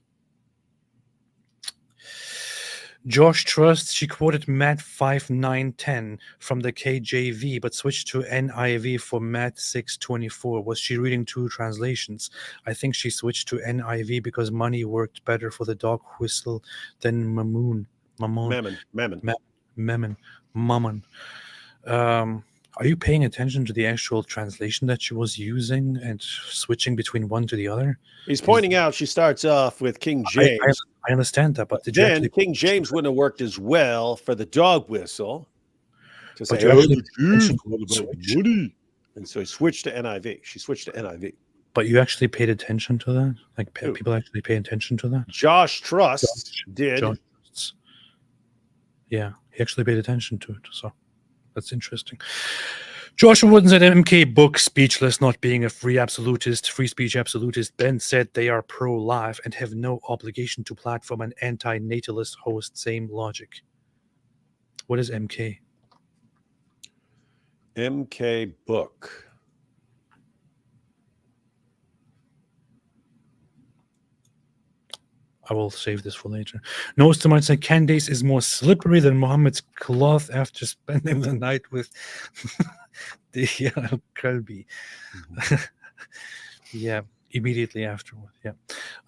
Josh Trust, she quoted Matt 5:9:10 from the KJV, but switched to NIV for Matt 6:24. Was she reading two translations? I think she switched to NIV because money worked better for the dog whistle than Mammon. Are you paying attention to the actual translation that she was using and switching between one to the other? He's pointing out she starts off with King James. I understand that, but then King James wouldn't have worked as well for the dog whistle. To say, money. And so he switched to NIV. She switched to NIV. But you actually paid attention to that? Like people actually pay attention to that? Josh Trust did. Josh Trusts. Yeah, he actually paid attention to it. So that's interesting. Joshua Wooden said MK book Speechless not being a free speech absolutist. Ben said they are pro-life and have no obligation to platform an anti-natalist host. Same logic. What is MK? MK book. I will save this for later. Noster might say Candace is more slippery than Muhammad's cloth after spending the night with the Kalbi. Yeah, immediately afterward. Yeah.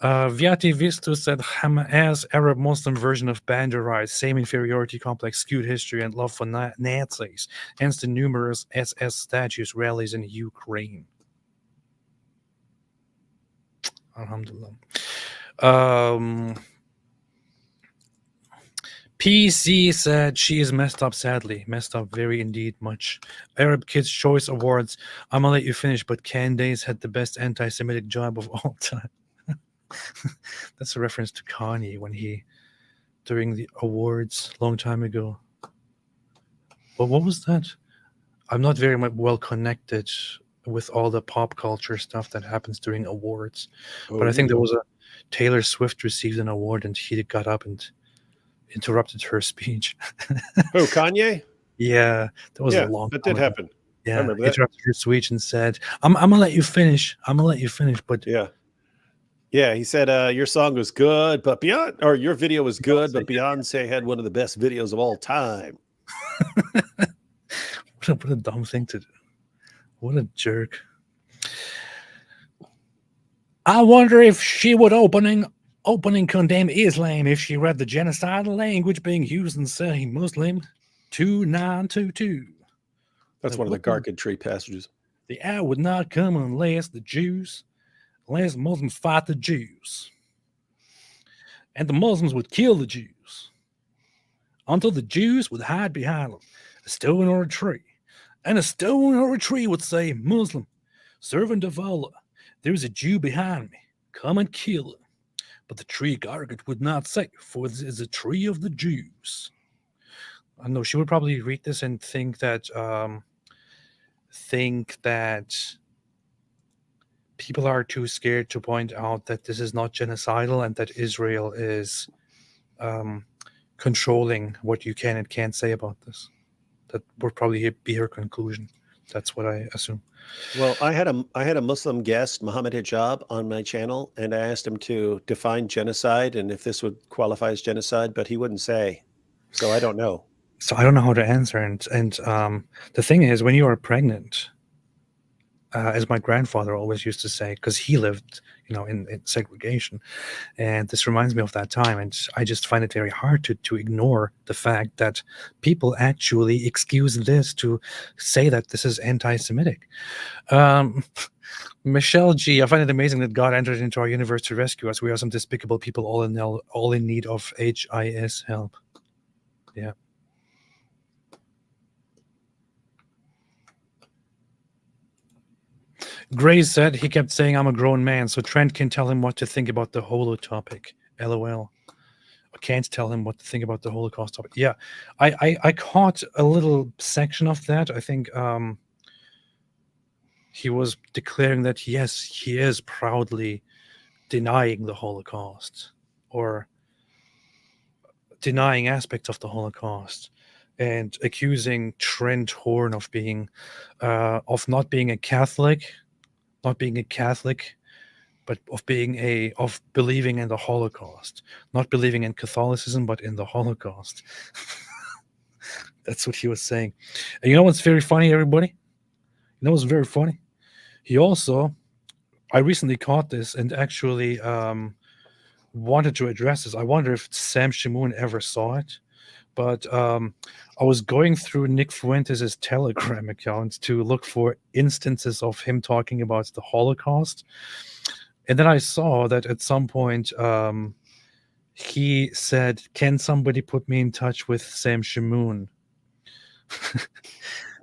Viati Vistu said Hamas Arab Muslim version of Banderai, same inferiority complex, skewed history, and love for Nazis. Hence the numerous SS statues rallies in Ukraine. Alhamdulillah. PC said she is messed up, sadly. Messed up very indeed much. Arab Kids Choice Awards. I'm gonna let you finish, but Candace had the best anti-Semitic job of all time. That's a reference to Kanye when during the awards long time ago. But what was that? I'm not very well connected with all the pop culture stuff that happens during awards. Oh, But I think there was a Taylor Swift received an award and he got up and interrupted her speech. Who, Kanye? Yeah, that was a Yeah, long that time did ago. happen. I Yeah, remember that. interrupted her speech and said, I'm gonna let you finish. I'm gonna let you finish. But yeah, he said your song was good, but your video was good, but Beyonce had one of the best videos of all time. what a dumb thing to do. What a jerk. I wonder if she would opening condemn Islam if she read the genocidal language being used in Sahih Muslim 2922. That's one of the Gargantree passages. The hour would not come unless Muslims fight the Jews. And the Muslims would kill the Jews until the Jews would hide behind a stone or a tree. And a stone or a tree would say, Muslim, servant of Allah, there's a Jew behind me. Come and kill him. But the tree Gargat would not say, for this is a tree of the Jews. I know she would probably read this and think that people are too scared to point out that this is not genocidal and that Israel is controlling what you can and can't say about this. That would probably be her conclusion. That's what I assume. Well, I had a Muslim guest, Muhammad Hijab, on my channel, and I asked him to define genocide and if this would qualify as genocide, but he wouldn't say. So I don't know. So I don't know how to answer. And the thing is, when you are pregnant, as my grandfather always used to say, because he lived, in segregation, and this reminds me of that time. And I just find it very hard to ignore the fact that people actually excuse this to say that this is anti-Semitic. Michelle G, I find it amazing that God entered into our universe to rescue us. We are some despicable people, all in need of HIS help. Yeah. Gray said he kept saying, I'm a grown man, so Trent can tell him what to think about the holo topic. LOL. I can't tell him what to think about the Holocaust topic. Yeah, I caught a little section of that. I think he was declaring that, yes, he is proudly denying the Holocaust or denying aspects of the Holocaust and accusing Trent Horn of being, of not being a Catholic, but of believing in the Holocaust, not believing in Catholicism, but in the Holocaust. That's what he was saying. And you know what's very funny, everybody? You know what's very funny? He also, I recently caught this and actually wanted to address this. I wonder if Sam Shamoun ever saw it. But I was going through Nick Fuentes' Telegram account to look for instances of him talking about the Holocaust. And then I saw that at some point he said, can somebody put me in touch with Sam Shamoun?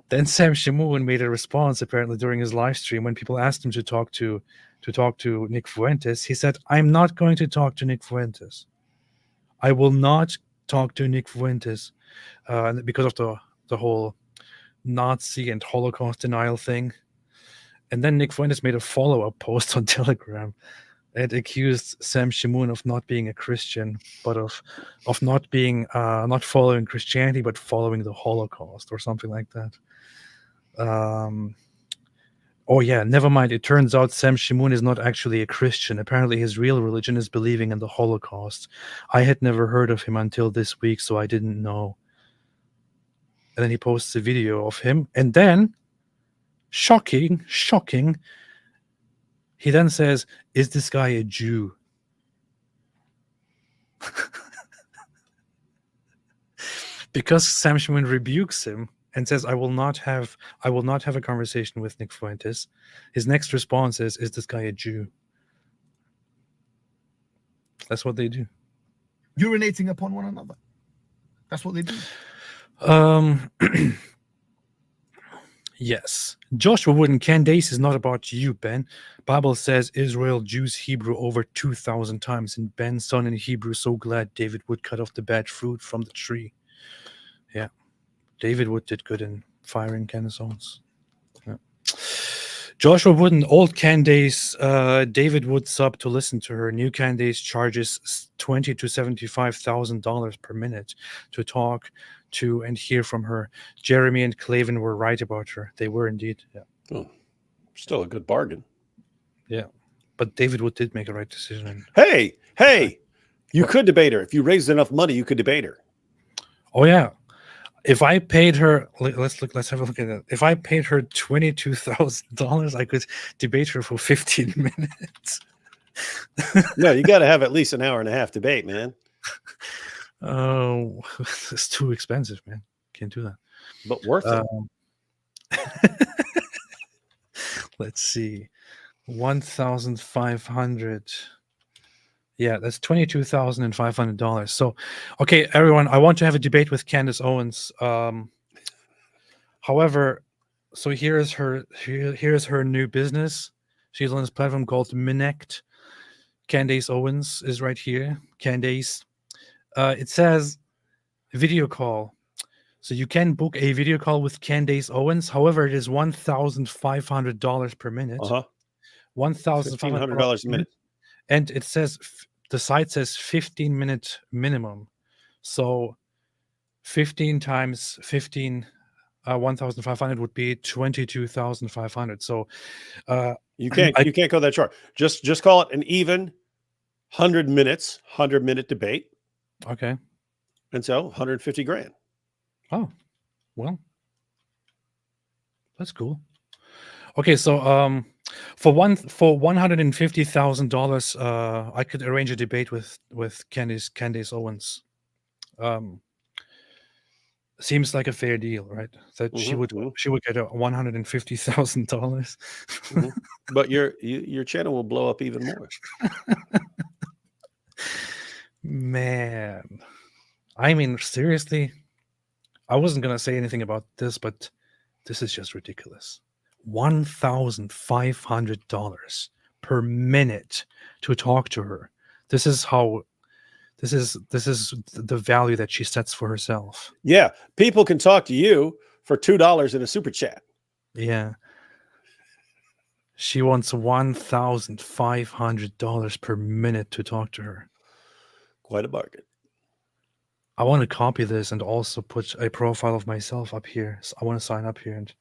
Then Sam Shamoun made a response apparently during his live stream when people asked him to talk to Nick Fuentes. He said, I'm not going to talk to Nick Fuentes. I will not talk to Nick Fuentes because of the whole Nazi and Holocaust denial thing. And then Nick Fuentes made a follow-up post on Telegram and accused Sam Shamoun of not being a Christian, but of not being not following Christianity, but following the Holocaust or something like that. Oh yeah, never mind. It turns out Sam Shamoun is not actually a Christian. Apparently his real religion is believing in the Holocaust. I had never heard of him until this week, so I didn't know. And then he posts a video of him, and then, shocking, he then says, is this guy a Jew? Because Sam Shamoun rebukes him and says, I will not have a conversation with Nick Fuentes. His next response is this guy a Jew? That's what they do. Urinating upon one another. That's what they do. Yes. Joshua Wooden, Candace is not about you, Ben. Bible says Israel, Jews, Hebrew over 2,000 times. And Ben, son in Hebrew, so glad David Wood cut off the bad fruit from the tree. Yeah. David Wood did good in firing Candace Owens. Yeah. Joshua Wooden, old Candace, David Wood sub to listen to her. New Candace charges $20,000 to $75,000 per minute to talk to and hear from her. Jeremy and Clavin were right about her. They were indeed. Yeah. Oh, still a good bargain. Yeah. But David Wood did make a right decision. Hey, you could debate her. If you raised enough money, you could debate her. Oh, yeah. If I paid her, let's have a look at that. If I paid her $22,000, I could debate her for 15 minutes. No, you got to have at least an hour and a half debate, man. Oh, it's too expensive, man. Can't do that. But worth it. Let's see. 1,500. Yeah, that's $22,500. So, okay, everyone, I want to have a debate with Candace Owens. However, so here's her new business. She's on this platform called Minect. Candace Owens is right here. Candace. It says video call. So you can book a video call with Candace Owens. However, it is $1,500 per minute. $1,500 a minute. And it says the site says 15-minute minimum. So 15 times 15, 1,500 would be 22,500. So you can't go that short. Just call it an even 100 minutes, 100-minute debate. Okay. And so 150 grand. Oh, well, that's cool. Okay, so for $150,000, I could arrange a debate with Candace Owens. Seems like a fair deal, right? That she would get $150,000. But your channel will blow up even more. Man, I mean, seriously, I wasn't gonna say anything about this, but this is just ridiculous. $1,500 per minute to talk to her. This is the value that she sets for herself. Yeah, people can talk to you for $2 in a super chat. Yeah. She wants $1,500 per minute to talk to her. Quite a bargain. I want to copy this and also put a profile of myself up here. So I want to sign up here and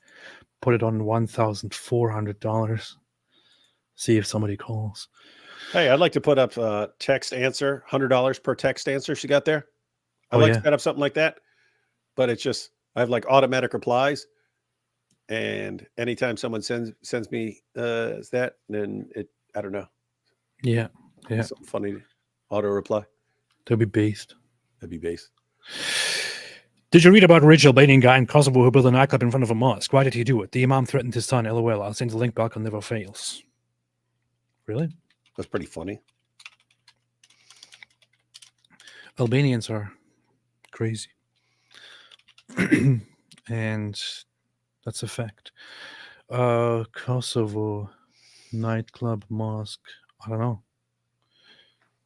put it on $1,400. See if somebody calls. Hey, I'd like to put up text answer, $100 per text answer she got there. I'd like to set up something like that, but it's just, I have like automatic replies. And anytime someone sends me that, then I don't know. Yeah. Something funny, auto reply. They'll be based. That'd be based. Did you read about a rich Albanian guy in Kosovo who built a nightclub in front of a mosque? Why did he do it? The imam threatened his son. LOL. I'll send the link. Balkan never fails. Really? That's pretty funny. Albanians are crazy. And that's a fact. Kosovo nightclub mosque. I don't know.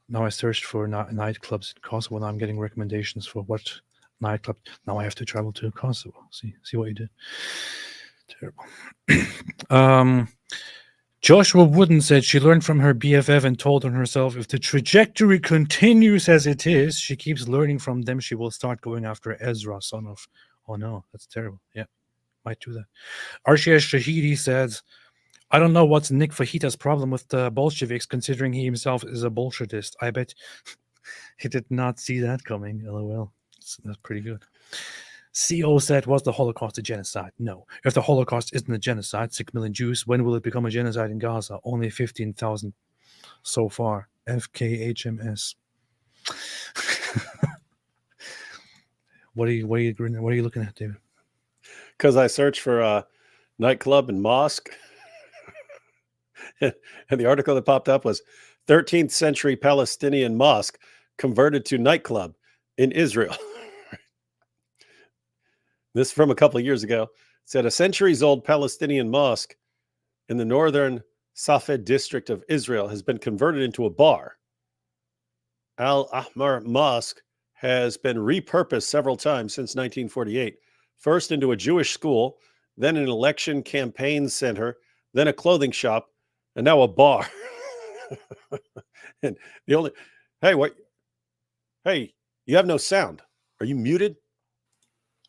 Now I searched for nightclubs in Kosovo. Now I'm getting recommendations for what nightclub. Now I have to travel to Kosovo. See what you did. Terrible. Joshua Wooden said she learned from her BFF and told on herself, if the trajectory continues as it is, she keeps learning from them, she will start going after Ezra, son of... Oh no, that's terrible. Yeah, might do that. Arshia Shahidi says, I don't know what's Nick Fajita's problem with the Bolsheviks, considering he himself is a Bolshevist. I bet he did not see that coming. LOL. That's pretty good. CO said, was the Holocaust a genocide? No. If the Holocaust isn't a genocide, 6 million Jews, when will it become a genocide in Gaza? Only 15,000 so far. FKHMS. What are you looking at, David? Because I searched for nightclub and mosque. And the article that popped up was 13th century Palestinian mosque converted to nightclub in Israel. This from a couple of years ago. It said a centuries-old Palestinian mosque in the northern Safed district of Israel has been converted into a bar. Al-Ahmar Mosque has been repurposed several times since 1948. First into a Jewish school, then an election campaign center, then a clothing shop, and now a bar. And the only, hey, what? Hey, you have no sound. Are you muted?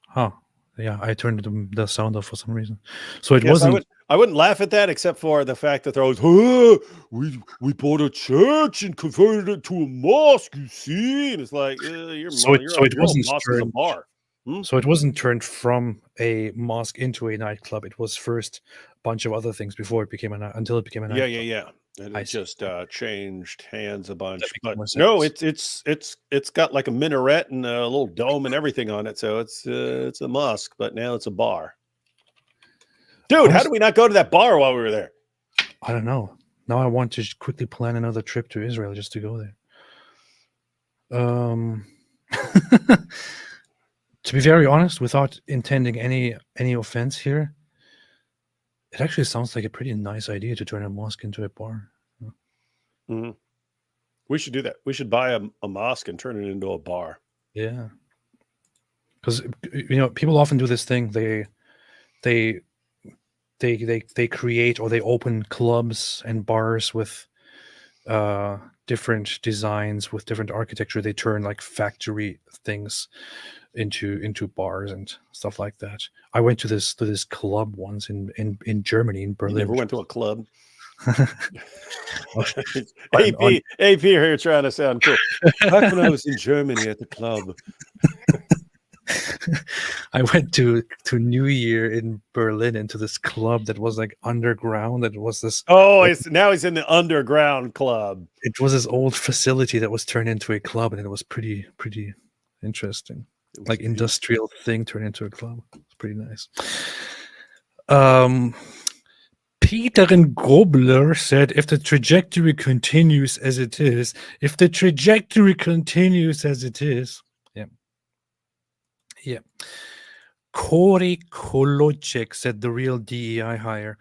Huh. Yeah, I turned the sound off for some reason. So it Yes, wasn't. I wouldn't laugh at that, except for the fact that they're always, oh, we bought a church and converted it to a mosque. You see, and it's like your wasn't mosque is a bar. So it wasn't turned from a mosque into a nightclub. It was first a bunch of other things before it became until it became a nightclub. Yeah. And it just changed hands a bunch. But more no, sense. it's got like a minaret and a little dome and everything on it. So it's a mosque, but now it's a bar. Dude, how did we not go to that bar while we were there? I don't know. Now I want to quickly plan another trip to Israel just to go there. To be very honest, without intending any offense here, it actually sounds like a pretty nice idea to turn a mosque into a bar. Mm-hmm. We should do that. We should buy a mosque and turn it into a bar. Yeah, because people often do this thing. They create or they open clubs and bars with different designs, with different architecture. They turn like factory things into bars and stuff like that. I went to this club once in Germany, in Berlin. You never went to a club. AP here trying to sound cool. Back when I was in Germany at the club. I went to New Year in Berlin into this club that was like underground. That was this. Oh, now he's in the underground club. It was this old facility that was turned into a club, and it was pretty interesting. Like industrial thing turned into a club. It's pretty nice. Peter and Grobler said, if the trajectory continues as it is, yeah. Corey Kolochek said the real DEI hire.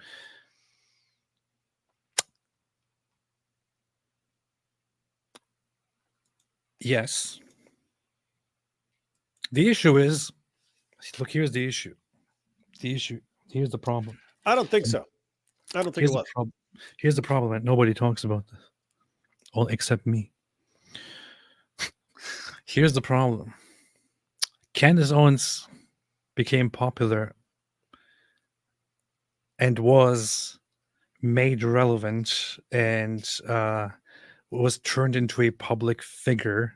Yes. The issue is, look, here's the issue. Here's the problem. I don't think so. I don't think it was. Here's the problem that nobody talks about this, all except me. Here's the problem. Candace Owens became popular and was made relevant and was turned into a public figure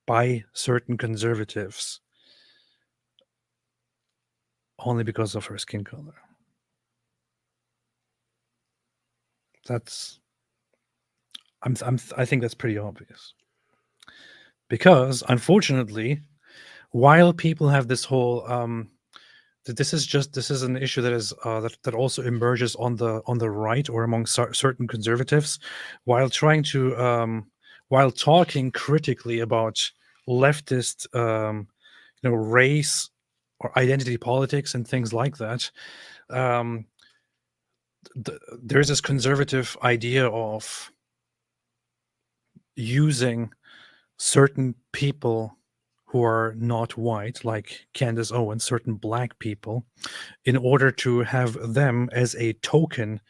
by certain conservatives only because of her skin color. I think that's pretty obvious. Because unfortunately, while people have this whole this is an issue that is that also emerges on the right or among certain conservatives, while talking critically about leftist race or identity politics and things like that. There's this conservative idea of using certain people who are not white, like Candace Owens, certain black people, in order to have them as a token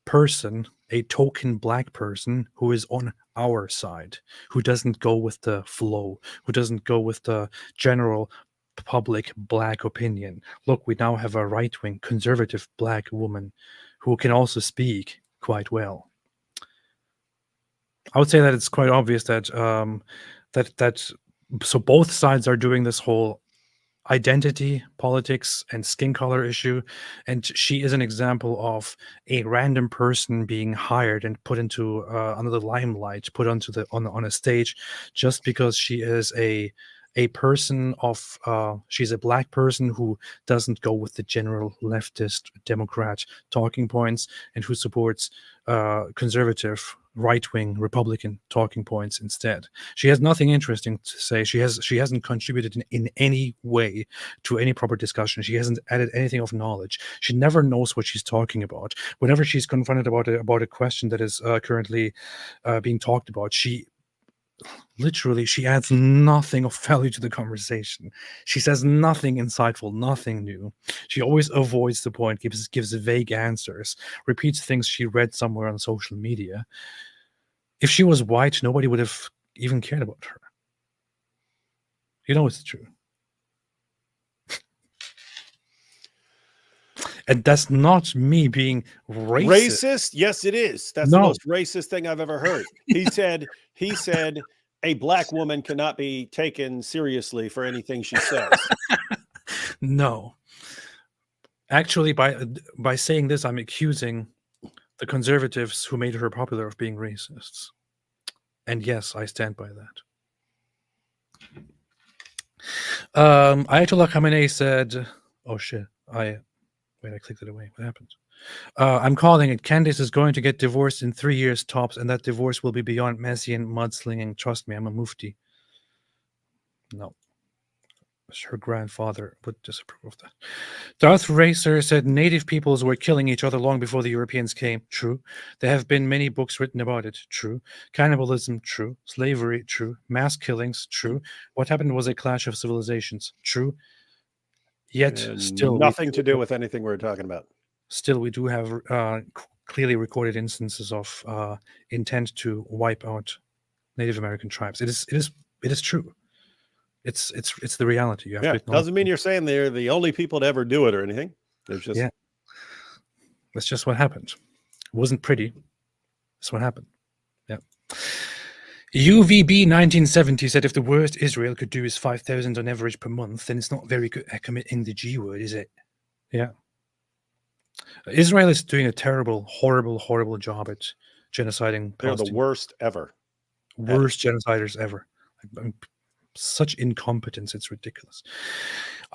person, a token black person who is on our side, who doesn't go with the flow, who doesn't go with the general public black opinion. Look, we now have a right-wing conservative black woman who can also speak quite well. I would say that it's quite obvious that so both sides are doing this whole identity politics and skin color issue, and she is an example of a random person being hired and put into under the limelight, put onto on a stage just because she is a person of she's a black person who doesn't go with the general leftist Democrat talking points and who supports conservative right-wing Republican talking points instead. She has nothing interesting to say. She hasn't contributed in any way to any proper discussion. She hasn't added anything of knowledge. She never knows what she's talking about. Whenever she's confronted about a question that is currently being talked about, she literally, she adds nothing of value to the conversation. She says nothing insightful, nothing new. She always avoids the point, gives vague answers, repeats things she read somewhere on social media. If she was white, nobody would have even cared about her. You know it's true. And that's not me being racist. Racist? Yes, it is. That's No. the most racist thing I've ever heard. He said a black woman cannot be taken seriously for anything she says. No. Actually, by saying this, I'm accusing the conservatives who made her popular of being racists. And yes, I stand by that. Ayatollah Khamenei said, oh shit, I clicked it away. What happened? I'm calling it. Candace is going to get divorced in 3 years tops, and that divorce will be beyond messy and mudslinging. Trust me, I'm a mufti. No. Her grandfather would disapprove of that. Darth Racer said native peoples were killing each other long before the Europeans came. True. There have been many books written about it. True. Cannibalism. True. Slavery. True. Mass killings. True. What happened was a clash of civilizations. True. Yet still nothing to do with anything we're talking about. Still, we do have clearly recorded instances of intent to wipe out Native American tribes. It is true. It's the reality. You have to acknowledge. Doesn't mean you're saying they're the only people to ever do it or anything. There's just that's just what happened. It wasn't pretty. That's what happened. Yeah. UVB 1970 said if the worst Israel could do is 5,000 on average per month, then it's not very good at committing the G word, is it? Yeah. Israel is doing a terrible, horrible job at genociding. They're the worst ever. Worst genociders ever. Such incompetence, it's ridiculous.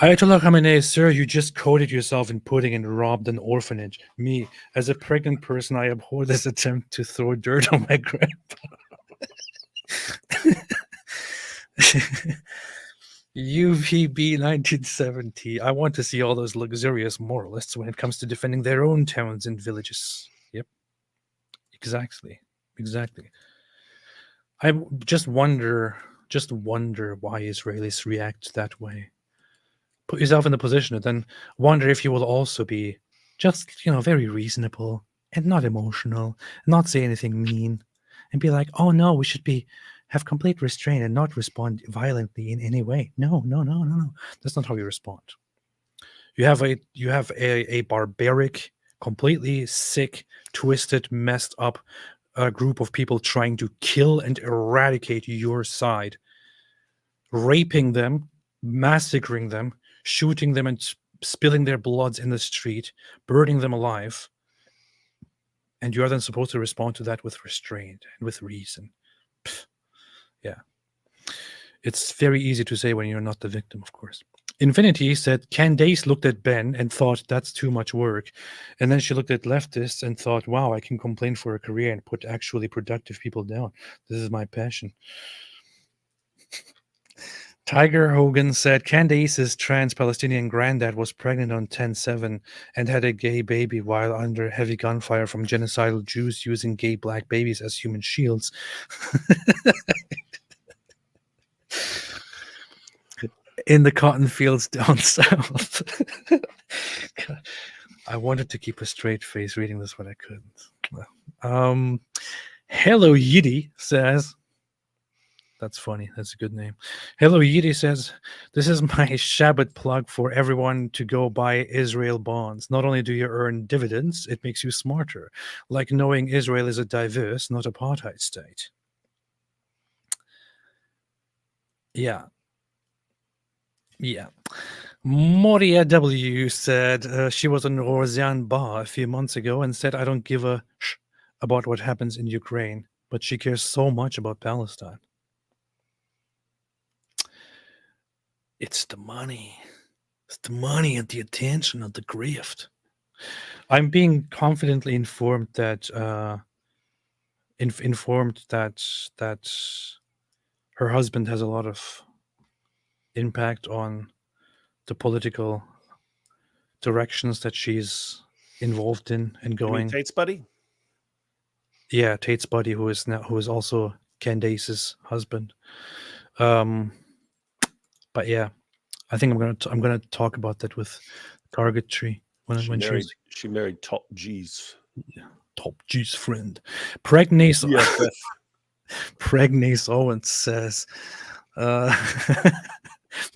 Ayatollah Khamenei, sir, you just coded yourself in pudding and robbed an orphanage. Me, as a pregnant person, I abhor this attempt to throw dirt on my grandpa. UVB 1970. I want to see all those luxurious moralists when it comes to defending their own towns and villages. Yep. Exactly. I just wonder why Israelis react that way. Put yourself in the position and then wonder if you will also be just, very reasonable and not emotional, not say anything mean, and be like, oh no, we should have complete restraint and not respond violently in any way. No. That's not how you respond. You have a barbaric, completely sick, twisted, messed up group of people trying to kill and eradicate your side, raping them, massacring them, shooting them and spilling their bloods in the street, burning them alive. And you are then supposed to respond to that with restraint and with reason. Yeah. It's very easy to say when you're not the victim, of course. Infinity said, Candace looked at Ben and thought that's too much work. And then she looked at leftists and thought, wow, I can complain for a career and put actually productive people down. This is my passion. Tiger Hogan said, Candace's trans-Palestinian granddad was pregnant on 10/7 and had a gay baby while under heavy gunfire from genocidal Jews using gay black babies as human shields. In the cotton fields down south. I wanted to keep a straight face reading this, but I couldn't. Hello Yiddy says, that's funny. That's a good name. Hello Yiddy says, this is my Shabbat plug for everyone to go buy Israel bonds. Not only do you earn dividends, it makes you smarter. Like knowing Israel is a diverse, not apartheid state. Yeah. Moria W said she was on Roseanne Barr a few months ago and said, I don't give a sh about what happens in Ukraine, but she cares so much about Palestine. It's the money. It's the money and the attention and the grift. I'm being confidently informed that that her husband has a lot of impact on the political directions that she's involved in and going. You mean Tate's buddy? Yeah, Tate's buddy, who is also Candace's husband. But yeah, I think I'm gonna talk about that with Target Tree when she married Top G's. Yeah, Top G's friend. Pregnace BFF. Pregnace Owens says,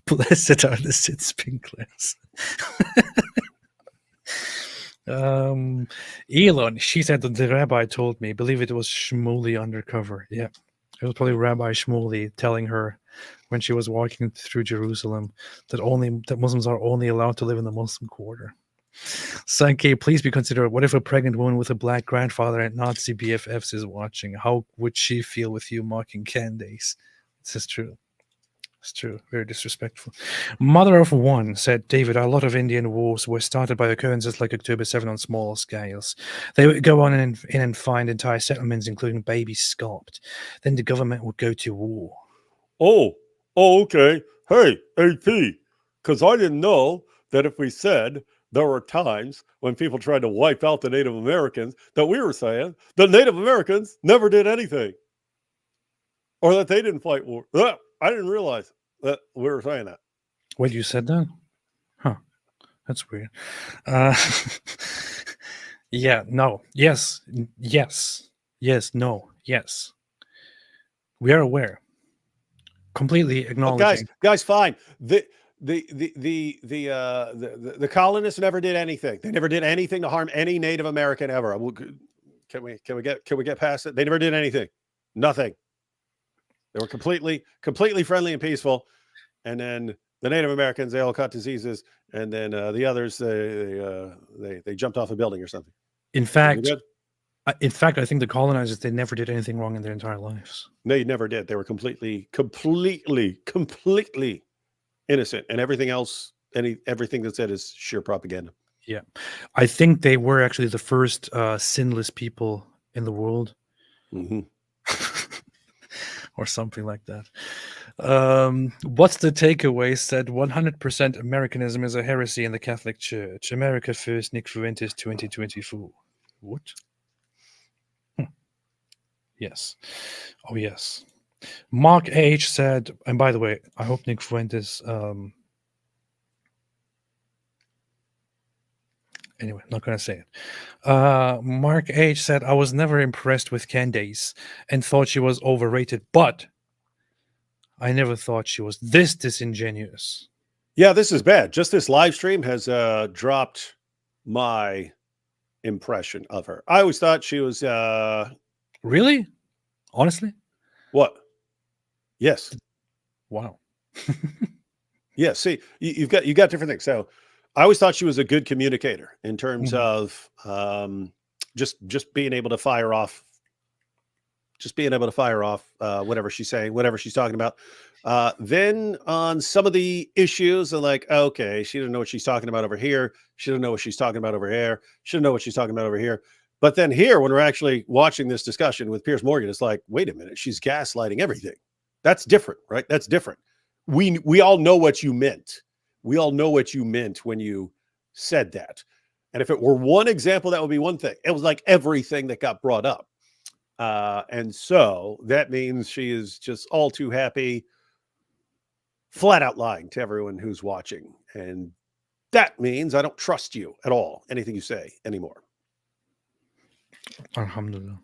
blessed are the sit sprinklers. Elon, she said that the rabbi told me, believe it was Shmuley undercover. Yeah, it was probably Rabbi Shmuley telling her when she was walking through Jerusalem that Muslims are only allowed to live in the Muslim quarter. Sankey, please be considerate. What if a pregnant woman with a black grandfather and Nazi BFFs is watching? How would she feel with you mocking Candace? This is true. It's true. Very disrespectful. Mother of One said, David, a lot of Indian wars were started by occurrences like October 7 on small scales. They would go on in and find entire settlements, including babies scalped. Then the government would go to war. Oh, okay. Hey, AP, because I didn't know that if we said there were times when people tried to wipe out the Native Americans, that we were saying the Native Americans never did anything. Or that they didn't fight war. I didn't realize that we were saying that. Wait, you said that? Huh. That's weird. Yeah, no. Yes. Yes. Yes. No. Yes. We are aware. Completely acknowledging. Guys, fine. The colonists never did anything. They never did anything to harm any Native American ever. Can we get past it? They never did anything. Nothing. They were completely friendly and peaceful. And then the Native Americans, they all caught diseases, and then the others, they jumped off a building or something. In fact, I think the colonizers, they never did anything wrong in their entire lives. They never did. They were completely innocent, and everything else, everything that's said is sheer propaganda. Yeah, I think they were actually the first sinless people in the world. Mm-hmm. Or something like that. What's the takeaway? Said 100% Americanism is a heresy in the Catholic Church. America first, Nick Fuentes 2024. What? Yes. Oh, yes. Mark H said, and by the way, I hope Nick Fuentes... Anyway, not going to say it. Mark H said, I was never impressed with Candace and thought she was overrated, but I never thought she was this disingenuous. Yeah, this is bad. Just this live stream has dropped my impression of her. I always thought she was... Really? Honestly? What? Yes. Wow. Yeah, see, you got different things. So I always thought she was a good communicator in terms of just being able to fire off, whatever she's saying, whatever she's talking about. Then on some of the issues, they're like, okay, she doesn't know what she's talking about over here. She doesn't know what she's talking about over here. She doesn't know what she's talking about over here. But then here, when we're actually watching this discussion with Piers Morgan, it's like, wait a minute, she's gaslighting everything. That's different, right? That's different. We all know what you meant. We all know what you meant when you said that. And if it were one example, that would be one thing. It was like everything that got brought up. And so that means she is just all too happy, flat out lying to everyone who's watching. And that means I don't trust you at all, anything you say anymore. Alhamdulillah.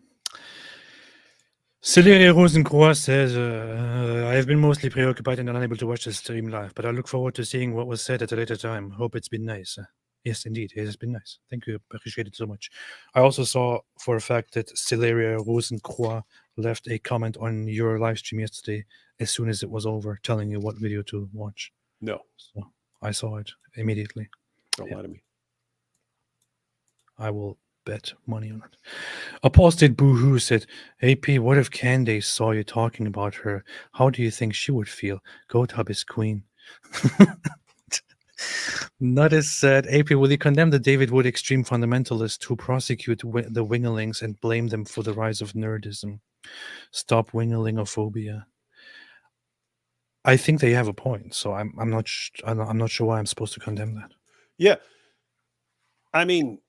Celeria Rosencroix says, I have been mostly preoccupied and unable to watch the stream live, but I look forward to seeing what was said at a later time. Hope it's been nice. Yes, indeed. It has been nice. Thank you. Appreciate it so much. I also saw for a fact that Celeria Rosencroix left a comment on your live stream yesterday as soon as it was over, telling you what video to watch. No. So I saw it immediately. Don't lie to me. I will bet money on it. Apostate Boohoo said, AP, what if Candace saw you talking about her? How do you think she would feel? Goat Hub is queen. Nutis said, AP, will you condemn the David Wood extreme fundamentalists who prosecute the winglings and blame them for the rise of nerdism? Stop winglingophobia. I think they have a point, so I'm not sure why I'm supposed to condemn that. Yeah. I mean,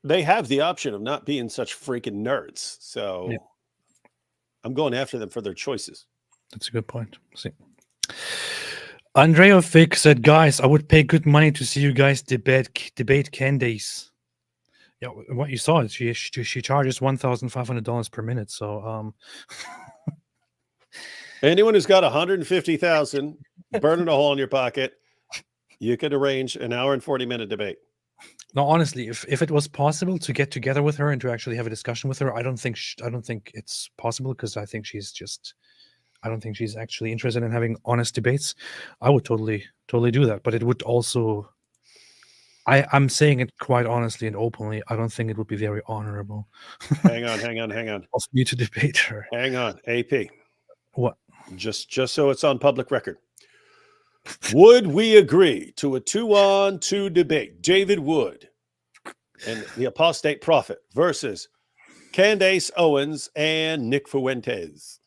they have the option of not being such freaking nerds. So, yeah. I'm going after them for their choices. That's a good point. See. Andrea Fick said, guys, I would pay good money to see you guys debate Candace. Yeah, what you saw is she charges $1,500 per minute. So anyone who's got $150,000 burning a hole in your pocket, you could arrange an hour and 40-minute debate. no, honestly, if it was possible to get together with her and to actually have a discussion with her, I don't think it's possible, because I think I don't think she's actually interested in having honest debates. I would totally do that, but it would also, I'm saying it quite honestly and openly, I don't think it would be very honorable. Hang on. Of me to debate her. Hang on, AP. What? Just so it's on public record. Would we agree to a 2-on-2 debate? David Wood and the Apostate Prophet versus Candace Owens and Nick Fuentes.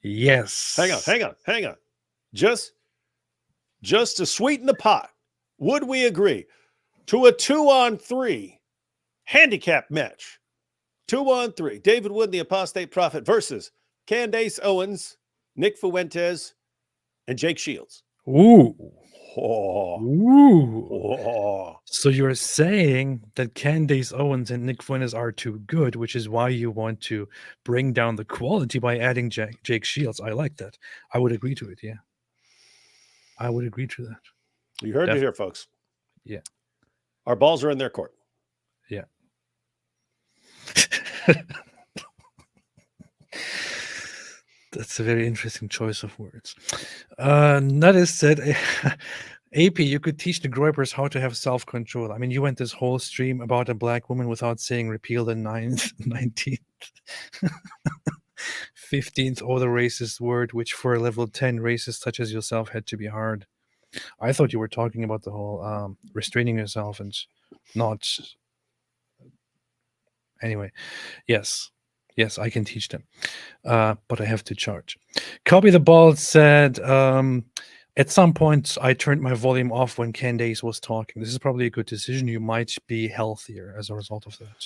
Yes. Hang on. Just to sweeten the pot, would we agree to a 2-on-3 handicap match? 2-on-3. David Wood, the Apostate Prophet versus Candace Owens, Nick Fuentes, and Jake Shields. Ooh. Oh. Ooh. Oh. So you're saying that Candace Owens and Nick Fuentes are too good, which is why you want to bring down the quality by adding Jake Shields. I like that. I would agree to it, yeah. I would agree to that. You heard it here, folks. Yeah. Our balls are in their court. Yeah. That's a very interesting choice of words. Nuttis said, AP, you could teach the Groypers how to have self-control. I mean, you went this whole stream about a black woman without saying repeal the 9th, 19th, 15th or the racist word, which for a level 10 racist such as yourself had to be hard. I thought you were talking about the whole restraining yourself and not... Anyway, yes, I can teach them, but I have to charge. Copy the Bald said, at some point I turned my volume off when Candace was talking. This is probably a good decision. You might be healthier as a result of that.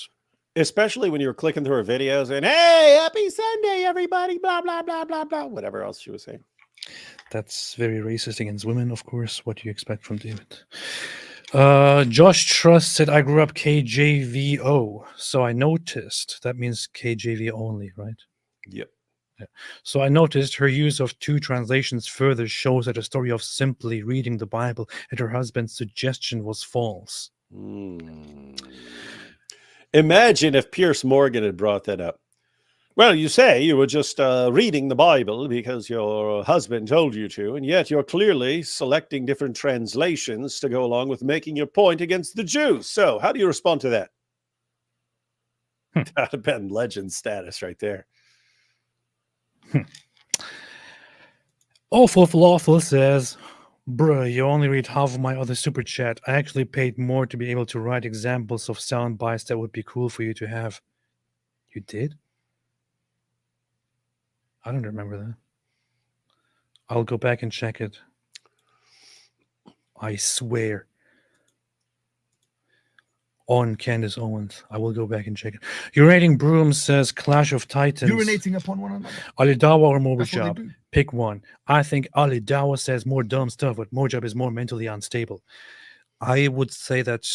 Especially when you were clicking through her videos and, hey, happy Sunday, everybody, blah, blah, blah, blah, blah, whatever else she was saying. That's very racist against women, of course. What do you expect from David? Josh Trust said, I grew up KJVO, so I noticed. That means KJV only, right? Yep. Yeah. So I noticed her use of 2 translations further shows that a story of simply reading the Bible and her husband's suggestion was false. Imagine if Piers Morgan had brought that up. Well, you say you were just reading the Bible because your husband told you to, and yet you're clearly selecting different translations to go along with making your point against the Jews. So how do you respond to that? That would have been legend status right there. Awful Falafel says, bruh, you only read half of my other super chat. I actually paid more to be able to write examples of sound bites that would be cool for you to have. You did? I don't remember that. I'll go back and check it. I swear. On Candace Owens. I will go back and check it. Urinating Broom says Clash of Titans. Urinating upon one another. Ali Dawa or That's what Mojab? they do. Pick one. I think Ali Dawa says more dumb stuff, but Mojab is more mentally unstable. I would say that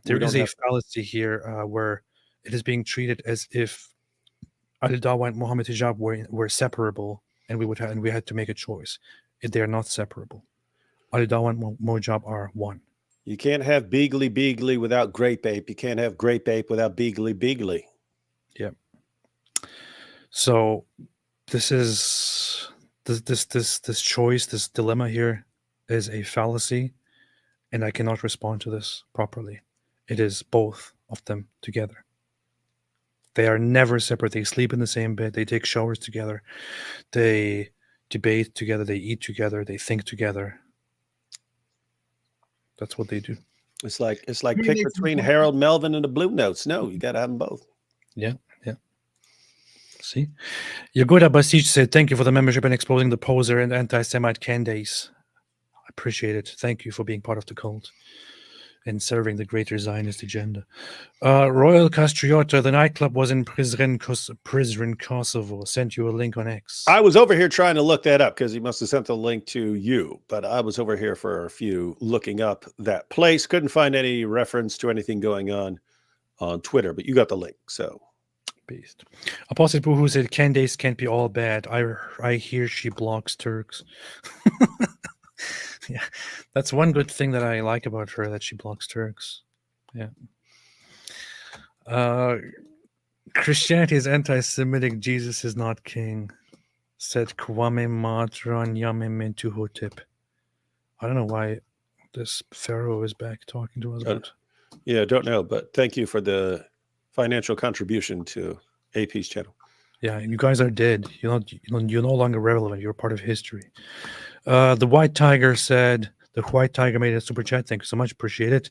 there is a fallacy here where it is being treated as if Ali Dawa and Muhammad Hijab were separable, and we had to make a choice. They are not separable. Ali Dawa and Mojab are one. You can't have Beagly Beagly without Grape Ape. You can't have Grape Ape without Beagly Beagly. Yeah. So this is this choice, this dilemma here is a fallacy, and I cannot respond to this properly. It is both of them together. They are never separate. They sleep in the same bed. They take showers together. They debate together. They eat together. They think together. That's what they do. It's like pick between Harold Melvin and the Blue Notes. No, you got to have them both. Yeah. See? Yagoda Basich said, thank you for the membership and exposing the poser and anti-Semite Candace. I appreciate it. Thank you for being part of the cult. in serving the greater Zionist agenda. Royal Castriota, the nightclub was in Prizren, Kosovo. Sent you a link on X. I was over here trying to look that up because he must have sent the link to you, but I was over here for a few looking up that place. Couldn't find any reference to anything going on Twitter, but you got the link, so. Beast. Apostate Prophet who said Candace can't be all bad. I hear she blocks Turks. Yeah, that's one good thing that I like about her, that she blocks Turks. Yeah. Christianity is anti-Semitic. Jesus is not king. Said Kwame Matran Yamim Hotep. I don't know why this Pharaoh is back talking to us about. Yeah, don't know, but thank you for the financial contribution to AP's channel. Yeah, you guys are dead. You're no longer relevant. You're part of history. The White Tiger said, the White Tiger made a super chat. Thank you so much. Appreciate it.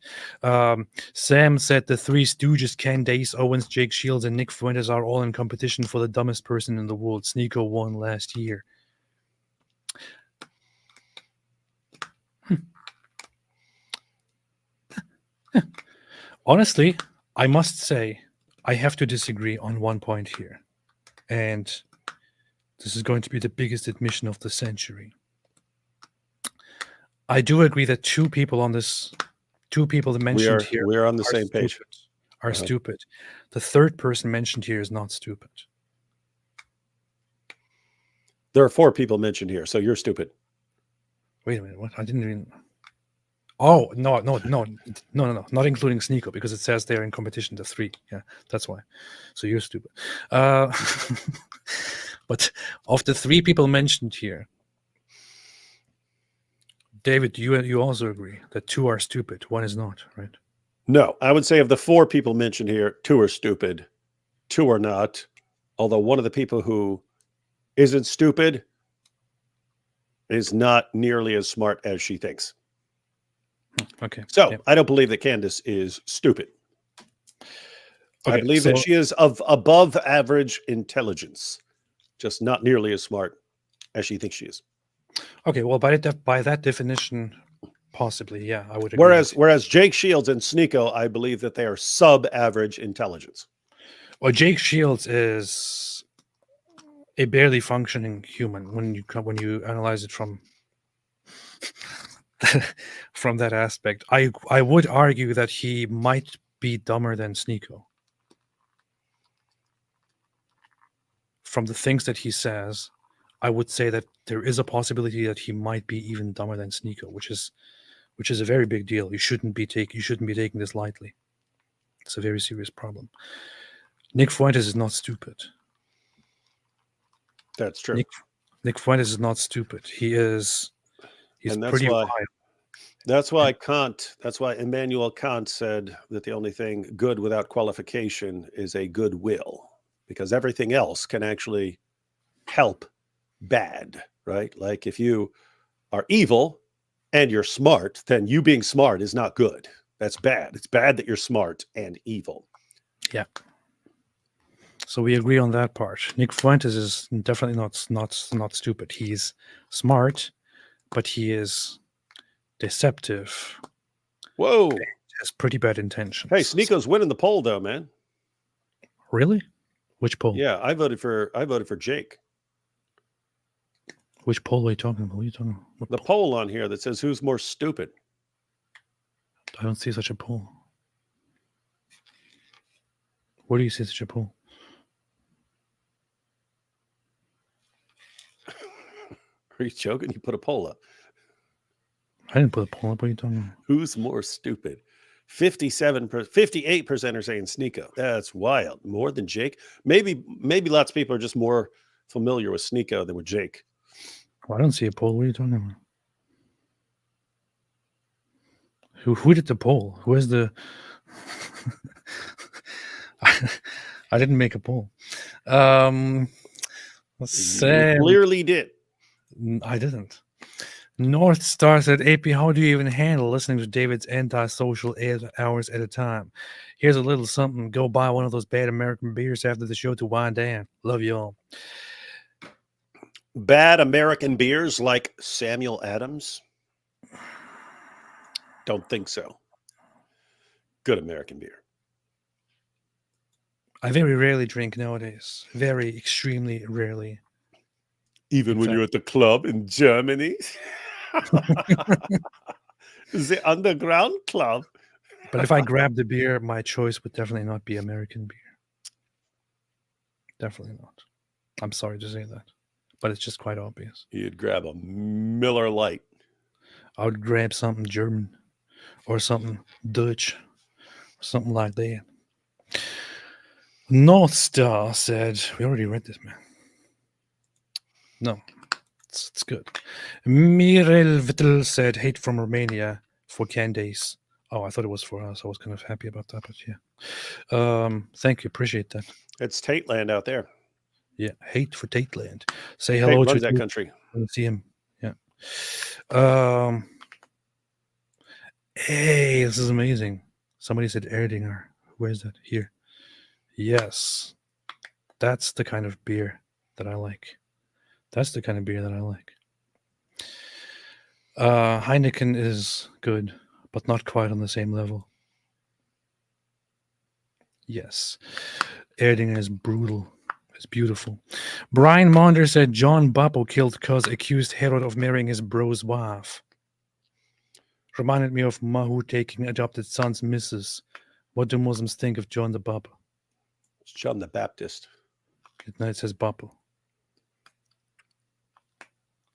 Sam said the Three Stooges, Candace, Owens, Jake Shields, and Nick Fuentes are all in competition for the dumbest person in the world. Sneeko won last year. Honestly, I must say, I have to disagree on one point here. And this is going to be the biggest admission of the century. I do agree that two people that mentioned here we're on the same page. Are stupid. The third person mentioned here is not stupid. There are 4 people mentioned here, so you're stupid. Wait a minute, what? I didn't even. Oh, no, not including Sneeko, because it says they're in competition, the 3. Yeah, that's why. So you're stupid. But of the 3 people mentioned here, David, you also agree that 2 are stupid, 1 is not, right? No, I would say of the 4 people mentioned here, 2 are stupid, 2 are not. Although one of the people who isn't stupid is not nearly as smart as she thinks. Okay. So yep. I don't believe that Candace is stupid. Okay, I believe that she is of above average intelligence, just not nearly as smart as she thinks she is. Okay, well, by that definition, possibly, yeah, I would agree. Whereas Jake Shields and Sneeko, I believe that they are sub-average intelligence. Well, Jake Shields is a barely functioning human when you analyze it from from that aspect. I would argue that he might be dumber than Sneeko. From the things that he says, I would say that there is a possibility that he might be even dumber than Sneeko, which is a very big deal. You shouldn't be taking this lightly. It's a very serious problem. Nick Fuentes is not stupid. That's true. Nick Fuentes is not stupid. He's pretty wild. That's why Immanuel Kant said that the only thing good without qualification is a good will, because everything else can actually help bad, right? Like if you are evil and you're smart, then you being smart is not good. That's bad. It's bad that you're smart and evil. Yeah. So we agree on that part. Nick Fuentes is definitely not stupid. He's smart, but he is deceptive. Whoa. He has pretty bad intentions. Hey, Sneeko's winning the poll though, man. Really? Which poll? Yeah, I voted for Jake. Which poll are you talking about? What are you talking about? The poll on here that says who's more stupid. I don't see such a poll. Where do you see such a poll? Are you joking? You put a poll up. I didn't put a poll up. What are you talking about? Who's more stupid? 58% are saying Sneeko. That's wild. More than Jake. Maybe lots of people are just more familiar with Sneeko than with Jake. Oh, I don't see a poll. What are you talking about? Who did the poll? Who is the? I didn't make a poll. You clearly did. I didn't. North Star said, AP, how do you even handle listening to David's anti-social 8 hours at a time? Here's a little something. Go buy one of those bad American beers after the show to wind down. Love you all. Bad American beers like Samuel Adams? Don't think so. good American beer. I very rarely drink nowadays. Very, extremely rarely. Even when you're at the club in Germany? The underground club. But if I grab the beer, my choice would definitely not be American beer. Definitely not. I'm sorry to say that, but it's just quite obvious. You'd grab a Miller Lite. I would grab something German or something Dutch, or something like that. North Star said, we already read this, man. No, it's good. Mirel Vittel said, hate from Romania for Candace. Oh, I thought it was for us. I was kind of happy about that, but yeah. Thank you. Appreciate that. It's Tate Land out there. Yeah, hate for Tate Land. Say Tate hello runs to that country. See him. Yeah. Hey, this is amazing. Somebody said Erdinger. Where is that? Here. Yes. That's the kind of beer that I like. That's the kind of beer that I like. Heineken is good, but not quite on the same level. Yes. Erdinger is brutal. It's beautiful. Brian Maunder said John Bappo killed cuz accused Herod of marrying his bro's wife. Reminded me of Mahu taking adopted son's missus. What do Muslims think of John the Bappo? It's John the Baptist. No, it says Bappo.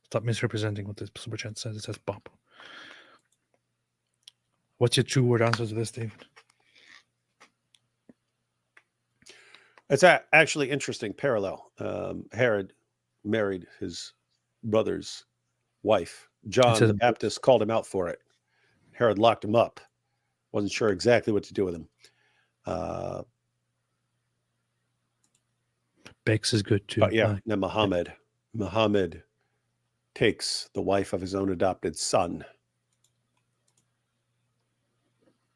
Stop misrepresenting what the super chat says. It says Bappo. What's your two-word answer to this, David? It's actually interesting parallel. Herod married his brother's wife. John the Baptist called him out for it. Herod locked him up. Wasn't sure exactly what to do with him. Bex is good too. But yeah, now Muhammad takes the wife of his own adopted son.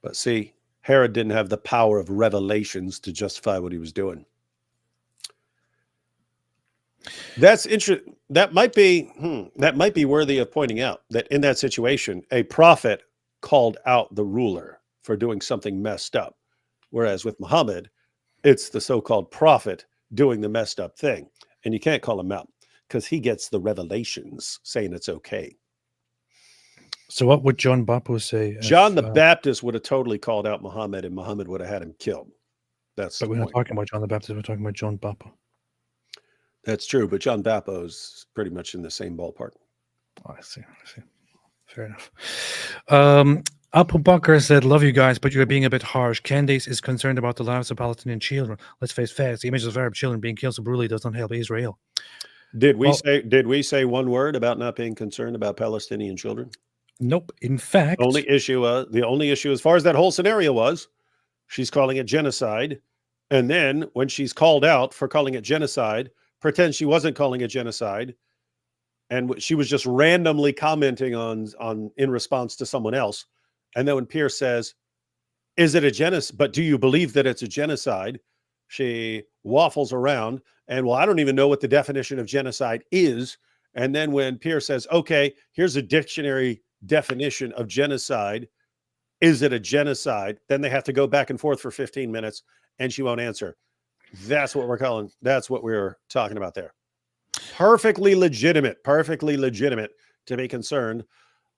But see, Herod didn't have the power of revelations to justify what he was doing. That's interesting. That might be worthy of pointing out that in that situation, a prophet called out the ruler for doing something messed up. Whereas with Muhammad, it's the so-called prophet doing the messed up thing. And you can't call him out because he gets the revelations saying it's okay. So what would John Bappo say? John the Baptist would have totally called out Muhammad, and Muhammad would have had him killed. But we're not talking about John the Baptist. We're talking about John Bappo. That's true, but John Bappo's pretty much in the same ballpark. Oh, I see. Fair enough. Abu Bakr said, love you guys, but you're being a bit harsh. Candace is concerned about the lives of Palestinian children. Let's face facts. The images of Arab children being killed so brutally does not help Israel. Did we say one word about not being concerned about Palestinian children? Nope. In fact, the only issue as far as that whole scenario was, she's calling it genocide. And then when she's called out for calling it genocide, pretend she wasn't calling it genocide. And she was just randomly commenting on in response to someone else. And then when Piers says, is it a genocide? But do you believe that it's a genocide? She waffles around and, well, I don't even know what the definition of genocide is. And then when Piers says, okay, here's a dictionary definition of genocide. Is it a genocide? Then they have to go back and forth for 15 minutes and she won't answer. That's what we're talking about there. Perfectly legitimate to be concerned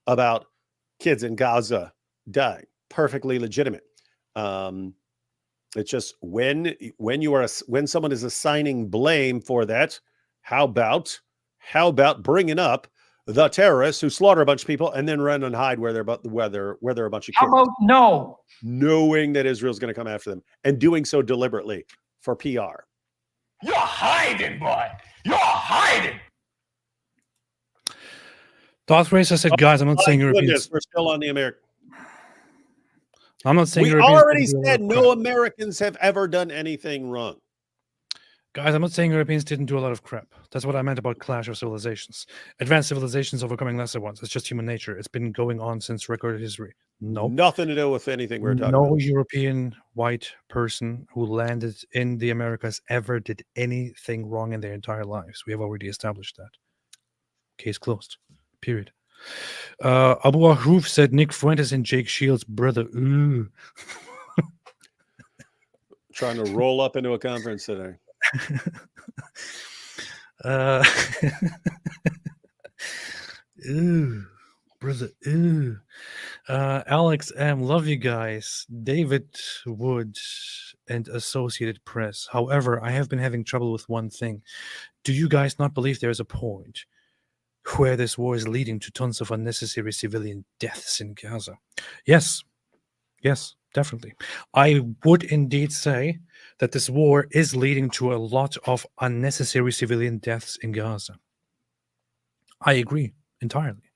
about kids in Gaza dying. Perfectly legitimate. It's just when someone is assigning blame for that, how about bringing up the terrorists who slaughter a bunch of people and then run and hide where they're a bunch of kids. How about no? Knowing that Israel's going to come after them and doing so deliberately for PR. You're hiding, boy. You're hiding. Darth Racer said, guys, I'm not saying Europeans. We're still on the American. I'm not saying we Europeans already said no Americans have ever done anything wrong. Guys, I'm not saying Europeans didn't do a lot of crap. That's what I meant about clash of civilizations. Advanced civilizations overcoming lesser ones. It's just human nature. It's been going on since recorded history. No. Nothing to do with anything we're talking about. No European white person who landed in the Americas ever did anything wrong in their entire lives. We have already established that. Case closed. Period. Abu Ahruf said Nick Fuentes and Jake Shields' brother. Ooh. Trying to roll up into a conference center. Ooh, brother. Ooh. Alex M, love you guys. David Wood and Associated Press. However, I have been having trouble with one thing. Do you guys not believe there's a point where this war is leading to tons of unnecessary civilian deaths in Gaza? Yes. Yes, definitely. I would indeed say that this war is leading to a lot of unnecessary civilian deaths in Gaza. I agree entirely.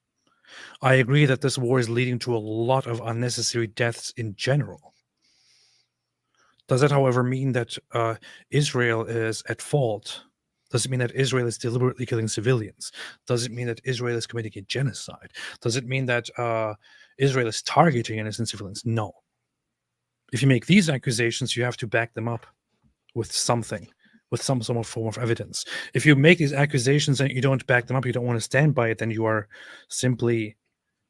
I agree that this war is leading to a lot of unnecessary deaths in general. Does that, however, mean that Israel is at fault? Does it mean that Israel is deliberately killing civilians? Does it mean that Israel is committing a genocide? Does it mean that Israel is targeting innocent civilians? No. If you make these accusations, you have to back them up with something, with some form of evidence. If you make these accusations and you don't back them up, you don't want to stand by it, then you are simply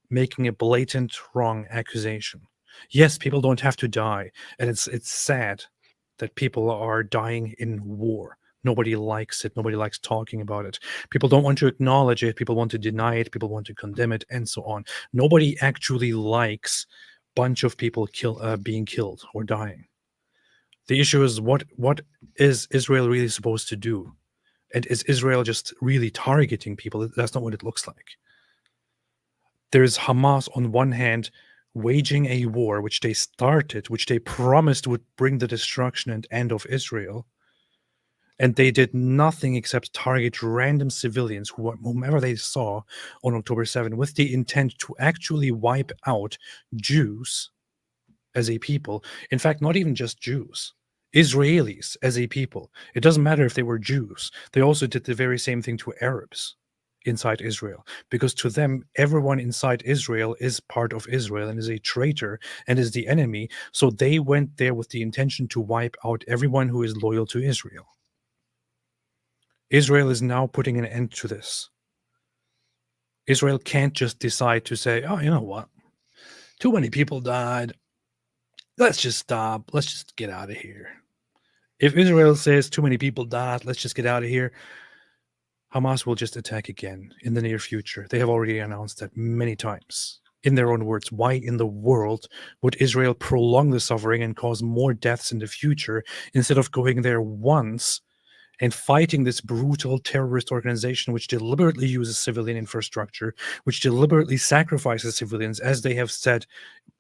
making a blatant wrong accusation. Yes, people don't have to die, and it's sad that people are dying in war. Nobody likes it. Nobody likes talking about it. People don't want to acknowledge it. People want to deny it. People want to condemn it, and so on. Nobody actually likes bunch of people being killed or dying. The issue is what is Israel really supposed to do? And is Israel just really targeting people? That's not what it looks like. There's Hamas on one hand waging a war which they started, which they promised would bring the destruction and end of Israel. And they did nothing except target random civilians, whomever they saw on October 7, with the intent to actually wipe out Jews as a people. In fact, not even just Jews, Israelis as a people. It doesn't matter if they were Jews. They also did the very same thing to Arabs inside Israel, because to them, everyone inside Israel is part of Israel and is a traitor and is the enemy. So they went there with the intention to wipe out everyone who is loyal to Israel. Israel is now putting an end to this. Israel can't just decide to say, oh, you know what? Too many people died. Let's just stop. Let's just get out of here. If Israel says too many people died, let's just get out of here, Hamas will just attack again in the near future. They have already announced that many times. In their own words, why in the world would Israel prolong the suffering and cause more deaths in the future instead of going there once and fighting this brutal terrorist organization which deliberately uses civilian infrastructure, which deliberately sacrifices civilians, as they have said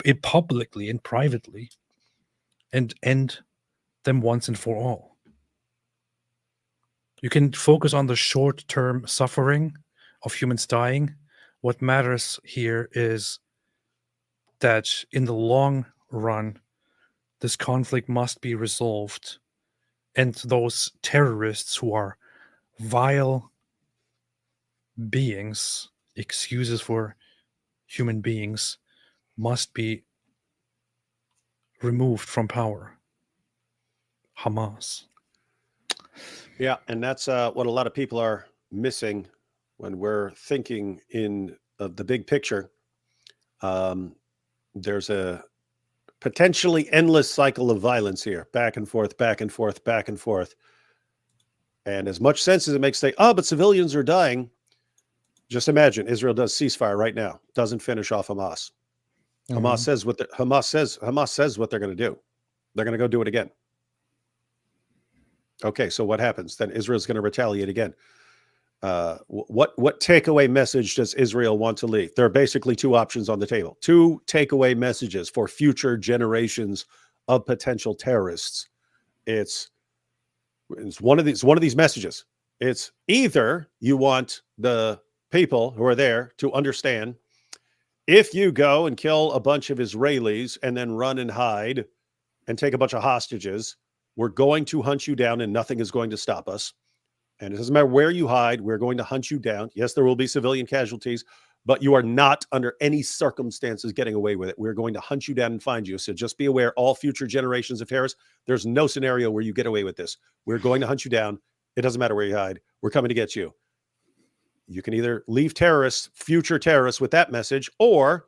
it publicly and privately, and end them once and for all? You can focus on the short-term suffering of humans dying. What matters here is that in the long run, this conflict must be resolved. And those terrorists who are vile beings, excuses for human beings, must be removed from power. Hamas. Yeah, and that's what a lot of people are missing when we're thinking in the big picture. There's a potentially endless cycle of violence here, back and forth, back and forth, back and forth. And as much sense as it makes to say, oh, but civilians are dying, just imagine Israel does ceasefire right now, doesn't finish off Hamas. Mm-hmm. Hamas says what they're going to do. They're going to go do it again. Okay, so what happens? Then Israel's going to retaliate again. What takeaway message does Israel want to leave? There are basically two options on the table. Two takeaway messages for future generations of potential terrorists. It's one of these messages. It's either you want the people who are there to understand, if you go and kill a bunch of Israelis and then run and hide and take a bunch of hostages, we're going to hunt you down and nothing is going to stop us. And it doesn't matter where you hide, we're going to hunt you down. Yes, there will be civilian casualties, but you are not under any circumstances getting away with it. We're going to hunt you down and find you. So just be aware, all future generations of terrorists, there's no scenario where you get away with this. We're going to hunt you down. It doesn't matter where you hide. We're coming to get you. You can either leave terrorists, future terrorists, with that message, or,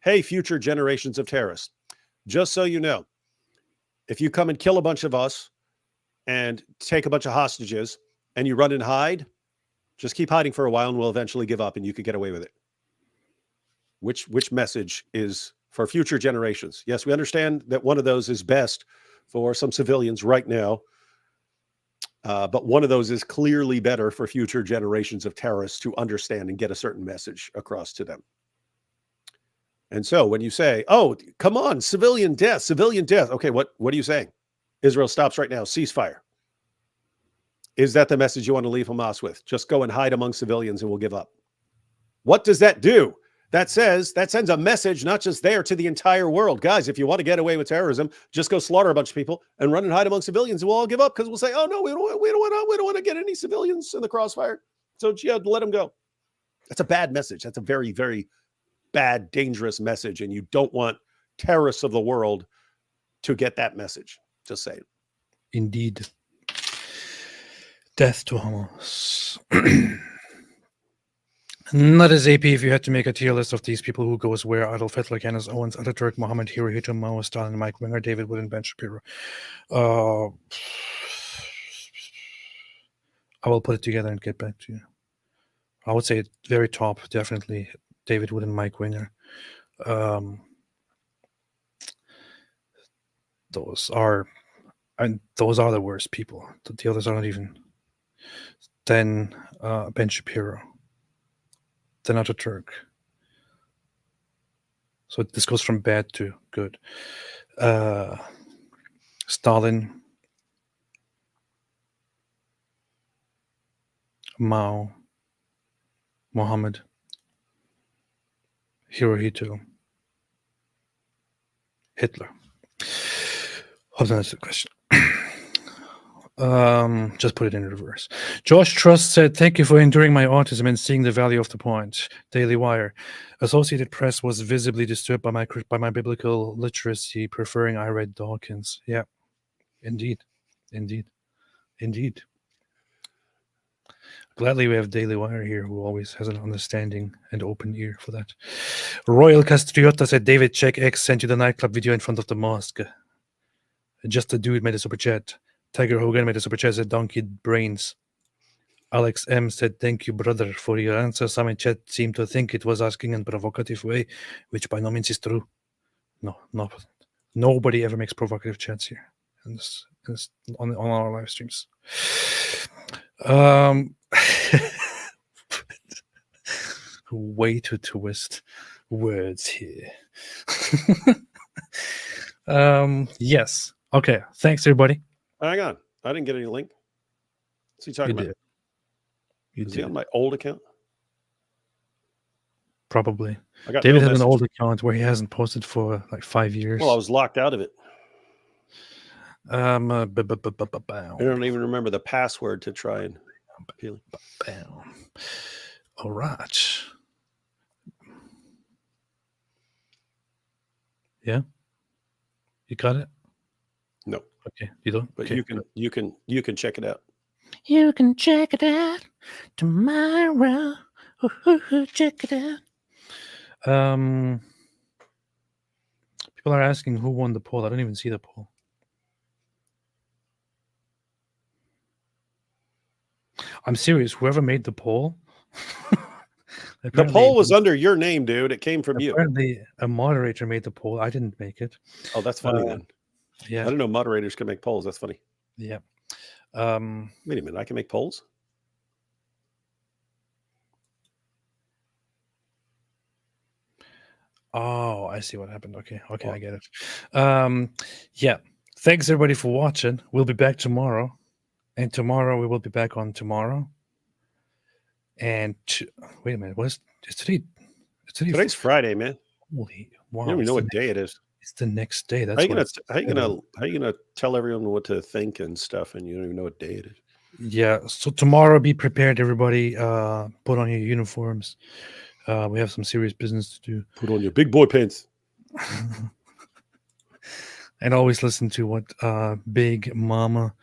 hey, future generations of terrorists, just so you know, if you come and kill a bunch of us and take a bunch of hostages and you run and hide, just keep hiding for a while and we'll eventually give up and you could get away with it. Which message is for future generations? Yes, we understand that one of those is best for some civilians right now. But one of those is clearly better for future generations of terrorists to understand and get a certain message across to them. And so when you say, oh, come on, civilian death. Okay, what are you saying? Israel stops right now, ceasefire. Is that the message you want to leave Hamas with? Just go and hide among civilians and we'll give up. What does that do? That sends a message, not just there, to the entire world. Guys, if you want to get away with terrorism, just go slaughter a bunch of people and run and hide among civilians, and we'll all give up because we'll say, "Oh no, we don't want to get any civilians in the crossfire." So yeah, let them go. That's a bad message. That's a very, very bad, dangerous message, and you don't want terrorists of the world to get that message. Just saying. Indeed. Death to Hamas. Not as AP if you had to make a tier list of these people, who goes where: Adolf Hitler, Candace Owens, Ataturk, Muhammad, Hirohito, Mao, Stalin, Mike Winger, David Wood, and Ben Shapiro. I will put it together and get back to you. I would say at very top, definitely David Wood and Mike Winger. Those are the worst people. The others are not even. Then Ben Shapiro. Then Ataturk. So this goes from bad to good. Stalin, Mao, Muhammad, Hirohito, Hitler. Hope that answers the question. Just put it in reverse. Josh Trust said, "Thank you for enduring my autism and seeing the value of the point." Daily Wire. Associated Press was visibly disturbed by my biblical literacy, preferring I read Dawkins. Yeah, indeed. Gladly we have Daily Wire here, who always has an understanding and open ear for that. Royal Castriota said, "David, check X sent you the nightclub video in front of the mosque." Just a dude made a super chat. Tiger Hogan made a super chat, said, "Donkey brains." Alex M said, "Thank you, brother, for your answer. Some in chat seemed to think it was asking in a provocative way, which by no means is true." No, nobody ever makes provocative chats here on our live streams. Way to twist words here. Yes. Okay. Thanks, everybody. Hang on. I didn't get any link. What's he talking about? Is he on my old account? Probably. no David has message. an old account where he hasn't posted for like 5 years. Well, I was locked out of it. I don't even remember the password to try and appeal. All right. Yeah. You got it? No. Okay. You don't? But okay. you can check it out. You can check it out tomorrow. Check it out. People are asking who won the poll. I don't even see the poll. I'm serious. Whoever made the poll. The poll was under your name, dude. It came from you. Apparently, a moderator made the poll. I didn't make it. Oh, that's funny then. Yeah. I didn't know moderators can make polls. That's funny. Yeah. Wait a minute. I can make polls? Oh, I see what happened. Okay, I get it. Yeah. Thanks everybody for watching. We'll be back tomorrow. And tomorrow we will be back on tomorrow. And wait a minute, it's today? Today's Friday, man. Holy wow! You don't even know what day it is. It's the next day. That's how you gonna tell everyone what to think and stuff, and you don't even know what day it is? Yeah. So tomorrow, be prepared, everybody. Put on your uniforms. We have some serious business to do. Put on your big boy pants. And always listen to what Big Mama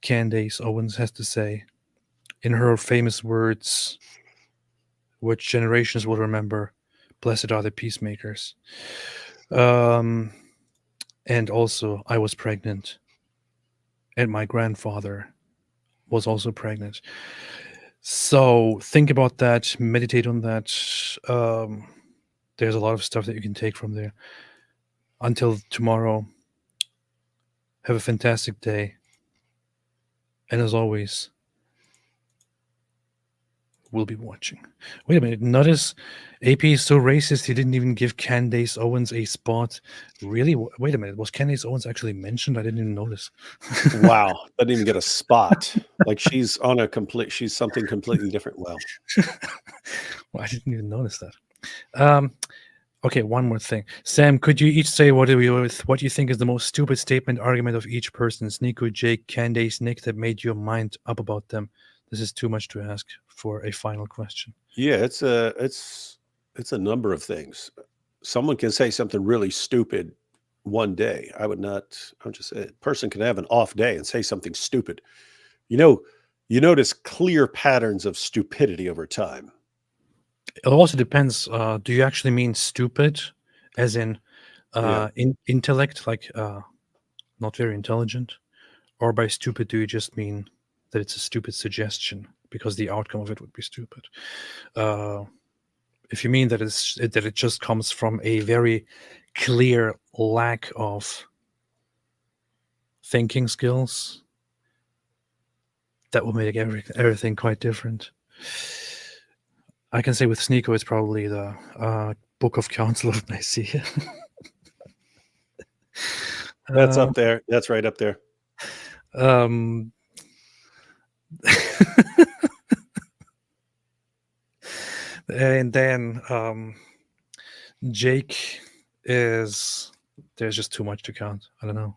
Candace Owens has to say. In her famous words, which generations will remember, "Blessed are the peacemakers." And And also, I was pregnant. And my grandfather was also pregnant. So think about that, meditate on that. There's a lot of stuff that you can take from there. Until tomorrow, have a fantastic day. And as always, we'll be watching. Wait a minute. Notice AP is so racist, he didn't even give Candace Owens a spot. Really? Wait a minute. Was Candace Owens actually mentioned? I didn't even notice. Wow. Doesn't even get a spot. Like she's something completely different. Well, I didn't even notice that. Okay, one more thing. Sam, could you each say what you think is the most stupid statement argument of each person? Nico, Jake, Candace, Nick, that made your mind up about them. This is too much to ask for a final question. Yeah, it's a number of things. Someone can say something really stupid one day. I'm just saying, a person can have an off day and say something stupid. You notice clear patterns of stupidity over time. It also depends. Do you actually mean stupid, as in intellect, like not very intelligent? Or by stupid, do you just mean that it's a stupid suggestion because the outcome of it would be stupid? If you mean that it just comes from a very clear lack of thinking skills, that will make everything quite different. I can say with Sneeko, it's probably the Book of Council of Nicaea. That's up there. That's right up there. And then Jake there's just too much to count. I don't know.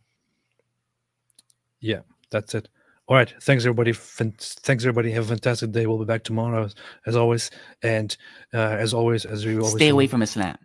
Yeah, that's it. All right. Thanks, everybody. Thanks, everybody. Have a fantastic day. We'll be back tomorrow, as always. And as we always stay away from Islam.